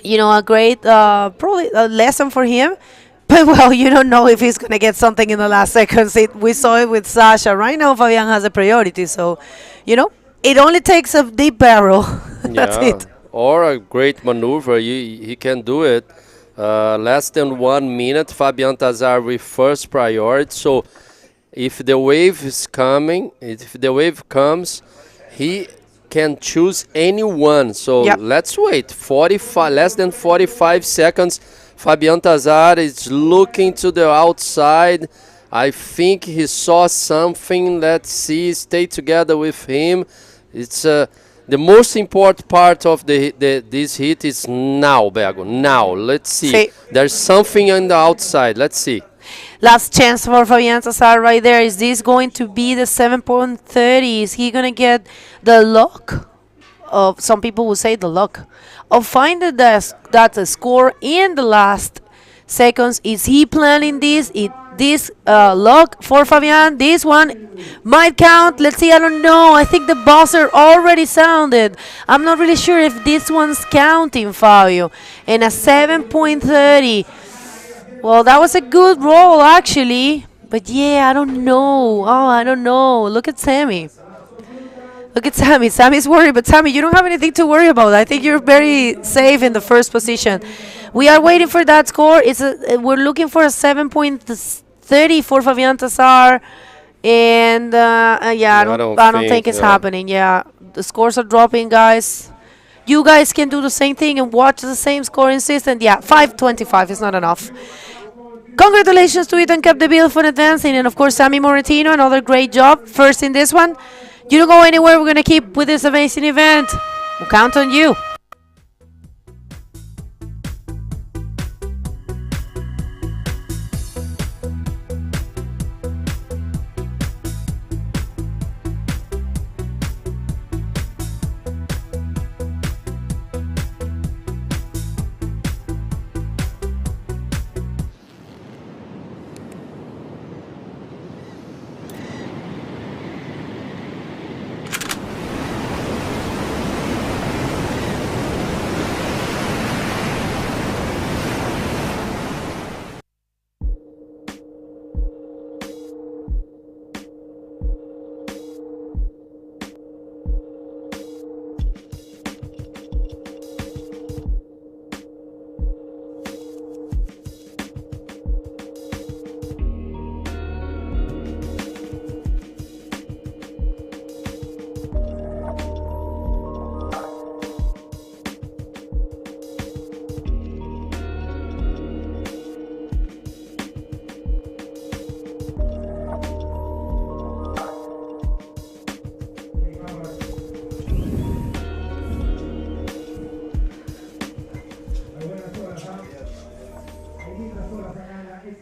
you know, a great, probably a lesson for him. But, well, you don't know if he's going to get something in the last seconds. We saw it with Sasha. Right now, Fabian has a priority. So, you know, it only takes a deep barrel. That's it. Or a great maneuver. He can do it. Less than 1 minute, Fabian Tazar with first priority. So, if the wave is coming, if the wave comes, he can choose anyone. So let's wait. 45, less than 45 seconds. Fabian Tazar is looking to the outside. I think he saw something. Let's see. Stay together with him. It's the most important part of this heat is now, Bergo. Now, let's see. There's something on the outside. Let's see. Last chance for Fabian Tazar right there. Is this going to be the 7.30? Is he going to get the luck of, some people will say the luck, of finding that score in the last seconds? Is he planning this? This luck for Fabian? This one might count. Let's see. I don't know. I think the buzzer already sounded. I'm not really sure if this one's counting, Fabio. And a 7.30. Well, that was a good roll, actually. But, yeah, I don't know. Oh, I don't know. Look at Sammy. Look at Sammy. Sammy's worried. But, Sammy, you don't have anything to worry about. I think you're very safe in the first position. We are waiting for that score. We're looking for a 7.30 for Fabian Tazar. And, yeah, I don't think it's happening. Yeah, the scores are dropping, guys. You guys can do the same thing and watch the same scoring system. Yeah, 5.25 is not enough. Congratulations to Ethan Capdeville for advancing, and of course Sammy Moratino, another great job. First in this one. You don't go anywhere. We're going to keep with this amazing event. We'll count on you.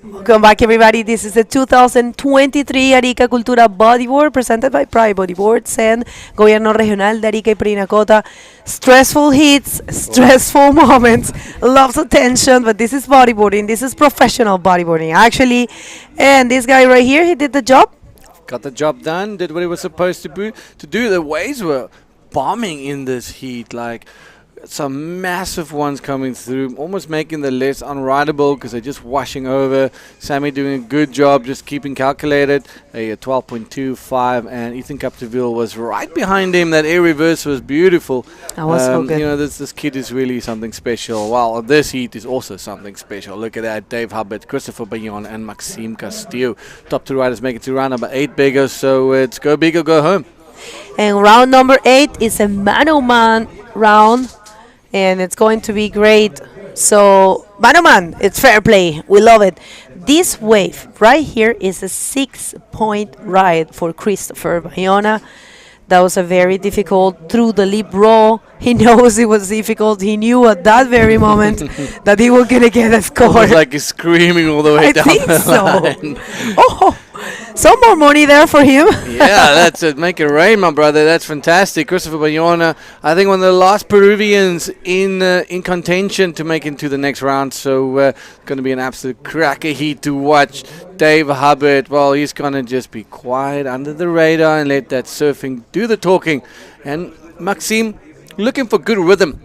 Welcome back, everybody. This is the 2023 Arica Cultura Bodyboard presented by Pride Bodyboards and Gobierno Regional de Arica y Parinacota. Stressful hits, stressful moments, lots of tension, but this is bodyboarding. This is professional bodyboarding, actually. And this guy right here, he did the job. Got the job done, did what he was supposed to do. The waves were bombing in this heat, like some massive ones coming through, almost making the less unrideable because they're just washing over. Sammy doing a good job, just keeping calculated. A 12.25, and Ethan Capdeville was right behind him. That air reverse was beautiful. That was so good. You know, this kid is really something special. Well, this heat is also something special. Look at that. Dave Hubbard, Christopher Bayon, and Maxime Castillo. Top two riders make it to round number 8 bigger, so it's go big or go home. And round number 8 is a man-o-man round. And it's going to be great. So, man, it's fair play. We love it. This wave right here is a 6-point ride for Christopher Bayona. That was a very difficult through the lip roll. He knows it was difficult. He knew at that very moment that he was going to get a score. It was like he's screaming all the way I down think the so. line. Oh, some more money there for him. Yeah, that's it. Make it rain, my brother. That's fantastic. Christopher Bayona, I think one of the last Peruvians in contention to make it to the next round. So going to be an absolute cracker heat to watch. Dave Hubbard, well, he's going to just be quiet under the radar and let that surfing do the talking. And Maxime, looking for good rhythm,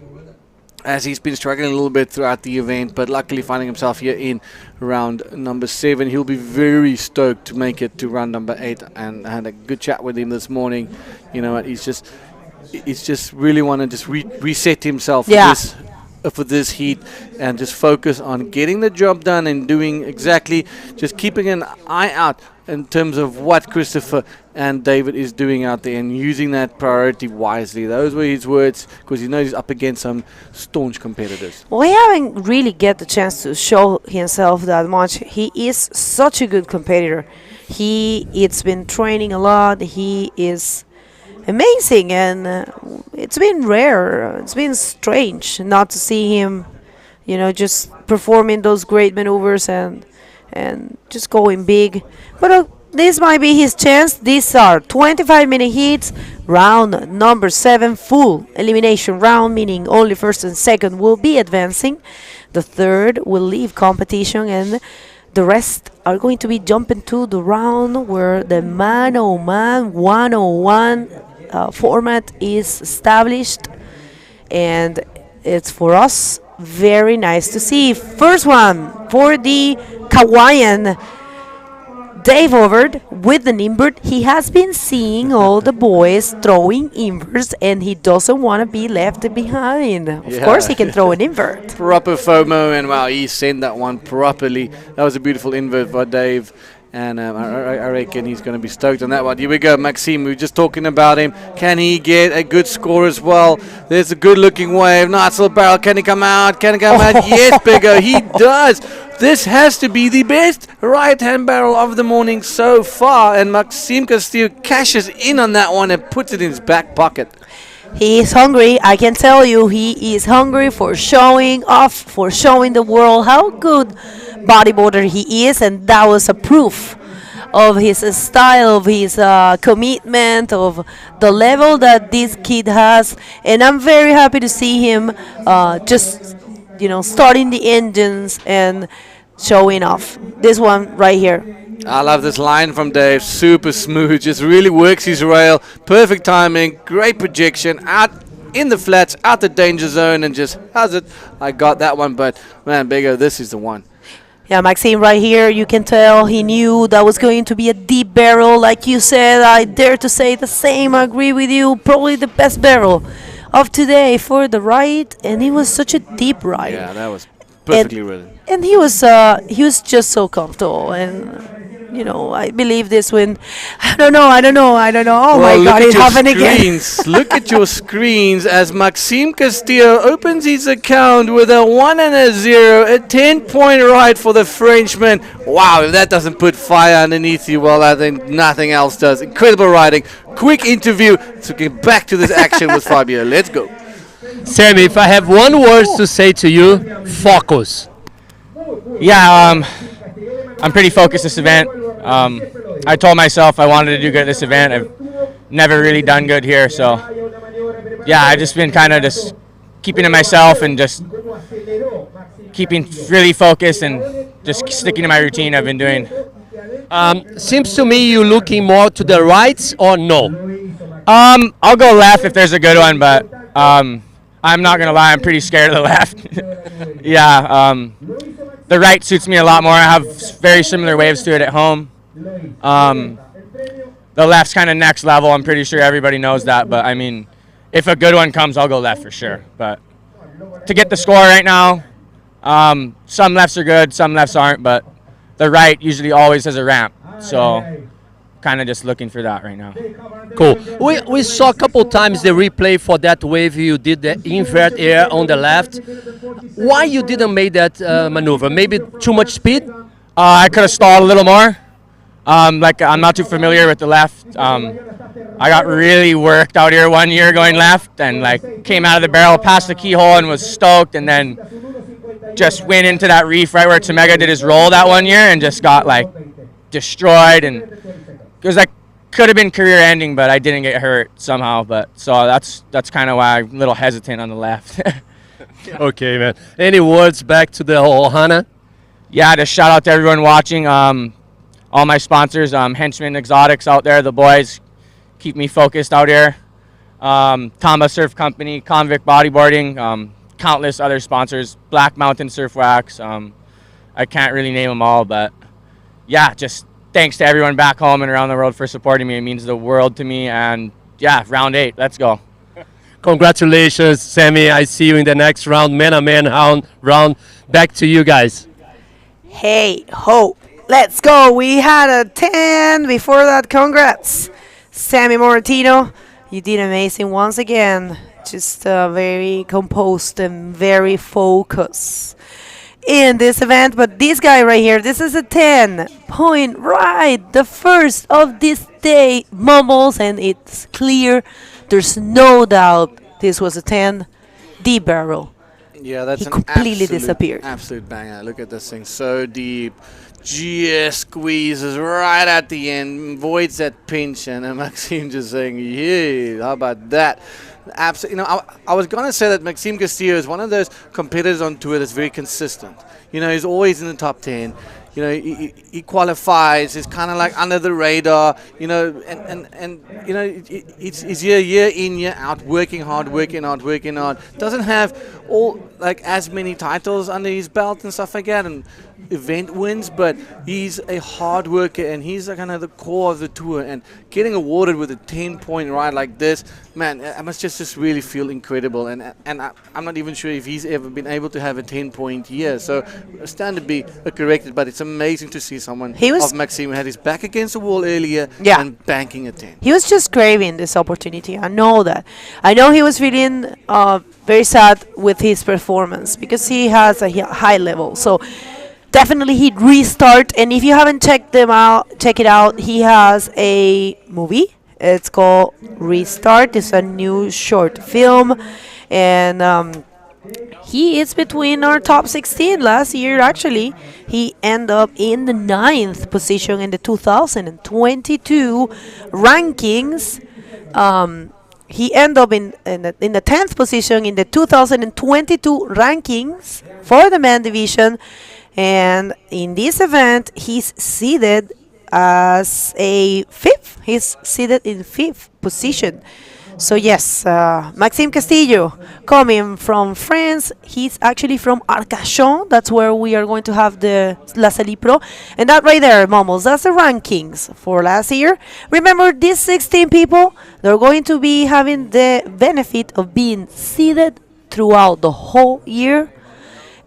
as he's been struggling a little bit throughout the event, but luckily finding himself here in round number 7. He'll be very stoked to make it to round number 8, and I had a good chat with him this morning. You know what, he's just really want to just reset himself for this heat and just focus on getting the job done and doing exactly, just keeping an eye out in terms of what Christopher and David is doing out there and using that priority wisely. Those were his words, because he knows he's up against some staunch competitors. Well, he haven't really get the chance to show himself that much. He is such a good competitor. It's been training a lot. He is amazing, and it's been rare. It's been strange not to see him, you know, just performing those great maneuvers and just going big. But this might be his chance. These are 25-minute heats. Round number 7, full elimination round, meaning only first and second will be advancing. The third will leave competition, and the rest are going to be jumping to the round where the man-o-man 101 format is established, and it's for us very nice to see. First one for the Hawaiian, Dave Hubbard with an invert. He has been seeing all the boys throwing inverts, and he doesn't want to be left behind. Of course, he can throw an invert. Proper FOMO, and wow, he sent that one properly. That was a beautiful invert by Dave. And I reckon he's going to be stoked on that one. Here we go, Maxime. We were just talking about him. Can he get a good score as well? There's a good-looking wave. Nice little barrel. Can he come out? Can he come out? Yes, Biggo. He does. This has to be the best right-hand barrel of the morning so far. And Maxime Castillo cashes in on that one and puts it in his back pocket. He is hungry. I can tell you, he is hungry for showing off, for showing the world how good bodyboarder he is, and that was a proof of his style, of his commitment, of the level that this kid has. And I'm very happy to see him just, starting the engines and showing off. This one right here. I love this line from Dave. Super smooth. Just really works his rail. Perfect timing. Great projection. Out in the flats, out the danger zone, and just has it. I got that one, but man, Biggo, this is the one. Yeah, Maxime right here, you can tell he knew that was going to be a deep barrel. Like you said, I dare to say the same. I agree with you. Probably the best barrel of today for the ride, and it was such a deep ride. Yeah, that was perfectly written. And he was just so comfortable, and I believe this win. I don't know. Oh well, my God, it happened again. Look at your screens as Maxime Castillo opens his account with a 1 and a 0, a 10-point ride for the Frenchman. Wow, if that doesn't put fire underneath you, well, I think nothing else does. Incredible riding. Quick interview to get back to this action with Fabio. Let's go. Sammy, if I have one word to say to you, focus. Yeah, I'm pretty focused this event. I told myself I wanted to do good at this event. I've never really done good here, so yeah, I've just been kind of just keeping to myself and just keeping really focused and just sticking to my routine I've been doing. Seems to me you're looking more to the right or no? I'll go left if there's a good one, but I'm not gonna lie, I'm pretty scared of the left. Yeah, the right suits me a lot more. I have very similar waves to it at home. The left's kind of next level. I'm pretty sure everybody knows that, but I mean, if a good one comes, I'll go left for sure. But to get the score right now, some lefts are good, some lefts aren't, but the right usually always has a ramp, so kind of just looking for that right now. Cool. We saw a couple times the replay for that wave you did the invert air on the left. Why you didn't make that maneuver? Maybe too much speed? I could have stalled a little more. I'm not too familiar with the left. I got really worked out here one year going left, and came out of the barrel past the keyhole and was stoked, and then just went into that reef right where Temega did his roll that one year and just got destroyed, and it was could have been career ending, but I didn't get hurt somehow. But so that's kind of why I'm a little hesitant on the left. Okay, man. Any words back to the Ohana? Yeah, just shout out to everyone watching. All my sponsors, Henchman Exotics out there, the boys keep me focused out here. Tamba Surf Company, Convict Bodyboarding, countless other sponsors, Black Mountain Surf Wax. I can't really name them all, but yeah, just thanks to everyone back home and around the world for supporting me. It means the world to me. And yeah, round 8, let's go. Congratulations, Sammy. I see you in the next round, man-to-man round. Back to you guys. Hey, Hope. Let's go. We had a 10 before that. Congrats, Sammy Moratino. You did amazing once again. Just very composed and very focused in this event. But this guy right here, this is a 10-point ride. The first of this day. Mumbles, and it's clear. There's no doubt this was a 10. Deep barrel. Yeah, that's he an completely disappeared. Absolute banger. Look at this thing. So deep. Just squeezes right at the end, avoids that pinch, and Maxime just saying, yeah, how about that? Absolutely. I was going to say that Maxime Castillo is one of those competitors on tour that's very consistent. He's always in the top 10. He qualifies. He's kind of under the radar. He's year in, year out, working hard. Doesn't have all as many titles under his belt and stuff like that. And event wins, but he's a hard worker and he's kind of the core of the tour. And getting awarded with a 10-point ride like this, man, I must just really feel incredible. And I'm not even sure if he's ever been able to have a 10-point year. So I stand to be corrected, but it's amazing to see someone of Maxime who had his back against the wall earlier and banking a 10. He was just craving this opportunity. I know that. I know he was feeling very sad with his performance because he has a high level. So definitely he'd restart. And if you haven't checked it out. He has a movie. It's called Restart. It's a new short film. And he is between our top 16 last year, actually. He ended up in the 9th position in the 2022 rankings. He ended up in the 10th position in the 2022 rankings for the men division. And in this event, he's seated as a 5th. He's seated in 5th position. So yes, Maxime Castillo, coming from France. He's actually from Arcachon. That's where we are going to have the La Salle Pro. And that right there, Momos, that's the rankings for last year. Remember, these 16 people, they're going to be having the benefit of being seeded throughout the whole year.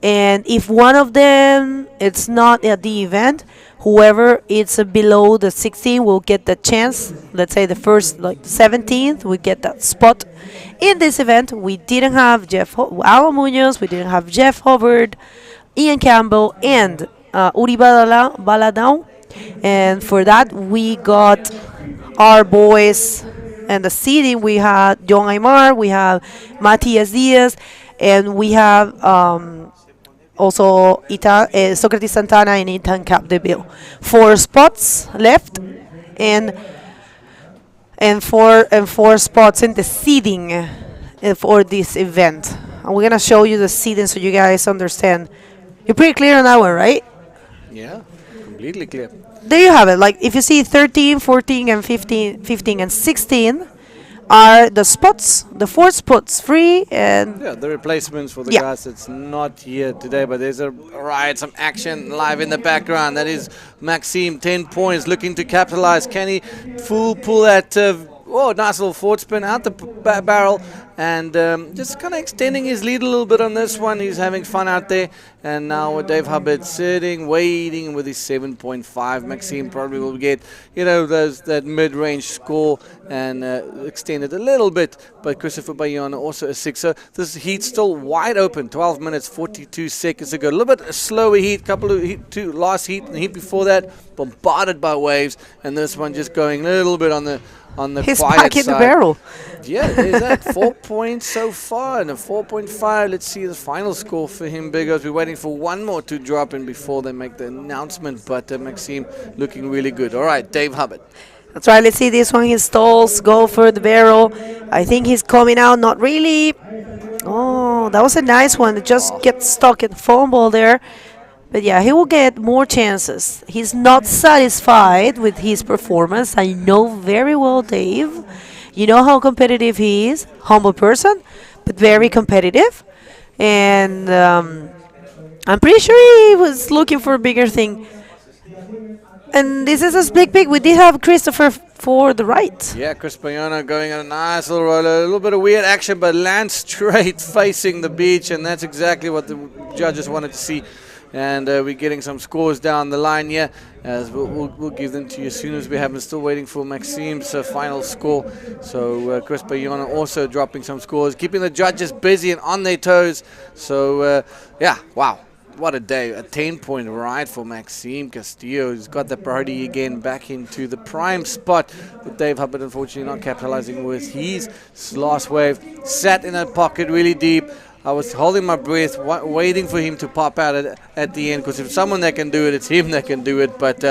And if one of them it's not at the event, whoever is below the 16 will get the chance. Let's say the first, like 17th, we get that spot. In this event, we didn't have Alan Munoz, we didn't have Jeff Hubbard, Ian Campbell, and Uri Baladão. And for that, we got our boys. And the seeding, we had John Aymar, we have Matias Diaz, and we have also Socrates Santana and Ethan Capdeville. 4 spots left, and 4 spots in the seeding for this event. And we're gonna show you the seeding so you guys understand. You're pretty clear on that one, right? Yeah, completely clear. There you have it. Like if you see 13, 14, and 15 and 16 are the spots, the 4 spots free, and the replacements for the guys that's not here today. But there's some action live in the background. That is Maxime, 10 points, looking to capitalize. Can he pull that nice little forward spin out the barrel, and just kind of extending his lead a little bit on this one. He's having fun out there. And now with Dave Hubbard sitting, waiting with his 7.5. Maxime probably will get, that mid-range score and extend it a little bit. But Christopher Bayona also a 6. So this heat's still wide open. 12 minutes, 42 seconds ago. A little bit slower heat, last heat and the heat before that, bombarded by waves. And this one just going a little bit on the He's quiet back in side. the barrel. Yeah, there's that 4 points so far and a 4.5. Let's see the final score for him. Bigos, we're waiting for one more to drop in before they make the announcement. But Maxime looking really good. All right, Dave Hubbard. That's right. Let's see this one. He stalls, go for the barrel. I think he's coming out. Not really. Oh, that was a nice one. It just gets stuck in fumble there. But yeah, he will get more chances. He's not satisfied with his performance. I know very well Dave. You know how competitive he is. Humble person, but very competitive. And I'm pretty sure he was looking for a bigger thing. And this is a split pick. We did have Christopher for the right. Yeah, Chris Bayona going on a nice little roller. A little bit of weird action, but lands straight facing the beach. And that's exactly what the judges wanted to see. And we're getting some scores down the line here. As we'll give them to you as soon as we have them. Still waiting for Maxime's final score. So Chris Bayona also dropping some scores, keeping the judges busy and on their toes. So wow, what a day. A 10-point ride for Maxime Castillo. He's got the priority again back into the prime spot. But Dave Hubbard unfortunately not capitalizing with his last wave. Sat in that pocket really deep. I was holding my breath, waiting for him to pop out at the end, because if someone that can do it, it's him that can do it. But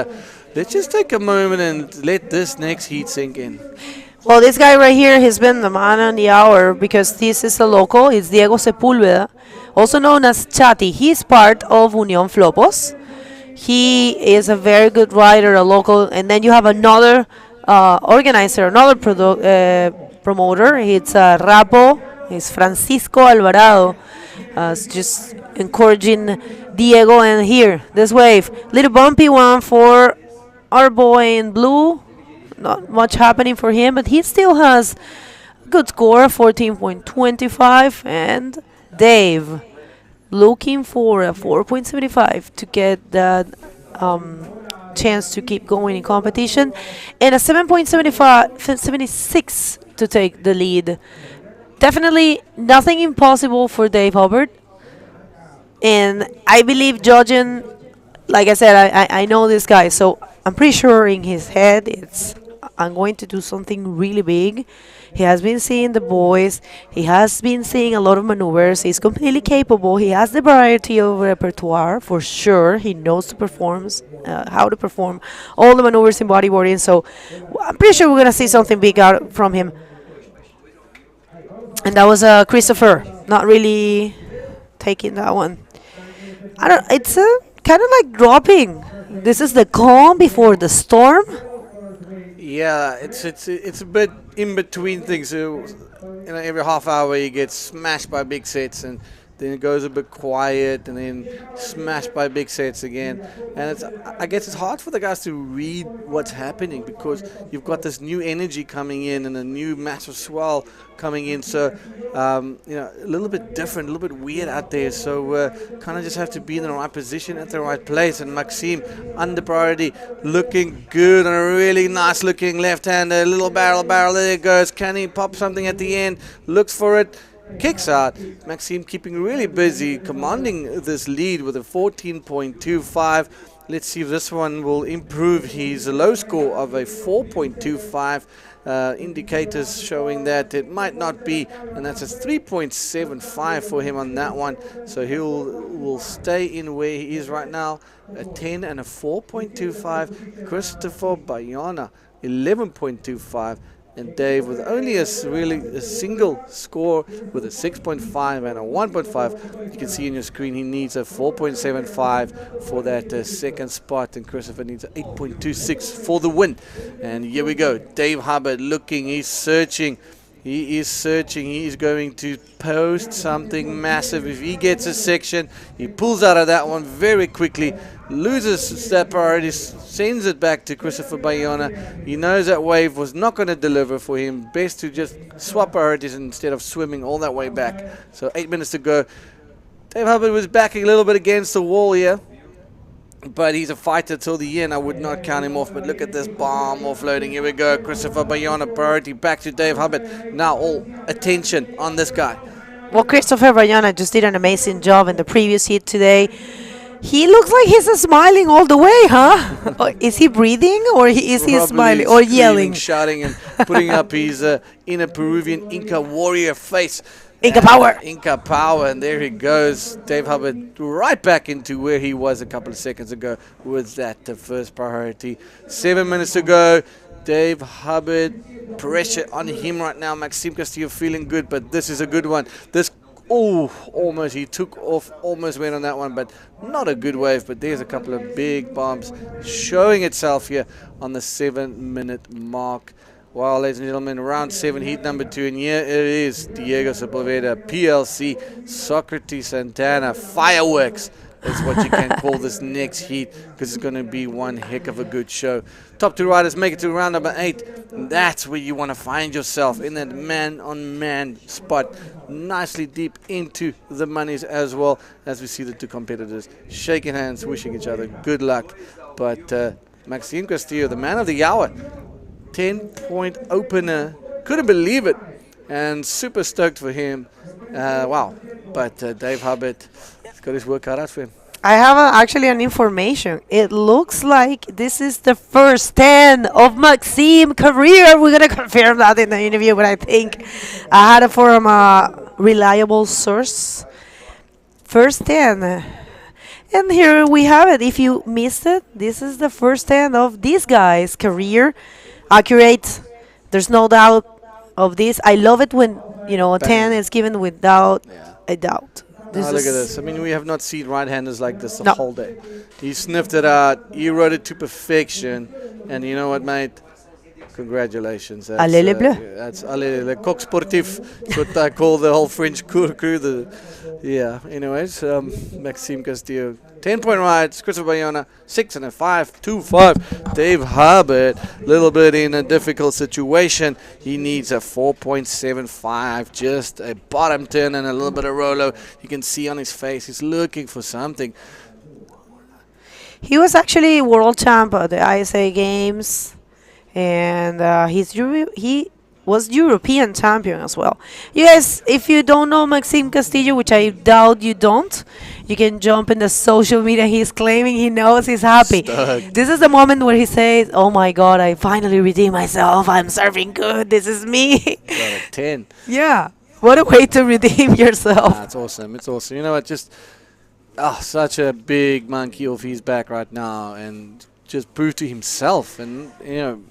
let's just take a moment and let this next heat sink in. Well, this guy right here has been the man on the hour, because this is a local. It's Diego Sepúlveda, also known as Chati. He's part of Unión Flopos. He is a very good rider, a local. And then you have another organizer, another promoter. It's Rapo. It's Francisco Alvarado. encouraging Diego. And here, this wave, little bumpy one for our boy in blue. Not much happening for him, but he still has a good score, 14.25. And Dave looking for a 4.75 to get that chance to keep going in competition, and a 76 to take the lead. Definitely nothing impossible for Dave Hubbard. And I believe judging, like I said, I know this guy, so I'm pretty sure in his head it's I'm going to do something really big. He has been seeing the boys. He has been seeing a lot of maneuvers. He's completely capable. He has the variety of repertoire for sure. He knows to perform, how to perform all the maneuvers in bodyboarding. So I'm pretty sure we're gonna see something big out from him. And that was Christopher, not really taking that one. I don't. It's kind of like dropping. This is the calm before the storm. Yeah, it's a bit in between things. Every half hour you get smashed by big sets, and then it goes a bit quiet, and then smashed by big sets again. And I guess it's hard for the guys to read what's happening because you've got this new energy coming in and a new massive swell coming in. So a little bit different, a little bit weird out there. So kind of just have to be in the right position at the right place. And Maxime under priority, looking good on a really nice looking left-hander. Little barrel, there it goes. Can he pop something at the end? Looks for it. Kicks out. Maxime keeping really busy, commanding this lead with a 14.25. Let's see if this one will improve his low score of a 4.25. Indicators showing that it might not be, and that's a 3.75 for him on that one. So will stay in where he is right now, a 10 and a 4.25. Christopher Bayona, 11.25. And Dave with only a single score with a 6.5 and a 1.5. You can see on your screen he needs a 4.75 for that second spot, and Christopher needs an 8.26 for the win. And here we go. Dave Hubbard looking, he's searching. He is searching. He is going to post something massive. If he gets a section, he pulls out of that one very quickly, loses that priority, sends it back to Christopher Bayona. He knows that wave was not going to deliver for him. Best to just swap priorities instead of swimming all that way back. So 8 minutes to go. Dave Hubbard was backing a little bit against the wall here, but he's a fighter till the end. I would not count him off, but look at this bomb offloading. Here we go. Christopher Bayona, priority back to Dave Hubbard. Now all attention on this guy. Well, Christopher Bayona just did an amazing job in the previous heat today. He looks like he's smiling all the way, huh? Is he breathing, or is he smiling or yelling? Shouting and putting up his inner Peruvian Inca warrior face. Inca power. Inca power, and there he goes. Dave Hubbard right back into where he was a couple of seconds ago with that first priority. 7 minutes to go. Dave Hubbard, pressure on him right now. Maxime Castillo feeling good, but this is a good one. Almost he took off, almost went on that one, but not a good wave. But there's a couple of big bombs showing itself here on the 7 minute mark. Well, ladies and gentlemen, round 7, heat number 2, and here it is. Diego Sepulveda, PLC, Socrates Santana, fireworks. That's what you can call this next heat, because it's going to be one heck of a good show. Top 2 riders make it to round number 8. And that's where you want to find yourself, in that man-on-man spot, nicely deep into the monies as well, as we see the two competitors shaking hands, wishing each other good luck. But Maxime Castillo, the man of the hour, 10-point opener, couldn't believe it, and super stoked for him. Wow. But Dave Hubbard has got his work cut out for him. I have actually an information. It looks like this is the first 10 of Maxime career. We're going to confirm that in the interview, but I think I had it from a reliable source. First 10. And here we have it. If you missed it, this is the first 10 of this guy's career. Accurate. There's no doubt of this. I love it when, a 10 is given without a doubt. Look at this. I mean, we have not seen right-handers like this the whole day. He sniffed it out. He rode it to perfection. And you know what, mate? Congratulations. Allez les Bleus. That's allez le coq sportif. That's what I call the whole French crew. Anyways, Maxime Castillo, 10-point rides. Christopher Bayona, 6 and a 5, 2-5. Dave Hubbard, a little bit in a difficult situation. He needs a 4.75, just a bottom turn and a little bit of rolo. You can see on his face, he's looking for something. He was actually world champ at the ISA Games, and he was European champion as well. You guys, if you don't know Maxime Castillo, which I doubt you don't, you can jump in the social media. He's claiming he knows, he's happy. Stuck. This is the moment where he says, "Oh my God, I finally redeemed myself. I'm surfing good. This is me." Got a 10. Yeah, what a way to redeem yourself. It's awesome. It's awesome. You know what? Just such a big monkey off his back right now, and just prove to himself, and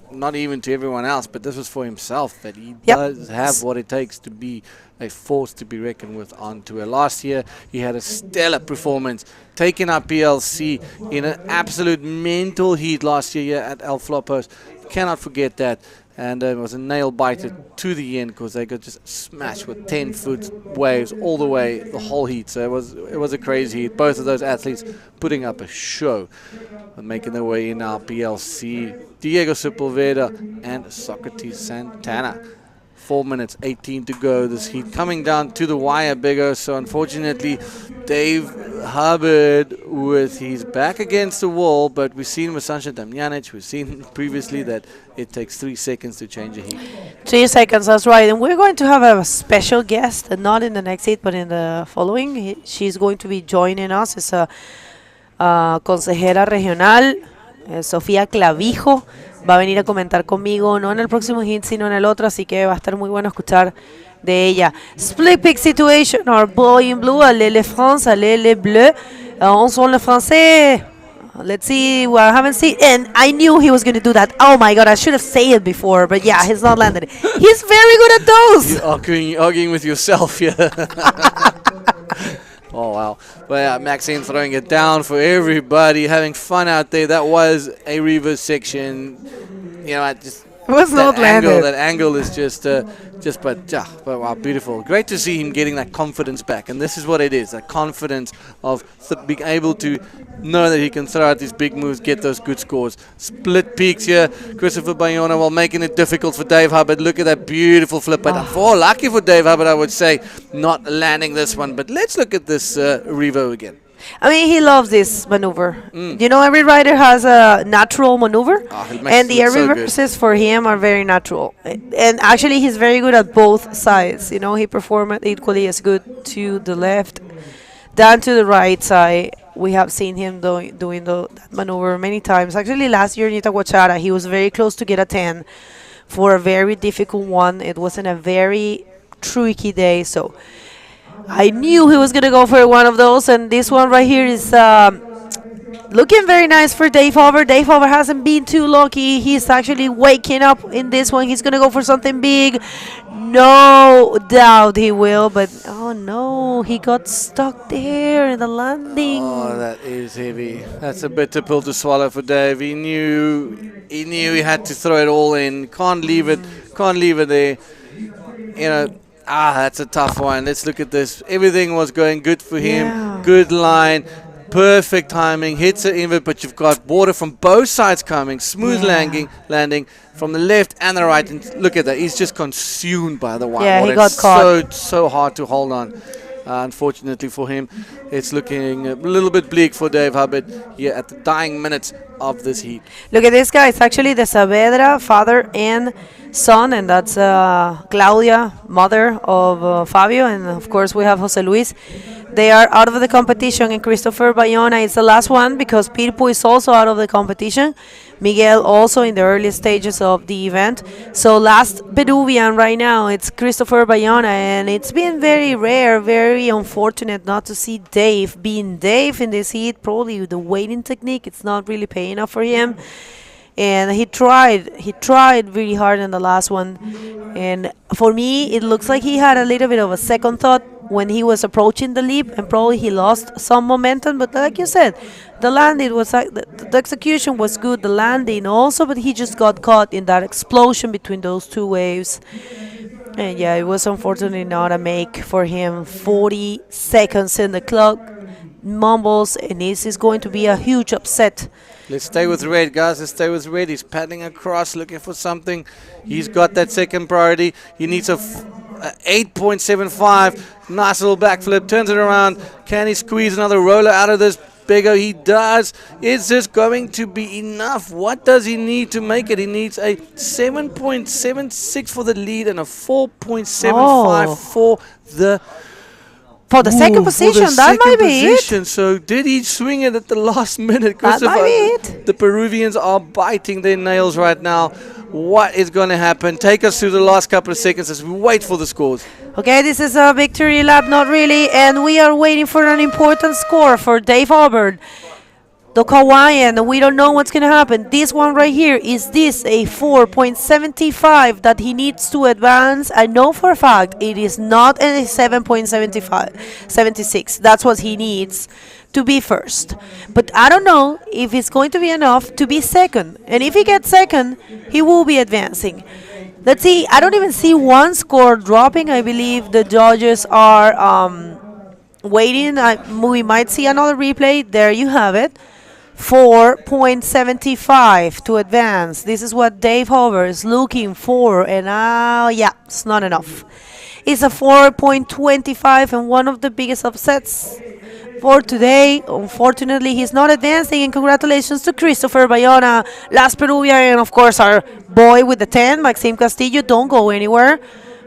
not even to everyone else, but this was for himself, that he does have what it takes to be a force to be reckoned with on tour. Last year he had a stellar performance, taking up PLC in an absolute mental heat last year at El Flopos. Cannot forget that. And it was a nail biter to the end, because they got just smashed with 10-foot waves all the way, the whole heat. So it was a crazy heat. Both of those athletes putting up a show and making their way in our PLC. Diego Sepulveda and Socrates Santana. 4 minutes, 18 to go. This heat coming down to the wire, bigger. So unfortunately, Dave Hubbard with his back against the wall. But we've seen with Sansha Damjanic, we've seen previously that it takes 3 seconds to change a heat. 3 seconds, that's right. And we're going to have a special guest, not in the next heat, but in the following. She's going to be joining us. It's a consejera regional, Sofía Clavijo. Va a venir a comentar conmigo, no en el próximo hit, sino en el otro, así que va a estar muy bueno escuchar de ella. Split pick situation, our boy in blue, allez les France, allez les bleus. On son le français. Let's see, I haven't seen, and I knew he was going to do that. Oh my God, I should have said it before, but yeah, he's not landed it. He's very good at those. You're arguing with yourself here. Oh, wow. Well, yeah, Maxine throwing it down for everybody, having fun out there. That was a reverse section. It was not landed. That angle is but wow, beautiful. Great to see him getting that confidence back. And this is what it is, that confidence of being able to know that he can throw out these big moves, get those good scores. Split peaks here. Christopher Bayona, while making it difficult for Dave Hubbard. Look at that beautiful flip. But lucky for Dave Hubbard, I would say, not landing this one. But let's look at this Revo again. I mean, he loves this maneuver. Every rider has a natural maneuver, and the air reverses for him are very natural. And actually, he's very good at both sides. He performed equally as good to the left, than to the right side. We have seen him doing that maneuver many times. Actually, last year in Itaguachara, he was very close to get a 10 for a very difficult one. It wasn't a very tricky day, so I knew he was going to go for one of those, and this one right here is looking very nice for Dave Hubbard. Dave Hubbard hasn't been too lucky. He's actually waking up in this one. He's going to go for something big. No doubt he will, but oh no, he got stuck there in the landing. Oh, that is heavy. That's a bitter pill to swallow for Dave. He knew he had to throw it all in. Can't leave it there. That's a tough one. Let's look at this. Everything was going good for him. Yeah. Good line. Perfect timing. Hits an invert, but you've got water from both sides coming. Smooth landing from the left and the right. And look at that. He's just consumed by the white water. He got caught. So hard to hold on. Unfortunately for him, it's looking a little bit bleak for Dave Hubbard here at the dying minutes of this heat. Look at this guy. It's actually the Saavedra father and son, and that's Claudia, mother of Fabio, and of course we have Jose Luis. They are out of the competition, and Christopher Bayona is the last one because Pirpo is also out of the competition. Miguel also in the early stages of the event. So last Peruvian right now, it's Christopher Bayona, and it's been very rare, very unfortunate not to see Dave being Dave in this heat. Probably with the weighting technique, it's not really paying off for him. And he tried really hard in the last one. And for me, it looks like he had a little bit of a second thought when he was approaching the leap, and probably he lost some momentum. But like you said, the landing was like the execution was good, the landing also, but he just got caught in that explosion between those two waves. And yeah, it was unfortunately not a make for him. 40 seconds in the clock, mumbles, and this is going to be a huge upset. Let's stay with red, guys. Let's stay with red. He's paddling across, looking for something. He's got that second priority. He needs a 8.75. Nice little backflip. Turns it around. Can he squeeze another roller out of this? Bigger, he does. Is this going to be enough? What does he need to make it? He needs a 7.76 for the lead and a 4.75 for the second position. That might be it. So did he swing it at the last minute? That might be it. The Peruvians are biting their nails right now. What is going to happen? Take us through the last couple of seconds as we wait for the scores. Okay, this is a victory lap, not really, and we are waiting for an important score for Dave Hubbard, the Hawaiian. We don't know what's going to happen. This one right here, is this a 4.75 that he needs to advance? I know for a fact it is not a 76. That's what he needs to be first. But I don't know if it's going to be enough to be second. And if he gets second, he will be advancing. Let's see. I don't even see one score dropping. I believe the judges are waiting. We might see another replay. There you have it. 4.75 to advance. This is what Dave Hover is looking for. And yeah, it's not enough. It's a 4.25 and one of the biggest upsets for today. Unfortunately, he's not advancing, and congratulations to Christopher Bayona, last Peruvian, and of course our boy with the 10, Maxime Castillo. Don't go anywhere.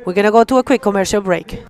We're gonna go to a quick commercial break.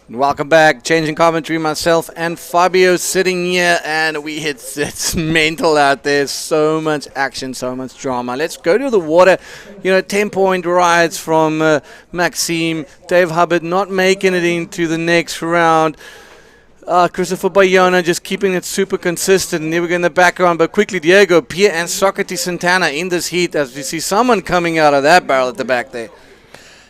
Welcome back. Changing commentary, myself and Fabio sitting here, and it's mental out there. So much action, so much drama. Let's go to the water. 10-point rides from Maxime. Dave Hubbard not making it into the next round. Christopher Bayona just keeping it super consistent. And here we go in the background, but quickly Diego, Pierre and Socrates Santana in this heat as we see someone coming out of that barrel at the back there.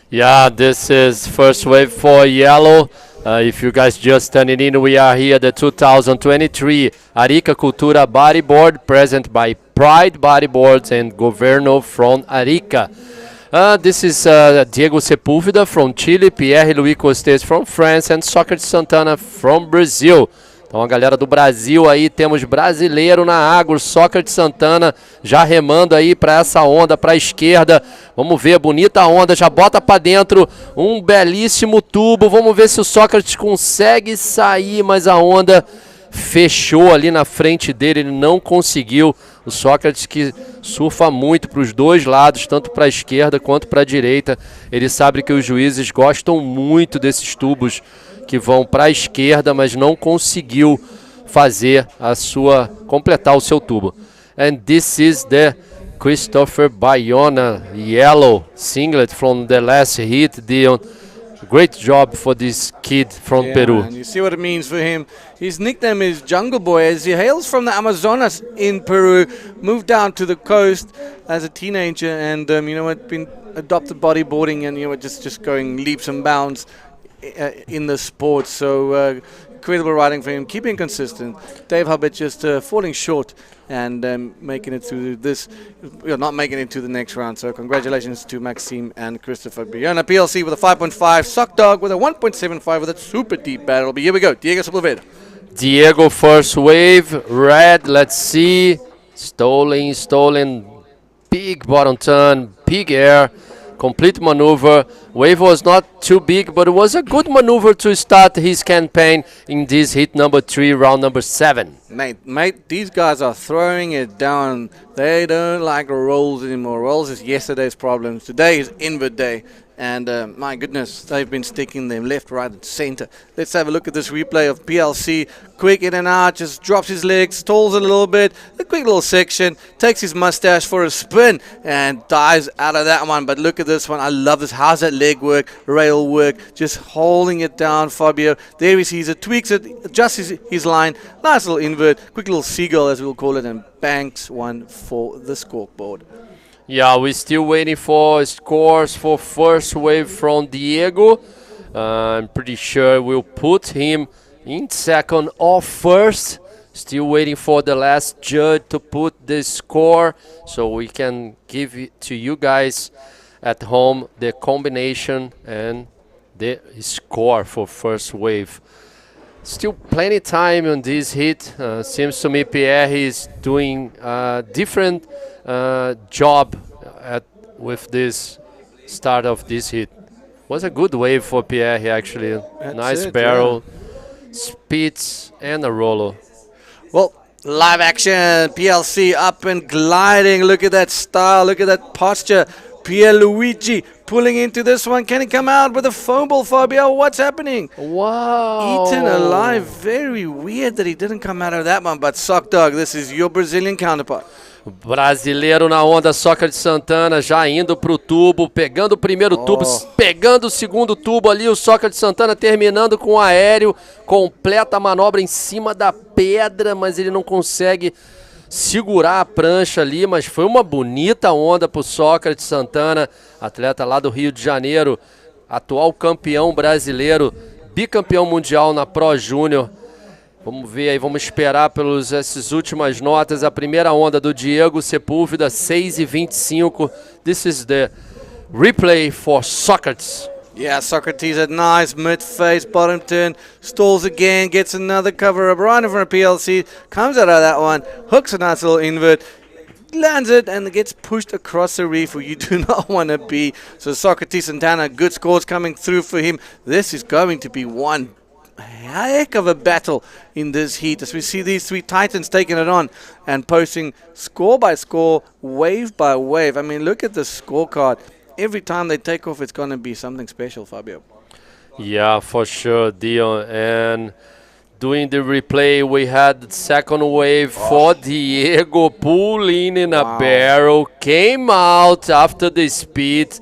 Yeah, this is first wave for yellow. If you guys just turning in, we are here at the 2023 Arica Cultura Bodyboard, present by Pride Bodyboards and Governo from Arica. This is Diego Sepúlveda from Chile, Pierre-Louis Costes from France, and Socrates Santana from Brazil. Então a galera do Brasil aí, temos brasileiro na água, o Socrates Santana já remando aí para essa onda, para a esquerda. Vamos ver, bonita onda, já bota para dentro, um belíssimo tubo. Vamos ver se o Socrates consegue sair, mas a onda fechou ali na frente dele, ele não conseguiu. O Socrates, que surfa muito para os dois lados, tanto para a esquerda quanto para a direita. Ele sabe que os juízes gostam muito desses tubos que vão para a esquerda, mas não conseguiu completar o seu tubo. And this is the Christopher Bayona yellow singlet from the last heat, Dion. Great job for this kid from Yeah, Peru. man, you see what it means for him. His nickname is Jungle Boy, as he hails from the Amazonas in Peru, moved down to the coast as a teenager, and you know what, been adopted bodyboarding, and you know what, just going leaps and bounds in the sport. So incredible riding for him, keeping consistent. Dave Hubbard just falling short and making it through this, not making it to the next round. So congratulations to Maxime and Christopher Biona. PLC with a 5.5, Sock Dog with a 1.75 with a super deep battle. But here we go, Diego Sepulveda. Diego first wave, red, let's see. Stolen, big bottom turn, big air, complete maneuver. Wave was not too big, but it was a good maneuver to start his campaign in this hit number 3, round number 7. Mate, these guys are throwing it down. They don't like rolls anymore. Rolls is yesterday's problems. Today is invert day. And my goodness, they've been sticking them left, right, and center. Let's have a look at this replay of PLC. Quick in and out, just drops his legs, stalls a little bit. A quick little section, takes his mustache for a spin, and dives out of that one. But look at this one. I love this. How's that leg work, rail work? Just holding it down, Fabio. There he sees it, tweaks it, adjusts his line. Nice little invert, quick little seagull, as we'll call it, and banks one for the scoreboard. Yeah, we're still waiting for scores for first wave from Diego. I'm pretty sure we'll put him in second or first. Still waiting for the last judge to put the score so we can give it to you guys at home, the combination and the score for first wave. Still plenty time on this hit. Seems to me Pierre is doing different job with this start of this hit. Was a good wave for Pierre here, actually. Nice barrel, speeds, and a roller. Well, live action, PLC up and gliding. Look at that style, look at that posture. Pierluigi pulling into this one. Can he come out with a foam ball, Fabio? What's happening? Wow. Eaten alive. Very weird that he didn't come out of that one. But Sock Dog, this is your Brazilian counterpart. Brasileiro na onda, Sócrates Santana já indo pro tubo, pegando o primeiro tubo, pegando o segundo tubo ali, o Sócrates Santana terminando com o aéreo, completa a manobra em cima da pedra, mas ele não consegue segurar a prancha ali, mas foi uma bonita onda pro Sócrates Santana, atleta lá do Rio de Janeiro, atual campeão brasileiro, bicampeão mundial na Pro Júnior. Vamos ver aí, vamos esperar pelas essas últimas notas. A primeira onda do Diego Sepúlveda, 6:25. This is the replay for Socrates. Yeah, Socrates at nice mid-face, bottom turn, stalls again, gets another cover up right in front of PLC, comes out of that one, hooks a nice little invert, lands it, and gets pushed across the reef where you do not want to be. So Socrates Santana, good scores coming through for him. This is going to be one heck of a battle in this heat as we see these three titans taking it on and posting score by score, wave by wave. I mean, look at the scorecard. Every time they take off, it's going to be something special, Fabio. Yeah, for sure, Dion. And doing the replay, we had the second wave for Diego pulling in a barrel, came out after the speed.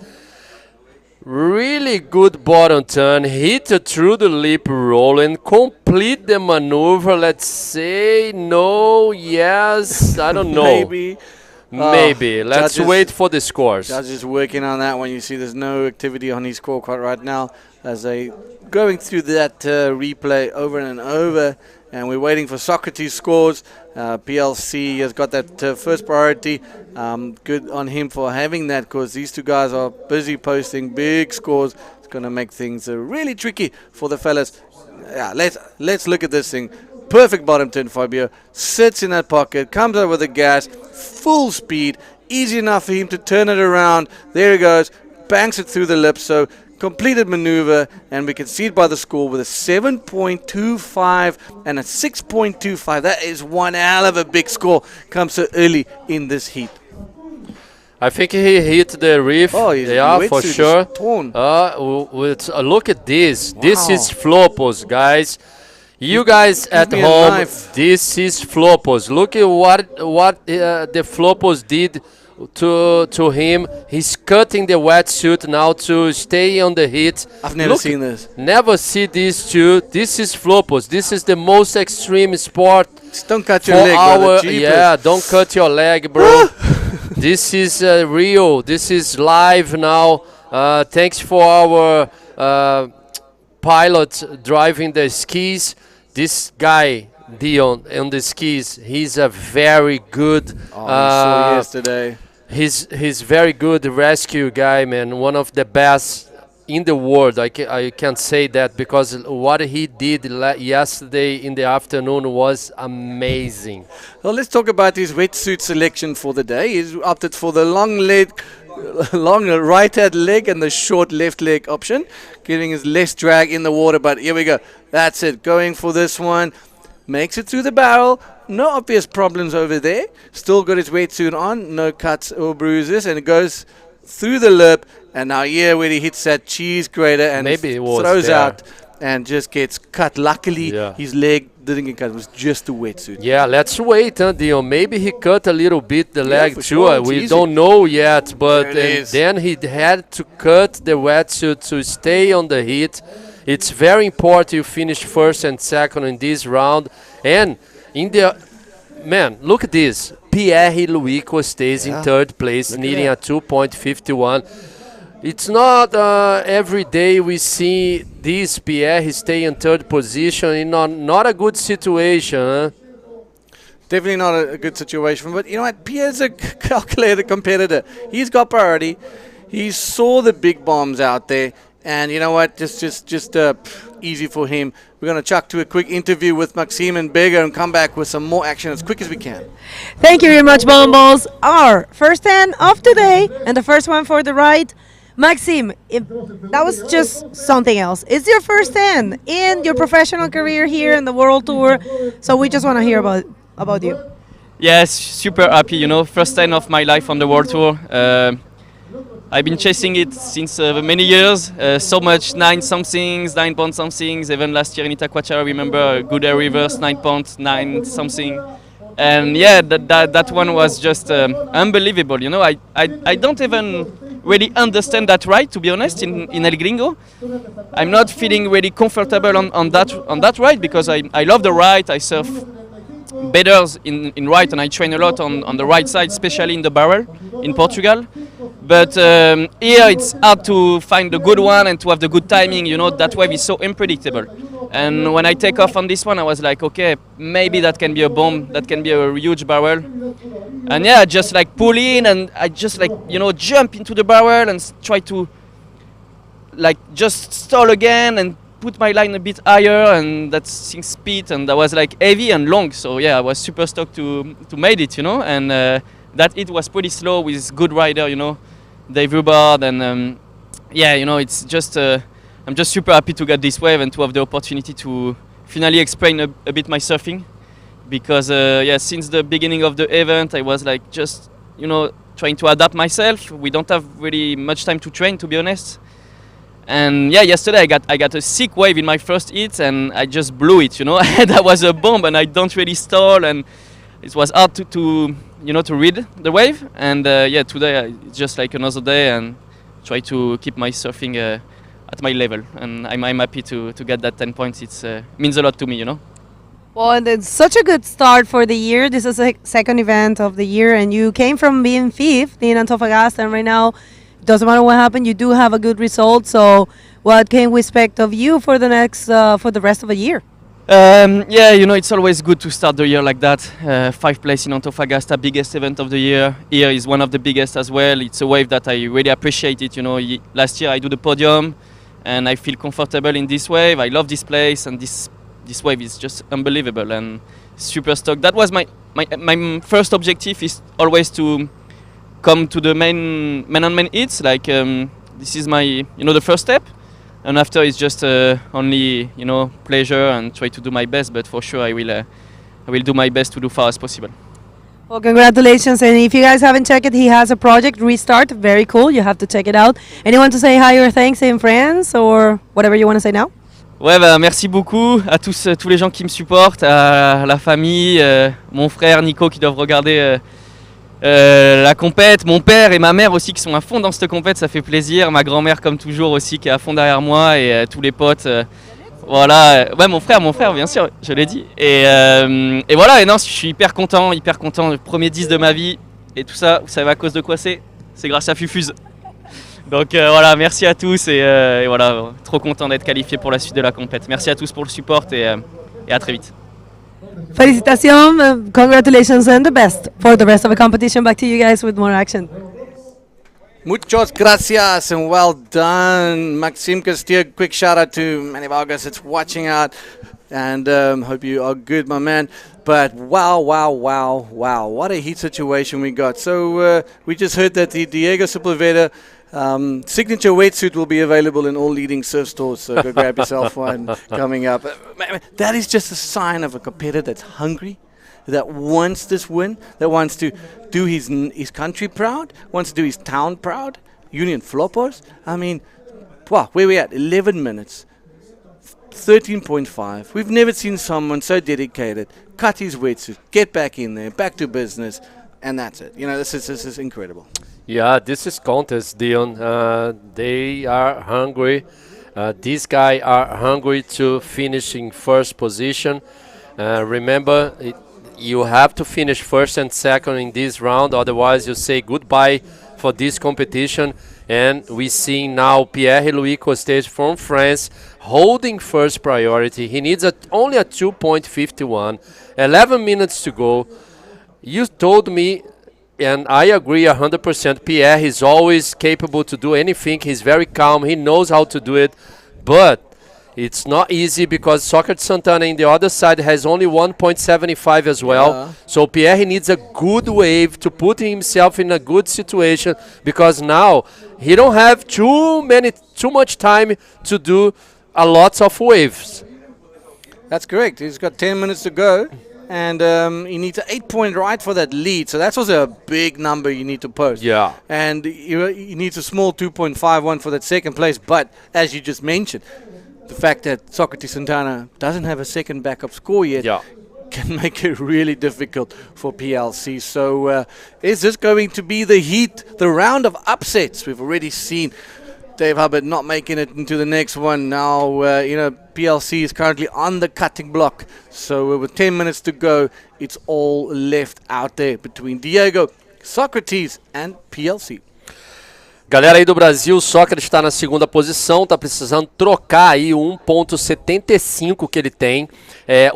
Really good bottom turn, hit through the lip roll and complete the maneuver. Let's say no, yes, I don't know. Maybe. Maybe. Let's wait for the scores. Judges working on that one. You see there's no activity on his scorecard right now as they going through that replay over and over. And we're waiting for Socrates' scores. PLC has got that first priority. Good on him for having that because these two guys are busy posting big scores. It's going to make things really tricky for the fellas. Yeah, let's look at this thing. Perfect bottom turn, Fabio. Sits in that pocket, comes out with the gas, full speed, easy enough for him to turn it around. There he goes, banks it through the lips. So completed maneuver, and we can see it by the score with a 7.25 and a 6.25. That is one hell of a big score. Comes so early in this heat. I think he hit the reef. Oh, yeah, for sure. Look at this. Wow. This is Flopos, guys. You guys at home, this is Flopos. Look at what the Flopos did to him. He's cutting the wetsuit now to stay on the heat. I've never seen this. Never see these two. This is Flopos. This is the most extreme sport. Just don't cut your leg, brother. Yeah, don't cut your leg, bro. This is real. This is live now. Thanks for our pilot driving the skis. This guy, Dion, on the skis, he's a very good. Oh, I saw yesterday. He's very good rescue guy, man. One of the best in the world. I can say that because what he did yesterday in the afternoon was amazing. Well, let's talk about his wetsuit selection for the day. He's opted for the long right hand leg and the short left leg option, giving us less drag in the water. But here we go. That's it. Going for this one. Makes it through the barrel. No obvious problems over there. Still got his wetsuit on. No cuts or bruises. And it goes through the lip. And now here where he hits that cheese grater and maybe it was throws there. out and just gets cut. Luckily, his leg didn't get cut. It was just a wetsuit. Yeah, let's wait, Dion. Maybe he cut a little bit the leg too. Sure. We don't know yet. But then he had to cut the wetsuit to stay on the heat. It's very important you finish first and second in this round. And in the man, look at this. Pierre-Louis stays in third place, needing a 2.51. It's not every day we see this Pierre. He stay in third position in not a good situation. Huh? Definitely not a good situation. But you know what? Pierre's a calculated competitor. He's got priority. He saw the big bombs out there. And you know what? Just easy for him. We're going to chuck to a quick interview with Maxime and Bega and come back with some more action as quick as we can. Thank you very much, Bumbles. Our first 10 of today and the first one for the ride. Maxime, that was just something else. It's your first 10 in your professional career here in the World Tour. So we just want to hear about you. Yes, super happy. You know, first 10 of my life on the World Tour. I've been chasing it since many years. So much 9 somethings, 9 point somethings. Even last year in Itaquacha, I remember a good air reverse, 9 something. And yeah, that one was just unbelievable. You know, I don't even really understand that ride, to be honest, in El Gringo. I'm not feeling really comfortable on that ride because I love the ride. I surf better in right, and I train a lot on the right side, especially in the barrel in Portugal. But here it's hard to find the good one and to have the good timing. You know, that wave is so unpredictable. And when I take off on this one, I was like, okay, maybe that can be a bomb, that can be a huge barrel. And yeah, I just like pull in and I just like, you know, jump into the barrel and try to like just stall again and put my line a bit higher, and that thing speed, and that was like heavy and long. So yeah, I was super stoked to made it, you know, and that it was pretty slow with good rider, you know, Dave Rubard, and yeah, you know, it's just I'm just super happy to get this wave and to have the opportunity to finally explain a bit my surfing, because yeah, since the beginning of the event I was like just, you know, trying to adapt myself. We don't have really much time to train, to be honest. And yeah, yesterday I got a sick wave in my first hit and I just blew it, you know. That was a bomb and I don't really stall, and it was hard to you know, to read the wave. And yeah, today it's just like another day and try to keep my surfing at my level, and I'm happy to get that 10 points. It means a lot to me, you know. Well, and it's such a good start for the year. This is the second event of the year, and you came from being fifth in Antofagasta, and right now, it doesn't matter what happened, you do have a good result. So what can we expect of you for the next, for the rest of the year? Yeah, you know, it's always good to start the year like that. 5th place in Antofagasta, biggest event of the year. Here is one of the biggest as well. It's a wave that I really appreciate it. You know, last year I do the podium, and I feel comfortable in this wave. I love this place, and this wave is just unbelievable and super stoked. That was my first objective, is always to come to the main hits. Like this is my, you know, the first step, and after it's just only, you know, pleasure and try to do my best. But for sure I will do my best to do far as possible. Well, congratulations, and if you guys haven't checked it, he has a project, Restart, very cool, you have to check it out. Anyone to say hi or thanks in France or whatever you want to say now? Ouais, bah, merci beaucoup à tous les gens qui me supportent, à la famille, mon frère Nico qui doivent regarder la compète, mon père et ma mère aussi qui sont à fond dans cette compète, ça fait plaisir. Ma grand-mère comme toujours aussi qui est à fond derrière moi et tous les potes. Voilà, ouais mon frère bien sûr, je l'ai dit. Et voilà, et non, je suis hyper content, le premier 10 de ma vie et tout ça, vous savez à cause de quoi c'est grâce à Fufuse. Donc voilà, merci à tous et voilà, trop content d'être qualifié pour la suite de la compète. Merci à tous pour le support et à très vite. Felicitación, congratulations and the best for the rest of the competition. Back to you guys with more action. Muchas gracias and well done, Maxim Castillo. Quick shout out to Manny Vargas that's watching out, and hope you are good, my man. But wow, what a heat situation we got. So we just heard that the Diego Sepulveda signature wetsuit will be available in all leading surf stores, so go grab yourself one coming up. That is just a sign of a competitor that's hungry, that wants this win, that wants to do his country proud, wants to do his town proud. Union Flopos. I mean, wow, where we at? 11 minutes. 13.5. We've never seen someone so dedicated, cut his wetsuit, get back in there, back to business, and that's it. You know, this is incredible. Yeah, this is contest, Dion. They are hungry. These guys are hungry to finish in first position. Remember, you have to finish first and second in this round, otherwise you say goodbye for this competition. And we see now Pierre-Louis Costes from France holding first priority. He needs only a 2.51, 11 minutes to go. You told me, and I agree 100%, Pierre is always capable to do anything. He's very calm. He knows how to do it. But it's not easy because Socrates Santana in the other side has only 1.75 as well. Yeah. So Pierre needs a good wave to put himself in a good situation, because now he don't have too much time to do a lot of waves. That's correct. He's got 10 minutes to go. And he needs an 8-point ride for that lead. So that's also a big number you need to post. Yeah. And he needs a small 2.51 for that second place. But as you just mentioned, the fact that Socrates Santana doesn't have a second backup score yet can make it really difficult for PLC. So is this going to be the heat, the round of upsets? We've already seen Dave Hubbard not making it into the next one. Now, PLC is currently on the cutting block. So with 10 minutes to go, it's all left out there between Diego, Socrates, and PLC. Galera aí do Brasil, Sócrates está na segunda posição, está precisando trocar aí o 1.75 que ele tem.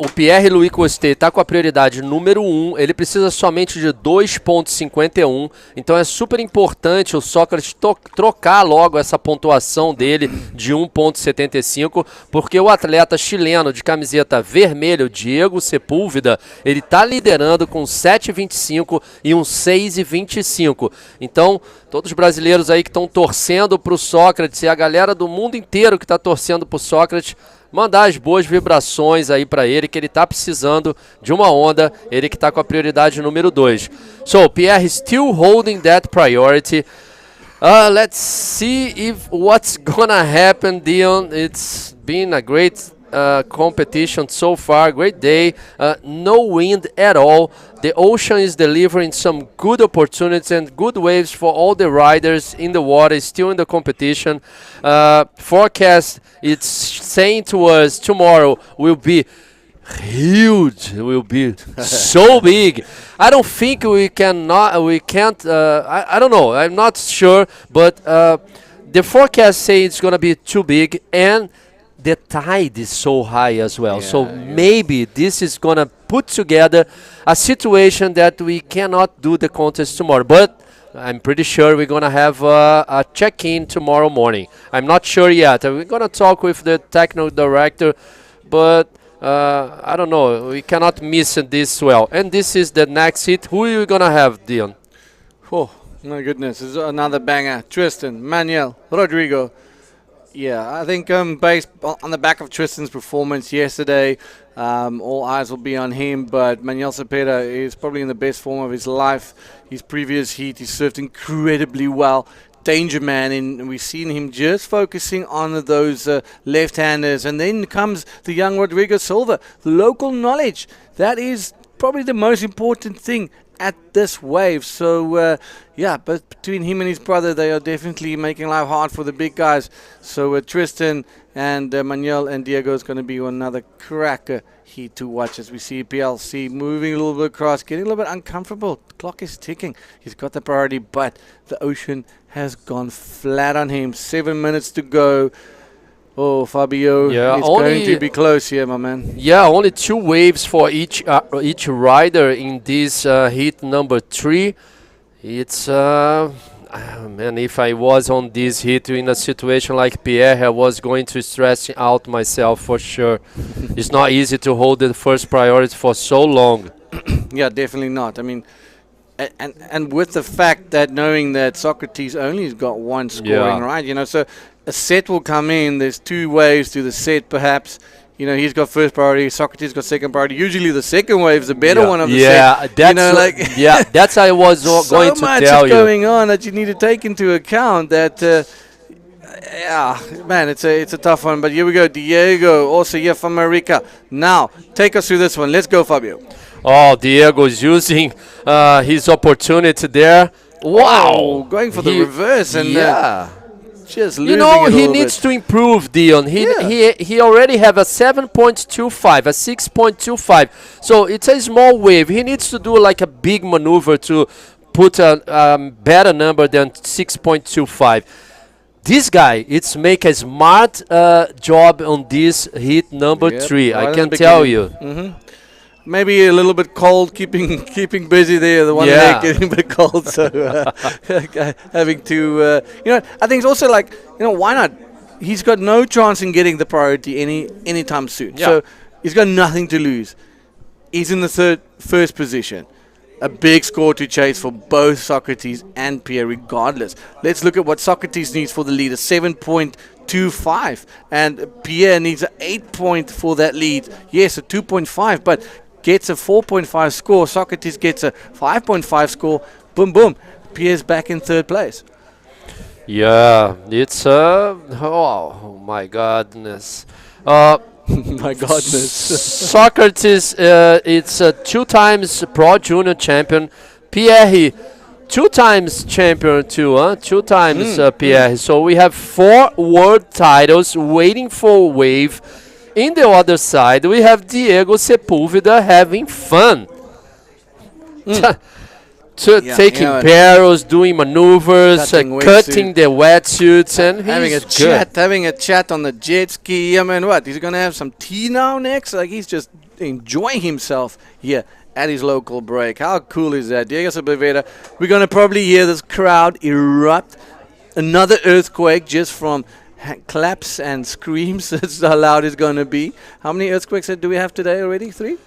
O Pierre-Louis Costet está com a prioridade número 1, ele precisa somente de 2.51, então é super importante o Sócrates trocar logo essa pontuação dele de 1.75, porque o atleta chileno de camiseta vermelha, o Diego Sepúlveda, ele está liderando com 7.25 e um 6.25. Então, todos os brasileiros aí que estão torcendo para o Sócrates e a galera do mundo inteiro que está torcendo para o Sócrates, mandar as boas vibrações aí para ele, que ele está precisando de uma onda, ele que está com a prioridade número 2. So, Pierre still holding that priority. Let's see if what's gonna happen, Dion. It's been a great competition so far, great day, no wind at all. The ocean is delivering some good opportunities and good waves for all the riders in the water, still in the competition. Forecast, it's saying to us tomorrow will be huge, will be so big. I don't think we can't, I don't know, I'm not sure, but the forecast say it's going to be too big, and the tide is so high as well. So maybe this is going to put together a situation that we cannot do the contest tomorrow. But I'm pretty sure we're going to have a check-in tomorrow morning. I'm not sure yet. We're going to talk with the technical director, but I don't know. We cannot miss this well. And this is the next hit. Who are you going to have, Dion? Oh, my goodness. This is another banger. Tristan, Manuel, Rodrigo. Yeah, I think based on the back of Tristan's performance yesterday, all eyes will be on him. But Manuel Cepeda is probably in the best form of his life. His previous heat, he surfed incredibly well. Danger man, and we've seen him just focusing on those left-handers. And then comes the young Rodrigo Silva, the local knowledge. That is probably the most important thing. at this wave. So, yeah, but between him and his brother, they are definitely making life hard for the big guys. So, Tristan and Manuel and Diego is going to be another cracker heat to watch as we see PLC moving a little bit across, getting a little bit uncomfortable. The clock is ticking. He's got the priority, but the ocean has gone flat on him. 7 minutes to go. Oh, Fabio, it's going to be close here, my man. Yeah, only 2 waves for each rider in this heat number 3. It's man, if I was on this heat in a situation like Pierre, I was going to stress out myself for sure. It's not easy to hold the first priority for so long. Yeah, definitely not. I mean, and with the fact that knowing that Socrates only has got 1 scoring, right? You know, so a set will come in. There's 2 waves to the set, perhaps. You know, he's got first priority. Socrates got second priority. Usually, the second wave is the better one of the set. Yeah, that's you know, like yeah, that's I was going to tell you. So much going on that you need to take into account. That yeah, man, it's a tough one. But here we go, Diego, also here from Arica. Now, take us through this one. Let's go, Fabio. Oh, Diego's using his opportunity there. Wow, going for the reverse and just losing you know, it he needs to improve, Dion. He already have a 7.25, a 6.25. So it's a small wave. He needs to do like a big maneuver to put a better number than 6.25. This guy, it's make a smart job on this heat number 3. I can tell you. Maybe a little bit cold, keeping busy there. The one leg getting a bit cold, so having to, you know, I think it's also like, you know, why not? He's got no chance in getting the priority anytime soon. Yeah. So he's got nothing to lose. He's in the first position. A big score to chase for both Socrates and Pierre, regardless. Let's look at what Socrates needs for the lead, a 7.25, and Pierre needs an 8 point for that lead. Yes, a 2.5, but gets a 4.5 score. Socrates gets a 5.5 score. Boom, boom. Pierre's back in 3rd place. Yeah, it's oh my goodness. My goodness. Socrates, it's a 2 times Pro Junior champion. Pierre, 2 times champion too, 2 times Pierre. So we have 4 world titles waiting for wave. In the other side, we have Diego Sepúlveda having fun. Taking barrels, doing maneuvers, cutting the wetsuits, and having a chat on the jet ski. I mean, what? He's going to have some tea now next? Like, he's just enjoying himself here at his local break. How cool is that? Diego Sepúlveda, we're going to probably hear this crowd erupt. Another earthquake just from claps and screams. That's how loud it's going to be. How many earthquakes do we have today already? 3?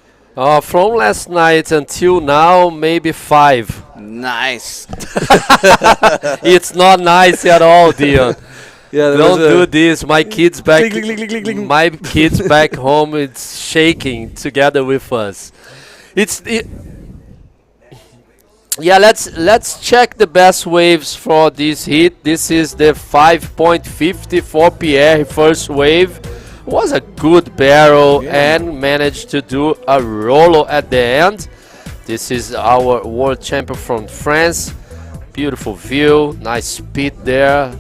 From last night until now, maybe 5. Nice. It's not nice at all, Dion. Yeah, don't do this. My kids back. My kids back home, it's shaking together with us. Yeah, let's check the best waves for this heat. This is the 5.50 for Pierre first wave. Was a good barrel and managed to do a rolo at the end. This is our world champion from France. Beautiful view, nice speed there.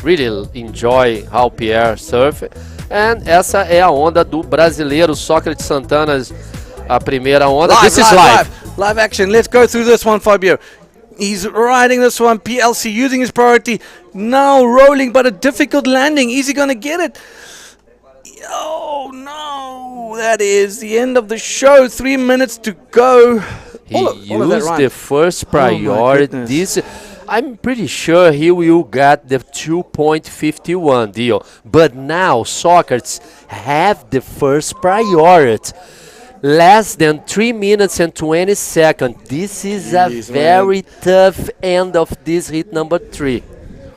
Really enjoy how Pierre surf. And essa é a onda do brasileiro Sócrates Santana, a primeira onda. This is live. Live action. Let's go through this one, Fabio. He's riding this one. PLC using his priority. Now rolling, but a difficult landing. Is he going to get it? Oh, no. That is the end of the show. 3 minutes to go. He used the first priority. I'm pretty sure he will get the 2.51 deal. But now Socrates have the first priority. Less than 3 minutes and 20 seconds. This is a very tough end of this heat number 3.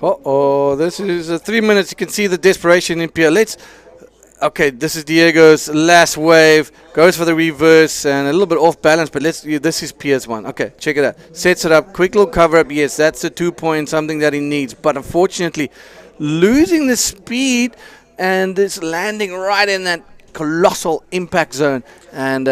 Uh-oh, this is 3 minutes. You can see the desperation in Pierre. Okay, this is Diego's last wave. Goes for the reverse and a little bit off balance, but this is Pierre's one. Okay, check it out. Sets it up. Quick little cover up. Yes, that's the 2 point, something that he needs. But unfortunately, losing the speed and this landing right in that colossal impact zone. And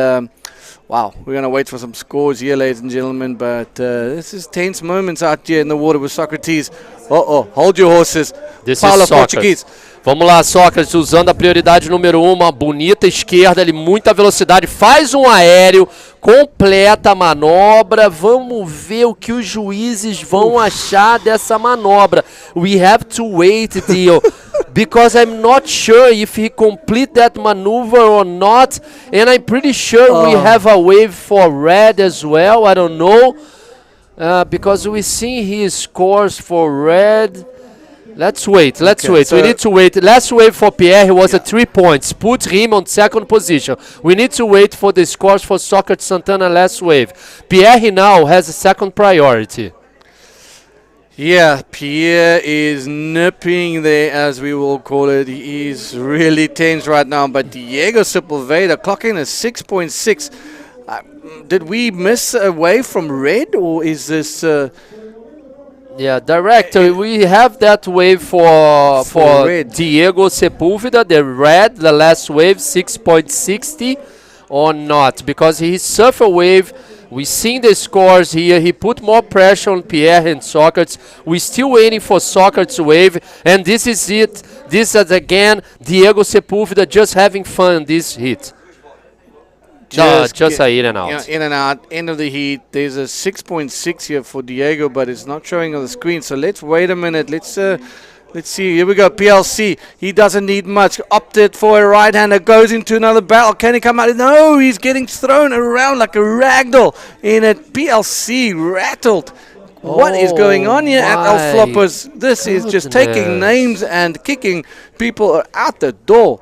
Wow, we're going to wait for some scores here, ladies and gentlemen, but this is tense moments out here in the water with Socrates. Hold your horses. This Paula, is Socrates. Portuguese. Vamos lá, Sócrates, usando a prioridade número 1, uma bonita esquerda, ele muita velocidade, faz um aéreo, completa a manobra. Vamos ver o que os juízes vão achar dessa manobra. We have to wait, Dio, because I'm not sure if he complete that maneuver or not, and I'm pretty sure we have a wave for red as well. I don't know, because we see his scores for red. Let's wait. So we need to wait. Last wave for Pierre, he was at 3 points. Put him on second position. We need to wait for the scores for Socrates Santana last wave. Pierre now has a second priority. Yeah, Pierre is nipping there, as we will call it. He's really tense right now. But Diego Sepulveda clocking a 6.6. Did we miss a wave from red, or is this... Yeah, director, we have that wave for Diego Sepúlveda, the red, the last wave, 6.60 or not, because he suffered a wave. We seen the scores here. He put more pressure on Pierre and Socrates. We're still waiting for Socrates' wave, and this is it. This is again Diego Sepúlveda just having fun this hit. Just a in and out. Yeah, in and out. End of the heat. There's a 6.6 here for Diego, but it's not showing on the screen. So let's wait a minute. Let's see. Here we go. PLC. He doesn't need much. Opted for a right-hander. Goes into another battle. Can he come out? No, he's getting thrown around like a ragdoll in a PLC. Rattled. What is going on here at El Flopos? This is just taking names and kicking people out the door.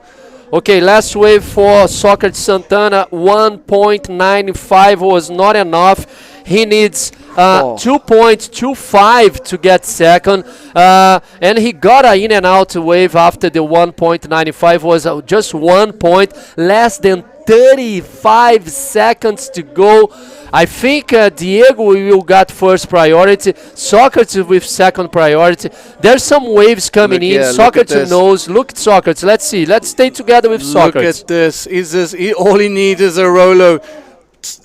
Okay, last wave for Socrates Santana, 1.95 was not enough. He needs 2.25 to get second. And he got an in and out wave after the 1.95 was just 1 point, less than 35 seconds to go. I think Diego will get first priority, Socrates with second priority. There's some waves coming in. Socrates knows. Look at Socrates. Let's see. Let's stay together with Socrates. Look at this. All he needs is a Rolo.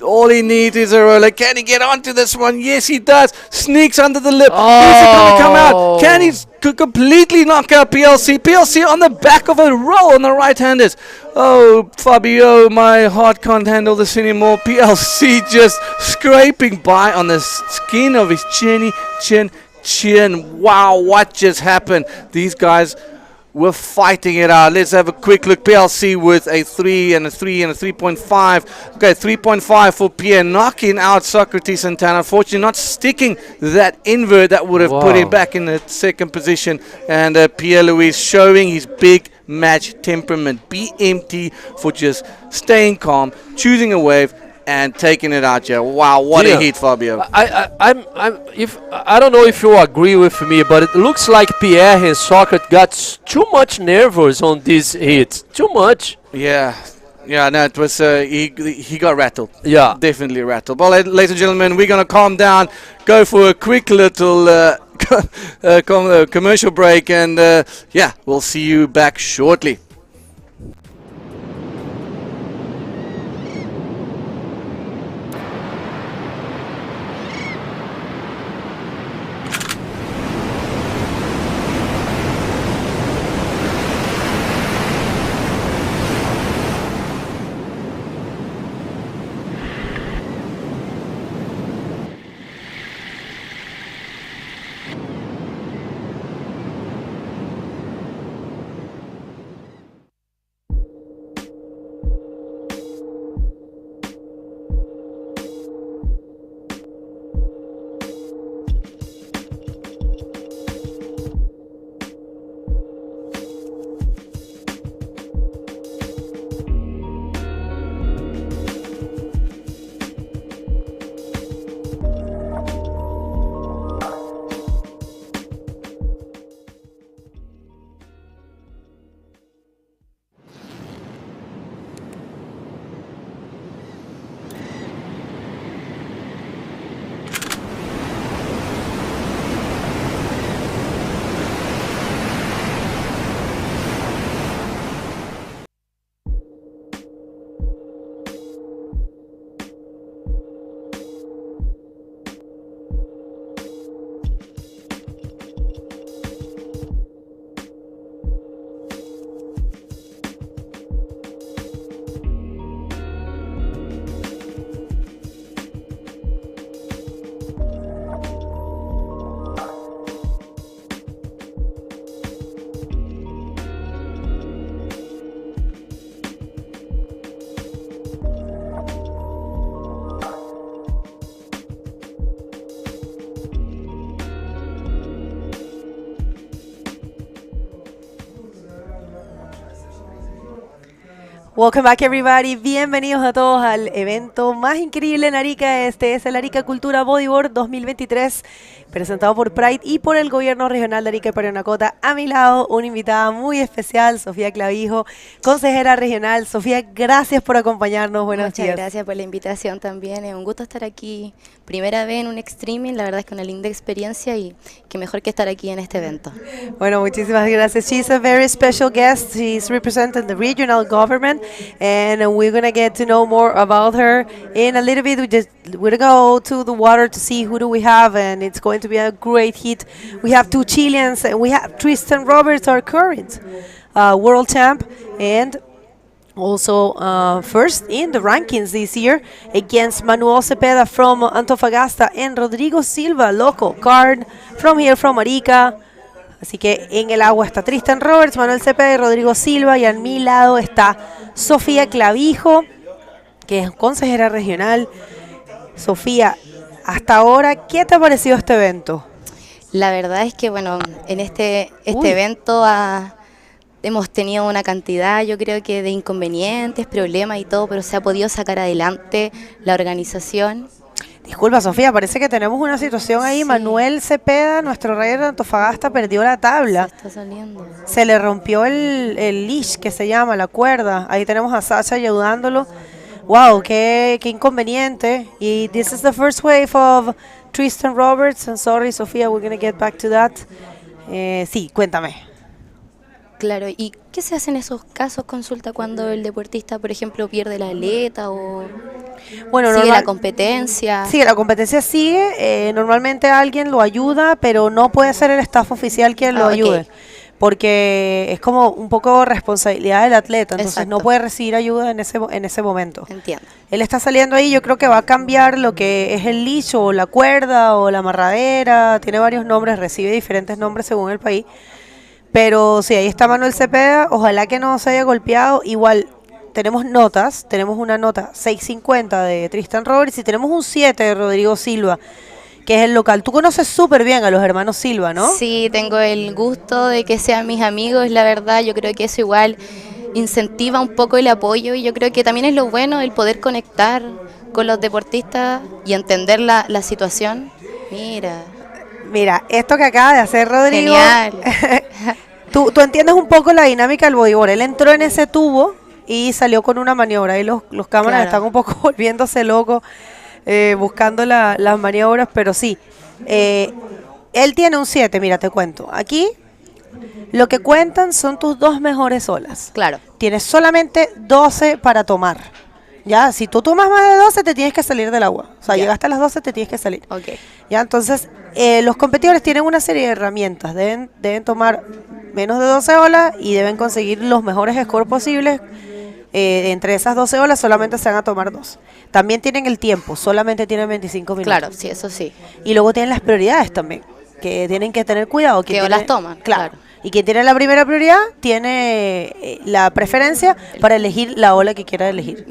All he needs is a roller. Can he get onto this one? Yes, he does. Sneaks under the lip. Is it going to come out? Can he completely knock out PLC? PLC on the back of a roll on the right-handers. Oh, Fabio, my heart can't handle this anymore. PLC just scraping by on the skin of his chin. Wow, what just happened? These guys were fighting it out. Let's have a quick look. PLC with a 3 and a 3 and a 3.5. Okay, 3.5 for Pierre, knocking out Socrates Santana. Unfortunately, not sticking that invert that would have put him back in the second position. And Pierre Louis showing his big match temperament. BMT for just staying calm, choosing a wave, and taking it out here. Wow, what a hit, Fabio. I don't know if you agree with me, but it looks like Pierre and Socrates got too much nervous on this hit. Too much. Yeah, no, it was he got rattled. Yeah, definitely rattled. Well, ladies and gentlemen, we're gonna calm down, go for a quick little commercial break, and yeah, we'll see you back shortly. Welcome back everybody, bienvenidos a todos al evento más increíble en Arica. Este es el Arica Cultura Bodyboard 2023, presentado por Pride y por el Gobierno Regional de Arica y Parinacota. A mi lado, una invitada muy especial, Sofía Clavijo, consejera regional. Sofía, gracias por acompañarnos, buenos días. Muchas gracias por la invitación también, es un gusto estar aquí. Primera vez en un streaming, la verdad es que una linda experiencia y qué mejor que estar aquí en este evento. Bueno, muchísimas gracias. She's a very special guest. She's representing the regional government, and we're going to get to know more about her in a little bit. We're going to go to the water to see who do we have, and it's going to be a great hit. We have two Chileans, and we have Tristan Roberts, our current world champ, and also first in the rankings this year against Manuel Cepeda from Antofagasta and Rodrigo Silva, local card from here from Arica. Así que en el agua está Tristan Roberts, Manuel Cepeda y Rodrigo Silva, y a mi lado está Sofía Clavijo, que es consejera regional. Sofía, hasta ahora, ¿qué te ha parecido este evento? La verdad es que, bueno, en este evento hemos tenido una cantidad, yo creo que de inconvenientes, problemas y todo, pero se ha podido sacar adelante la organización. Disculpa, Sofía, parece que tenemos una situación ahí. Sí. Manuel Cepeda, nuestro rey de Antofagasta, perdió la tabla. Se está saliendo. Se le rompió el leash, que se llama, la cuerda. Ahí tenemos a Sasha ayudándolo. Wow, qué inconveniente. Y this is the first wave of Tristan Roberts. And sorry, Sofía, we're going to get back to that. Sí, cuéntame. Claro, ¿y qué se hace en esos casos? Consulta cuando el deportista, por ejemplo, pierde la aleta o sigue la competencia. Sí, la competencia sigue. Normalmente alguien lo ayuda, pero no puede ser el staff oficial quien lo ayude. Porque es como un poco responsabilidad del atleta, entonces no puede recibir ayuda en ese momento. Entiendo. Él está saliendo ahí, yo creo que va a cambiar lo que es el leash o la cuerda o la amarradera, tiene varios nombres, recibe diferentes nombres según el país. Pero sí, ahí está Manuel Cepeda, ojalá que no se haya golpeado. Igual tenemos notas, tenemos una nota 6.50 de Tristan Roberts y tenemos un 7 de Rodrigo Silva, que es el local. Tú conoces súper bien a los hermanos Silva, ¿no? Sí, tengo el gusto de que sean mis amigos, la verdad. Yo creo que eso igual incentiva un poco el apoyo y yo creo que también es lo bueno el poder conectar con los deportistas y entender la situación. Mira, esto que acaba de hacer Rodrigo. Genial. Tú entiendes un poco la dinámica del bodyboard. Él entró en ese tubo y salió con una maniobra. Y los cámaras están un poco volviéndose locos buscando las maniobras, pero sí. Él tiene un 7, mira, te cuento. Aquí lo que cuentan son tus 2 mejores olas. Claro. Tienes solamente 12 para tomar. Ya, si tú tomas más de 12 te tienes que salir del agua. O sea, llegaste a las 12 te tienes que salir. Okay. Ya, entonces los competidores tienen una serie de herramientas. Deben tomar menos de 12 olas y deben conseguir los mejores scores posibles. Entre esas 12 olas solamente se van a tomar 2. También tienen el tiempo, solamente tienen 25 minutos. Claro, sí, eso sí. Y luego tienen las prioridades también, que tienen que tener cuidado. ¿Qué olas toman? Claro. Y quien tiene la primera prioridad tiene la preferencia para elegir la ola que quiera elegir.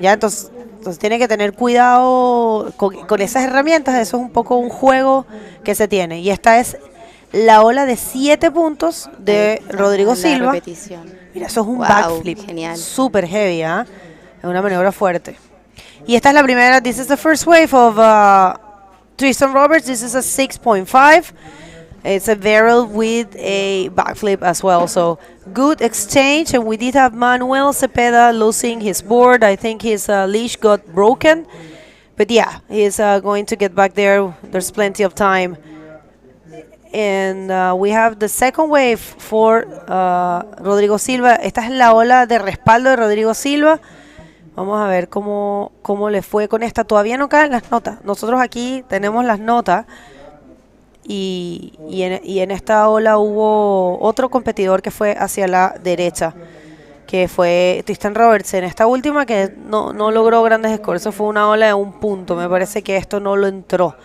Ya, entonces tiene que tener cuidado con esas herramientas. Eso es un poco un juego que se tiene. Y esta es la ola de 7 puntos de Rodrigo Silva. Repetición. Mira, eso es un backflip. Genial. Súper heavy, ¿eh? Es una maniobra fuerte. Y esta es la primera. This is the first wave of Tristan Roberts. This is a 6.5. It's a barrel with a backflip as well. So good exchange. And we did have Manuel Cepeda losing his board. I think his leash got broken. But yeah, he's going to get back there. There's plenty of time. And we have the second wave for Rodrigo Silva. Esta es la ola de respaldo de Rodrigo Silva. Vamos a ver cómo le fue con esta. Todavía no caen las notas. Nosotros aquí tenemos las notas. Y en esta ola hubo otro competidor que fue hacia la derecha, que fue Tristan Roberts. En esta última que no logró grandes scores. Eso fue una ola de 1 punto. Me parece que esto no lo entró.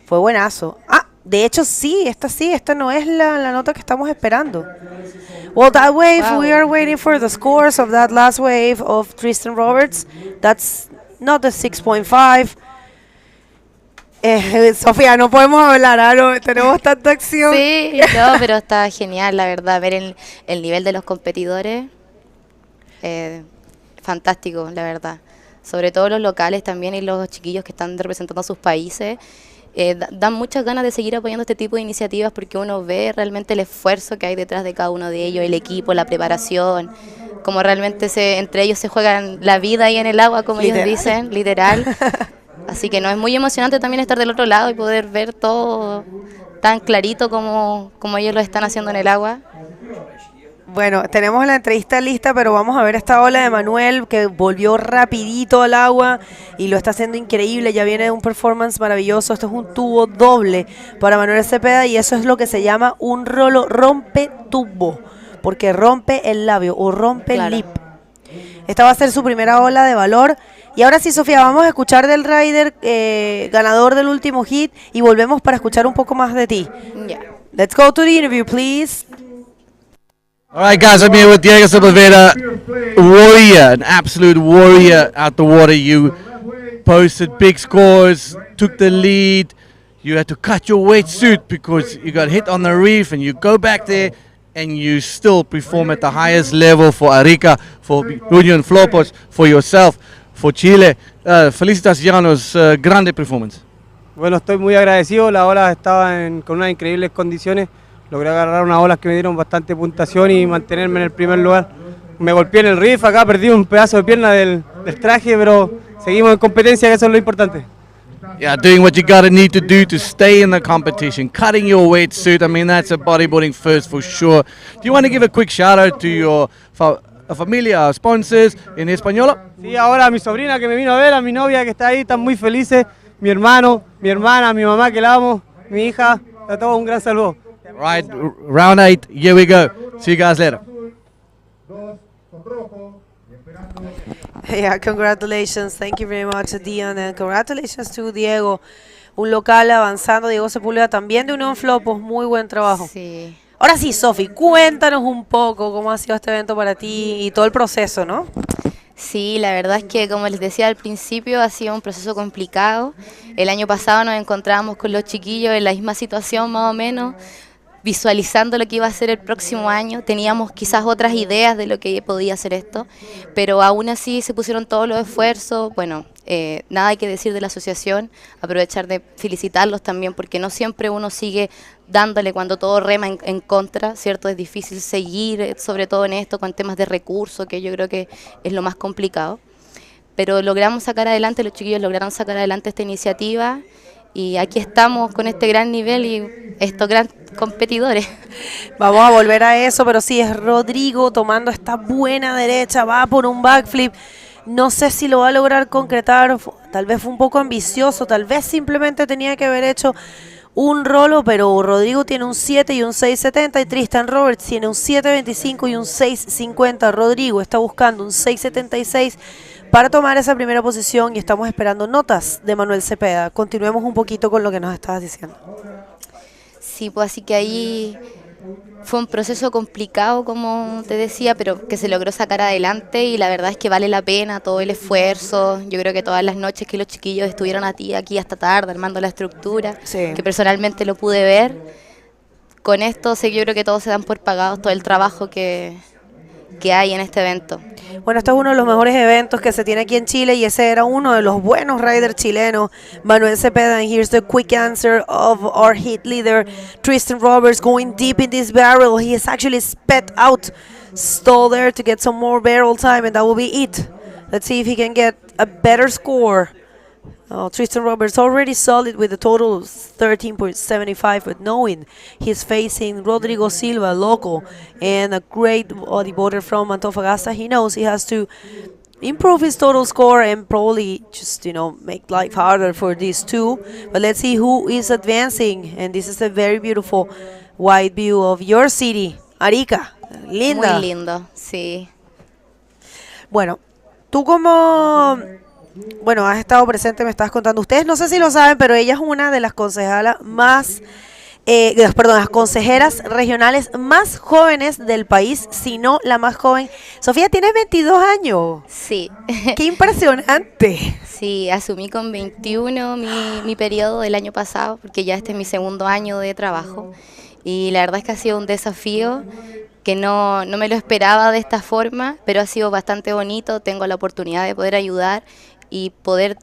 Fue buenazo. De hecho esta no es la nota que estamos esperando. Well, that wave, we are waiting for the scores of that last wave of Tristan Roberts. That's not the 6.5. Sofía, no podemos hablar, ¿no? Tenemos tanta acción. Sí, no, pero está genial, la verdad, ver el nivel de los competidores. fantástico, la verdad. Sobre todo los locales también y los chiquillos que están representando a sus países. Dan muchas ganas de seguir apoyando este tipo de iniciativas porque uno ve realmente el esfuerzo que hay detrás de cada uno de ellos, el equipo, la preparación, como realmente entre ellos se juegan la vida ahí en el agua, como ellos dicen, literal. Así que no, es muy emocionante también estar del otro lado y poder ver todo tan clarito como ellos lo están haciendo en el agua. Bueno, tenemos la entrevista lista, pero vamos a ver esta ola de Manuel que volvió rapidito al agua y lo está haciendo increíble. Ya viene un performance maravilloso. Esto es un tubo doble para Manuel Cepeda y eso es lo que se llama un rolo rompe tubo, porque rompe el labio o rompe el lip. Esta va a ser su primera ola de valor. Y ahora sí, Sofía, vamos a escuchar del rider ganador del último hit y volvemos para escuchar un poco más de ti. Let's go to the interview, please. All right, guys, I'm here with Diego Sepulveda, warrior, an absolute warrior out the water. You posted big scores, took the lead. You had to cut your wetsuit because you got hit on the reef, and you go back there and you still perform at the highest level for Arica, for Union Flopos, for yourself, for Chile. Felicitaciones, grande performance. Bueno, estoy muy agradecido, las olas estaban con unas increíbles condiciones. Logré agarrar unas olas que me dieron bastante puntuación y mantenerme en el primer lugar. Me golpeé en el riff, acá perdí un pedazo de pierna del traje, pero seguimos en competencia, que eso es lo importante. Yeah, doing what you gotta need to do to stay in the competition, cutting your wetsuit. I mean, that's a bodyboarding first for sure. Do you want to give a quick shout out to your familia, sponsors en español? Sí, ahora a mi sobrina que me vino a ver, a mi novia que está ahí, están muy felices, mi hermano, mi hermana, mi mamá que la amo, mi hija, a todos un gran saludo. Right, round 8, here we go. See you guys later. Yeah, congratulations. Thank you very much, Dion, and congratulations to Diego, un local avanzando. Diego Sepúlveda también de Unión Flopos, muy buen trabajo. Sí. Ahora sí, Sofi, cuéntanos un poco cómo ha sido este evento para ti y todo el proceso, ¿no? Sí, la verdad es que, como les decía al principio, ha sido un proceso complicado. El año pasado nos encontrábamos con los chiquillos en la misma situación más o menos, visualizando lo que iba a ser el próximo año. Teníamos quizás otras ideas de lo que podía ser esto, pero aún así se pusieron todos los esfuerzos. Bueno, nada hay que decir de la asociación, aprovechar de felicitarlos también, porque no siempre uno sigue dándole cuando todo rema en contra, ¿cierto? Es difícil seguir, sobre todo en esto, con temas de recursos, que yo creo que es lo más complicado. Pero logramos sacar adelante, los chiquillos lograron sacar adelante esta iniciativa, y aquí estamos con este gran nivel y estos grandes competidores. Vamos a volver a eso, pero sí, es Rodrigo tomando esta buena derecha, va por un backflip. No sé si lo va a lograr concretar, tal vez fue un poco ambicioso, tal vez simplemente tenía que haber hecho un rolo, pero Rodrigo tiene un 7 y un 6.70 y Tristan Roberts tiene un 7.25 y un 6.50. Rodrigo está buscando un 6.76 para tomar esa primera posición y estamos esperando notas de Manuel Cepeda. Continuemos un poquito con lo que nos estabas diciendo. Sí, pues así que ahí fue un proceso complicado, como te decía, pero que se logró sacar adelante y la verdad es que vale la pena todo el esfuerzo. Yo creo que todas las noches que los chiquillos estuvieron aquí hasta tarde armando la estructura, sí, que personalmente lo pude ver, con esto yo creo que todos se dan por pagados todo el trabajo que hay en este evento. Bueno, este es uno de los mejores eventos que se tiene aquí en Chile y ese era uno de los buenos riders chilenos, Manuel Cepeda. And here's the quick answer of our hit leader, Tristan Roberts, going deep in this barrel. He has actually spat out stall there to get some more barrel time, and that will be it. Let's see if he can get a better score. Tristan Roberts already solid with a total of 13.75, but knowing he's facing Rodrigo Silva, local, and a great bodyboarder from Antofagasta, he knows he has to improve his total score and probably just, make life harder for these two. But let's see who is advancing, and this is a very beautiful wide view of your city, Arica. Linda. Muy lindo, sí. Bueno, tú has estado presente, me estabas contando. Ustedes no sé si lo saben, pero ella es una de las concejalas las consejeras regionales más jóvenes del país, si no la más joven. Sofía, tienes 22 años. Sí. ¡Qué impresionante! Sí, asumí con 21 mi periodo del año pasado, porque ya este es mi segundo año de trabajo. Y la verdad es que ha sido un desafío que no me lo esperaba de esta forma, pero ha sido bastante bonito. Tengo la oportunidad de poder ayudar y poder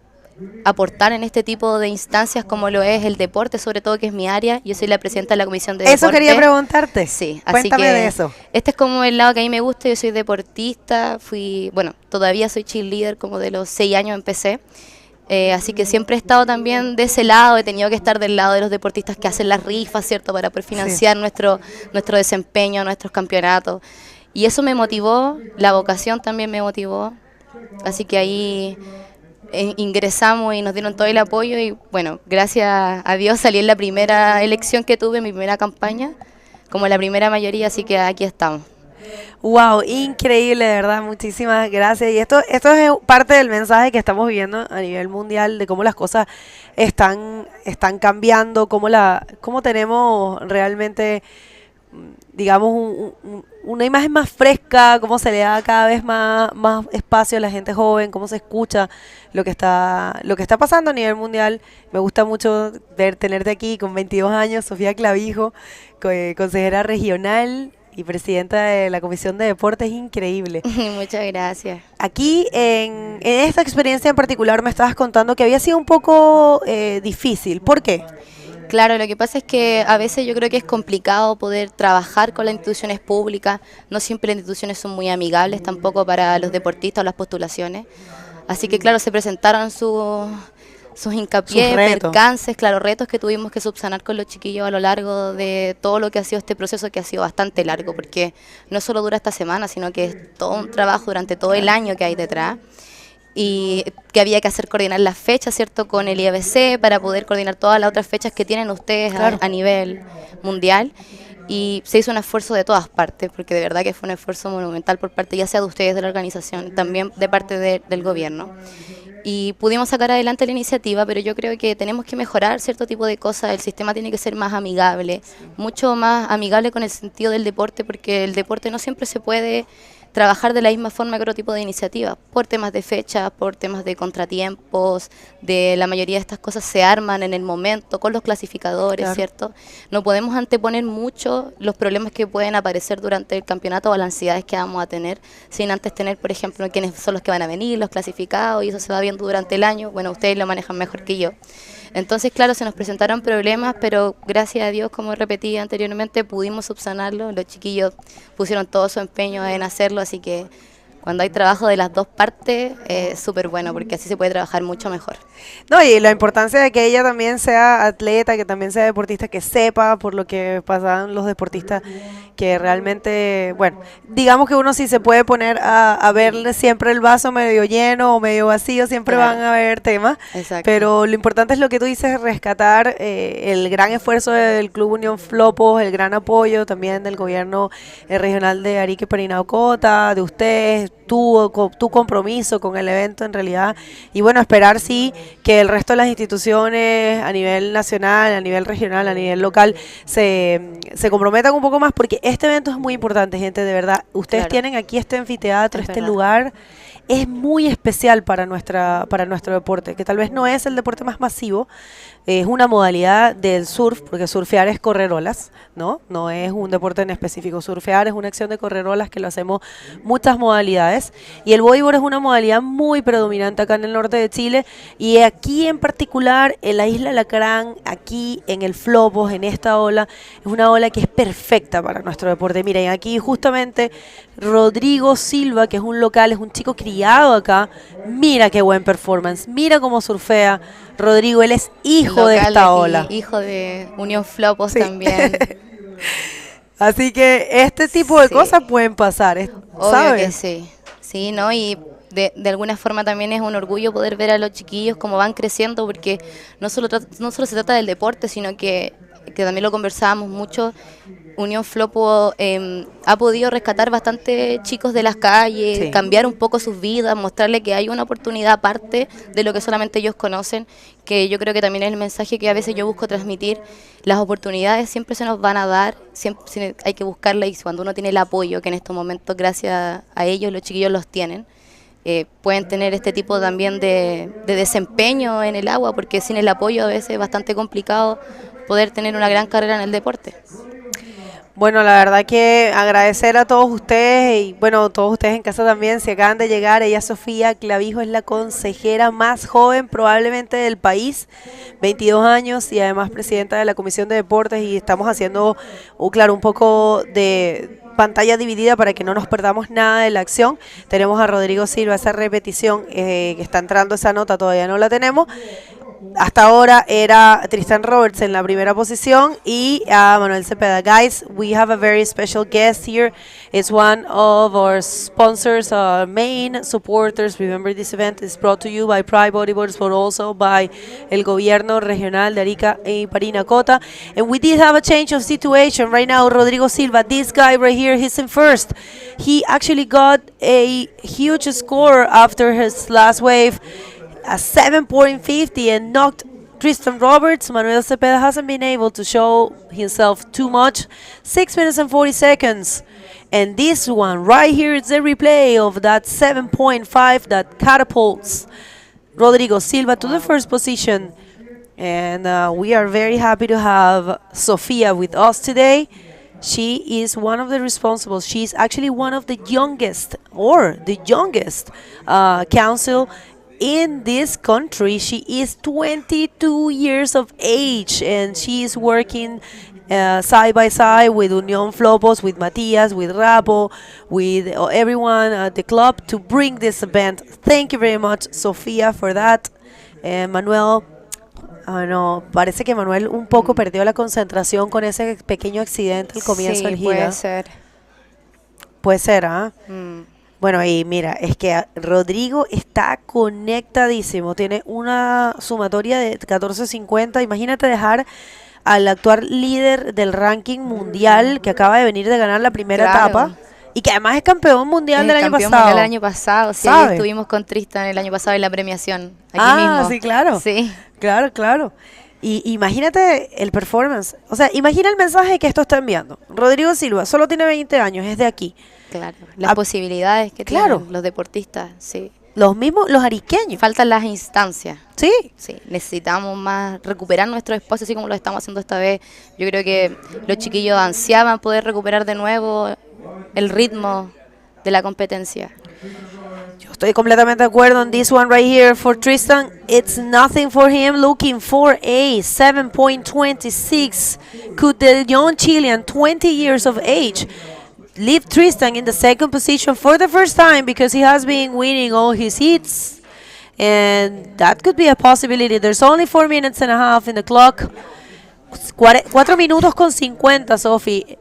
aportar en este tipo de instancias como lo es el deporte, sobre todo que es mi área. Yo soy la presidenta de la comisión de deporte. Eso quería preguntarte. Sí, así Cuéntame que de eso. este es como el lado que a mí me gusta. Yo soy deportista, todavía soy cheerleader, como de los 6 años empecé. Así que siempre he estado también de ese lado, he tenido que estar del lado de los deportistas que hacen las rifas, ¿cierto? Para poder financiar nuestro desempeño, nuestros campeonatos. Y eso me motivó, la vocación también me motivó. Así que ahí ingresamos y nos dieron todo el apoyo y bueno, gracias a Dios salí en la primera elección que tuve, mi primera campaña, como la primera mayoría, así que aquí estamos. Wow, increíble, de verdad, muchísimas gracias. Y esto es parte del mensaje que estamos viviendo a nivel mundial, de cómo las cosas están cambiando, cómo tenemos realmente, digamos, una imagen más fresca, cómo se le da cada vez más espacio a la gente joven, cómo se escucha lo que está pasando a nivel mundial. Me gusta mucho tenerte aquí con 22 años, Sofía Clavijo, consejera regional y presidenta de la Comisión de Deportes. Increíble. Muchas gracias. Aquí, en esta experiencia en particular, me estabas contando que había sido un poco difícil. ¿Por qué? Claro, lo que pasa es que a veces yo creo que es complicado poder trabajar con las instituciones públicas. No siempre las instituciones son muy amigables tampoco para los deportistas o las postulaciones. Así que claro, se presentaron sus hincapiés, percances, retos que tuvimos que subsanar con los chiquillos a lo largo de todo lo que ha sido este proceso, que ha sido bastante largo, porque no solo dura esta semana, sino que es todo un trabajo durante todo el año que hay detrás. Y que había que coordinar las fechas, ¿cierto?, con el IBC para poder coordinar todas las otras fechas que tienen ustedes a nivel mundial. Y se hizo un esfuerzo de todas partes, porque de verdad que fue un esfuerzo monumental por parte ya sea de ustedes, de la organización, también de parte del gobierno. Y pudimos sacar adelante la iniciativa, pero yo creo que tenemos que mejorar cierto tipo de cosas. El sistema tiene que ser más amigable, mucho más amigable con el sentido del deporte, porque el deporte no siempre se puede trabajar de la misma forma que otro tipo de iniciativa, por temas de fechas, por temas de contratiempos, de la mayoría de estas cosas se arman en el momento con los clasificadores, ¿cierto? No podemos anteponer mucho los problemas que pueden aparecer durante el campeonato o las ansiedades que vamos a tener, sin antes tener, por ejemplo, quiénes son los que van a venir, los clasificados, y eso se va viendo durante el año. Bueno, ustedes lo manejan mejor que yo. Entonces, claro, se nos presentaron problemas, pero gracias a Dios, como repetí anteriormente, pudimos subsanarlo. Los chiquillos pusieron todo su empeño en hacerlo, así que cuando hay trabajo de las dos partes, es súper bueno, porque así se puede trabajar mucho mejor. No, y la importancia de que ella también sea atleta, que también sea deportista, que sepa por lo que pasan los deportistas, que realmente, bueno, digamos que uno sí se puede poner a verle siempre el vaso medio lleno o medio vacío, siempre van a haber temas. Exacto. Pero lo importante es lo que tú dices, rescatar el gran esfuerzo del Club Unión Flopos, el gran apoyo también del gobierno regional de Arica y Parinacota, de ustedes, tu compromiso con el evento en realidad, y bueno, esperar sí que el resto de las instituciones a nivel nacional, a nivel regional, a nivel local se comprometan un poco más, porque este evento es muy importante, gente, de verdad. Ustedes tienen aquí este anfiteatro, este lugar es muy especial para nuestro deporte, que tal vez no es el deporte más masivo, es una modalidad del surf, porque surfear es correr olas, ¿no? No es un deporte en específico. Surfear es una acción de correr olas que lo hacemos muchas modalidades, y el bodyboard es una modalidad muy predominante acá en el norte de Chile, y aquí en particular en la isla Alacrán, aquí en el Flopos, en esta ola, es una ola que es perfecta para nuestro deporte. Miren, aquí justamente Rodrigo Silva, que es un local, es un chico criado acá, mira qué buen performance, mira cómo surfea Rodrigo, él es hijo de esta ola. Hijo de Unión Flopos también. Así que este tipo de cosas pueden pasar, Obvio ¿sabes? que sí. Sí, ¿no? Y de alguna forma también es un orgullo poder ver a los chiquillos cómo van creciendo, porque no solo se trata del deporte, sino que también lo conversábamos mucho. Unión Flopo ha podido rescatar bastante chicos de las calles, cambiar un poco sus vidas, mostrarle que hay una oportunidad aparte de lo que solamente ellos conocen, que yo creo que también es el mensaje que a veces yo busco transmitir. Las oportunidades siempre se nos van a dar, siempre hay que buscarlas, y cuando uno tiene el apoyo, que en estos momentos gracias a ellos los chiquillos los tienen, pueden tener este tipo también de desempeño en el agua, porque sin el apoyo a veces es bastante complicado poder tener una gran carrera en el deporte. Bueno, la verdad que agradecer a todos ustedes y bueno, todos ustedes en casa también, si acaban de llegar. Ella, Sofía Clavijo, es la consejera más joven probablemente del país, 22 años y además presidenta de la Comisión de Deportes, y estamos haciendo, claro, un poco de pantalla dividida para que no nos perdamos nada de la acción. Tenemos a Rodrigo Silva, esa repetición que está entrando, esa nota todavía no la tenemos. Hasta ahora era Tristan Roberts en la primera posición y Manuel Cepeda. Guys, we have a very special guest here. It's one of our sponsors, main supporters. Remember, this event is brought to you by Pride Bodyboards, but also by el gobierno regional de Arica y Parinacota. And we did have a change of situation right now. Rodrigo Silva, this guy right here, he's in first. He actually got a huge score after his last wave, a 7.50, and knocked Tristan Roberts. Manuel Cepeda hasn't been able to show himself too much. 6 minutes and 40 seconds. And this one right here is the replay of that 7.5 that catapults Rodrigo Silva to the first position. And we are very happy to have Sofia with us today. She is one of the responsibles. She's actually one of the youngest, or the youngest council in this country. She is 22 years of age, and she is working side by side with Unión Flopos, with Matias, with Rapo, with everyone at the club to bring this event. Thank you very much, Sofía, for that. Manuel, no, parece que Manuel un poco perdió la concentración con ese pequeño accidente al comienzo del gira. Puede ser. Puede ser, ¿ah? Bueno, y mira, es que Rodrigo está conectadísimo. Tiene una sumatoria de 14.50. Imagínate dejar al actual líder del ranking mundial, que acaba de venir de ganar la primera etapa, y que además es campeón mundial del año pasado. Mundial del año pasado, sí, estuvimos con Tristan el año pasado en la premiación, aquí mismo. Sí, claro. Sí. Claro. Y imagínate el performance. O sea, imagina el mensaje que esto está enviando. Rodrigo Silva solo tiene 20 años, es de aquí. Claro, las posibilidades que tienen los deportistas, sí. Los mismos, los ariqueños. Faltan las instancias. Sí. Sí, necesitamos más recuperar nuestro espacio, así como lo estamos haciendo esta vez. Yo creo que los chiquillos ansiaban poder recuperar de nuevo el ritmo de la competencia. Yo estoy completamente de acuerdo on this one right here for Tristan. It's nothing for him, looking for a 7.26. Could the young Chilean, 20 years of age, leave Tristan in the second position for the first time, because he has been winning all his heats, and that could be a possibility. There's only 4 minutes and a half in the clock. 4 minutos con 50, Sofi.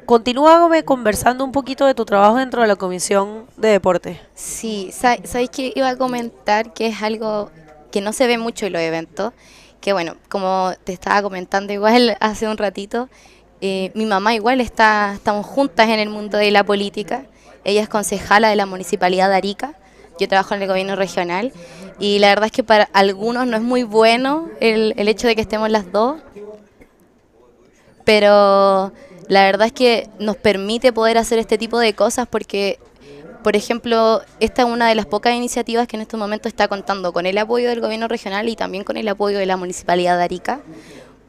Continúame conversando un poquito de tu trabajo dentro de la Comisión de Deporte. Sí, ¿sabes qué? Iba a comentar que es algo que no se ve mucho en los eventos, que bueno, como te estaba comentando igual hace un ratito, mi mamá igual estamos juntas en el mundo de la política. Ella es concejala de la Municipalidad de Arica, yo trabajo en el gobierno regional, y la verdad es que para algunos no es muy bueno el hecho de que estemos las dos, pero la verdad es que nos permite poder hacer este tipo de cosas porque, por ejemplo, esta es una de las pocas iniciativas que en este momento está contando con el apoyo del gobierno regional y también con el apoyo de la Municipalidad de Arica,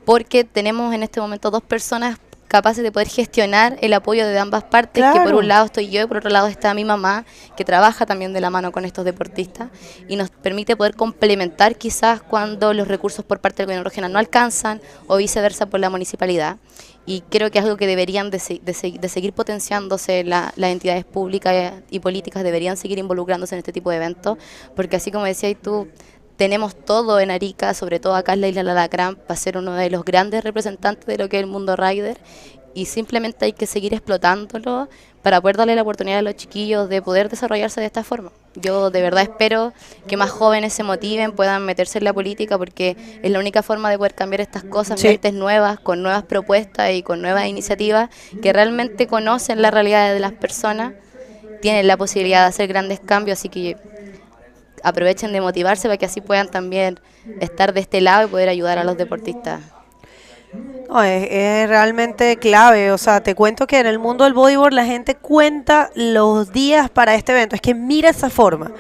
porque tenemos en este momento 2 personas capaces de poder gestionar el apoyo de ambas partes, que por un lado estoy yo y por otro lado está mi mamá, que trabaja también de la mano con estos deportistas, y nos permite poder complementar quizás cuando los recursos por parte del gobierno regional no alcanzan o viceversa por la municipalidad. Y creo que es algo que deberían de seguir potenciándose, las entidades públicas y políticas deberían seguir involucrándose en este tipo de eventos, porque así como decías tú, tenemos todo en Arica, sobre todo acá en la isla de Alacrán, para ser uno de los grandes representantes de lo que es el mundo rider, y simplemente hay que seguir explotándolo para poder darle la oportunidad a los chiquillos de poder desarrollarse de esta forma. Yo de verdad espero que más jóvenes se motiven, puedan meterse en la política, porque es la única forma de poder cambiar estas cosas, mentes nuevas, con nuevas propuestas y con nuevas iniciativas que realmente conocen la realidad de las personas, tienen la posibilidad de hacer grandes cambios, así que aprovechen de motivarse para que así puedan también estar de este lado y poder ayudar a los deportistas. No, es realmente clave. O sea, te cuento que en el mundo del bodyboard la gente cuenta los días para este evento. Es que mira esa forma,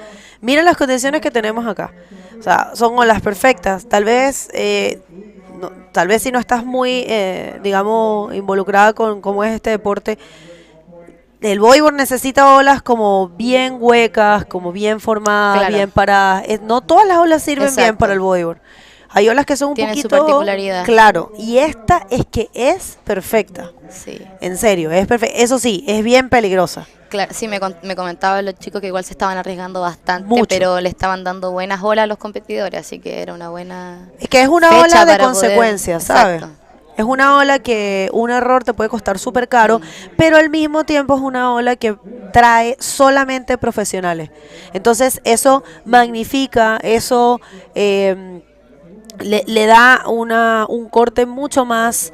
mira las condiciones que tenemos acá. O sea, son olas perfectas. Tal vez tal vez si no estás muy, digamos, involucrada con cómo es este deporte, el bodyboard necesita olas como bien huecas, como bien formadas, Claro. bien paradas. No todas las olas sirven bien Exacto. para el bodyboard. Hay olas que son un Tienen su poquito... particularidad. Claro, y esta es que es perfecta. Sí. En serio, es perfecta. Eso sí, es bien peligrosa. Claro, sí, me comentaban los chicos que igual se estaban arriesgando bastante, Mucho. pero le estaban dando buenas olas a los competidores, así que era una buena Es que es una fecha ola de para poder- consecuencias, ¿sabes? Exacto. Es una ola que un error te puede costar súper caro, pero al mismo tiempo es una ola que trae solamente profesionales. Entonces eso magnifica, eso le da un corte mucho más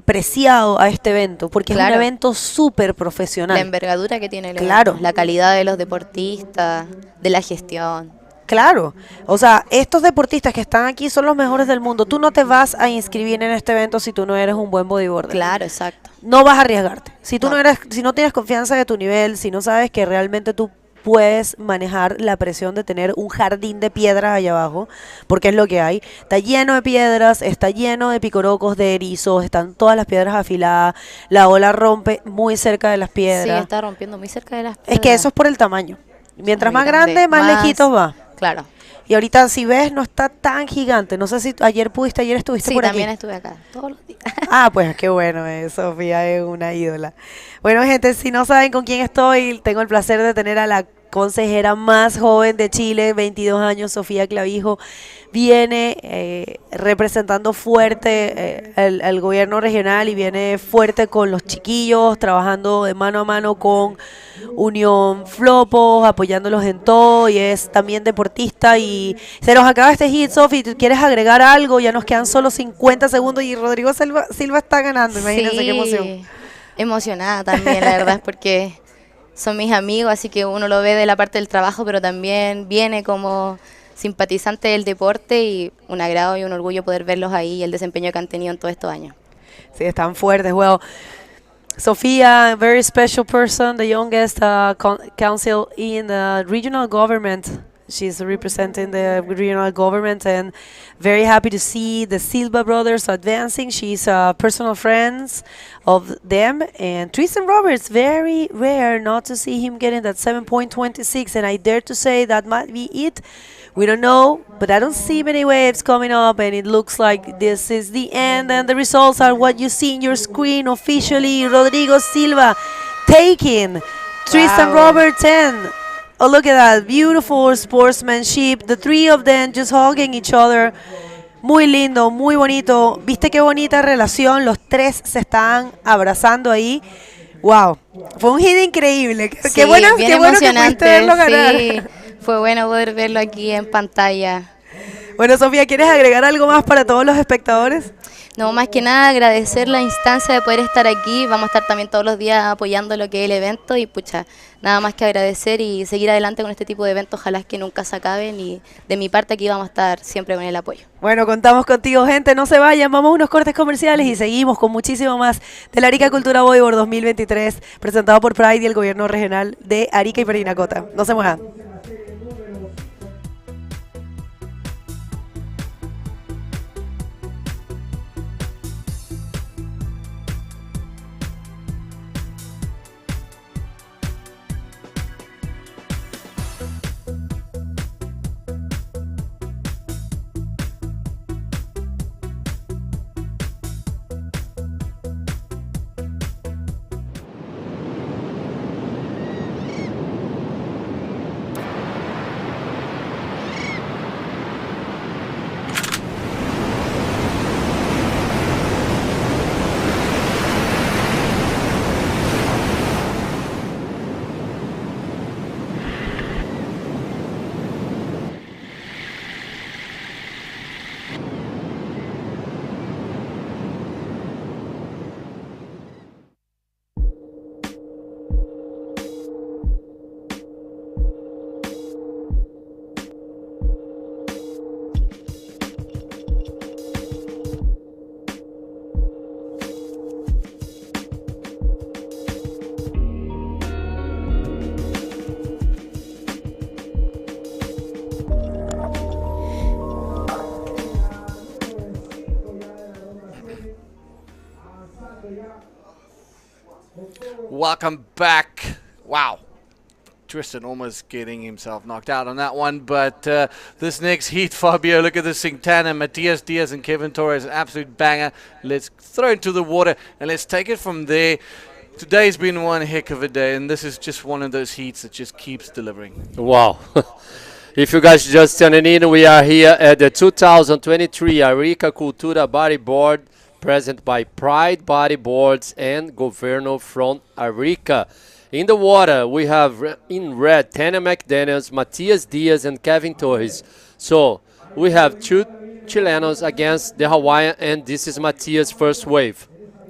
preciado a este evento, porque es Claro. un evento súper La profesional. envergadura que tiene el Claro. evento, la calidad de los deportistas, de la gestión. Claro, o sea, estos deportistas que están aquí son los mejores del mundo. Tú no te vas a inscribir en este evento si tú no eres un buen bodyboarder. Claro, exacto. No vas a arriesgarte. Si tú no eres, si no tienes confianza de tu nivel, si no sabes que realmente tú puedes manejar la presión de tener un jardín de piedras allá abajo, porque es lo que hay. Está lleno de piedras, está lleno de picorocos, de erizos, están todas las piedras afiladas, la ola rompe muy cerca de las Sí, piedras. está rompiendo muy cerca de las Es que eso es por el tamaño. Mientras Muy más grande, grande, más más- lejitos va. Claro. Y ahorita si ves no está tan gigante. No sé si ayer estuviste Sí, por también aquí. estuve acá todos los días. Ah, pues qué bueno, Sofía es una ídola. Bueno, gente, si no saben con quién estoy, tengo el placer de tener a la consejera más joven de Chile, 22 años, Sofía Clavijo. Viene representando fuerte el gobierno regional y viene fuerte con los chiquillos, trabajando de mano a mano con Unión Flopos, apoyándolos en todo, y es también deportista. Y se nos acaba este hit, Sofi, ¿tú quieres agregar algo? Ya nos quedan solo 50 segundos y Rodrigo Silva está ganando, imagínense qué emoción. Emocionada también, la verdad, es porque son mis amigos, así que uno lo ve de la parte del trabajo, pero también viene como simpatizante del deporte y un agrado y un orgullo poder verlos ahí y el desempeño que han tenido en todos estos años. Sí, están fuertes. Well, Sophia, very special person, the youngest council in the regional government. She's representing the regional government, and very happy to see the Silva brothers advancing. She's personal friends of them. And Tristan Roberts, very rare not to see him getting that 7.26, and I dare to say that might be it. We don't know, but I don't see many waves coming up, and it looks like this is the end, and the results are what you see in your screen officially. Rodrigo Silva taking Tristan Roberts 10. Oh, look at that. Beautiful sportsmanship. The three of them just hugging each other. Muy lindo, muy bonito. ¿Viste qué bonita relación? Los tres se están abrazando ahí. Wow. Fue un hit increíble. Sí, Qué bueno, bien qué bueno que pudiste verlo ganar. Sí, fue bueno poder verlo aquí en pantalla. Bueno, Sofía, ¿quieres agregar algo más para todos los espectadores? No, más que nada agradecer la instancia de poder estar aquí. Vamos a estar también todos los días apoyando lo que es el evento y pucha, nada más que agradecer y seguir adelante con este tipo de eventos. Ojalá que nunca se acaben y de mi parte aquí vamos a estar siempre con el apoyo. Bueno, contamos contigo, gente. No se vayan, vamos a unos cortes comerciales y seguimos con muchísimo más de la Arica Cultura Bodyboard 2023, presentado por Pride y el Gobierno Regional de Arica y Parinacota. No se muevan. Welcome back. Wow. Tristan almost getting himself knocked out on that one, but this next heat, Fabio, look at this thing. Tanner, Matias Diaz and Kevin Torres, an absolute banger. Let's throw into the water and let's take it from there. Today's been one heck of a day, and this is just one of those heats that just keeps delivering. Wow. If you guys just tuning in, we are here at the 2023 Arica Cultura Bodyboard, present by Pride Bodyboards and Governo from Arica. In the water, we have in red Tanner McDaniels, Matias Diaz, and Kevin Torres. So we have two Chilenos against the Hawaiian, and this is Matias' first wave.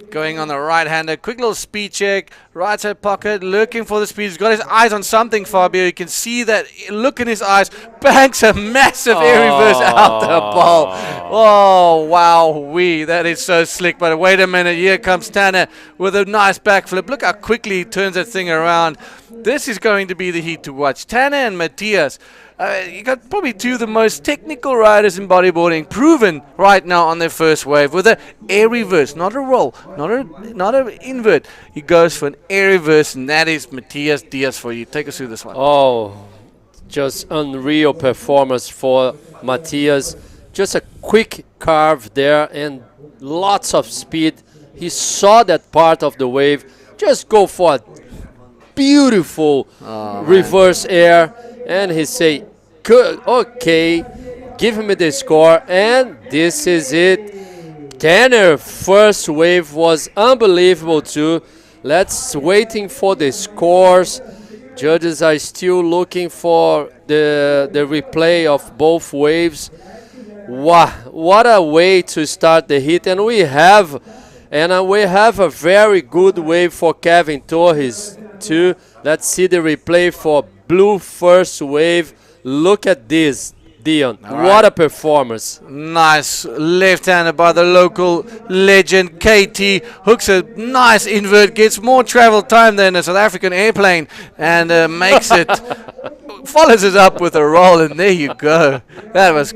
Going on the right-hander, quick little speed check, right side pocket, looking for the speed. He's got his eyes on something, Fabio. You can see that look in his eyes. Banks a massive air reverse out the ball. Oh, wow, that is so slick. But wait a minute, here comes Tanner with a nice backflip. Look how quickly he turns that thing around. This is going to be the heat to watch. Tanner and Matias. You got probably two of the most technical riders in bodyboarding proven right now on their first wave with an air reverse, not a roll, not an invert. He goes for an air reverse, and that is Matias Diaz for you. Take us through this one. Oh, just unreal performance for Matias. Just a quick carve there and lots of speed. He saw that part of the wave. Just go for a beautiful reverse air. And he say, good, okay, give me the score, and this is it. Tanner first wave was unbelievable too. Let's waiting for the scores. Judges are still looking for the replay of both waves. Wow, what a way to start the hit, and we have a very good wave for Kevin Torres too. Let's see the replay for blue first wave. Look at this, Dion. What a performance. Nice left-hander by the local legend, KT. Hooks a nice invert, gets more travel time than a South African airplane, and makes it, follows it up with a roll, and there you go. That was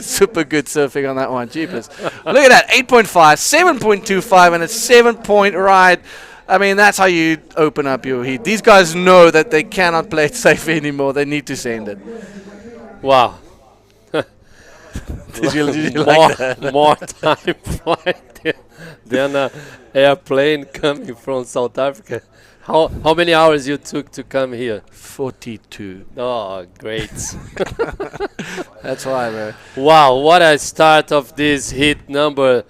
super good surfing on that one. Jeepers. Look at that, 8.5, 7.25, and a 7-point ride. I mean, that's how you open up your heat. These guys know that they cannot play it safe anymore. They need to send it. Wow. did you like that? More time flight than an airplane coming from South Africa. How many hours you took to come here? 42. Oh, great. That's why, bro. Wow, what a start of this hit number.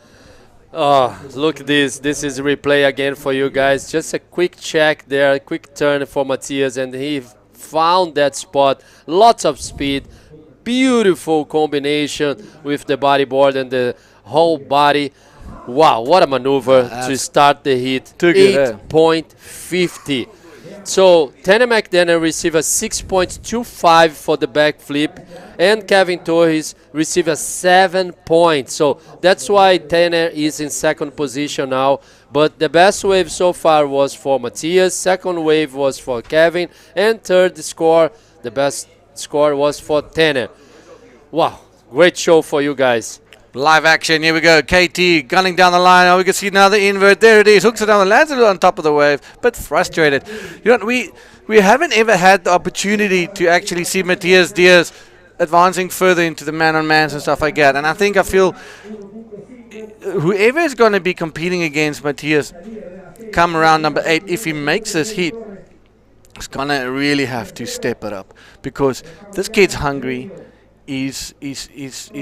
Oh, look at this. This is replay again for you guys. Just a quick check there, a quick turn for Matias, and he found that spot. Lots of speed. Beautiful combination with the bodyboard and the whole body. Wow, what a maneuver to start the hit. 8.50. So, Tanner McDaniel received a 6.25 for the backflip, and Kevin Torres received a 7 point. So, that's why Tanner is in second position now. But the best wave so far was for Matias, second wave was for Kevin, and third score, the best score was for Tanner. Wow, great show for you guys. Live action, here we go. KT gunning down the line. Oh, we can see another invert. There it is. Hooks it down, lands it on top of the wave, but frustrated. You know, we haven't ever had the opportunity to actually see Matias Diaz advancing further into the man-on-mans and stuff like that. And I feel whoever is going to be competing against Matias come around number 8, if he makes this heat, is going to really have to step it up, because this kid's hungry. He's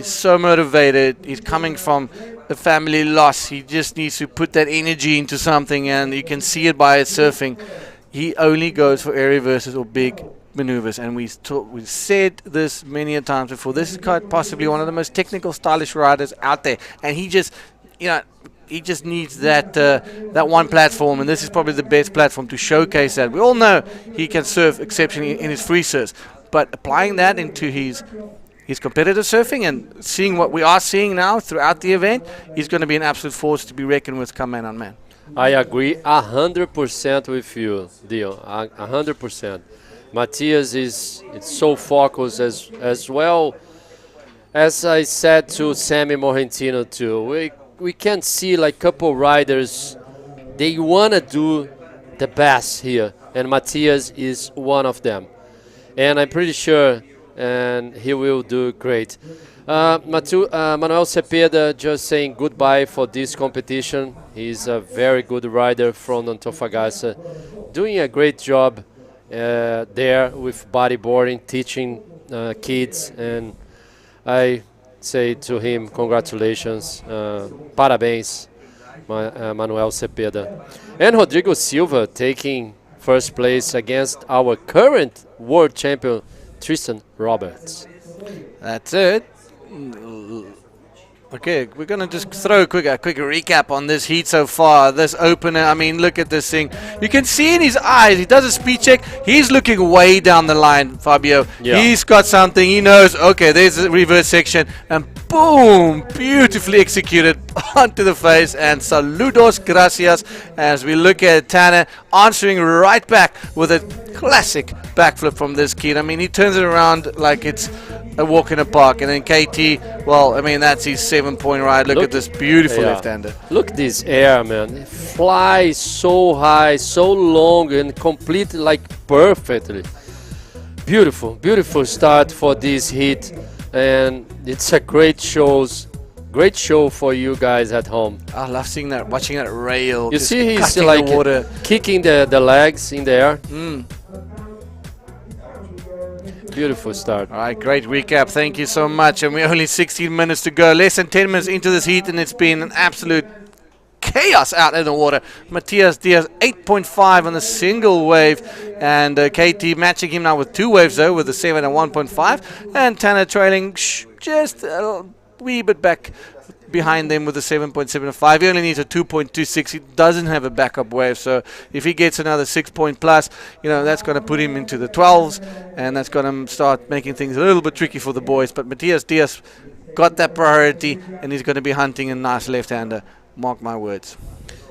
so motivated. He's coming from a family loss. He just needs to put that energy into something, and you can see it by his surfing. He only goes for air reverses or big maneuvers, and we've said this many a times before. This is quite possibly one of the most technical, stylish riders out there, and he just needs that one platform, and this is probably the best platform to showcase that. We all know he can surf exceptionally in his free surfs, but applying that into his competitive surfing and seeing what we are seeing now throughout the event, he's going to be an absolute force to be reckoned with come man on man. I agree 100% with you, Dio. 100%. Matias is so focused as well. As I said to Sammy Morgentino too, we can see like couple riders, they want to do the best here, and Matias is one of them. And I'm pretty sure and he will do great. Manuel Cepeda just saying goodbye for this competition. He's a very good rider from Antofagasta, doing a great job there with bodyboarding, teaching kids, and I say to him, congratulations, parabéns, Manuel Cepeda. And Rodrigo Silva taking first place against our current world champion, Tristan Roberts. That's it. Okay, we're going to just throw a quick recap on this heat so far, this opener. I mean, look at this thing. You can see in his eyes, he does a speed check. He's looking way down the line, Fabio. Yeah. He's got something. He knows, okay, there's a reverse section. And boom, beautifully executed onto the face. And saludos, gracias, as we look at Tanner answering right back with a classic backflip from this kid. I mean, he turns it around like it's a walk in the park. And then KT, well, I mean, that's his 7-point ride. Look at this beautiful left-hander. Look at this air, man. It flies so high, so long, and complete like perfectly. Beautiful, beautiful start for this heat. And it's a great show for you guys at home. I love seeing that, watching that rail. You just see he's cutting like the water. kicking the legs in the air. Beautiful start. All right, great recap. Thank you so much. And we're only 16 minutes to go. Less than 10 minutes into this heat, and it's been an absolute chaos out in the water. Matias Diaz, 8.5 on the single wave. And KT matching him now with 2 waves, though, with a 7 and 1.5. And Tanner trailing just a wee bit back behind them with a 7.75. He only needs a 2.26. He doesn't have a backup wave, so if he gets another 6 point plus, you know, that's going to put him into the 12s, and that's going to start making things a little bit tricky for the boys. But Matias Diaz got that priority, and he's going to be hunting a nice left-hander. Mark my words.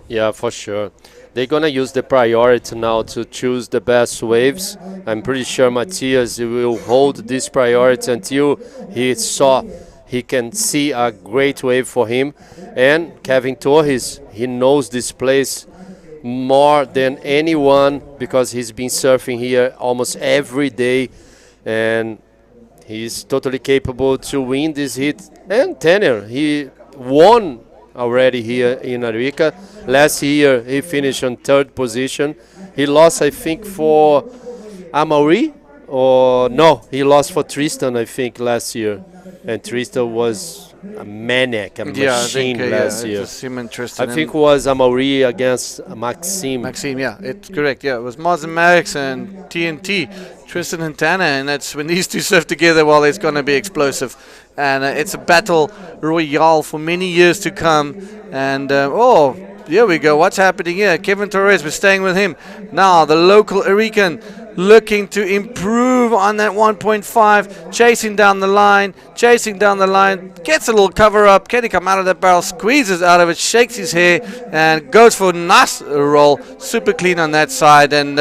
Yeah, for sure. They're going to use the priority now to choose the best waves. I'm pretty sure Matias will hold this priority until he can see a great wave for him. And Kevin Torres, he knows this place more than anyone because he's been surfing here almost every day, and he's totally capable to win this heat. And Tanner, he won already here in Arica. Last year he finished on 3rd position. He lost, I think, for Amaury, or no, he lost for Tristan, I think, last year. And Tristan was a maniac, a machine last year. Him and Tristan. I think it was Amaury against Maxime. Maxime, yeah, it's correct. Yeah, it was Mars and Max and TNT, Tristan and Tanner, and that's when these two surf together. Well, it's going to be explosive, and it's a battle royale for many years to come. And oh, here we go. What's happening here? Kevin Torres, we're staying with him now. The local Arican looking to improve on that 1.5, chasing down the line, gets a little cover up. Can he come out of that barrel? Squeezes out of it, shakes his hair, and goes for a nice roll. Super clean on that side. And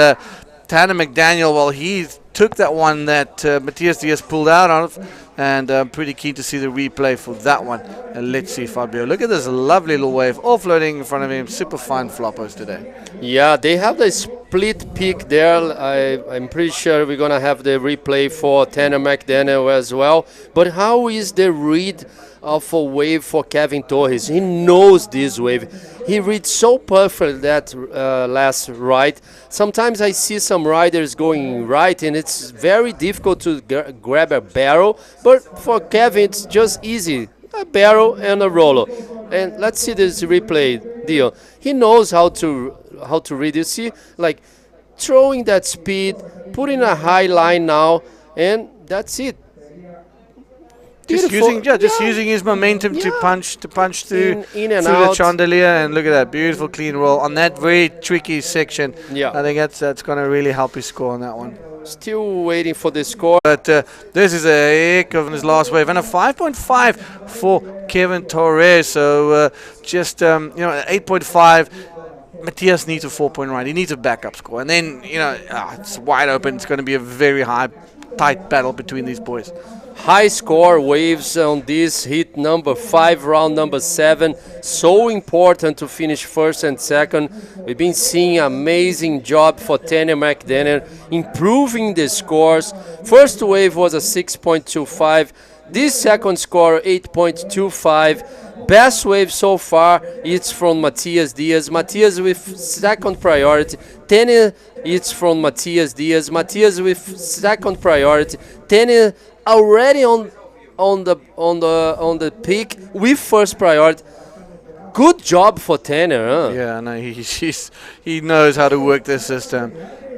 Tanner McDaniel, well, he took that one that Matias Diaz pulled out of. And I'm pretty keen to see the replay for that one. And let's see, Fabio. Look at this lovely little wave all floating in front of him. Super fine floppers today. Yeah, they have the split peak there. I'm pretty sure we're going to have the replay for Tanner McDaniel as well. But how is the read of a wave for Kevin Torres? He knows this wave. He reads so perfect that last ride. Sometimes I see some riders going right, and it's very difficult to grab a barrel. But for Kevin, it's just easy. A barrel and a roller. And let's see this replay, Dion. He knows how to read. You see, like throwing that speed, putting a high line now, and that's it. Just using his momentum to punch through in and through out. the chandelier, and look at that beautiful clean roll on that very tricky section. Yeah, I think that's going to really help his score on that one. Still waiting for the score. But this is a heck of his last wave, and a 5.5 for Kevin Torres. So just 8.5. Matias needs a 4-point ride. He needs a backup score, and then it's wide open. It's going to be a very high, tight battle between these boys. high score waves on this heat number 5, round number 7. So important to finish first and second. We've been seeing amazing job for Tanner McDaniel, improving the scores. First wave was a 6.25. This second score, 8.25. Best wave so far, it's from Matias Diaz. Matias with second priority. Tanner, it's from Matias Diaz. Matias with second priority. Tanner already on the peak with first priority. Good job for Tanner, huh? Yeah, no, he knows how to work this system.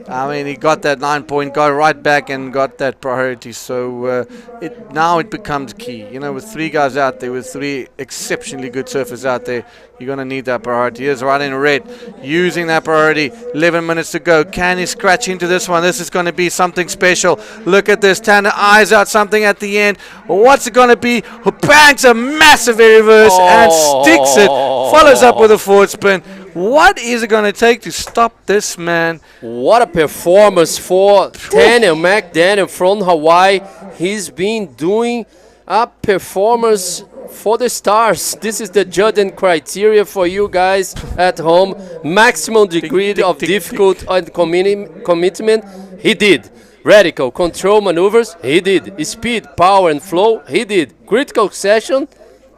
I mean, he got that 9 point, got right back and got that priority. So now it becomes key. You know, with 3 guys out there, with 3 exceptionally good surfers out there, you're going to need that priority. Here's right in red, using that priority. 11 minutes to go. Can he scratch into this one? This is going to be something special. Look at this. Tanner eyes out something at the end. What's it going to be? Who banks a massive air reverse and sticks it. Follows up with a forward spin. What is it going to take to stop this man? What a performance for Tanner McDaniel from Hawaii. He's been doing a performance for the stars. This is the judging criteria for you guys at home. Maximum degree of difficulty and commitment. He did. Radical control maneuvers. He did. Speed, power, and flow. He did. Critical session.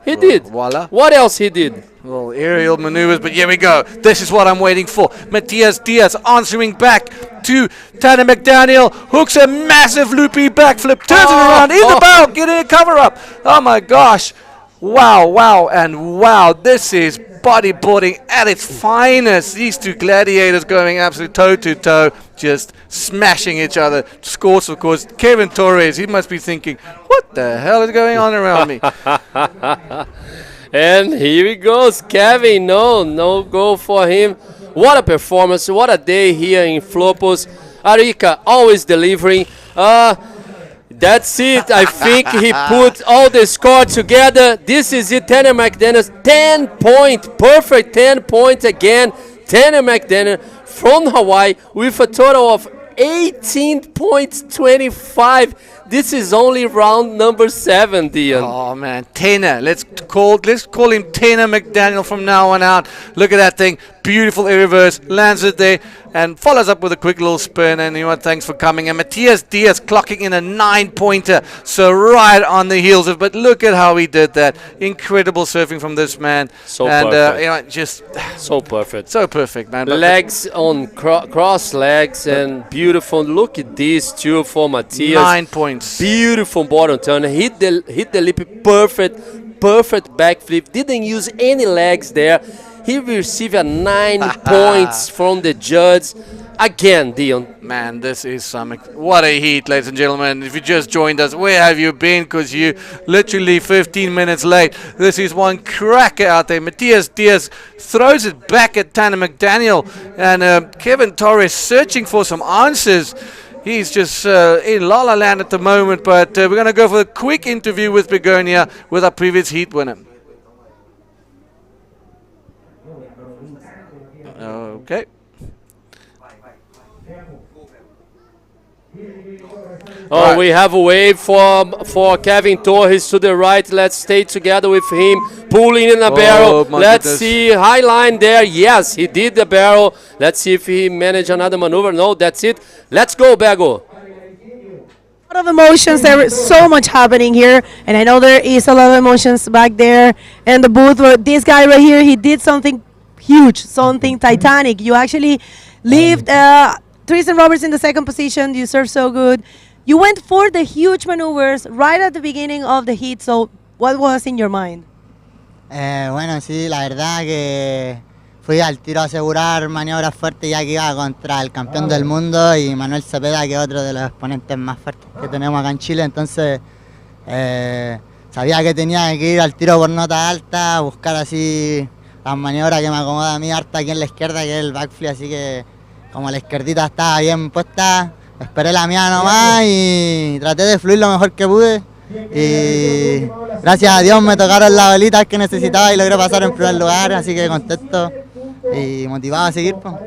He did. Voila. What else he did? Well, aerial maneuvers, but here we go. This is what I'm waiting for. Matias Diaz answering back to Tanner McDaniel. Hooks a massive loopy backflip. Turns it around in the barrel, getting a cover up. Oh my gosh. Wow, wow, and wow. This is bodyboarding at its finest. These 2 gladiators going absolute toe to toe, just smashing each other. Scores, of course. Kevin Torres, he must be thinking, what the hell is going on around me? And here he goes, Kevin. No goal for him. What a performance. What a day here in Flopos. Arica always delivering. That's it. I think he put all the score together. This is it. Tanner McDaniel's 10 point. Perfect 10 points again. Tanner McDaniel from Hawaii with a total of 18.25. This is only round number 7, Dion. Oh man, Tanner. Let's call him Tanner McDaniel from now on out. Look at that thing. Beautiful air reverse. Lands it there and follows up with a quick little spin. And you know what? Thanks for coming. And Matias Diaz clocking in a 9-pointer. So right on the heels of. But look at how he did that. Incredible surfing from this man. So and, perfect. You know, just so perfect. So perfect, man. Legs on cross legs and beautiful. Look at these 2 for Matias. 9 points. Beautiful bottom turn. Hit the lip perfect backflip. Didn't use any legs there. He received a 9 points from the judge. Again, Dion. Man, this is something. What a heat, ladies and gentlemen. If you just joined us, where have you been? Because you literally 15 minutes late. This is one cracker out there. Matias Diaz throws it back at Tanner McDaniel. And Kevin Torres searching for some answers. He's just in La La Land at the moment. But we're going to go for a quick interview with Begonia with our previous heat winner. Okay. Oh, we have a wave for Kevin Torres to the right. Let's stay together with him. Pulling in a barrel. Let's see. High line there. Yes, he did the barrel. Let's see if he managed another maneuver. No, that's it. Let's go, Bego. A lot of emotions. There is so much happening here, and I know there is a lot of emotions back there in the booth. But this guy right here, he did something huge, something titanic. You actually left Tristan Roberts in the second position. You served so good. You went for the huge maneuvers right at the beginning of the heat. So what was in your mind? Bueno, sí, la verdad que fui al tiro a asegurar maniobras fuertes ya que iba contra el campeón del mundo y Manuel Cepeda, que es otro de los exponentes más fuertes que tenemos acá en Chile. Entonces sabía que tenía que ir al tiro por nota alta, buscar así las maniobras que me acomoda a mí harta aquí en la izquierda, que es el backflip, así que como la izquierdita estaba bien puesta, esperé la mía nomás y traté de fluir lo mejor que pude. Y gracias a Dios me tocaron las bolitas que necesitaba y logré pasar en primer lugar, así que contento y motivado a seguir. Po.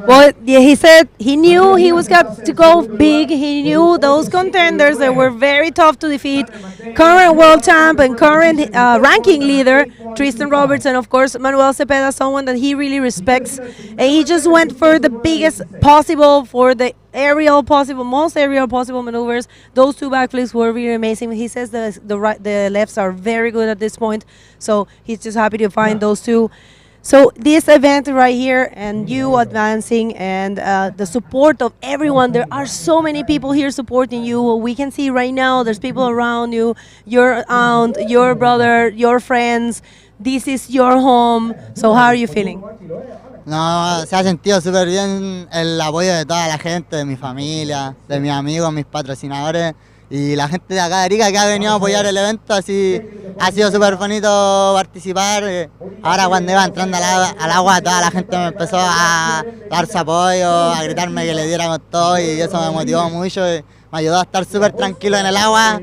Well, yeah, he said he knew he was got to go big. He knew those contenders that were very tough to defeat. Current world champ and current ranking leader, Tristan Roberts, and of course Manuel Cepeda, someone that he really respects. And he just went for the biggest possible, for the most aerial possible maneuvers. Those two backflips were really amazing. He says the lefts are very good at this point, so he's just happy to find those two. So this event right here, and you advancing, and the support of everyone. There are so many people here supporting you. We can see right now there's people around you, your aunt, your brother, your friends. This is your home. So how are you feeling? No, se ha sentido súper bien el apoyo de toda la gente, de mi familia, de mis amigos, mis patrocinadores y la gente de acá de Arica que ha venido a apoyar el evento. Así ha sido súper bonito participar. Ahora cuando iba entrando al agua toda la gente me empezó a dar su apoyo, a gritarme que le diera con todo y eso me motivó mucho y me ayudó a estar súper tranquilo en el agua.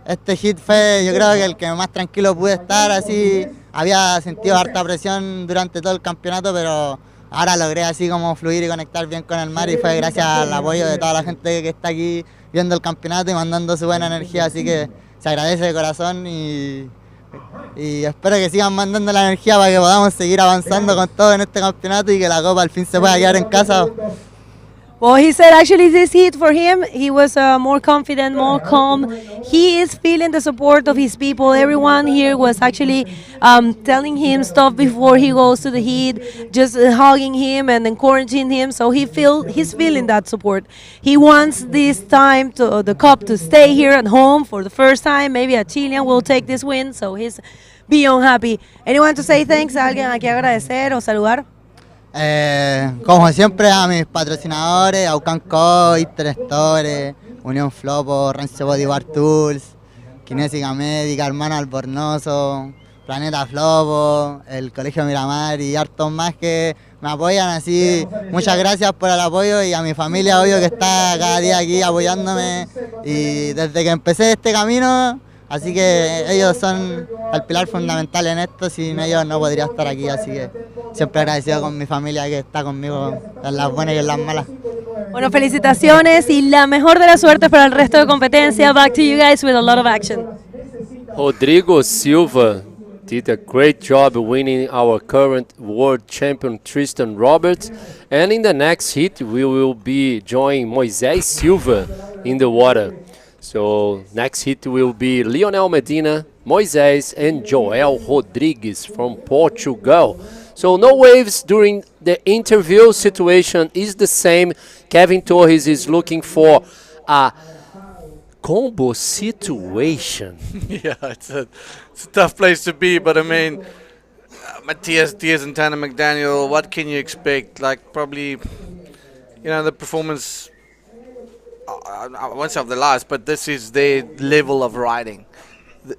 Este hit fue yo creo que el que más tranquilo pude estar, así había sentido harta presión durante todo el campeonato, pero ahora logré así como fluir y conectar bien con el mar y fue gracias al apoyo de toda la gente que está aquí viendo el campeonato y mandando su buena energía, así que se agradece de corazón y espero que sigan mandando la energía para que podamos seguir avanzando con todo en este campeonato y que la copa al fin se pueda quedar en casa. Well, he said actually this heat for him, he was more confident, more calm. He is feeling the support of his people. Everyone here was actually telling him stuff before he goes to the heat, just hugging him and encouraging him. So he's feeling that support. He wants this time to the cup to stay here at home for the first time. Maybe a Chilean will take this win. So he's beyond happy. Anyone to say thanks? ¿Alguien a quien agradecer o saludar? Como siempre a mis patrocinadores, Aucanco, Interestores, Unión Flopos, Rancho Bodyboard Tools, Kinésica Médica, Hermano Albornozo, Planeta Flopos, el Colegio Miramar y hartos más que me apoyan, así muchas gracias por el apoyo y a mi familia obvio que está cada día aquí apoyándome y desde que empecé este camino. Así que ellos son el pilar fundamental en esto, sin ellos no podría estar aquí, así que siempre agradecido con mi familia que está conmigo en las buenas y en las malas. Bueno, felicitaciones y la mejor de la suerte para el resto de competencia. Back to you guys with a lot of action. Rodrigo Silva did a great job winning our current world champion Tristan Roberts, and in the next heat we will be joining Moisés Silva in the water. So next hit will be Lionel Medina, Moisés, and Joel Rodrigues from Portugal. So no waves during the interview. Situation is the same. Kevin Torres is looking for a combo situation. Yeah, it's a tough place to be, but I mean, Matthias Diaz and Tanner McDaniel, what can you expect? Like probably, the performance, I won't say of the last, but this is their level of riding.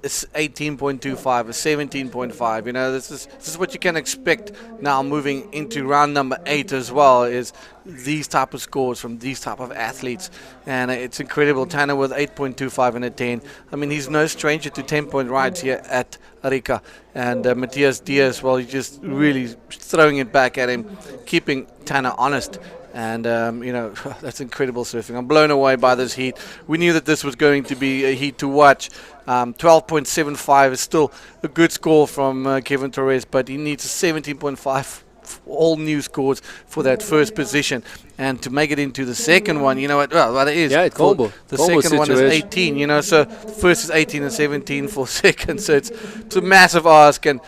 It's 18.25, a 17.5. This is what you can expect now moving into round number 8 as well, is these type of scores from these type of athletes. And it's incredible. Tanner with 8.25 and a 10. I mean, he's no stranger to 10-point rides here at Arica. And Matthias Diaz, well, he's just really throwing it back at him, keeping Tanner honest. And, that's incredible surfing. I'm blown away by this heat. We knew that this was going to be a heat to watch. 12.75 is still a good score from Kevin Torres, but he needs a 17.5 all new scores for that first position. And to make it into the second one, you know what? Well, it is. Yeah, it's combo. The combo second one is situation. 18, so first is 18 and 17 for second. So it's a massive ask. And,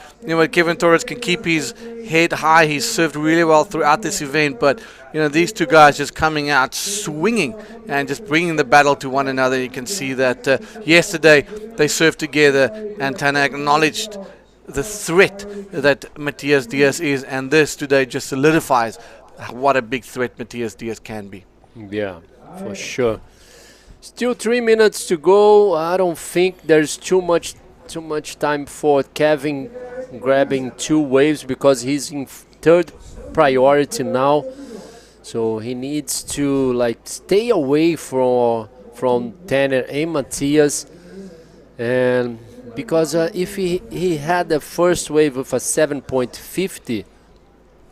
Kevin Torres can keep his head high. He's surfed really well throughout this event. But, these two guys just coming out swinging and just bringing the battle to one another. You can see that yesterday they surfed together and Tanner acknowledged the threat that Matthias Diaz is, and this today just solidifies what a big threat Matthias Diaz can be. Yeah, for sure. Still 3 minutes to go. I don't think there's too much time for Kevin grabbing 2 waves because he's in third priority now. So he needs to stay away from Tanner and Matthias, and because if he had the first wave with a 7.50,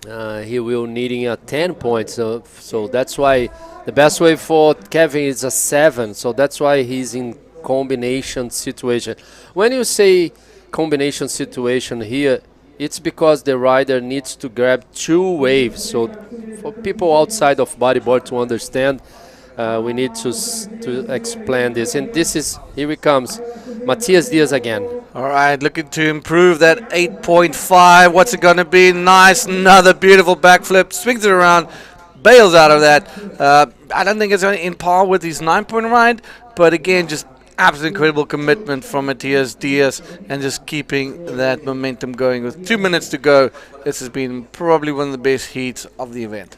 He will needing a 10 points. So that's why the best way for Kevin is a 7. So that's why he's in combination situation. When you say combination situation here, it's because the rider needs to grab 2 waves. So for people outside of bodyboard to understand, we need to explain this. And this is, here he comes, Matias Diaz again. All right, looking to improve that 8.5. What's it going to be? Nice, another beautiful backflip. Swings it around, bails out of that. I don't think it's in par with his 9-point ride, but again, just absolutely incredible commitment from Matias Diaz and just keeping that momentum going. With 2 minutes to go, this has been probably one of the best heats of the event.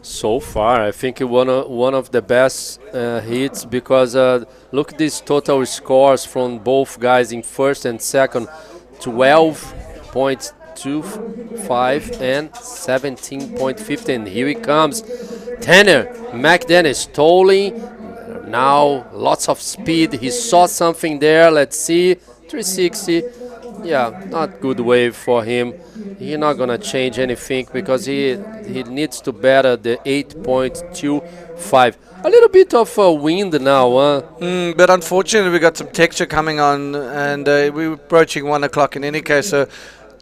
So far, I think one of the best hits, because look at these total scores from both guys in first and second, 12.25 and 17.50. And here he comes, Tanner McDennis, tolling. Now lots of speed. He saw something there. Let's see, 360. Yeah, not good wave for him. He's not gonna change anything because he needs to better the 8.25. A little bit of wind now, but unfortunately we got some texture coming on, and we were approaching 1 o'clock in any case. So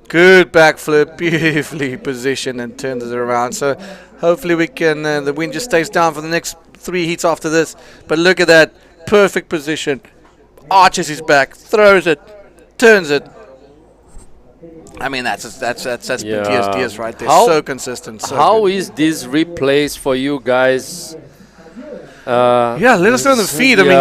good backflip, beautifully positioned and turns it around. So hopefully we can. The wind just stays down for the next 3 heats after this. But look at that perfect position. Arches his back, throws it, turns it. I mean, that's Matias Diaz right there. So consistent. So how good. is this replays for you guys? Yeah, let us know in the feed. I mean,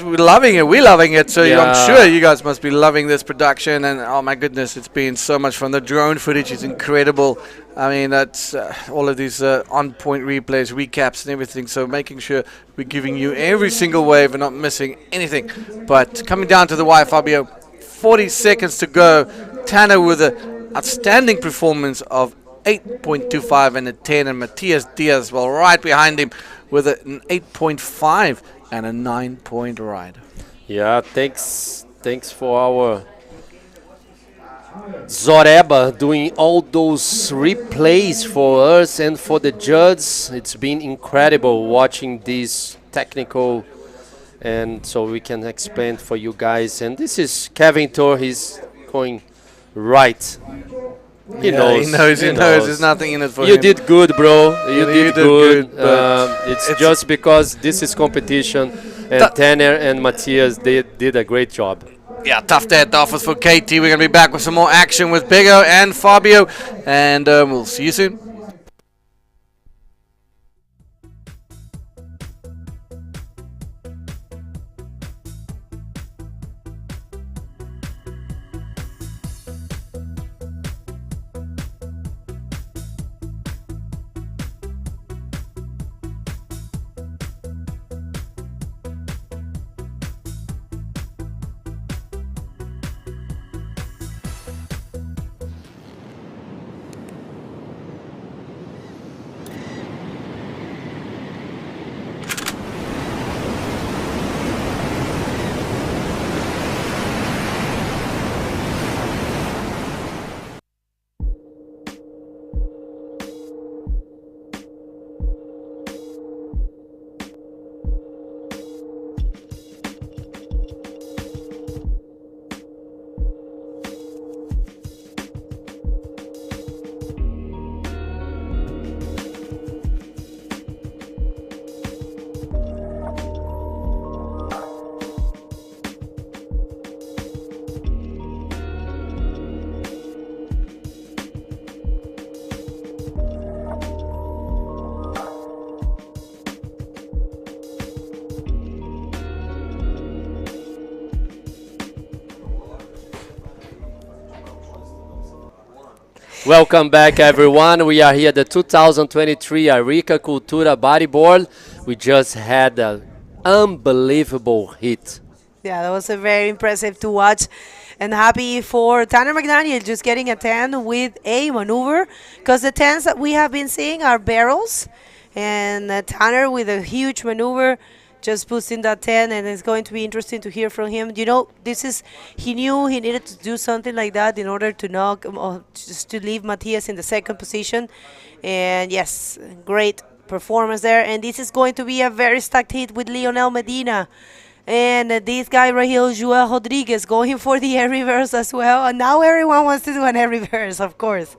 we're loving it. We're loving it. So I'm sure you guys must be loving this production. And oh my goodness, it's been so much fun. The drone footage is incredible. I mean, that's all of these on-point replays, recaps, and everything. So making sure we're giving you every single wave and not missing anything. But coming down to the wire, Fabio, 40 seconds to go. Tanner with an outstanding performance of 8.25 and a 10, and Matias Diaz, well, right behind him with an 8.5 and a 9-point ride. Yeah, thanks for our Zoreba doing all those replays for us and for the judges. It's been incredible watching this technical, and so we can explain for you guys. And this is Kevin Tor. He's going right. He knows. There's nothing in it for him. You did good, bro. You did good. It's just because this is competition, and Tanner and Matias, they did a great job. Yeah, tough day at the office for KT. We're going to be back with some more action with Bigo and Fabio, and we'll see you soon. Welcome back, everyone. We are here at the 2023 Arica Cultura Bodyboard. We just had an unbelievable hit. Yeah, that was a very impressive to watch. And happy for Tanner McDaniel just getting a 10 with a maneuver, because the 10s that we have been seeing are barrels. And Tanner with a huge maneuver just boosting that 10, and it's going to be interesting to hear from him. You know, he knew he needed to do something like that in order to knock, or just to leave Matias in the second position. And yes, great performance there. And this is going to be a very stacked hit with Lionel Medina. And this guy right here, Joel Rodriguez, going for the air reverse as well. And now everyone wants to do an air reverse, of course.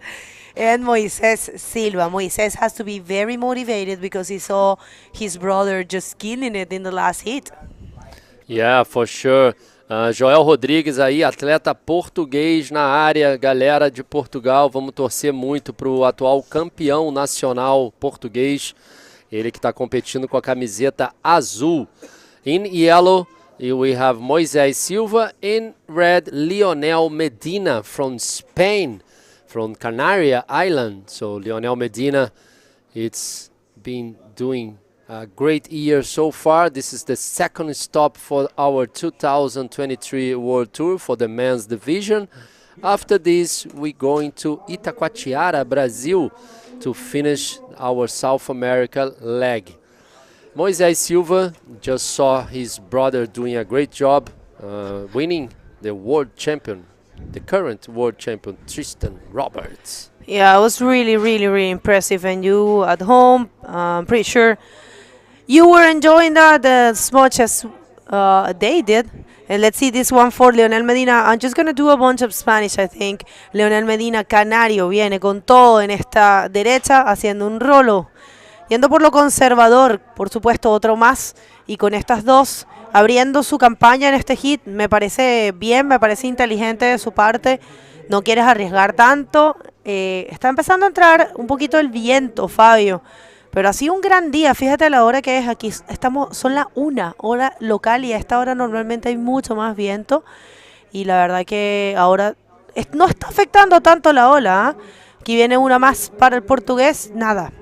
And Moises Silva. Moises has to be very motivated because he saw his brother just killing it in the last hit. Yeah, for sure. Joel Rodrigues aí, atleta português na área. Galera de Portugal, vamos torcer muito para o atual campeão nacional português. Ele que está competindo com a camiseta azul. In yellow, we have Moisés Silva. In red, Lionel Medina from Spain, from Canary Island. So Lionel Medina, it's been doing a great year so far. This is the second stop for our 2023 World Tour for the men's division. After this, we're going to Itacoatiara, Brazil, to finish our South America leg. Moisés Silva just saw his brother doing a great job, winning the world champion, the current world champion, Tristan Roberts. Yeah, it was really, really, really impressive. And you at home, I'm pretty sure you were enjoying that as much as they did. And let's see this one for Leonel Medina. I'm just going to do a bunch of Spanish, I think. Leonel Medina, canario, viene con todo en esta derecha, haciendo un rolo. Yendo por lo conservador, por supuesto, otro más. Y con estas dos, abriendo su campaña en este hit, me parece bien, me parece inteligente de su parte. No quieres arriesgar tanto. Está empezando a entrar un poquito el viento, Fabio. Pero ha sido un gran día. Fíjate la hora que es aquí. Son la 1 hora local y a esta hora normalmente hay mucho más viento. Y la verdad que ahora no está afectando tanto la ola. Aquí viene una más para el portugués. Nada.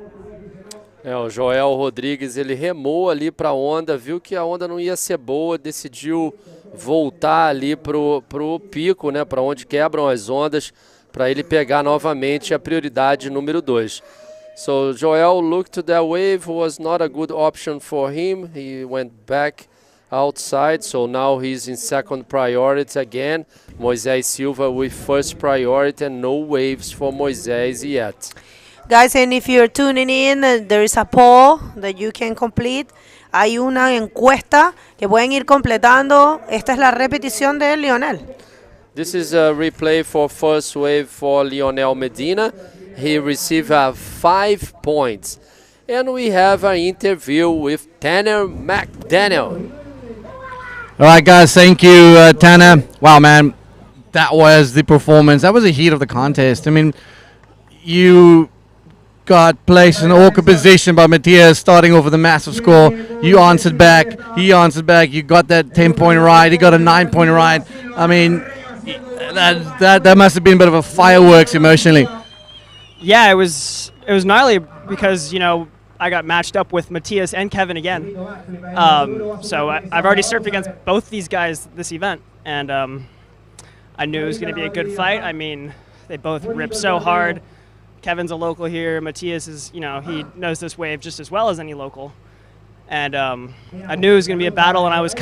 O Joel Rodrigues, ele remou ali para a onda, viu que a onda não ia ser boa, decidiu voltar ali pro pico, né, para onde quebram as ondas, para ele pegar novamente a prioridade número 2. So Joel looked to that wave, was not a good option for him. He went back outside, so now he's in second priority again. Moisés Silva with first priority and no waves for Moisés yet. Guys, and if you're tuning in, there is a poll that you can complete. Hay una encuesta que pueden ir completando. Esta es la repetición de Lionel. This is a replay for first wave for Lionel Medina. He received 5 points. And we have an interview with Tanner McDaniel. All right, guys, thank you, Tanner. Wow, man, that was the performance. That was the heat of the contest. I mean, you got placed in an awkward position by Matias, starting off with a massive score. You answered back. He answered back. You got that 10-point ride. He got a 9-point ride. I mean, that must have been a bit of a fireworks emotionally. Yeah, it was gnarly because, you know, I got matched up with Matias and Kevin again. So I've already surfed against both these guys this event, and I knew it was going to be a good fight. I mean, they both rip so hard. Kevin's a local here. Matias is, you know, he knows this wave just as well as any local. And I knew it was going to be a battle, and I was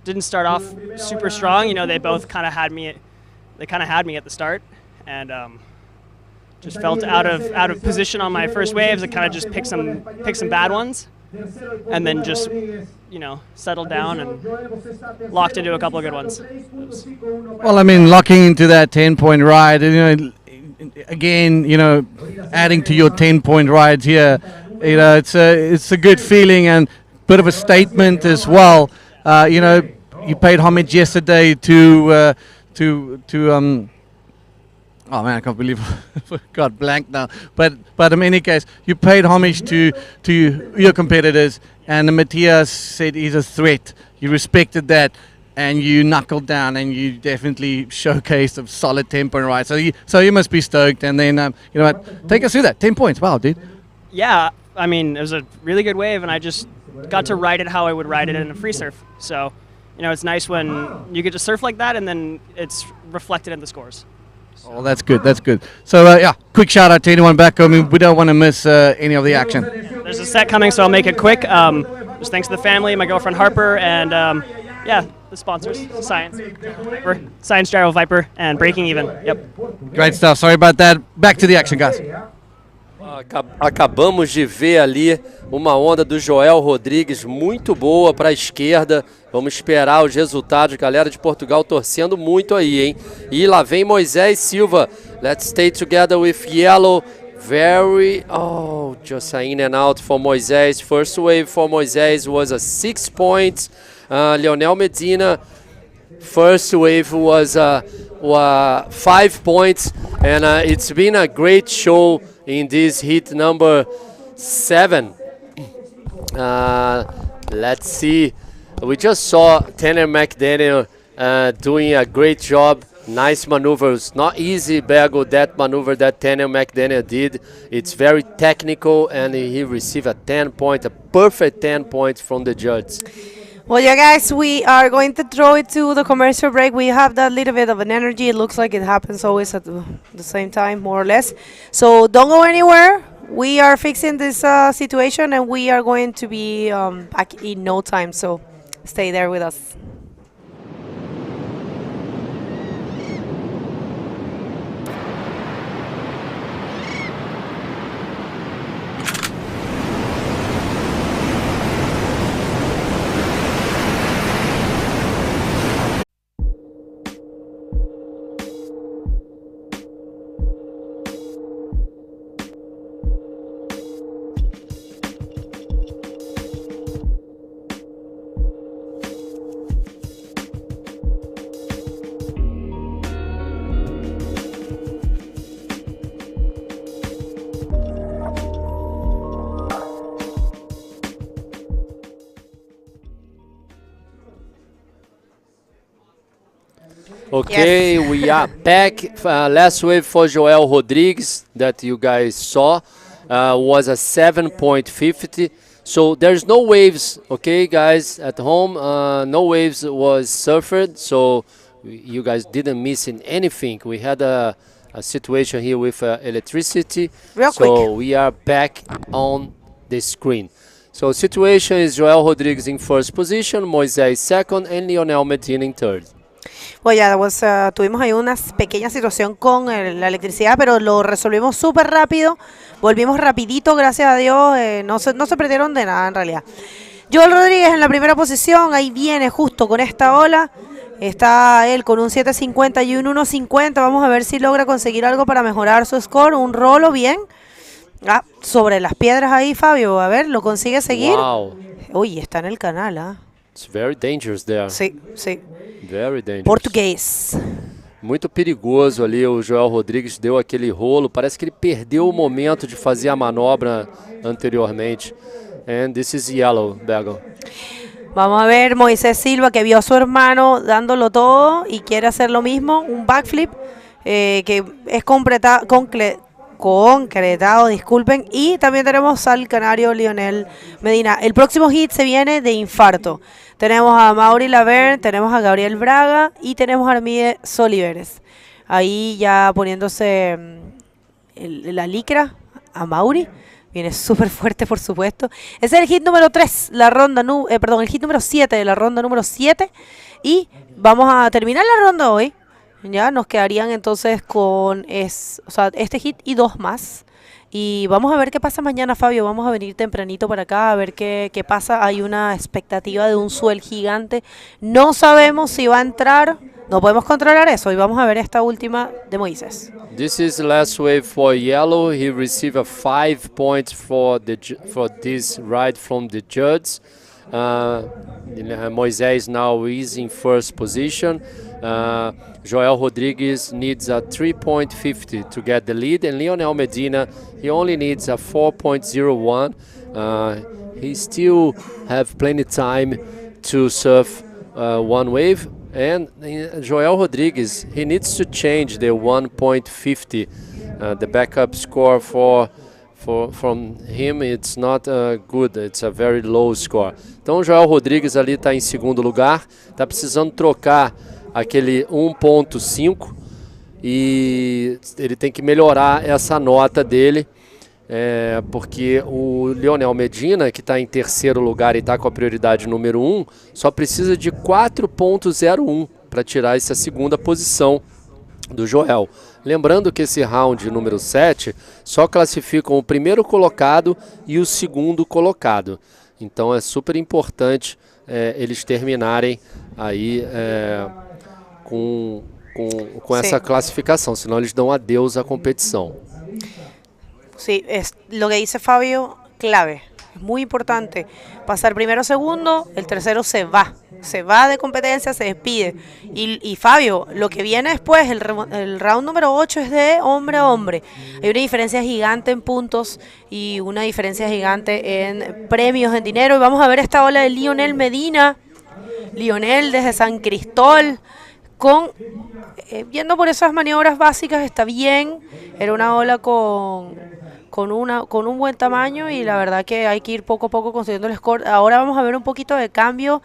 didn't start off super strong. You know, they both kind of had me at the start, and just felt out of position on my first waves. I kind of just picked some bad ones, and then just, you know, settled down and locked into a couple of good ones. Well, I mean, locking into that 10-point ride, you know, again, you know, adding to your 10-point rides here, you know, it's a good feeling and bit of a statement as well. You know, you paid homage yesterday to oh man, I can't believe I got blank now. But in any case, you paid homage to your competitors, and Matias said he's a threat. You respected that, and you knuckled down, and you definitely showcased a solid 10-point ride. So you must be stoked. And then you know what? Take us through that 10 points. Wow, dude. Yeah, I mean, it was a really good wave, and I just got to ride it how I would ride it in a free surf. So, you know, it's nice when you get to surf like that, and then it's reflected in the scores. Oh, that's good. That's good. So, yeah, quick shout out to anyone back. I mean, we don't want to miss any of the action. There's a set coming, so I'll make it quick. just thanks to the family, my girlfriend Harper, and yeah, the sponsors, Science Gyro Viper, and Breaking Even. Yep. Great stuff. Sorry about that. Back to the action, guys. Acabamos de ver ali uma onda do Joel Rodrigues muito boa para a esquerda. Vamos esperar os resultados. Galera de Portugal torcendo muito aí, hein? E lá vem Moisés Silva. Let's stay together with yellow. Just in and out for Moisés. First wave for Moisés was a 6 points. Leonel Medina, first wave was 5 points. And it's been a great show in this heat number 7. Let's see. We just saw Tanner McDaniel doing a great job. Nice maneuvers. Not easy, Bagel, that maneuver that Tanner McDaniel did. It's very technical, and he received a 10 point, a perfect 10 points from the judges. Well, yeah, guys, we are going to throw it to the commercial break. We have that little bit of an energy. It looks like it happens always at the same time, more or less. So don't go anywhere. We are fixing this situation, and we are going to be back in no time. So stay there with us. Okay, Yes. we are back. Last wave for Joel Rodrigues that you guys saw was a 7.50. So there's no waves, okay, guys, at home. No waves was suffered, so you guys didn't miss in anything. We had a situation here with electricity. Real so quick. we are back on the screen. So situation is Joel Rodrigues in first position, Moisés second, and Lionel Medina in third. Well, yeah, tuvimos ahí una pequeña situación con la electricidad, pero lo resolvimos súper rápido. Volvimos rapidito, gracias a Dios. No se perdieron de nada en realidad. Joel Rodríguez en la primera posición, ahí viene justo con esta ola. Está él con un 7.50 y un 1.50. Vamos a ver si logra conseguir algo para mejorar su score. Un rolo bien. Sobre las piedras ahí, Fabio. A ver, ¿lo consigue seguir? Wow. Uy, está en el canal, It's very dangerous there. Sí, sí. Very dangerous. Português. Muito perigoso ali, o Joel Rodrigues deu aquele rolo, parece que ele perdeu o momento de fazer a manobra anteriormente. And this is yellow, Bagel. Vamos a ver Moisés Silva, que vio a su hermano dándolo todo y quiere hacer lo mismo, un backflip que es concretado, disculpen. Y también tenemos al canario Lionel Medina. El próximo hit se viene de infarto. Tenemos a Mauri Laverne, tenemos a Gabriel Braga y tenemos a Armide Soliveres. Ahí ya poniéndose la licra a Mauri. Viene súper fuerte, por supuesto. Ese es el hit número 3, el hit número 7 de la ronda número 7. Y vamos a terminar la ronda hoy. Ya nos quedarían entonces con este hit y 2 más. Y vamos a ver qué pasa mañana, Fabio. Vamos a venir tempranito para acá a ver qué pasa. Hay una expectativa de un swell gigante. No sabemos si va a entrar. No podemos controlar eso. Y vamos a ver esta última de Moisés. This is the last wave for yellow. He received a 5 points for this ride from the judges. Moisés now is in first position. Joel Rodrigues needs a 3.50 to get the lead, and Lionel Medina, he only needs a 4.01. He still have plenty time to surf one wave, and Joel Rodrigues, he needs to change the 1.50. The backup score from him, it's not good, it's a very low score. Então Joel Rodrigues ali está em segundo lugar, está precisando trocar aquele 1.5 e ele tem que melhorar essa nota dele. porque o Lionel Medina, que está em terceiro lugar e está com a prioridade número 1, só precisa de 4.01 para tirar essa segunda posição do Joel. Lembrando que esse round número 7 só classificam o primeiro colocado e o segundo colocado. Então é super importante eles terminarem aí com essa clasificação, senão eles dão adeus à competição. Sí, es lo que dice Fabio, clave, es muy importante. Pasar primero o segundo, el tercero se va de competencia, se despide. Y Fabio, lo que viene después, el round número 8 es de hombre a hombre. Hay una diferencia gigante en puntos y una diferencia gigante en premios, en dinero. Y vamos a ver esta ola de Lionel Medina, Lionel desde San Cristóbal, viendo por esas maniobras básicas, está bien. Era una ola con un buen tamaño y la verdad que hay que ir poco a poco construyendo el score. Ahora vamos a ver un poquito de cambio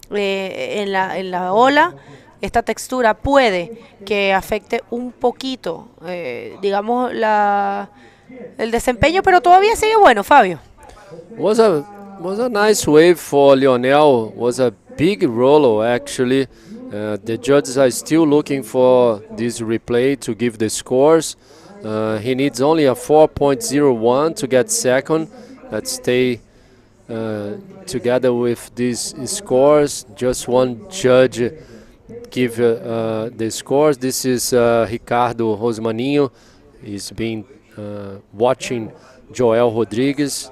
en la ola. Esta textura puede que afecte un poquito, digamos, el desempeño, pero todavía sigue bueno, Fabio. Was a nice wave for Lionel. Was a big roller actually. The judges are still looking for this replay to give the scores. He needs only a 4.01 to get second. Let's stay together with these scores. Just one judge give the scores. This is Ricardo Rosmaninho. He's been watching Joel Rodrigues.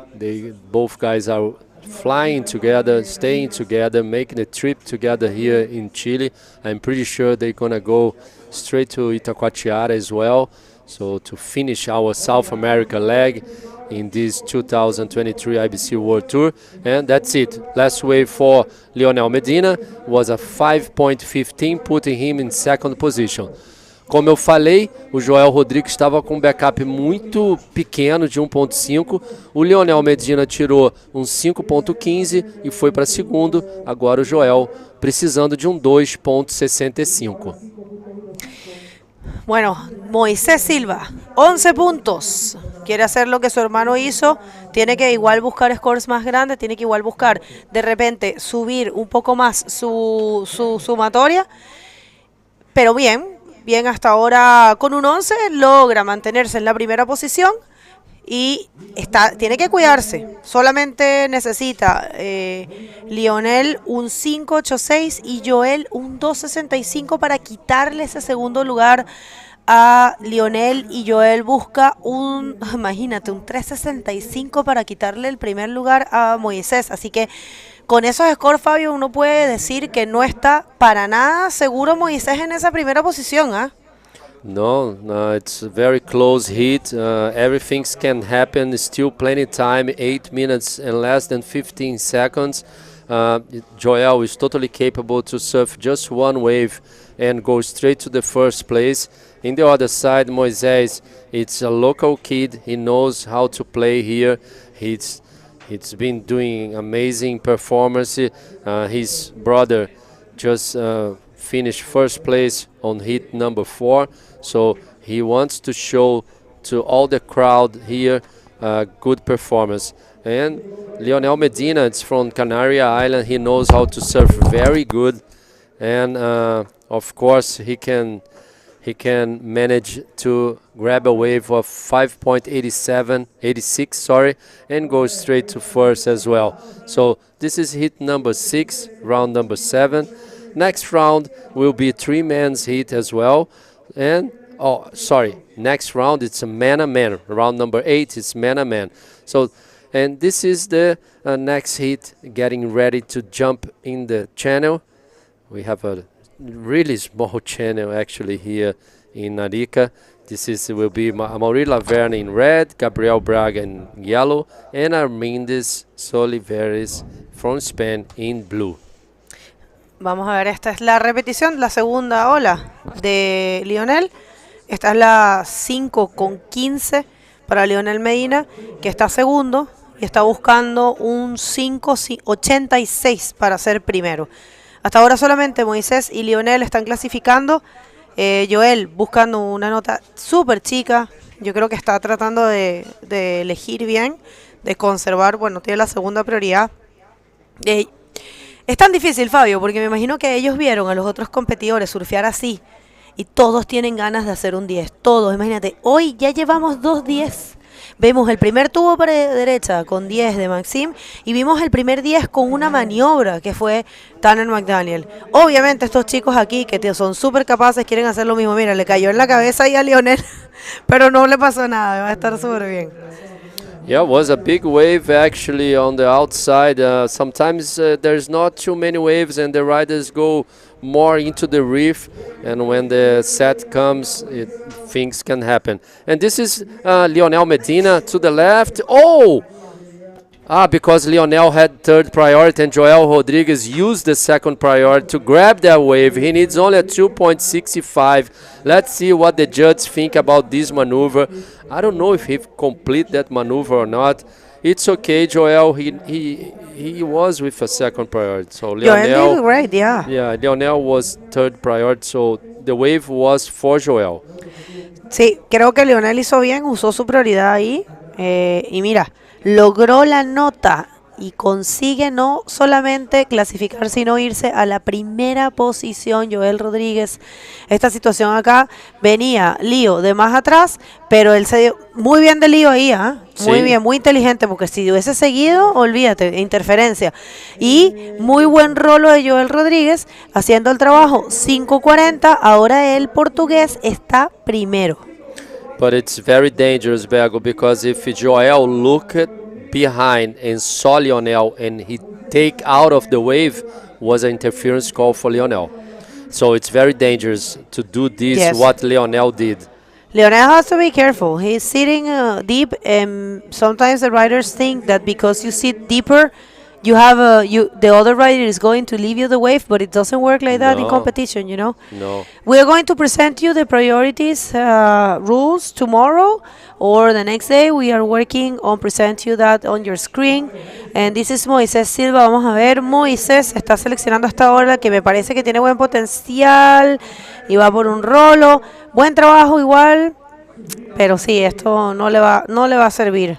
Both guys are flying together, staying together, making a trip together here in Chile. I'm pretty sure they're gonna go straight to Itacoatiara as well. So to finish our South America leg in this 2023 IBC World Tour. And that's it. Last wave for Lionel Medina was a 5.15, putting him in second position. Como eu falei, o Joel Rodrigues estava com um backup muito pequeno de 1.5. O Lionel Medina tirou um 5.15 e foi para segundo. Agora o Joel precisando de um 2.65. Bueno, Moisés Silva, 11 puntos. Quiere hacer lo que su hermano hizo. Tiene que igual buscar scores más grandes. Tiene que igual buscar de repente subir un poco más su sumatoria. Pero bien hasta ahora con un 11 logra mantenerse en la primera posición. Y tiene que cuidarse. Solamente necesita Lionel un 5.86 y Joel un 2.65 para quitarle ese segundo lugar a Lionel. Y Joel busca imagínate, un 3.65 para quitarle el primer lugar a Moisés. Así que con esos scores, Fabio, uno puede decir que no está para nada seguro Moisés en esa primera posición, ¿ah? No, it's a very close hit. Everything can happen. Still plenty time. 8 minutes and less than 15 seconds. Joel is totally capable to surf just one wave and go straight to the first place. In the other side, Moisés, it's a local kid. He knows how to play here. It's been doing amazing performance. His brother just finished first place on hit number 4. So he wants to show to all the crowd here good performance. And Lionel Medina, it's from Canary Island. He knows how to surf very good. And of course he can manage to grab a wave of 5.86, and go straight to first as well. So this is hit number 6, round number 7. Next round will be 3-man's hit as well. And next round it's a man-a-man. Round number 8 is man-a-man. So, and this is the next hit, getting ready to jump in the channel. We have a really small channel actually here in Arica. Will be Amaury Laverne in red, Gabriel Braga in yellow, and Armindis Soliveres from Spain in blue. Vamos a ver, esta es la repetición, la segunda ola de Lionel. Esta es la 5.15 para Lionel Medina, que está segundo y está buscando un 5.86 para ser primero. Hasta ahora solamente Moisés y Lionel están clasificando Joel buscando una nota súper chica. Yo creo que está tratando de elegir bien, de conservar, bueno, tiene la segunda prioridad. Es tan difícil, Fabio, porque me imagino que ellos vieron a los otros competidores surfear así y todos tienen ganas de hacer un 10, todos, imagínate, hoy ya llevamos 2 10. Vemos el primer tubo para derecha con 10 de Maxim y vimos el primer 10 con una maniobra que fue Tanner McDaniel. Obviamente estos chicos aquí que son súper capaces quieren hacer lo mismo. Mira, le cayó en la cabeza ahí a Lionel, pero no le pasó nada, va a estar súper bien. Yeah, it was a big wave actually on the outside. Sometimes there's not too many waves and the riders go more into the reef, and when the set comes, things can happen. And this is Lionel Medina to the left. Oh! Because Lionel had third priority and Joel Rodriguez used the second priority to grab that wave. He needs only a 2.65. Let's see what the judges think about this maneuver. I don't know if he complete that maneuver or not. It's okay, Joel. He was with a second priority. So Lionel did great, yeah. Yeah, Lionel was third priority, so the wave was for Joel. Sí, creo que Lionel hizo bien, usó su prioridad ahí. Y mira, logró la nota y consigue no solamente clasificar, sino irse a la primera posición. Joel Rodríguez, esta situación acá, venía Lío de más atrás, pero él se dio muy bien de Lío ahí, muy Sí. bien, muy inteligente, porque si hubiese seguido, olvídate, interferencia. Y muy buen rolo de Joel Rodríguez, haciendo el trabajo, 5.40, ahora el portugués está primero. But it's very dangerous, Bego, because if Joel looked behind and saw Lionel and he take out of the wave, was an interference call for Lionel. So it's very dangerous to do this, Yes. what Lionel did. Lionel has to be careful. He's sitting deep, and sometimes the riders think that because you sit deeper, you have the other rider is going to leave you the wave, but it doesn't work like that in No. competition, you know. No. We are going to present you the priorities rules tomorrow or the next day. We are working on present you that on your screen. And this is Moisés Silva. Vamos a ver, Moisés está seleccionando hasta ahora, que me parece que tiene buen potencial y va por un rolo. Buen trabajo igual, pero sí, esto no le va a servir.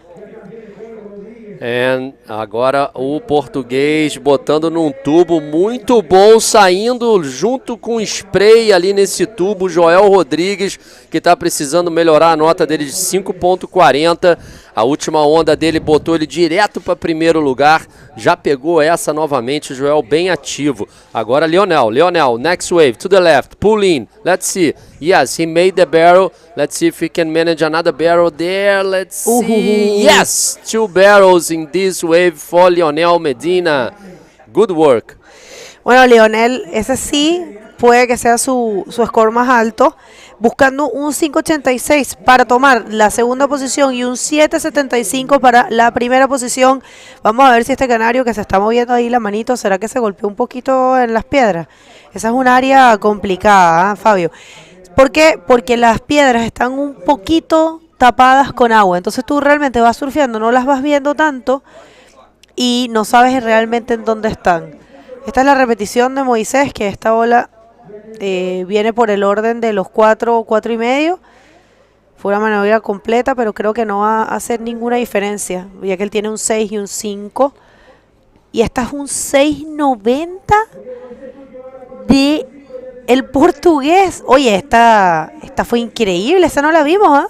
And agora o português botando num tubo muito bom, saindo junto com o spray ali nesse tubo. Joel Rodrigues, que está precisando melhorar a nota dele de 5.40. A última onda dele botou ele direto para primeiro lugar. Já pegou essa novamente, o Joel bem ativo. Agora Lionel, next wave, to the left, pull in. Let's see. Yes, he made the barrel. Let's see if he can manage another barrel there. Let's see. Yes, 2 barrels in this wave for Lionel Medina. Good work. Bueno, Lionel, ese sí puede que sea su score más alto, buscando un 5.86 para tomar la segunda posición y un 7.75 para la primera posición. Vamos a ver si este canario que se está moviendo ahí la manito, ¿será que se golpeó un poquito en las piedras? Esa es un área complicada, Fabio. ¿Por qué? Porque las piedras están un poquito tapadas con agua, entonces tú realmente vas surfeando, no las vas viendo tanto y no sabes realmente en dónde están. Esta es la repetición de Moisés, que esta ola viene por el orden de los 4 y medio. Fue una maniobra completa, pero creo que no va a hacer ninguna diferencia, ya que él tiene un 6 y un 5. Y esta es un 6.90 de el portugués. Oye, esta fue increíble, esta no la vimos, ¿ah?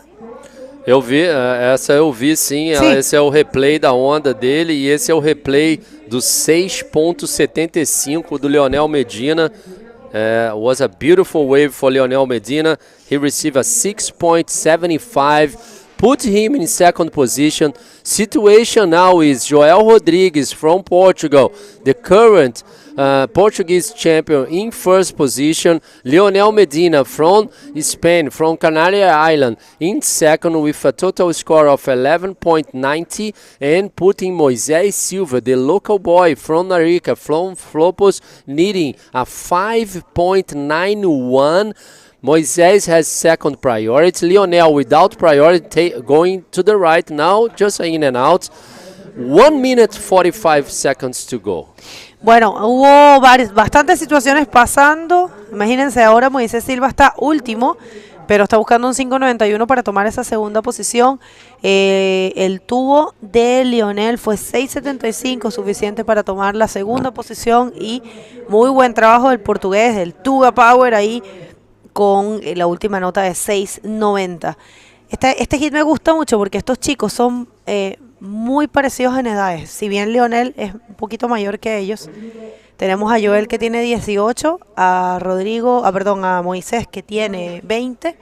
Eu vi, essa eu vi sim. Sim. Esse é o replay da onda dele e esse é o replay do 6.75 do Lionel Medina. Was a beautiful wave for Lionel Medina. He received a 6.75, put him in second position. Situation now is Joel Rodrigues from Portugal, the current Portuguese champion, in first position. Lionel Medina from Spain, from Canary Island, in second with a total score of 11.90, and putting Moisés Silva, the local boy from Arica, from Flopos, needing a 5.91. Moisés has second priority. Lionel without priority, going to the right now, just in and out. 1 minute 45 seconds to go. Bueno, hubo bastantes situaciones pasando Imagínense, ahora Moisés Silva está último, pero está buscando un 5.91 para tomar esa segunda posición. El tubo de Lionel fue 6.75, suficiente para tomar la segunda posición, y muy buen trabajo del portugués, del Tuga Power, ahí con la última nota de 6.90. Este hit me gusta mucho porque estos chicos son muy parecidos en edades. Si bien Lionel es un poquito mayor que ellos, tenemos a Joel que tiene 18, a Moisés que tiene 20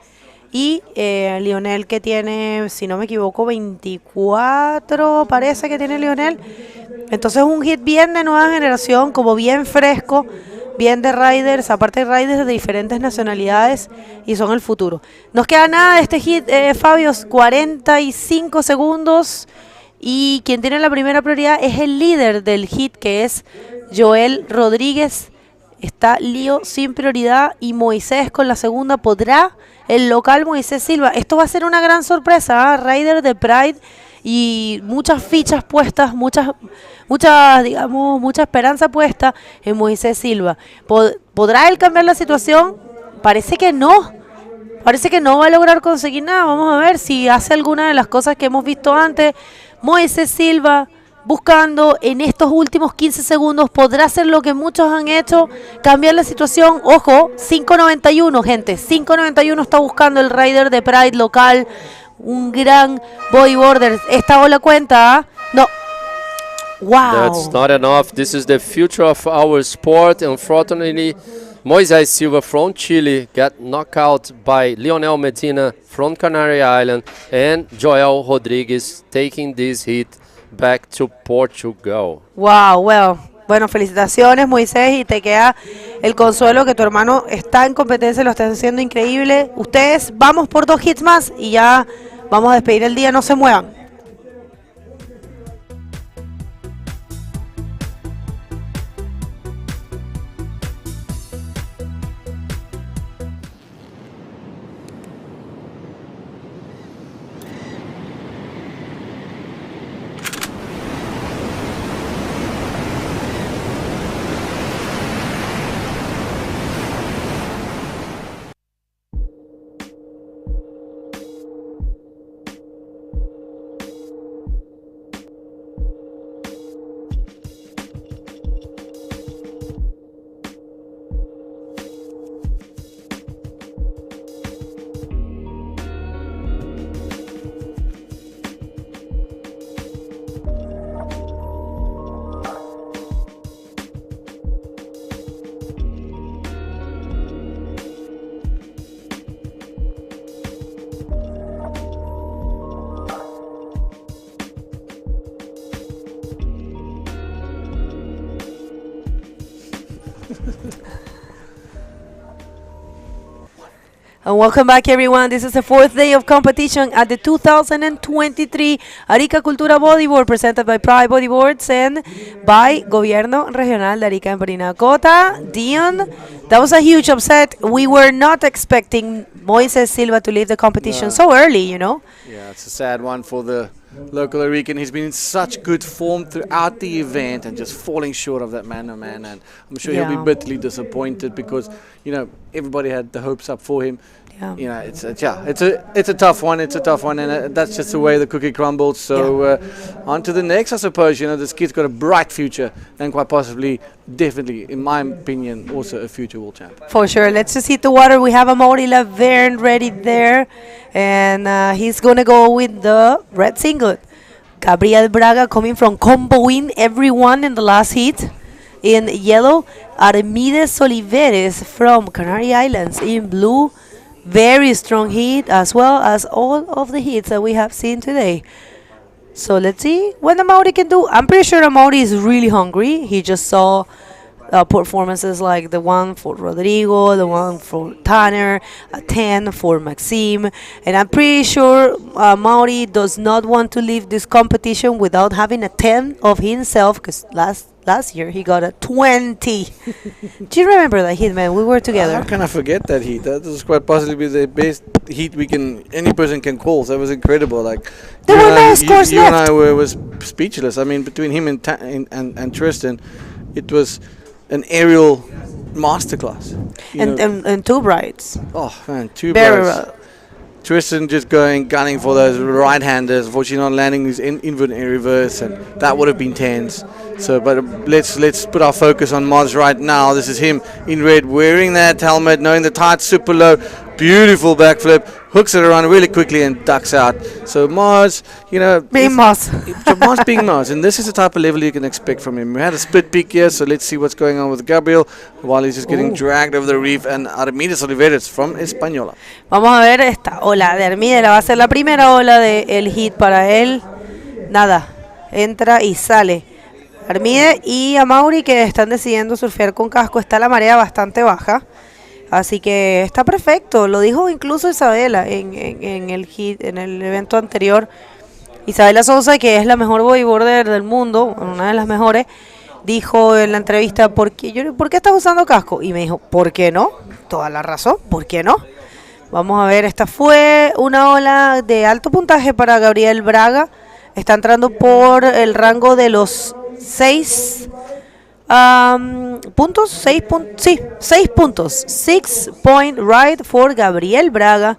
y Lionel que tiene, si no me equivoco, 24, parece que tiene Lionel. Entonces un hit bien de nueva generación, como bien fresco, bien de riders, aparte de riders de diferentes nacionalidades, y son el futuro. Nos queda nada de este hit, Fabio, 45 segundos, y quien tiene la primera prioridad es el líder del hit, que es Joel Rodríguez. Está Lío sin prioridad y Moisés con la segunda. ¿Podrá el local Moisés Silva? Esto va a ser una gran sorpresa, rider de Pride, y muchas fichas puestas, mucha esperanza puesta en Moisés Silva. ¿Podrá él cambiar la situación? Parece que no va a lograr conseguir nada. Vamos a ver si hace alguna de las cosas que hemos visto antes. Moisés Silva buscando en estos últimos 15 segundos, podrá hacer lo que muchos han hecho, cambiar la situación. Ojo, 5.91, gente, 5.91 está buscando el rider de Pride local, un gran bodyboarder. Esta ola cuenta, no. Wow. That's not enough. This is the future of our sport. Unfortunately, Moisés Silva from Chile got knocked out by Lionel Medina from Canary Island, and Joel Rodriguez taking this hit back to Portugal. Wow, bueno, felicitaciones Moisés, y te queda el consuelo que tu hermano está en competencia, lo está haciendo increíble. Ustedes vamos por 2 hits más y ya vamos a despedir el día, no se muevan. And welcome back, everyone. This is the 4th day of competition at the 2023 Arica Cultura Bodyboard, presented by Pride Bodyboards and by Gobierno Regional de Arica en Parinacota. Dion, that was a huge upset. We were not expecting Moisés Silva to leave the competition so early, you know. Yeah, it's a sad one for the local Arican. He's been in such good form throughout the event and just falling short of that man-to-man, and I'm sure he'll be bitterly disappointed because, you know, everybody had the hopes up for him. Yeah. You know, it's a tough one. It's a tough one, and that's just the way the cookie crumbles. So on to the next, I suppose. You know, this kid's got a bright future and quite possibly, definitely, in my opinion, also a future world champ. For sure. Let's just hit the water. We have Amaury Laverne ready there, and he's gonna go with the red singlet. Gabriel Braga coming from comboing everyone in the last heat. In yellow, Armides Oliveres from Canary Islands. In blue, very strong heat, as well as all of the heats that we have seen today. So let's see what Amaury can do. I'm pretty sure Amaury is really hungry. He just saw performances like the one for Rodrigo, the one for Tanner, a 10 for Maxime, and I'm pretty sure Amaury does not want to leave this competition without having a 10 of himself, because last year he got a 20. Do you remember that heat, man? We were together. How can I forget that heat? That was quite possibly the best heat any person can call. So it was incredible. Like there were no scores you left. and I was speechless. I mean, between him and Tristan, it was an aerial masterclass. You know. And two brides. Oh man, two Very brides. well. Tristan just gunning for those right-handers. Unfortunately, not landing his invert in reverse, and that would have been tense. So, but let's put our focus on Mars right now. This is him in red, wearing that helmet, knowing the tide's super low. Beautiful backflip, hooks it around really quickly and ducks out. So Mars, being Mars. Mars being Mars, and this is the type of level you can expect from him. We had a split peak here, so let's see what's going on with Gabriel while he's just getting dragged over the reef. And Armides Oliveres from Española. Vamos a ver esta ola de Armides, la va a ser la primera ola del hit para él. Nada, entra y sale. Armide y Amaury, que están decidiendo surfear con casco. Está la marea bastante baja, así que está perfecto. Lo dijo incluso Isabela en el hit, en el evento anterior. Isabela Sosa, que es la mejor bodyboarder del mundo, una de las mejores, dijo en la entrevista: ¿por qué estás usando casco? Y me dijo: ¿por qué no? Toda la razón, ¿por qué no? Vamos a ver, esta fue una ola de alto puntaje para Gabriel Braga. Está entrando por el rango de los 6 puntos, 6 puntos. 6-point ride for Gabriel Braga.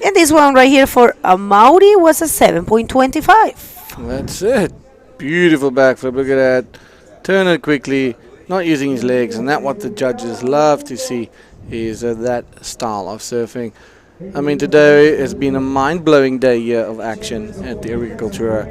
And this one right here for Amaury was a 7.25. That's it. Beautiful backflip. Look at that. Turn it quickly, not using his legs, and that's what the judges love to see, is that style of surfing. I mean, today has been a mind-blowing day here of action at the Arica Cultura.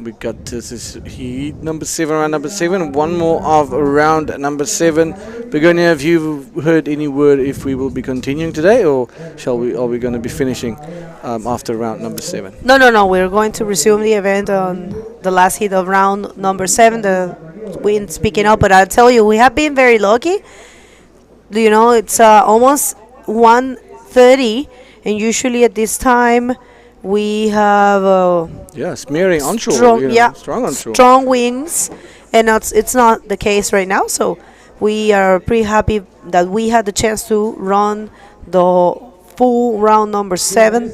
We got this is heat number 7, round number 7. One more of round number 7. Begonia, have you heard any word if we will be continuing today, or are we going to be finishing after round number 7? No. We're going to resume the event on the last hit of round number 7. The wind's picking up, but I'll tell you, we have been very lucky. It's almost 1:30, and usually at this time we have smearing onshore, strong onshore, strong winds, and it's not the case right now. So we are pretty happy that we had the chance to run the full round number 7,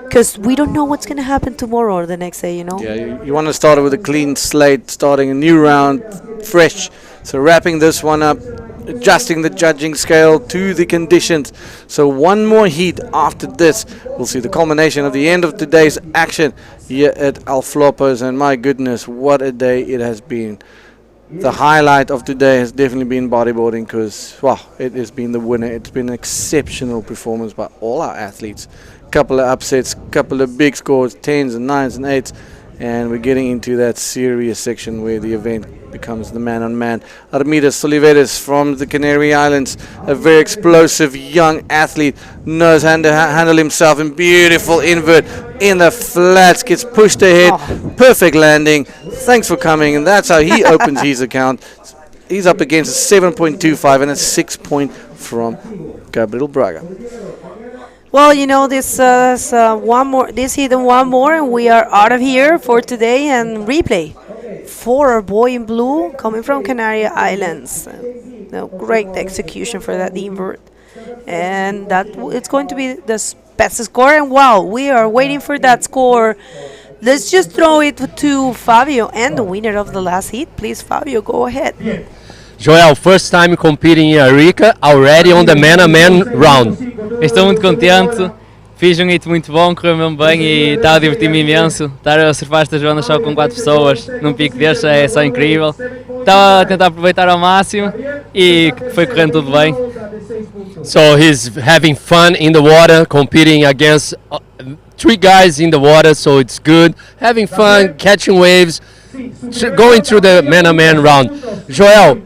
because we don't know what's going to happen tomorrow or the next day. Yeah, you want to start with a clean slate, starting a new round fresh. So wrapping this one up, adjusting the judging scale to the conditions. So one more heat after this. We'll see the culmination of the end of today's action here at Flopos. And my goodness, what a day it has been. The highlight of today has definitely been bodyboarding, because, wow, it has been the winner. It's been an exceptional performance by all our athletes. Couple of upsets, couple of big scores, 10s and 9s and 8s. And we're getting into that serious section where the event becomes the man-on-man. Armides Oliveres from the Canary Islands, a very explosive young athlete, knows how to handle himself in beautiful invert in the flats, gets pushed ahead, perfect landing. Thanks for coming, and that's how he opens his account. He's up against a 7.25 and a 6 point from Gabriel Braga. Well, this one more, this hit and one more, and we are out of here for today. And replay for our boy in blue coming from Canary Islands. Great execution for that invert, and it's going to be the best score. And wow, we are waiting for that score. Let's just throw it to Fabio and the winner of the last hit. Please, Fabio, go ahead. Joel, first time competing in Arica, already on the man-on-man round. Estou muito contente, fiz um hit muito bom, correu mesmo bem e estava a divertir-me imenso. Estar a surfar estas ondas só com 4 pessoas num pico destes é só incrível. Estava a tentar aproveitar ao máximo e foi correndo tudo bem. So he's having fun in the water, competing against 3 guys in the water, so it's good. Having fun, catching waves, going through the man-on-man round. Joel,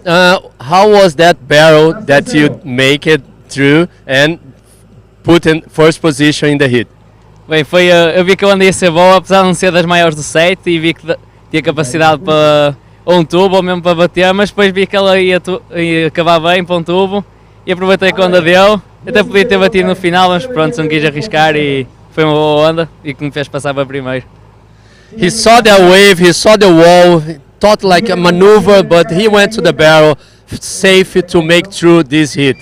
how was that barrel that you make it through and put in first position in the hit? Bem, eu vi que a onda ia ser boa, apesar de não ser das maiores do set, e vi que tinha capacidade para um tubo ou mesmo para bater, mas depois vi que ela ia acabar bem para um tubo e aproveitei que a onda deu. Até podia ter batido no final, mas pronto, não quis arriscar e foi uma boa onda e que me fez passar para primeiro. He saw the wave, he saw the wall, he thought like a maneuver, but he went to the barrel, safe to make through this hit.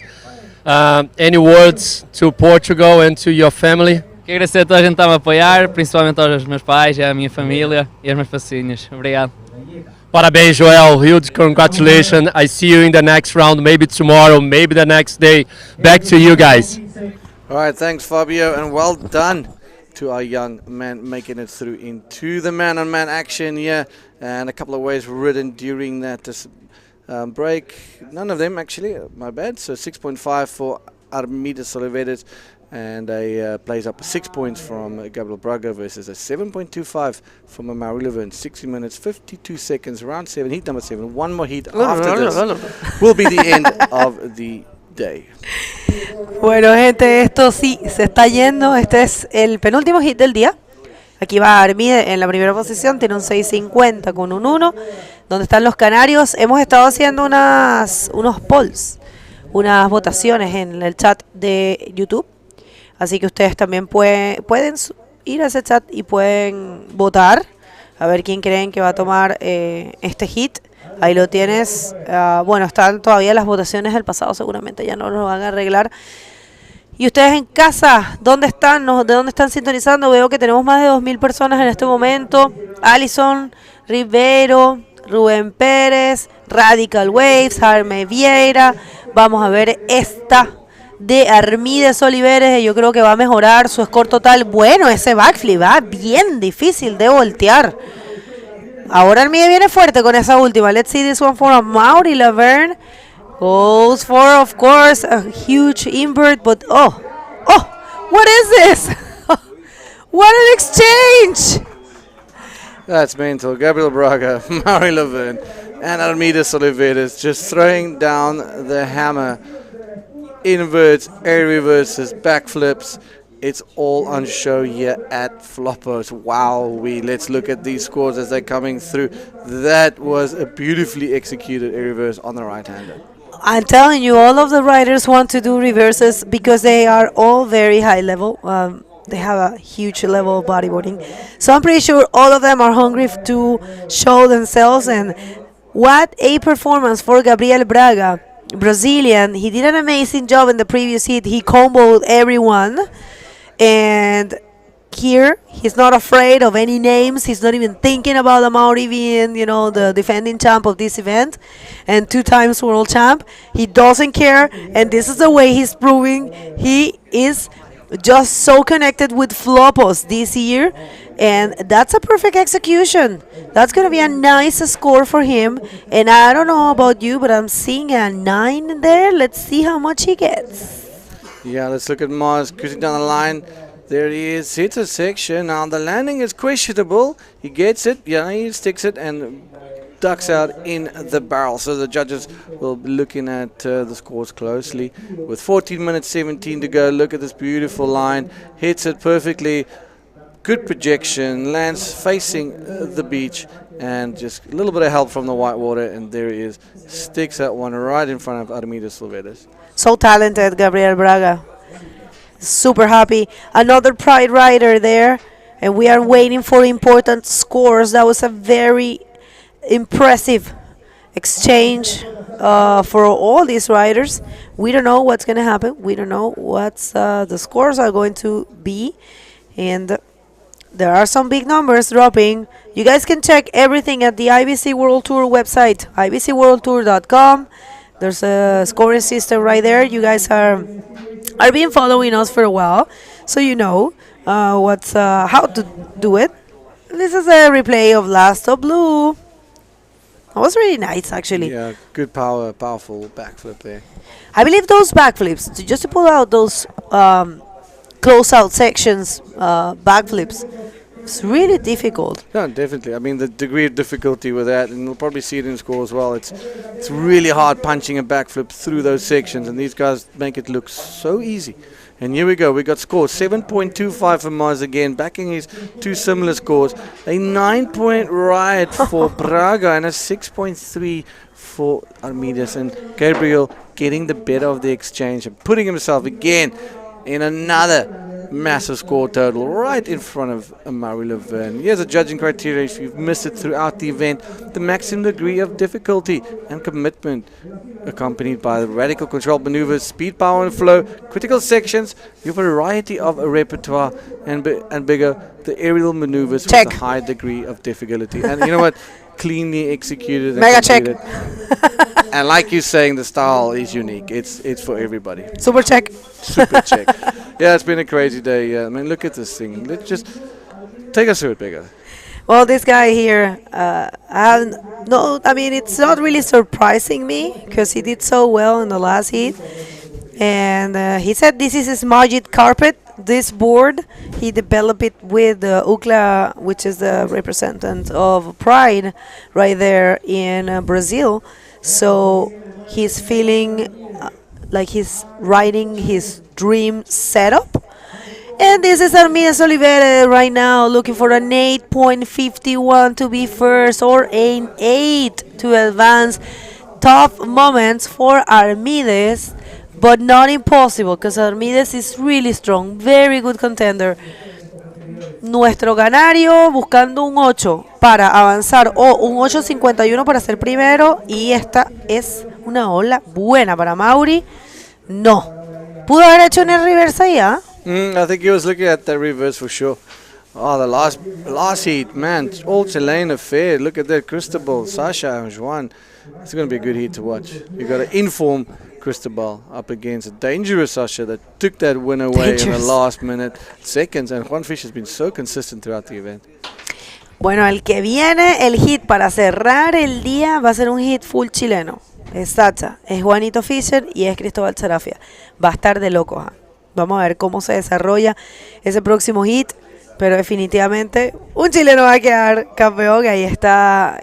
Any words to Portugal and to your family? Quero agradecer a toda a gente que está a me apoiar, principalmente aos meus pais, à minha família e aos meus patrocínios. Obrigado. Parabéns, Joel. Huge congratulations. I see you in the next round, maybe tomorrow, maybe the next day. Back to you guys. All right, thanks, Fabio, and well done to our young man making it through into the man-on-man action here. And a couple of waves ridden during that break. None of them, actually, my bad. So 6.5 for Armides Oliveres. And a plays up 6 points from Gabriel Braga versus a 7.25 from Amaury Levin. 60 minutes, 52 seconds, round 7, heat number 7. One more heat after this will be the end of the day. Bueno, gente, esto sí se está yendo. Este es el penúltimo hit del día. Aquí va Armide en la primera posición, tiene un 6.50 con un 1. ¿Dónde están los canarios? Hemos estado haciendo unos polls, unas votaciones en el chat de YouTube. Así que ustedes también pueden ir a ese chat y pueden votar a ver quién creen que va a tomar este hit. Ahí lo tienes. Bueno, están todavía las votaciones del pasado, seguramente ya no lo van a arreglar. Y ustedes en casa, ¿dónde están? ¿De dónde están sintonizando? Veo que tenemos más de 2.000 personas en este momento. Alison, Rivero, Rubén Pérez, Radical Waves, Jaime Vieira. Vamos a ver esta de Armides Oliveres. Yo creo que va a mejorar su score total. Bueno, ese backflip va bien difícil de voltear. Ahora Armide viene fuerte con esa última. Let's see this one for Amaury Laverne. Goes for, of course, a huge invert, but oh, what is this? What an exchange! That's mental. Gabriel Braga, Amaury Laverne, and Armides Oliveres just throwing down the hammer. Inverts, air reverses, backflips. It's all on show here at Flopos. Wow, let's look at these scores as they're coming through. That was a beautifully executed air reverse on the right-hander. I'm telling you, all of the riders want to do reverses because they are all very high level. They have a huge level of bodyboarding. So I'm pretty sure all of them are hungry to show themselves. And what a performance for Gabriel Braga. Brazilian. He did an amazing job in the previous heat. He comboed everyone. And here, he's not afraid of any names. He's not even thinking about Amaury being, the defending champ of this event and 2 times world champ. He doesn't care, and this is the way he's proving he is just so connected with Flopos this year, and that's a perfect execution. That's going to be a nice score for him, and I don't know about you, but I'm seeing a 9 there. Let's see how much he gets. Yeah, let's look at Mars cruising down the line. There he is, hits a section. Now the landing is questionable. He gets it, he sticks it and ducks out in the barrel. So the judges will be looking at the scores closely. With 14 minutes 17 to go, look at this beautiful line. Hits it perfectly. Good projection, lands facing the beach, and just a little bit of help from the white water, and there he is. Sticks that one right in front of Armides Oliveres. So talented, Gabriel Braga. Super happy. Another Pride rider there, and we are waiting for important scores. That was a very impressive exchange for all these riders. We don't know what's going to happen. We don't know what the scores are going to be, and there are some big numbers dropping. You guys can check everything at the IBC World Tour website, ibcworldtour.com. There's a scoring system right there. You guys are been following us for a while, so you know how to do it. This is a replay of Last of Blue. That was really nice, actually. Yeah, good powerful backflip there. I believe those backflips, just to pull out those close-out sections, backflips, it's really difficult. No, definitely. I mean, the degree of difficulty with that, and we'll probably see it in score as well. It's really hard punching a backflip through those sections, and these guys make it look so easy. And here we go. We got scores 7.25 for Mars again, backing his 2 similar scores. A 9-point ride for Braga and a 6.3 for Armides, and Gabriel getting the better of the exchange and putting himself again in another massive score total right in front of Amaury Laverne. Here's a judging criteria if you've missed it throughout the event. The maximum degree of difficulty and commitment, accompanied by the radical control maneuvers, speed, power and flow, critical sections, your variety of a repertoire, and bigger, the aerial maneuvers with a high degree of difficulty. And you know what? cleanly executed. And Mega check. completed. And like you're saying, the style is unique. It's for everybody. Super check. Super check. Yeah, it's been a crazy day. Yeah, I mean, look at this thing. Let's just take us through it, Bigger. Well, this guy here, I mean, it's not really surprising me because he did so well in the last heat. And he said this is his magic carpet, this board. He developed it with UCLA, which is the representative of Pride right there in Brazil. So he's feeling like he's riding his dream setup. And this is Armides Oliveira right now looking for an 8.51 to be first or an 8 to advance. Tough moments for Armides, but not impossible because Armides is really strong, very good contender. Nuestro canario buscando un 8 para avanzar o un 8.51 para ser primero, y esta es una ola buena para Mauri. No. ¿Pudo haber hecho en el reverse ya? I think he was looking at that reverse for sure. Oh, the last heat, man, all Chilean affair. Look at that, Cristobal, Sasha, Juan. It's going to be a good heat to watch. You got to inform Cristobal up against a dangerous Sasha that took that win away in the last minute seconds. And Juan Fish has been so consistent throughout the event. Bueno, el que viene, el hit para cerrar el día va a ser un hit full chileno. Es Sacha, es Juanito Fischer y es Cristóbal Sarafia. Va a estar de locos. Vamos a ver cómo se desarrolla ese próximo hit, pero definitivamente un chileno va a quedar campeón. Ahí está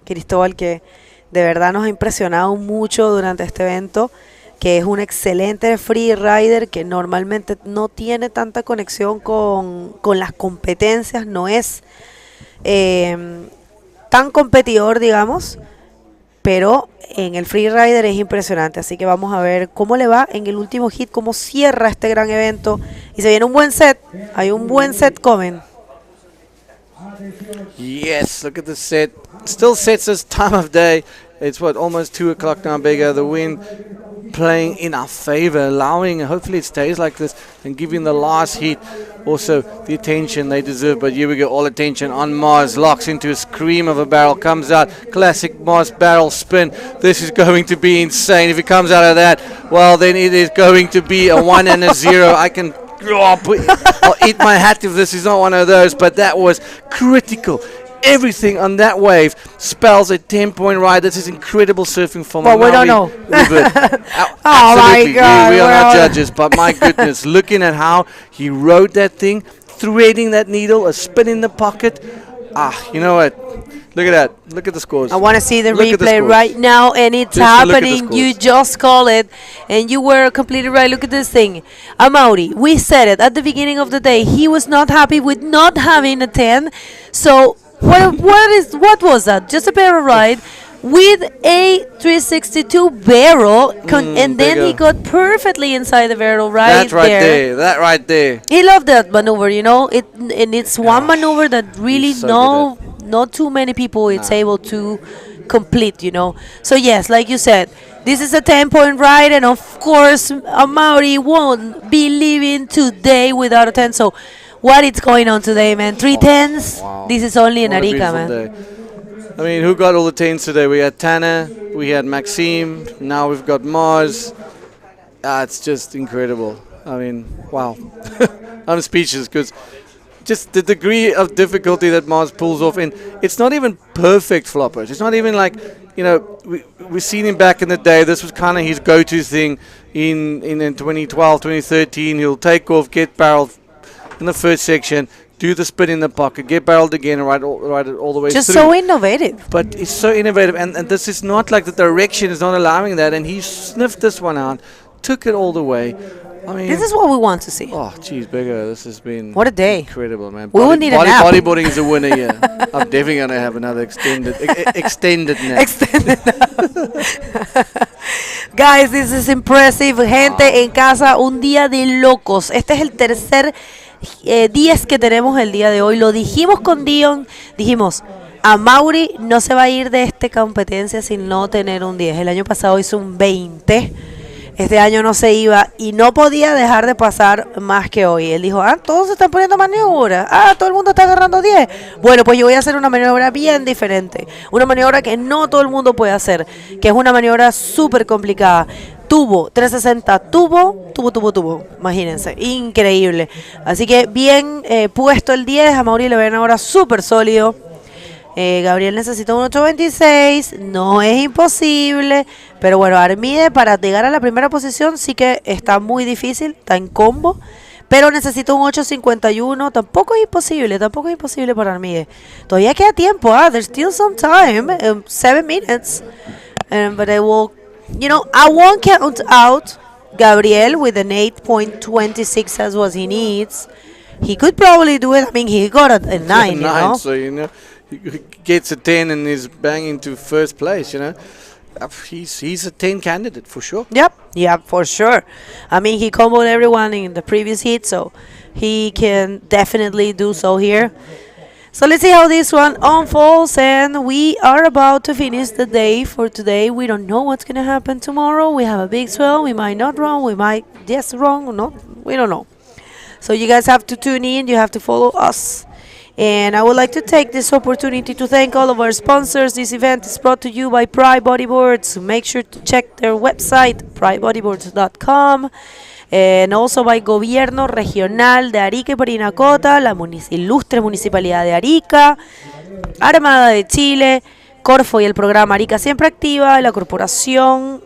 Cristóbal, que de verdad nos ha impresionado mucho durante este evento, que es un excelente free rider que normalmente no tiene tanta conexión con las competencias, no es tan competidor, digamos, pero en el freerider es impresionante. Así que vamos a ver cómo le va en el último hit, cómo cierra este gran evento. Y se viene un buen set, hay un buen set coming. Yes, look at the set. Still sets this time of day. It's what, almost 2 o'clock now, Bigger. The wind playing in our favor, allowing, hopefully it stays like this, and giving the last heat also the attention they deserve. But here we go, all attention on Mars, locks into a scream of a barrel, comes out, classic Mars barrel spin. This is going to be insane. If he comes out of that, well, then it is going to be a 1 and a 0. I can I'll eat my hat if this is not one of those, but that was critical. Everything on that wave spells a 10-point ride. This is incredible surfing from Well, we don't know. Oh my God. We are not judges, but my goodness, looking at how he rode that thing, threading that needle, a spin in the pocket. You know what? Look at that. Look at the scores. I want to see the Look at the replay scores. right now, and it's Just look at the happening. scores. You just call it, and you were completely right. Look at this thing. Amaury, we said it at the beginning of the day. He was not happy with not having a 10. So what was that? Just a barrel ride with a 362 barrel, and then he got perfectly inside the barrel That right there. He loved that maneuver, you know. It's one maneuver that really not too many people it's able to complete, you know. So yes, like you said, this is a 10-point ride, and of course Amaury won't be leaving today without a 10. So what is going on today, man? 3 10s? Wow. This is only in What a Arica, beautiful man. day. I mean, who got all the 10s today? We had Tanner, we had Maxime, now we've got Mars. It's just incredible. I mean, wow. I'm speechless because just the degree of difficulty that Mars pulls off, and it's not even perfect floppers. It's not even like, you know, we've seen him back in the day. This was kind of his go-to thing in 2012, 2013. He'll take off, get barreled in the first section, do the spin in the pocket, get barreled again, and ride it all the way Just through. so innovative. But it's so innovative, and this is not like the direction is not allowing that, and he sniffed this one out, took it all the way. I mean, This is what we want to see. oh, geez, Bigger, this has been What a day. incredible, man. We will need a nap. Bodyboarding is a winner here. I'm definitely going to have another extended nap. Guys, this is impressive. Gente en casa, un día de locos. Este es el tercer 10 que tenemos el día de hoy. Lo dijimos con Dion, dijimos, Amaury no se va a ir de esta competencia sin no tener un 10. El año pasado hizo un 20. Este año no se iba y no podía dejar de pasar más que hoy. Él dijo, todos están poniendo maniobras, todo el mundo está agarrando 10. Bueno, pues yo voy a hacer una maniobra bien diferente, una maniobra que no todo el mundo puede hacer, que es una maniobra súper complicada. Tubo, 360, tubo, imagínense, increíble. Así que bien puesto el 10, a Mauri le ven ahora súper sólido. Gabriel necesita un 8.26, no es imposible, pero bueno, Armide para llegar a la primera posición sí que está muy difícil, está en combo, pero necesita un 8.51, tampoco es imposible para Armide. Todavía queda tiempo, there's still some time, 7 minutes, but I will, I won't count out Gabriel with an 8.26 as what he needs. He could probably do it, I mean, he got a 9, So, he gets a 10 and is banging to first place, He's a 10 candidate for sure. Yep, for sure. I mean, he comboed everyone in the previous heat, so he can definitely do so here. So let's see how this one unfolds, and we are about to finish the day for today. We don't know what's going to happen tomorrow. We have a big swell. We might not run. We might run. No, we don't know. So you guys have to tune in. You have to follow us. And I would like to take this opportunity to thank all of our sponsors. This event is brought to you by Pride Bodyboards. Make sure to check their website, pridebodyboards.com. And also by Gobierno Regional de Arica y Parinacota, la ilustre Municipalidad de Arica, Armada de Chile, Corfo y el programa Arica Siempre Activa, la Corporación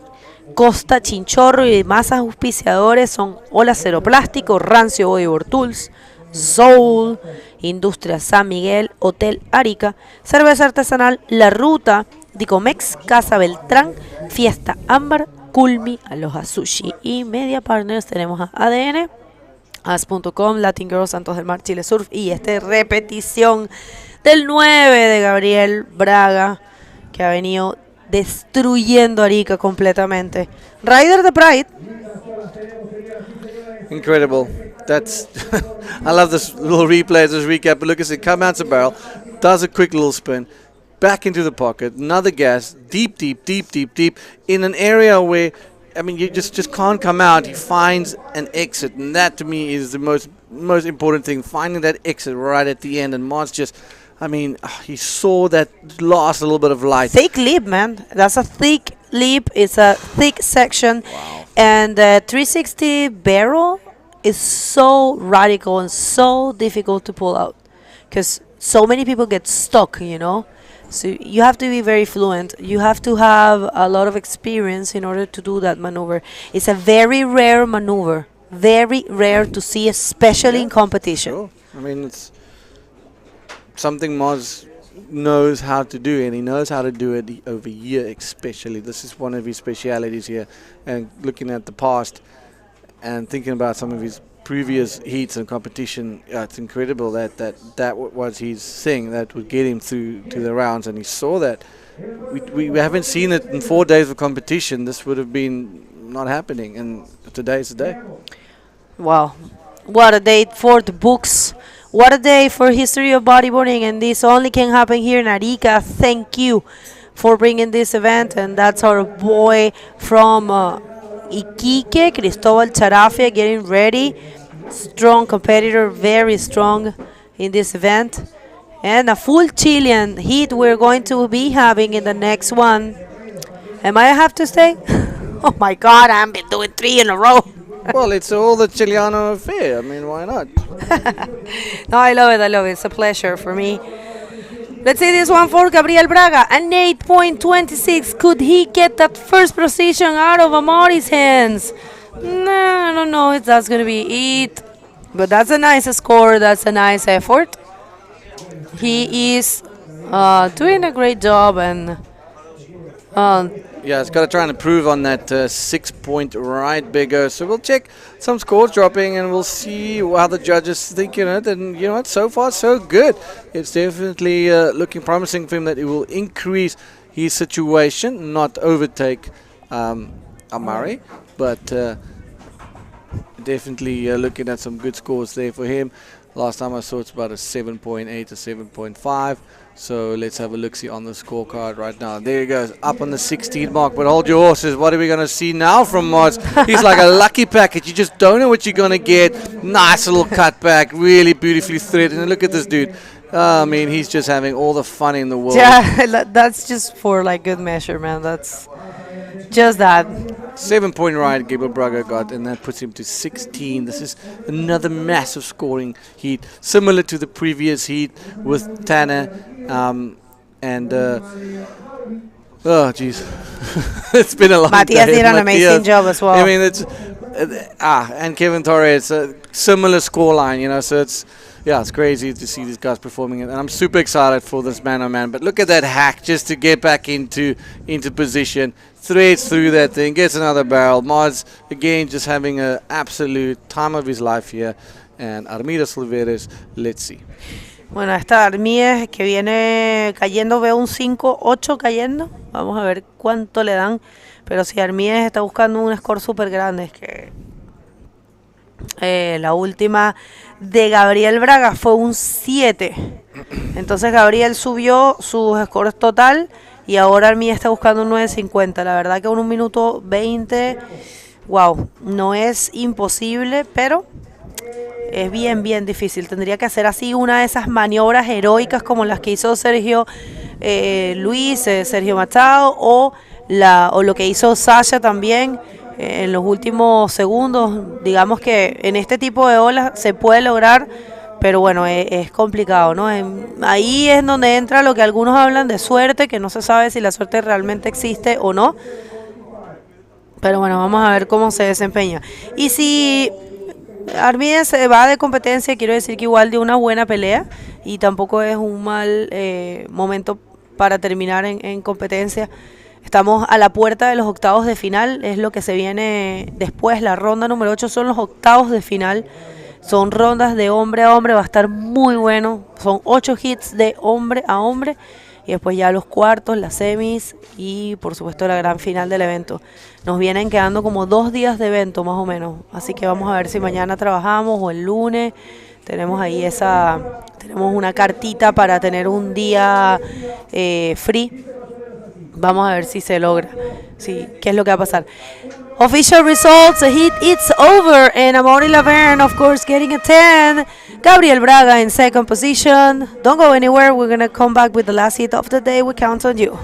Costa Chinchorro y demás auspiciadores son Ola Cero Plástico, Rancio Bodyboard Tools, Soul, Industria San Miguel, Hotel Arica, Cerveza Artesanal La Ruta, Dicomex, Casa Beltrán, Fiesta Ámbar, Culmi, Aloha Sushi y Media Partners. Tenemos a ADN, As.com, Latin Girls, Santos del Mar, Chile Surf y repetición del 9 de Gabriel Braga, que ha venido destruyendo Arica completamente. Rider de Pride. Incredible. That's I love this little replay, this recap. But look at it, come out the barrel, does a quick little spin, back into the pocket, another gas, deep in an area where, I mean, you just can't come out. He finds an exit, and that to me is the most important thing, finding that exit right at the end. And Mons just, I mean, he saw that last little bit of light. Thick leap, man. That's a thick leap. It's a thick section. Wow. And the 360 barrel is so radical and so difficult to pull out because so many people get stuck, So you have to be very fluent. You have to have a lot of experience in order to do that maneuver. It's a very rare maneuver, very rare to see, especially in competition. Sure. I mean, it's something Moz knows how to do, and he knows how to do it over here especially. This is one of his specialities here. And looking at the past and thinking about some of his previous heats and competition, it's incredible that was his thing that would get him through to the rounds, and he saw that. We haven't seen it in 4 days of competition. This would have been not happening, and today is the day. Wow, what a day for the books. What a day for history of bodyboarding, and this only can happen here in Arica. Thank you for bringing this event, and that's our boy from Iquique, Cristobal Charafia, getting ready. Strong competitor, very strong in this event. And a full Chilean heat we're going to be having in the next one. Am I have to stay? Oh my God, I've been doing 3 in a row. Well, it's all the Chileano affair. I mean, why not? No, I love it. It's a pleasure for me. Let's see this one for Gabriel Braga. An 8.26. Could he get that first position out of Amori's hands? No, I don't know if that's going to be it. But that's a nice score. That's a nice effort. He is doing a great job. And yeah, it's got to try and improve on that 6 point right bigger. So we'll check some scores dropping and we'll see how the judges think in it. And you know what, so far so good. It's definitely looking promising for him that it will increase his situation, not overtake Amari. But definitely looking at some good scores there for him. Last time I saw it's about a 7.8 to 7.5. So let's have a look-see on the scorecard right now. There he goes, up on the 16 mark. But hold your horses. What are we going to see now from Mods? He's like a lucky package. You just don't know what you're going to get. Nice little cutback, really beautifully threaded. And look at this dude. I mean, he's just having all the fun in the world. Yeah, that's just for like good measure, man. That's just that. 7-point ride Gabriel Braga got, and that puts him to 16. This is another massive scoring heat, similar to the previous heat with Tanner. Oh, jeez. It's been a long Matthias day. did an amazing job as well. I mean, it's and Kevin Torres, a similar scoreline, you know, so it's crazy to see these guys performing it, and I'm super excited for this man-on-man. But look at that hack just to get back into position, threads through that thing, gets another barrel. Mods, again, just having an absolute time of his life here. And Armidas Silveres, let's see. Bueno, esta Armies que viene cayendo, veo un 5-8 cayendo. Vamos a ver cuánto le dan. Pero si Armies está buscando un score súper grande, es que la última de Gabriel Braga fue un 7. Entonces Gabriel subió su score total y ahora Armies está buscando un 9.50. La verdad que con 1 minuto 20, wow, no es imposible, pero es bien difícil. Tendría que hacer así una de esas maniobras heroicas como las que hizo Sergio Sergio Machado o lo que hizo Sasha también en los últimos segundos. Digamos que en este tipo de olas se puede lograr, pero bueno, es complicado, ¿no? Ahí es donde entra lo que algunos hablan de suerte, que no se sabe si la suerte realmente existe o no. Pero bueno, vamos a ver cómo se desempeña. Y si Armides se va de competencia, quiero decir que igual dio una buena pelea y tampoco es un mal momento para terminar en competencia. Estamos a la puerta de los octavos de final, es lo que se viene después. La ronda número 8 son los octavos de final, son rondas de hombre a hombre, va a estar muy bueno. Son 8 hits de hombre a hombre y después ya los cuartos, las semis y por supuesto la gran final del evento. Nos vienen quedando como 2 días de evento más o menos, así que vamos a ver si mañana trabajamos o el lunes. Tenemos ahí tenemos una cartita para tener un día free. Vamos a ver si se logra, qué es lo que va a pasar. Official results, the heat it's over and Amaury Laverne of course getting a 10. Gabriel Braga in second position. Don't go anywhere, we're going to come back with the last hit of the day. We count on you.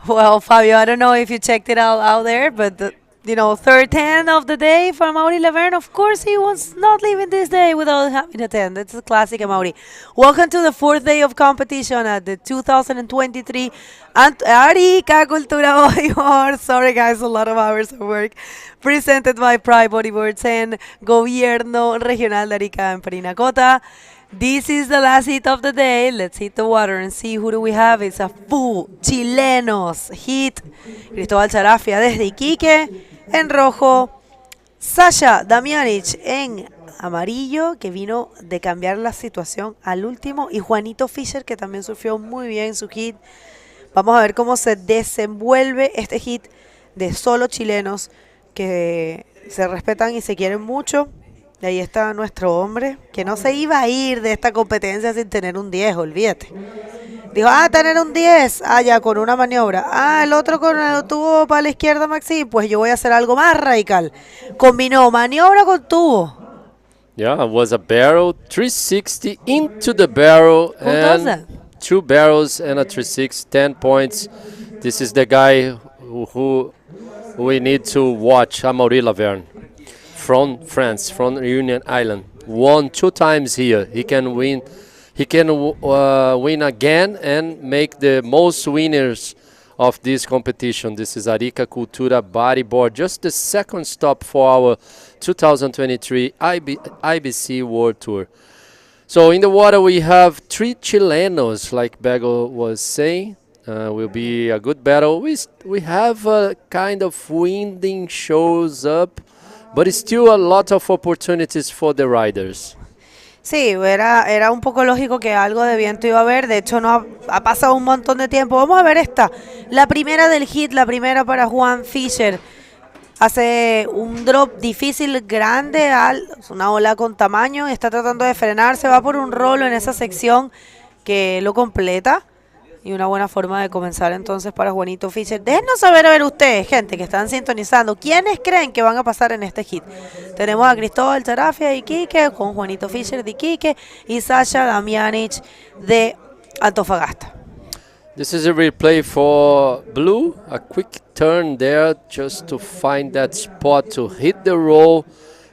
Well, Fabio, I don't know if you checked it out there, but third 10 of the day for Amaury Laverne. Of course, he was not leaving this day without having a 10. That's a classic Amaury. Welcome to the 4th day of competition at the 2023 Arica Cultura Bodyboard. Sorry, guys, a lot of hours of work. Presented by Pride Bodyboards and Gobierno Regional de Arica en Parinacota. This is the last hit of the day. Let's hit the water and see who do we have. It's a full chilenos hit. Cristóbal Charafia desde Iquique. En rojo, Sasha Damianich en amarillo, que vino de cambiar la situación al último. Y Juanito Fischer, que también surfió muy bien su hit. Vamos a ver cómo se desenvuelve este hit de solo chilenos, que se respetan y se quieren mucho. Y ahí está nuestro hombre, que no se iba a ir de esta competencia sin tener un 10, olvídate. Dijo, tener un 10, ya, con una maniobra. El otro con el tubo para la izquierda, Maxi, pues yo voy a hacer algo más radical. Combinó maniobra con tubo. Yeah, it was a barrel, 360 into the barrel, Who does that? 2 barrels and a 360, 10 points. This is the guy who we need to watch, Amaury Laverne, from France, from Reunion Island. Won 2 times here. He can win. He can win again and make the most winners of this competition. This is Arica Cultura Bodyboard, just the second stop for our 2023 IBC World Tour. So in the water we have 3 Chilenos, like Bego was saying. Will be a good battle. We have a kind of winding shows up, but still a lot of opportunities for the riders. Sí, era un poco lógico que algo de viento iba a haber. De hecho, no ha pasado un montón de tiempo. Vamos a ver esta. La primera del hit, la primera para Juan Fischer. Hace un drop difícil, grande, una ola con tamaño. Está tratando de frenarse, va por un rolo en esa sección que lo completa. Y una buena forma de comenzar entonces para Juanito Fischer. Déjennos saber, a ver ustedes, gente que están sintonizando, ¿quiénes creen que van a pasar en este hit? Tenemos a Cristóbal Charafia de Iquique, con Juanito Fischer de Iquique y Sasha Damianich de Antofagasta. This is a replay for Blue, a quick turn there just to find that spot to hit the roll,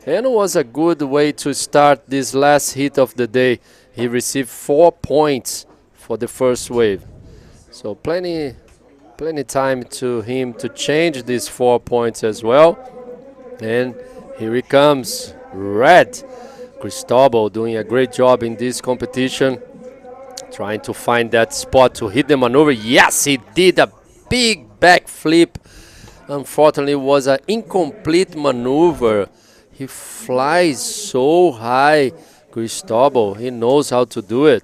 and it was a good way to start this last hit of the day. He received 4 points for the first wave. So plenty time to him to change these 4 points as well. And here he comes, Red. Cristobal doing a great job in this competition, trying to find that spot to hit the maneuver. Yes, he did a big backflip. Unfortunately, it was an incomplete maneuver. He flies so high, Cristobal. He knows how to do it.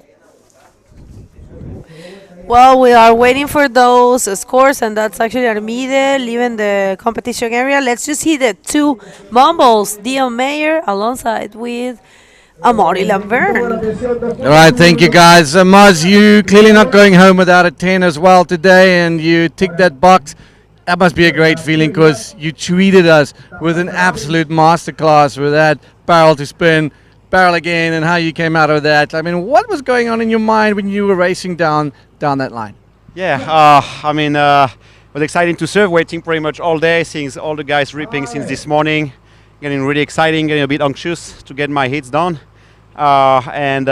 Well, we are waiting for those scores, and that's actually Armide leaving the competition area. Let's just see the 2 Mumbles, Dion Mayer alongside with Amaury Laverne. All right, thank you guys. Maz, you clearly not going home without a 10 as well today, and you ticked that box. That must be a great feeling because you treated us with an absolute masterclass with that barrel to spin, barrel again, and how you came out of that. I mean, what was going on in your mind when you were racing down that line? Yeah, it was exciting to serve, waiting pretty much all day, seeing all the guys ripping since this morning, getting really exciting, getting a bit anxious to get my hits done. I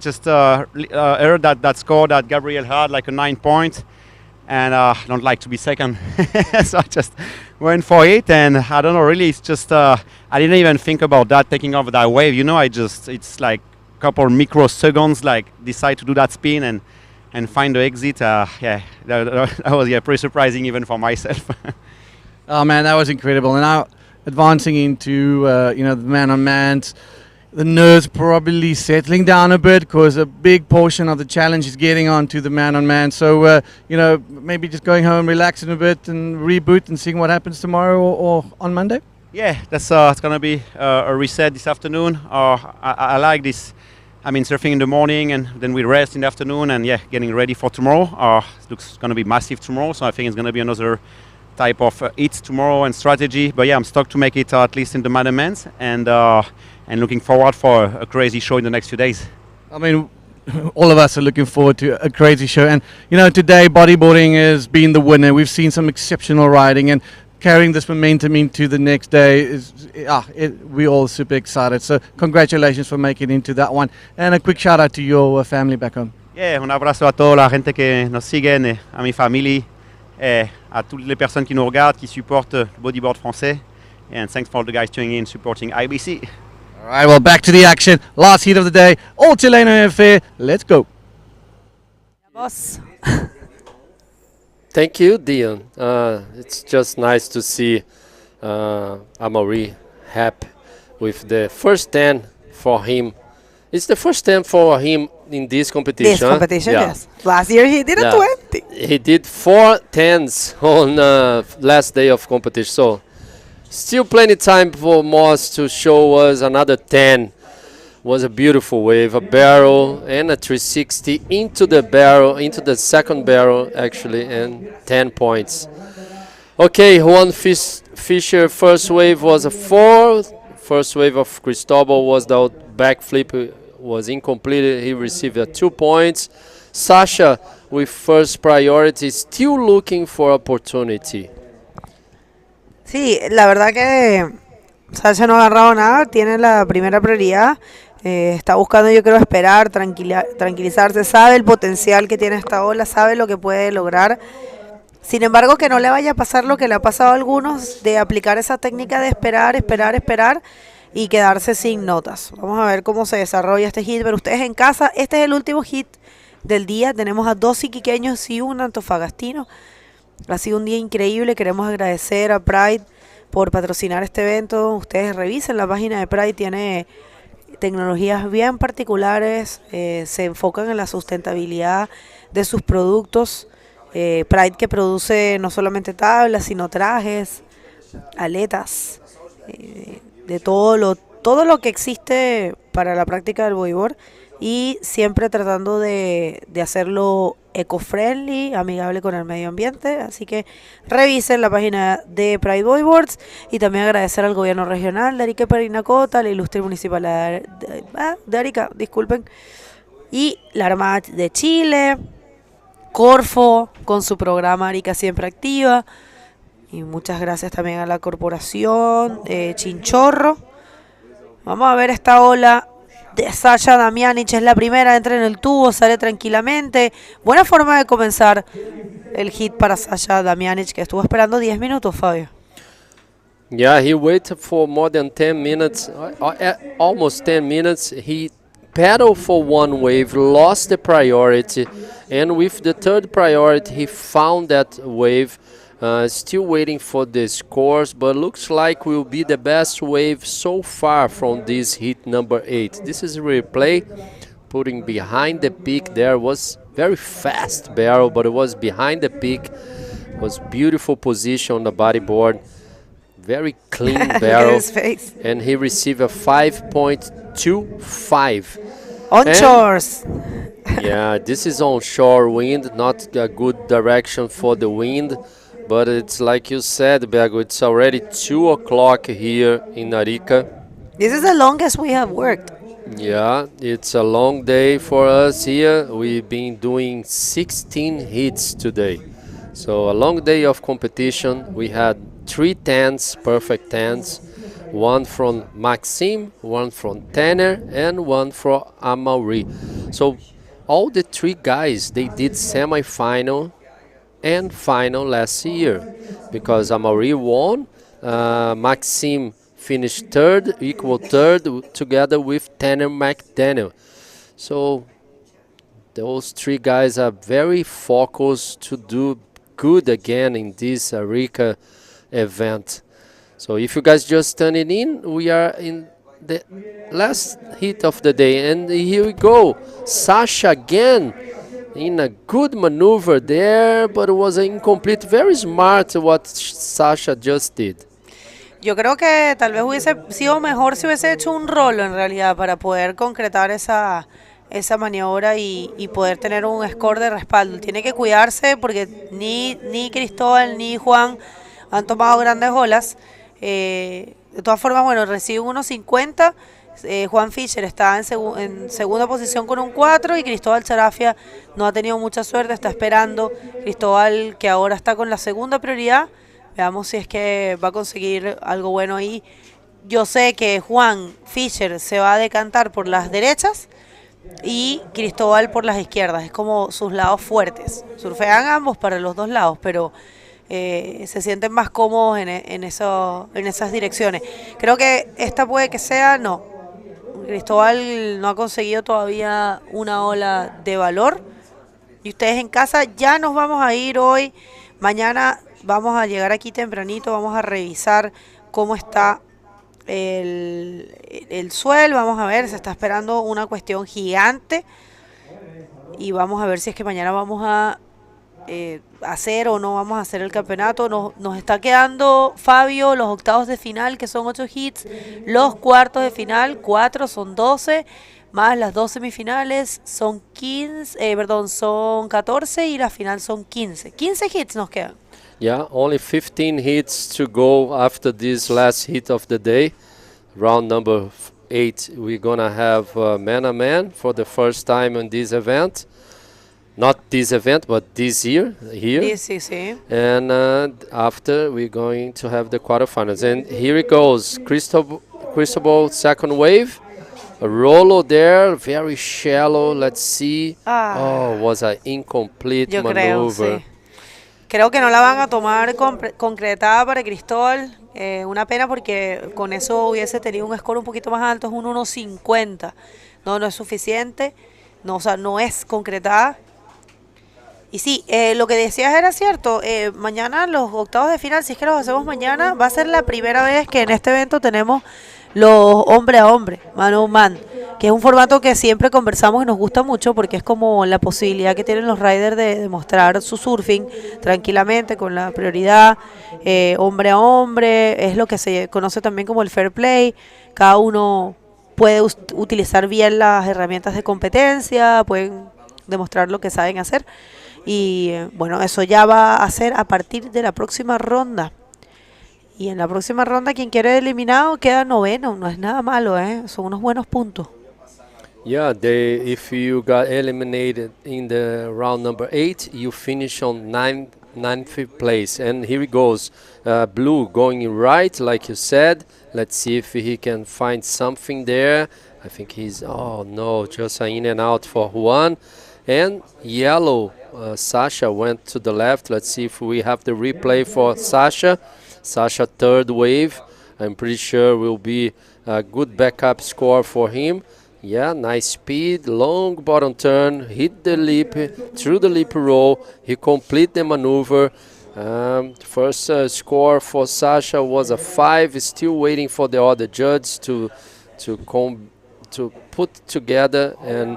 just heard that score that Gabriel had, like a 9 point, and I don't like to be second, so I just went for it, and I don't know, really, it's just, I didn't even think about that, taking off that wave, it's like a couple microseconds, like, decide to do that spin and find the exit. That was pretty surprising even for myself. Oh man, that was incredible. And now advancing into the man-on-mans, the nerves probably settling down a bit because a big portion of the challenge is getting onto the man-on-man. So maybe just going home, relaxing a bit, and reboot and seeing what happens tomorrow or on Monday. Yeah, that's it's gonna be a reset this afternoon. I like this. I mean, surfing in the morning and then we rest in the afternoon and getting ready for tomorrow. It looks going to be massive tomorrow, so I think it's going to be another type of hits tomorrow and strategy. But I'm stoked to make it at least in the Madamans and looking forward for a crazy show in the next few days. I mean, all of us are looking forward to a crazy show. And, today bodyboarding has been the winner. We've seen some exceptional riding and carrying this momentum into the next day we're all super excited. So congratulations for making it into that one. And a quick shout out to your family back home. Yeah, un abrazo a toda la gente que nos siguen, a mi familia, à toutes les personnes qui nous regardent, qui supportent le bodyboard français. And thanks for all the guys tuning in, supporting IBC. All right, well, back to the action. Last heat of the day, all Chileno affair. Let's go. Boss. Thank you, Dion. It's just nice to see Amaury happy with the first 10 for him. It's the first 10 for him in this competition. This competition, yes. Last year he did a 20. He did 4 10s on last day of competition. So Still plenty time for Moss to show us another 10. Was a beautiful wave, a barrel and a 360 into the barrel, into the second barrel actually, and 10 points. Okay, Juan Fischer, first wave was a 4. First wave of Cristobal was the backflip, was incomplete. He received 2 points. Sasha with first priority, still looking for opportunity. Sí, la verdad que Sasha no ha agarrado nada, tiene la primera prioridad. Está buscando, yo creo, esperar, tranquilizarse, sabe el potencial que tiene esta ola, sabe lo que puede lograr. Sin embargo, que no le vaya a pasar lo que le ha pasado a algunos, de aplicar esa técnica de esperar y quedarse sin notas. Vamos a ver cómo se desarrolla este hit, pero ustedes en casa, este es el último hit del día. Tenemos a 2 iquiqueños y un antofagastino. Ha sido un día increíble, queremos agradecer a Pride por patrocinar este evento. Ustedes revisen la página de Pride, tiene tecnologías bien particulares, se enfocan en la sustentabilidad de sus productos. Pride que produce no solamente tablas, sino trajes, aletas, de todo lo que existe para la práctica del bodyboard, y siempre tratando de hacerlo eco-friendly, amigable con el medio ambiente. Así que revisen la página de Pride Bodyboards, y también agradecer al gobierno regional de Arica y Parinacota, la ilustre municipal de Arica, disculpen, y la Armada de Chile, Corfo con su programa Arica Siempre Activa, y muchas gracias también a la corporación Chinchorro. Vamos a ver esta ola de Sasha Damianic, es la primera, entra en el tubo, sale tranquilamente. Buena forma de comenzar el hit para Sasha Damianic, que estuvo esperando 10 minutos, Fabio. Yeah, he waited for more than 10 minutes, almost 10 minutes. He paddled for one wave, lost the priority, and with the third priority, he found that wave. Still waiting for the scores, but looks like will be the best wave so far from this hit number 8. This is a replay, putting behind the peak there. Was very fast barrel, but it was behind the peak. Was beautiful position on the bodyboard. Very clean barrel. His face. And he received a 5.25. Onshores. Yeah, this is onshore wind, not a good direction for the wind. But it's like you said, Bego, it's already 2 o'clock here in Arica. This is the longest we have worked. Yeah, it's a long day for us here. We've been doing 16 hits today. So a long day of competition. We had 3 10s, perfect 10s. One from Maxime, one from Tanner, and one from Amaury. So all the 3 guys, they did semi-final and final last year, because Amaury won, Maxime finished third, equal third, together with Tanner McDaniel. So those 3 guys are very focused to do good again in this Arica event. So if you guys just turning in, we are in the last hit of the day, and here we go, Sasha again. In a good maneuver there, but it was incomplete. Very smart what Sasha just did. Yo creo que tal vez hubiese sido mejor si hubiese hecho un rolo en realidad, para poder concretar esa maniobra y poder tener un score de respaldo. Tiene que cuidarse porque ni Cristóbal ni Juan han tomado grandes olas. De todas formas, bueno, recibe unos 50. Juan Fischer está en segunda posición con un 4, y Cristóbal Charafia no ha tenido mucha suerte, está esperando. Cristóbal, que ahora está con la segunda prioridad, veamos si es que va a conseguir algo bueno ahí. Yo sé que Juan Fischer se va a decantar por las derechas y Cristóbal por las izquierdas, es como sus lados fuertes. Surfean ambos para los 2 lados, pero se sienten más cómodos en esas direcciones. Creo que esta puede que sea, no. Cristóbal no ha conseguido todavía una ola de valor. Y ustedes en casa, ya nos vamos a ir hoy. Mañana vamos a llegar aquí tempranito, vamos a revisar cómo está el suelo. Vamos a ver, se está esperando una cuestión gigante. Y vamos a ver si es que mañana vamos a hacer o no vamos a hacer el campeonato. Nos está quedando, Fabio, los octavos de final, que son 8 hits, los cuartos de final, 4, son 12, más las 2 semifinales, son 15, son 14 y la final son 15. 15 hits nos quedan. Yeah, only 15 hits to go after this last hit of the day. Round number 8, we're gonna have man-a-man for the first time in this event. Not this event, but this year, here. Sí. And after, we're going to have the quarterfinals. And here it goes, Cristobal second wave. A Rolo there, very shallow, let's see. Oh, was an incomplete maneuver. Creo que no la van a tomar concretada para Cristóbal. Una pena porque con eso hubiese tenido un score un poquito más alto, es un 1.50. No es suficiente, no es concretada. Y sí, lo que decías era cierto, mañana los octavos de final, si es que los hacemos mañana, va a ser la primera vez que en este evento tenemos los hombre a hombre, man on man, que es un formato que siempre conversamos y nos gusta mucho porque es como la posibilidad que tienen los riders de mostrar su surfing tranquilamente con la prioridad, hombre a hombre, es lo que se conoce también como el fair play, cada uno puede utilizar bien las herramientas de competencia, pueden demostrar lo que saben hacer y bueno, eso ya va a ser a partir de la próxima ronda. Y en la próxima ronda quien quede eliminado queda noveno, no es nada malo, son unos buenos puntos. Yeah, if you got eliminated in the round number 8, you finish on ninth place. And here it goes, Blue going right, like you said. Let's see if he can find something there. I think he's, oh no, just an in and out for Juan. And Yellow, Sasha went to the left. Let's see if we have the replay for Sasha. Sasha third wave, I'm pretty sure will be a good backup score for him. Yeah, nice speed, long bottom turn, hit the lip, through the lip roll, he complete the maneuver. First score for Sasha was a 5, still waiting for the other judges to put together and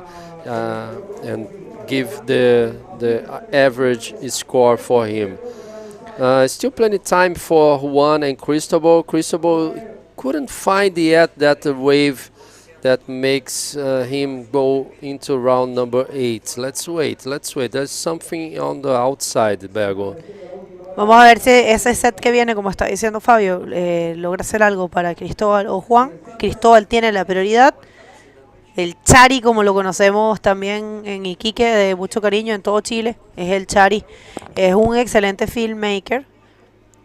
give the average score for him. Still plenty time for Juan and Cristobal. Cristobal couldn't find yet that wave that makes him go into round number 8. Let's wait. There's something on the outside, Bergo. Vamos a ver si ese set que viene, como está diciendo Fabio, logra hacer algo para Cristóbal o Juan. Cristóbal tiene la prioridad. El Chari, como lo conocemos también en Iquique, de mucho cariño en todo Chile, es el Chari. Es un excelente filmmaker.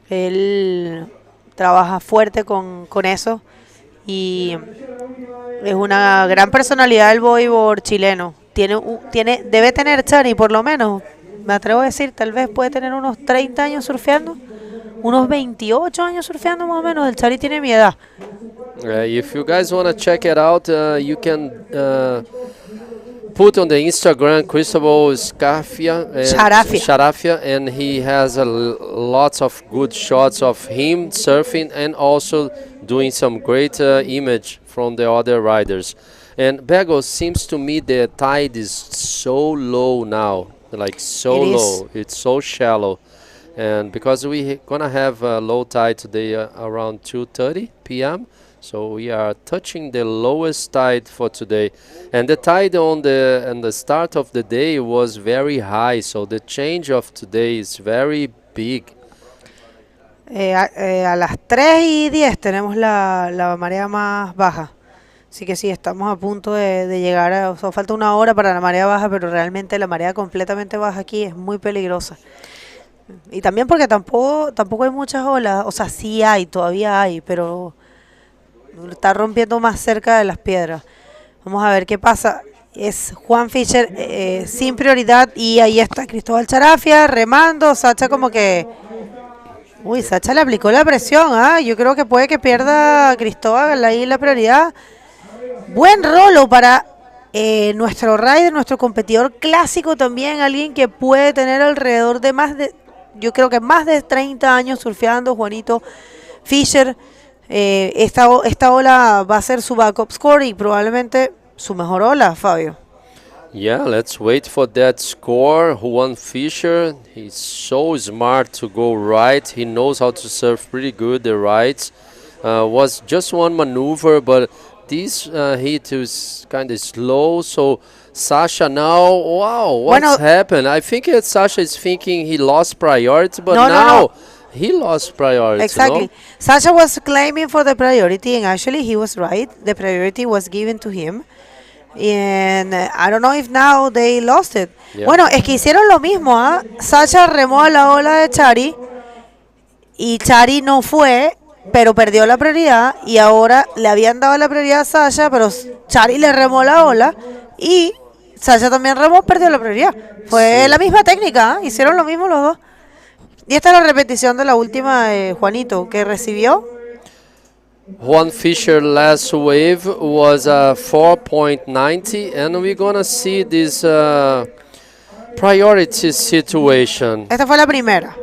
Él trabaja fuerte con eso y es una gran personalidad del bodyboard chileno. Debe tener Chari, por lo menos, me atrevo a decir, tal vez puede tener unos 30 años surfeando, unos 28 años surfeando más o menos. El Chari tiene mi edad. If you guys want to check it out, you can put on the Instagram Cristobal Sharafia, and he has lots of good shots of him surfing and also doing some great image from the other riders. And Bergo, seems to me the tide is so low now, like so low. It's so shallow. And because we're gonna have a low tide today around 2:30 p.m. So we are touching the lowest tide for today, and the tide on the start of the day was very high. So the change of today is very big. A las 3:10 tenemos la marea más baja, así que sí, estamos a punto de llegar o sea, falta una hora para la marea baja, pero realmente la marea completamente baja aquí es muy peligrosa. Y también porque tampoco hay muchas olas, o sea, sí hay, todavía hay, pero está rompiendo más cerca de las piedras. Vamos a ver qué pasa. Es Juan Fischer sin prioridad y ahí está Cristóbal Sharafia remando. Sacha como que... Uy, Sacha le aplicó la presión. Yo creo que puede que pierda Cristóbal ahí la prioridad. Buen rolo para nuestro rider, nuestro competidor clásico también. Alguien que puede tener alrededor de yo creo que más de 30 años surfeando, Juanito Fischer. Esta ola va a ser su backup score y probablemente su mejor ola, Fabio. Yeah, let's wait for that score. Juan Fischer, he's so smart to go right. He knows how to serve pretty good the rights. Was just one maneuver, but this hit is kind of slow. So Sasha now, wow, what's happened? I think Sasha is thinking he lost priority, but now he lost priority. Exactly. No? Sasha was claiming for the priority, and actually he was right. The priority was given to him. And I don't know if now they lost it. Yeah. Bueno, es que hicieron lo mismo, ¿ah? Sasha remó a la ola de Chari y Chari no fue, pero perdió la prioridad y ahora le habían dado la prioridad a Sasha, pero Chari le remó la ola y Sasha también remó, perdió la prioridad. Fue la misma técnica, ¿ah? Hicieron lo mismo los dos. Y esta es la repetición de la última de Juanito, que recibió. Juan Fischer last wave was 4.90, and we're gonna see this priority situation. Esta fue la primera.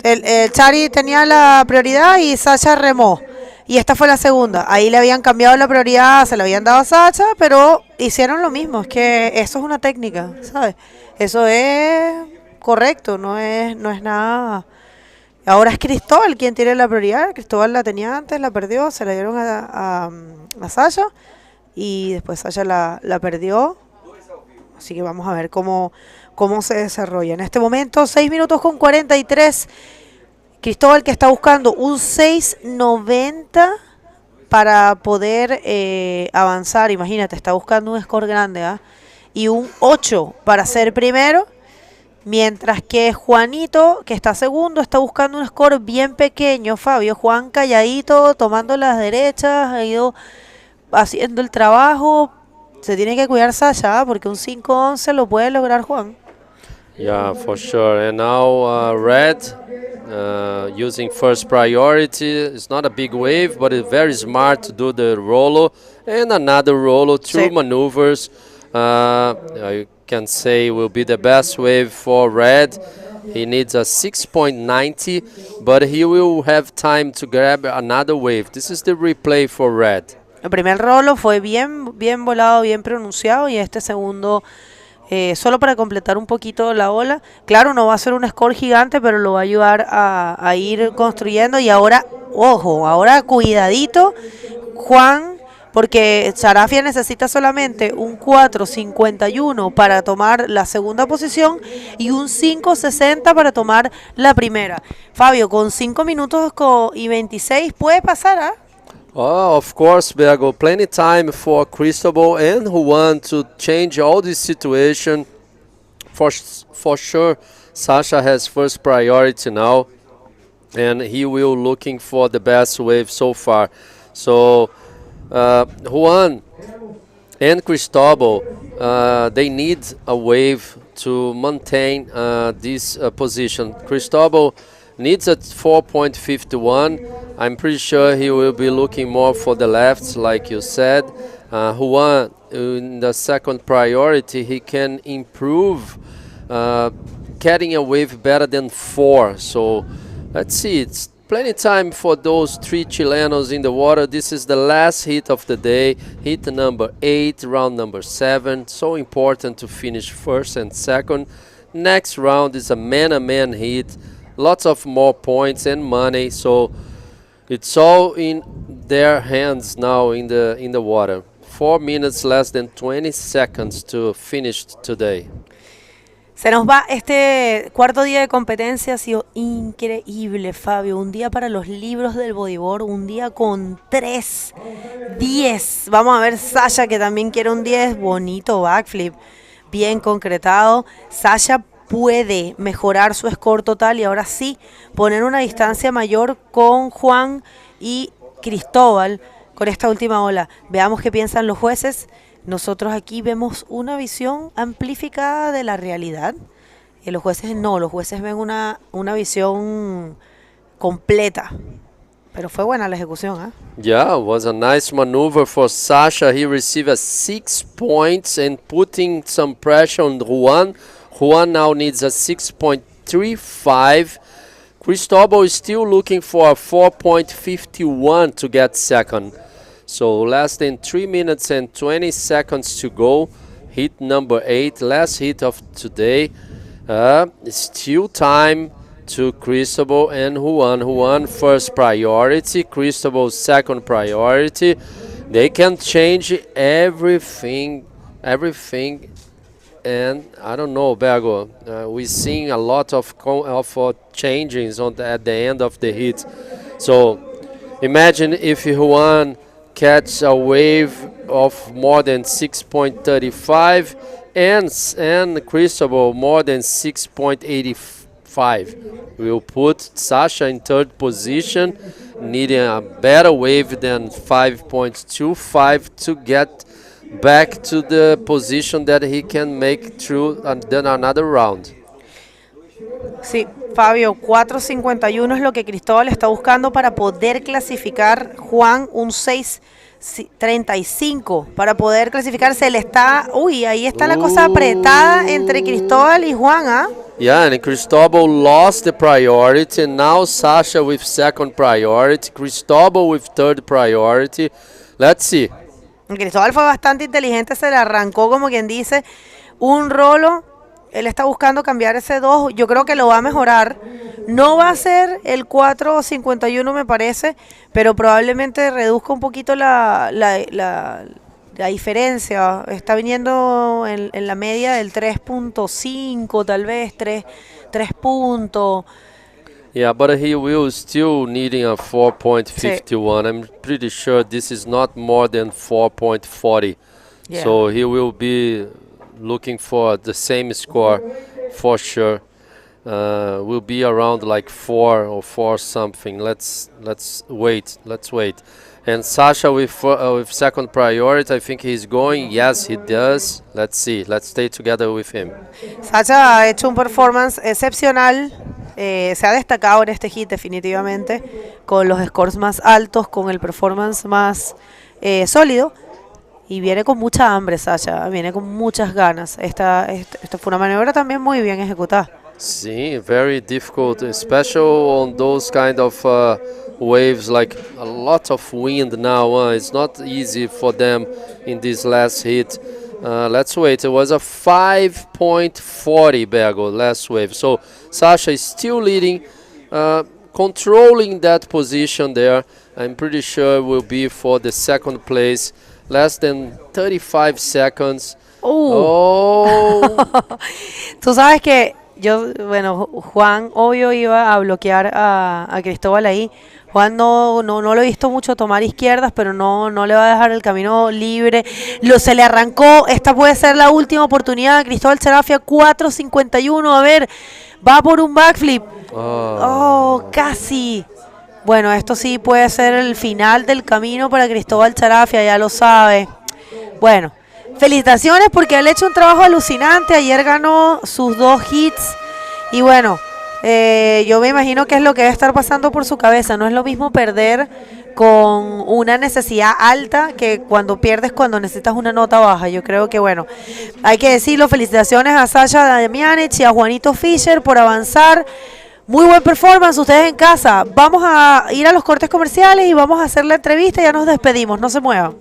El Chari tenía la prioridad y Sasha remó. Y esta fue la segunda. Ahí le habían cambiado la prioridad, se la habían dado a Sasha, pero hicieron lo mismo. Es que eso es una técnica, ¿sabes? Eso es correcto, no es nada. Ahora es Cristóbal quien tiene la prioridad. Cristóbal la tenía antes, la perdió, se la dieron a Sasha y después Sasha la perdió. Así que vamos a ver cómo se desarrolla. En este momento, 6 minutos con 43. Cristóbal que está buscando un 6.90 para poder avanzar. Imagínate, está buscando un score grande, ¿ah? Y un 8 para ser primero. Mientras que Juanito, que está segundo, está buscando un score bien pequeño, Fabio. Juan calladito, tomando las derechas, ha ido haciendo el trabajo. Se tiene que cuidar Sasha, ¿eh? Porque un 5-11 lo puede lograr Juan. Yeah, for sure. And now Red using first priority. It's not a big wave, but it's very smart to do the rolo. And another rolo, two maneuvers. I can say will be the best wave for Red. He needs a 6.90, but he will have time to grab another wave. This is the replay for Red. El primer rolo fue bien volado, bien pronunciado, y este segundo, solo para completar un poquito la ola. Claro, no va a ser un score gigante, pero lo va a ayudar a ir construyendo. Y ahora, ojo, ahora cuidadito, Juan, porque Sarafia necesita solamente un 4.51 para tomar la segunda posición y un 5.60 para tomar la primera. Fabio, con 5 minutos y 26 puede pasar, ¿ah? Oh, of course, Bego. Plenty time for Cristobal and Juan to change all this situation. For sure, Sasha has first priority now, and he will looking for the best wave so far. So Juan and Cristobal, they need a wave to maintain this position. Cristobal needs a 4.51. I'm pretty sure he will be looking more for the left, like you said. Juan, in the second priority, he can improve getting a wave better than 4. So let's see. It's plenty time for those 3 Chilenos in the water. This is the last hit of the day, hit number 8, round number 7. So important to finish first and second. Next round is a man-to-man hit. Lots of more points and money. So it's all in their hands now in the water. 4 minutes less than 20 seconds to finish today. Se nos va este cuarto día de competencia, ha sido increíble, Fabio. Un día para los libros del bodyboard, un día con 3 10. Vamos a ver Sasha, que también quiere un 10. Bonito backflip, bien concretado. Sasha puede mejorar su score total y ahora sí poner una distancia mayor con Juan y Cristóbal con esta última ola. Veamos qué piensan los jueces. Nosotros aquí vemos una visión amplificada de la realidad. Y los jueces no, los jueces ven una visión completa. Pero fue buena la ejecución, ¿eh? Yeah, it was a nice maneuver for Sasha. He received 6 points and putting some pressure on Juan. Juan now needs a 6.35. Cristobal is still looking for a 4.51 to get second. So less than 3 minutes and 20 seconds to go. Heat number 8, last heat of today. Still time to Cristobal and Juan. Juan first priority, Cristobal second priority. They can change everything, and I don't know, Bergo. We're seeing a lot of changings at the end of the heat. So imagine if Juan catch a wave of more than 6.35 and Cristobal more than 6.85. We'll put Sasha in third position, needing a better wave than 5.25 to get back to the position that he can make through then another round. Sí, Fabio, 4.51 es lo que Cristóbal está buscando para poder clasificar. Juan, un 6.35 para poder clasificarse. Él está, ahí está la cosa apretada entre Cristóbal y Juan, ¿ah? Yeah, and Cristobal lost the priority, and now Sasha with second priority, Cristobal with third priority. Let's see. Cristóbal fue bastante inteligente, se le arrancó, como quien dice, un rolo. Él está buscando cambiar ese 2, yo creo que lo va a mejorar. No va a ser el 4.51 me parece, pero probablemente reduzca un poquito la diferencia. Está viniendo en la media del 3.5, tal vez 3 puntos. Yeah, but he will still needing a 4.51. I'm pretty sure this is not more than 4.40. Yeah. So he will be looking for the same score for sure. Will be around like 4 or 4 something. Let's wait. And Sasha with second priority, I think he's going. Yes, he does. Let's see. Let's stay together with him. Sasha ha hecho un performance excepcional. Se ha destacado en este hit definitivamente, con los scores más altos, con el performance más sólido. Y viene con mucha hambre, Sasha, viene con muchas ganas. Esta fue una maniobra también muy bien ejecutada. Sí, very difficult, especially on those kind of waves, like a lot of wind now. It's not easy for them in this last hit. Let's wait. It was a 5.40 Bergo last wave. So Sasha is still leading, controlling that position there. I'm pretty sure will be for the second place. Less than 35 seconds. Tú sabes que Juan obvio iba a bloquear a Cristóbal ahí. Juan no lo he visto mucho tomar izquierdas, pero no le va a dejar el camino libre. Se le arrancó. Esta puede ser la última oportunidad. Cristóbal Charafia, 4.51. A ver, va por un backflip. Casi. Bueno, esto sí puede ser el final del camino para Cristóbal Charafia, ya lo sabe. Bueno, felicitaciones porque él ha hecho un trabajo alucinante. Ayer ganó sus 2 hits. Y bueno, yo me imagino que es lo que debe estar pasando por su cabeza. No es lo mismo perder con una necesidad alta que cuando pierdes cuando necesitas una nota baja. Yo creo que, bueno, hay que decirlo. Felicitaciones a Sasha Damianich y a Juanito Fischer por avanzar. Muy buen performance, ustedes en casa. Vamos a ir a los cortes comerciales y vamos a hacer la entrevista y ya nos despedimos. No se muevan.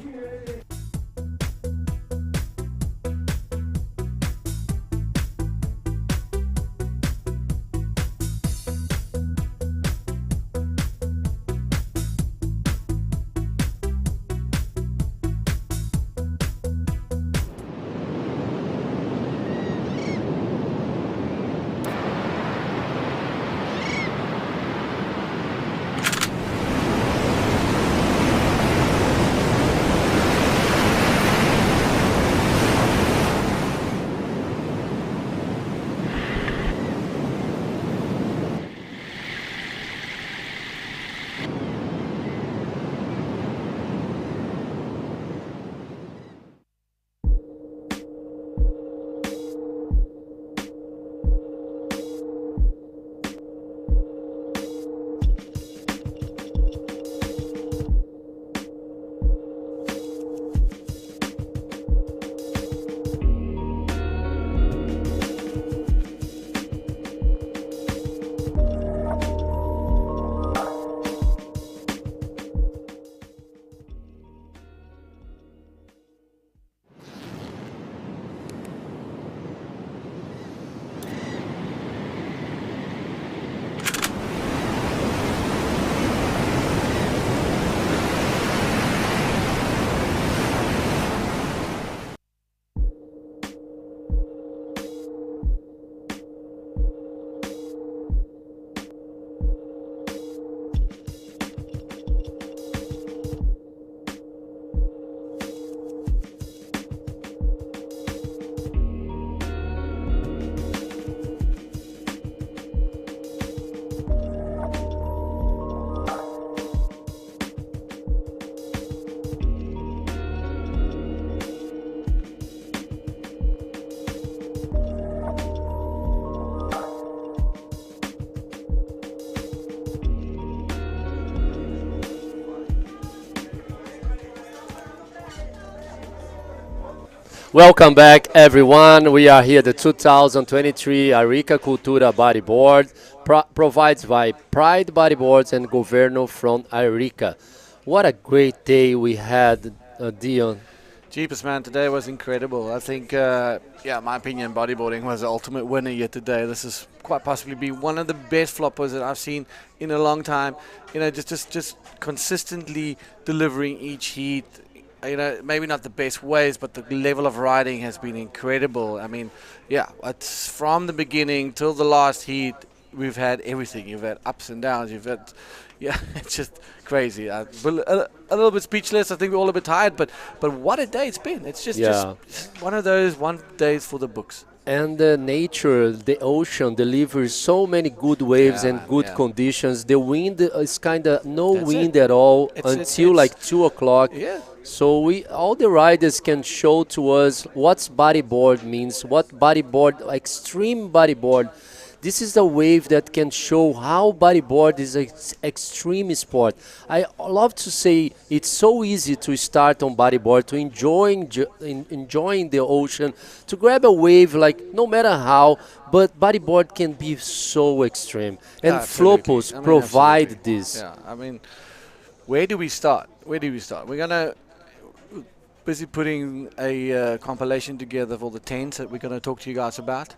Welcome back, everyone. We are here at the 2023 Arica Cultura Bodyboard, provided by Pride Bodyboards and Governo from Arica. What a great day we had, Dion. Jeepers, man, today was incredible. I think, my opinion, bodyboarding was the ultimate winner yet today. This is quite possibly be one of the best floppers that I've seen in a long time. You know, just consistently delivering each heat. You know, maybe not the best ways, but the level of riding has been incredible. I mean, yeah, it's from the beginning till the last heat, we've had everything. You've had ups and downs. You've had, yeah, it's just crazy. A little bit speechless. I think we're all a bit tired, but what a day it's been. It's just one of those days for the books. And the nature, the ocean delivers so many good waves and good conditions. The wind is kind of no wind at all until like 2 o'clock. Yeah. So all the riders can show to us what bodyboard means, what bodyboard, extreme bodyboard. This is the wave that can show how bodyboard is an extreme sport. I love to say it's so easy to start on bodyboard, to enjoying the ocean, to grab a wave like no matter how, but bodyboard can be so extreme. And Flopos provide this. Yeah, I mean, where do we start? We're going to busy putting a compilation together of all the tents that we're going to talk to you guys about.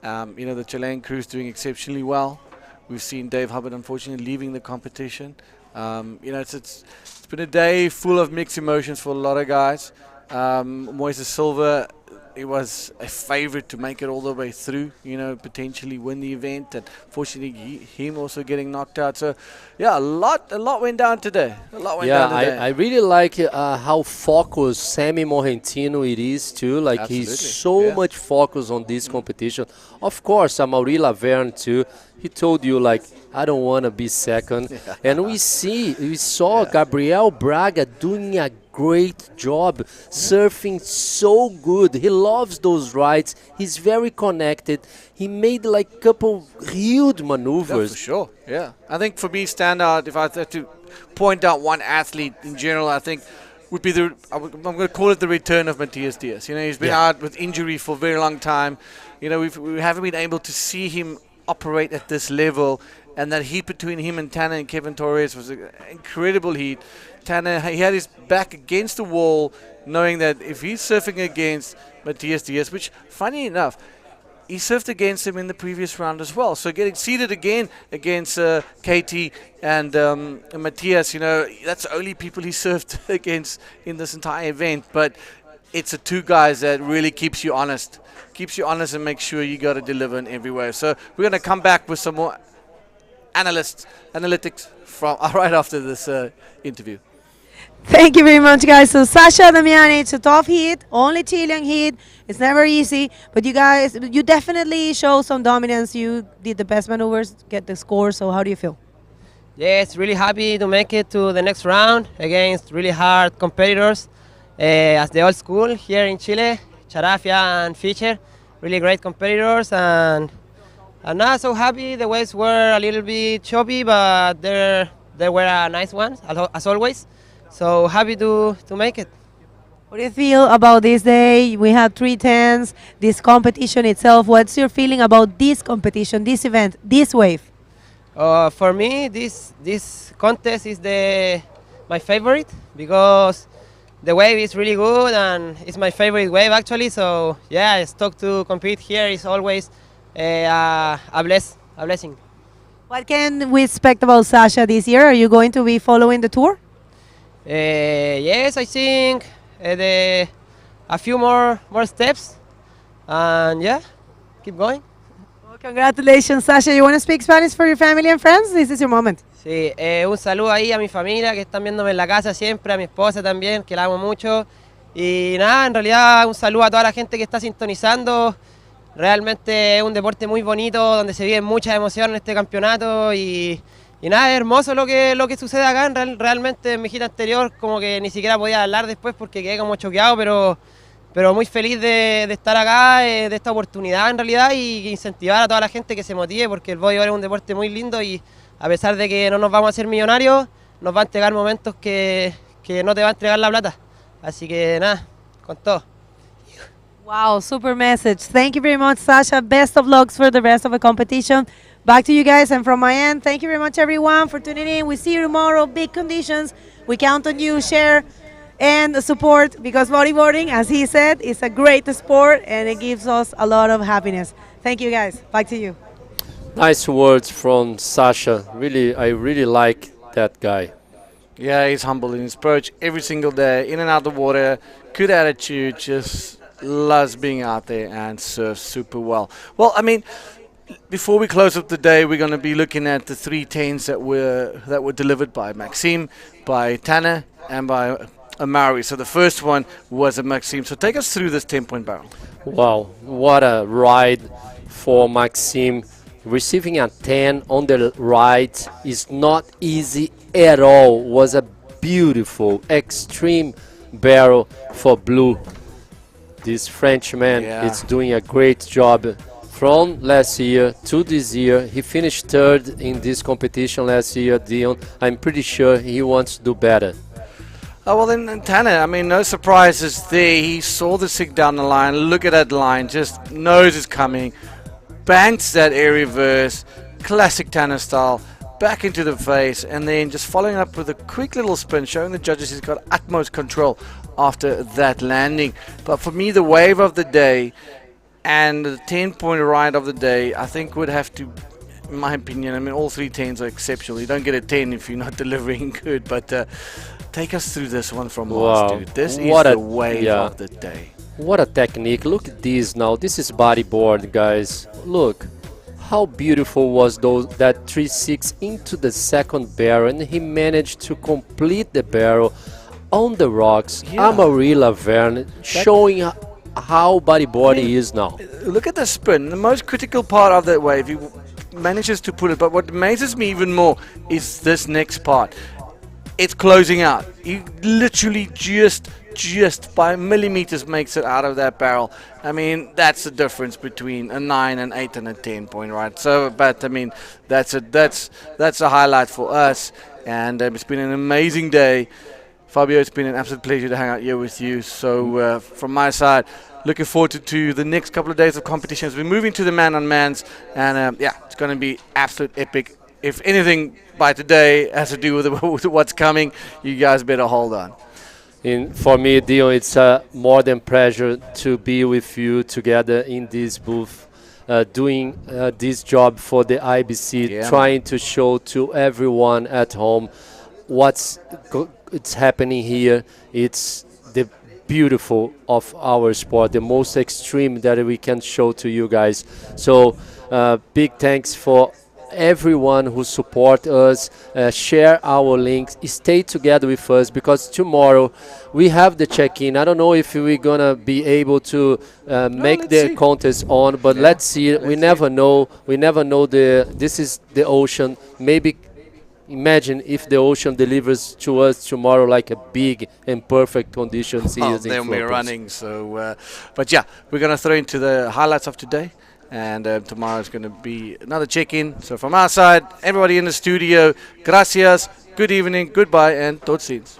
You know, the Chilean crew's doing exceptionally well. We've seen Dave Hubbard, unfortunately, leaving the competition. You know, it's been a day full of mixed emotions for a lot of guys. Moises Silva, it was a favorite to make it all the way through, you know, potentially win the event, and fortunately him also getting knocked out. So yeah, a lot went down today. I really like how focused Sammy Morrentino it is too. Like Absolutely. He's so much focused on this competition. Of course, Amaury Laverne too. He told you like, I don't want to be second. And we saw Gabriel Braga doing a great job, surfing so good. He loves those rides. He's very connected. He made like couple huge maneuvers. Yeah, for sure. Yeah, I think for me, standout, if I had to point out one athlete in general, I think would be I'm going to call it the return of Matthias Diaz. You know, he's been out with injury for a very long time. You know, we haven't been able to see him operate at this level, and that heat between him and Tanner and Kevin Torres was an incredible heat. Tanner, he had his back against the wall, knowing that if he's surfing against Matthias Diaz, which, funny enough, he surfed against him in the previous round as well. So getting seated again against Katie and Matthias, you know, that's the only people he surfed against in this entire event. But it's the two guys that really keeps you honest and makes sure you got to deliver in every way. So we're going to come back with some more analytics from right after this interview. Thank you very much, guys. So Sasha, Damiani, it's a tough heat, only Chilean heat. It's never easy, but you guys, you definitely show some dominance. You did the best maneuvers, get the score. So how do you feel? Yes, really happy to make it to the next round against really hard competitors. As the old school here in Chile, Charafia and Fischer, really great competitors, and not so happy. The waves were a little bit choppy, but they were nice ones as always. So happy to make it. What do you feel about this day? We had 3 10s, this competition itself. What's your feeling about this competition, this event, this wave? For me, this contest is my favorite because the wave is really good and it's my favorite wave actually. So yeah, it's stoked to compete here. Is always a blessing. What can we expect about Sasha this year? Are you going to be following the tour? Yes, I think a few more steps, and yeah, keep going. Well, congratulations, Sasha. You want to speak Spanish for your family and friends? This is your moment. Sí, un saludo ahí a mi familia que están viéndome en la casa siempre, a mi esposa también, que la amo mucho. Y nada, en realidad un saludo a toda la gente que está sintonizando. Realmente es un deporte muy bonito, donde se vive mucha emoción en este campeonato y nada, es hermoso lo que sucede acá. Realmente en mi gira anterior como que ni siquiera podía hablar después porque quedé como choqueado, pero muy feliz de estar acá, de esta oportunidad en realidad, y incentivar a toda la gente que se motive porque el bodyboard es un deporte muy lindo y a pesar de que no nos vamos a hacer millonarios, nos va a entregar momentos que no te va a entregar la plata. Así que nada, con todo. Wow, super message. Thank you very much, Sasha. Best of lucks for the rest of the competition. Back to you guys, and from my end, thank you very much, everyone, for tuning in. We see you tomorrow. Big conditions. We count on you. Share and support, because bodyboarding, as he said, is a great sport and it gives us a lot of happiness. Thank you, guys. Back to you. Nice words from Sasha. Really, I really like that guy. Yeah, he's humble in his approach every single day, in and out of the water, good attitude, just loves being out there and surfs super well. Well, I mean, before we close up the day, we're going to be looking at the 3 10s that were delivered by Maxime, by Tanner, and by Amari. So the first one was a Maxime. So take us through this 10-point barrel. Wow, what a ride for Maxime. Receiving a 10 on the ride is not easy at all. Was a beautiful, extreme barrel for Blue. This Frenchman is doing a great job. From last year to this year, he finished 3rd in this competition last year, Dion. I'm pretty sure he wants to do better. Oh, well then, Tanner, I mean, no surprises there. He saw the sig down the line. Look at that line, just knows it's coming. Banks that air reverse, classic Tanner style, back into the face, and then just following up with a quick little spin, showing the judges he's got utmost control after that landing. But for me, the wave of the day and the 10-point ride of the day, I think would have to, in my opinion, I mean, all 3 10s are exceptional. You don't get a 10 if you're not delivering good, but take us through this one from Mars, dude. This is the wave of the day. What a technique. Look at this now. This is bodyboard, guys. Look how beautiful was that 3-6 into the second barrel, and he managed to complete the barrel on the rocks. Amaury Laverne showing how bodyboarding is now. Look at the spin. The most critical part of that wave, he manages to put it, but what amazes me even more is this next part. It's closing out. He literally just by millimeters makes it out of that barrel. I mean, that's the difference between a 9, an 8, and a 10-point, right? So, but I mean, that's a highlight for us, and it's been an amazing day. Fabio, it's been an absolute pleasure to hang out here with you. So, from my side, looking forward to the next couple of days of competitions. We're moving to the man-on-mans, and yeah, it's going to be absolute epic. If anything by today has to do with what's coming, you guys better hold on. For me, Dion, it's a more than pleasure to be with you together in this booth, doing this job for the IBC, trying to show to everyone at home what's it's happening here. It's the beautiful of our sport, the most extreme that we can show to you guys. So big thanks for everyone who support us, share our links, stay together with us, because tomorrow we have the check-in. I don't know if we're gonna be able to make the contest on, but let's see. We never know. We never know. This is the ocean. Maybe imagine if the ocean delivers to us tomorrow like a big and perfect conditions here. Then we're running. So, but yeah, we're gonna throw into the highlights of today. And tomorrow is going to be another check-in. So from our side, everybody in the studio, gracias, good evening, goodbye, and tot ziens.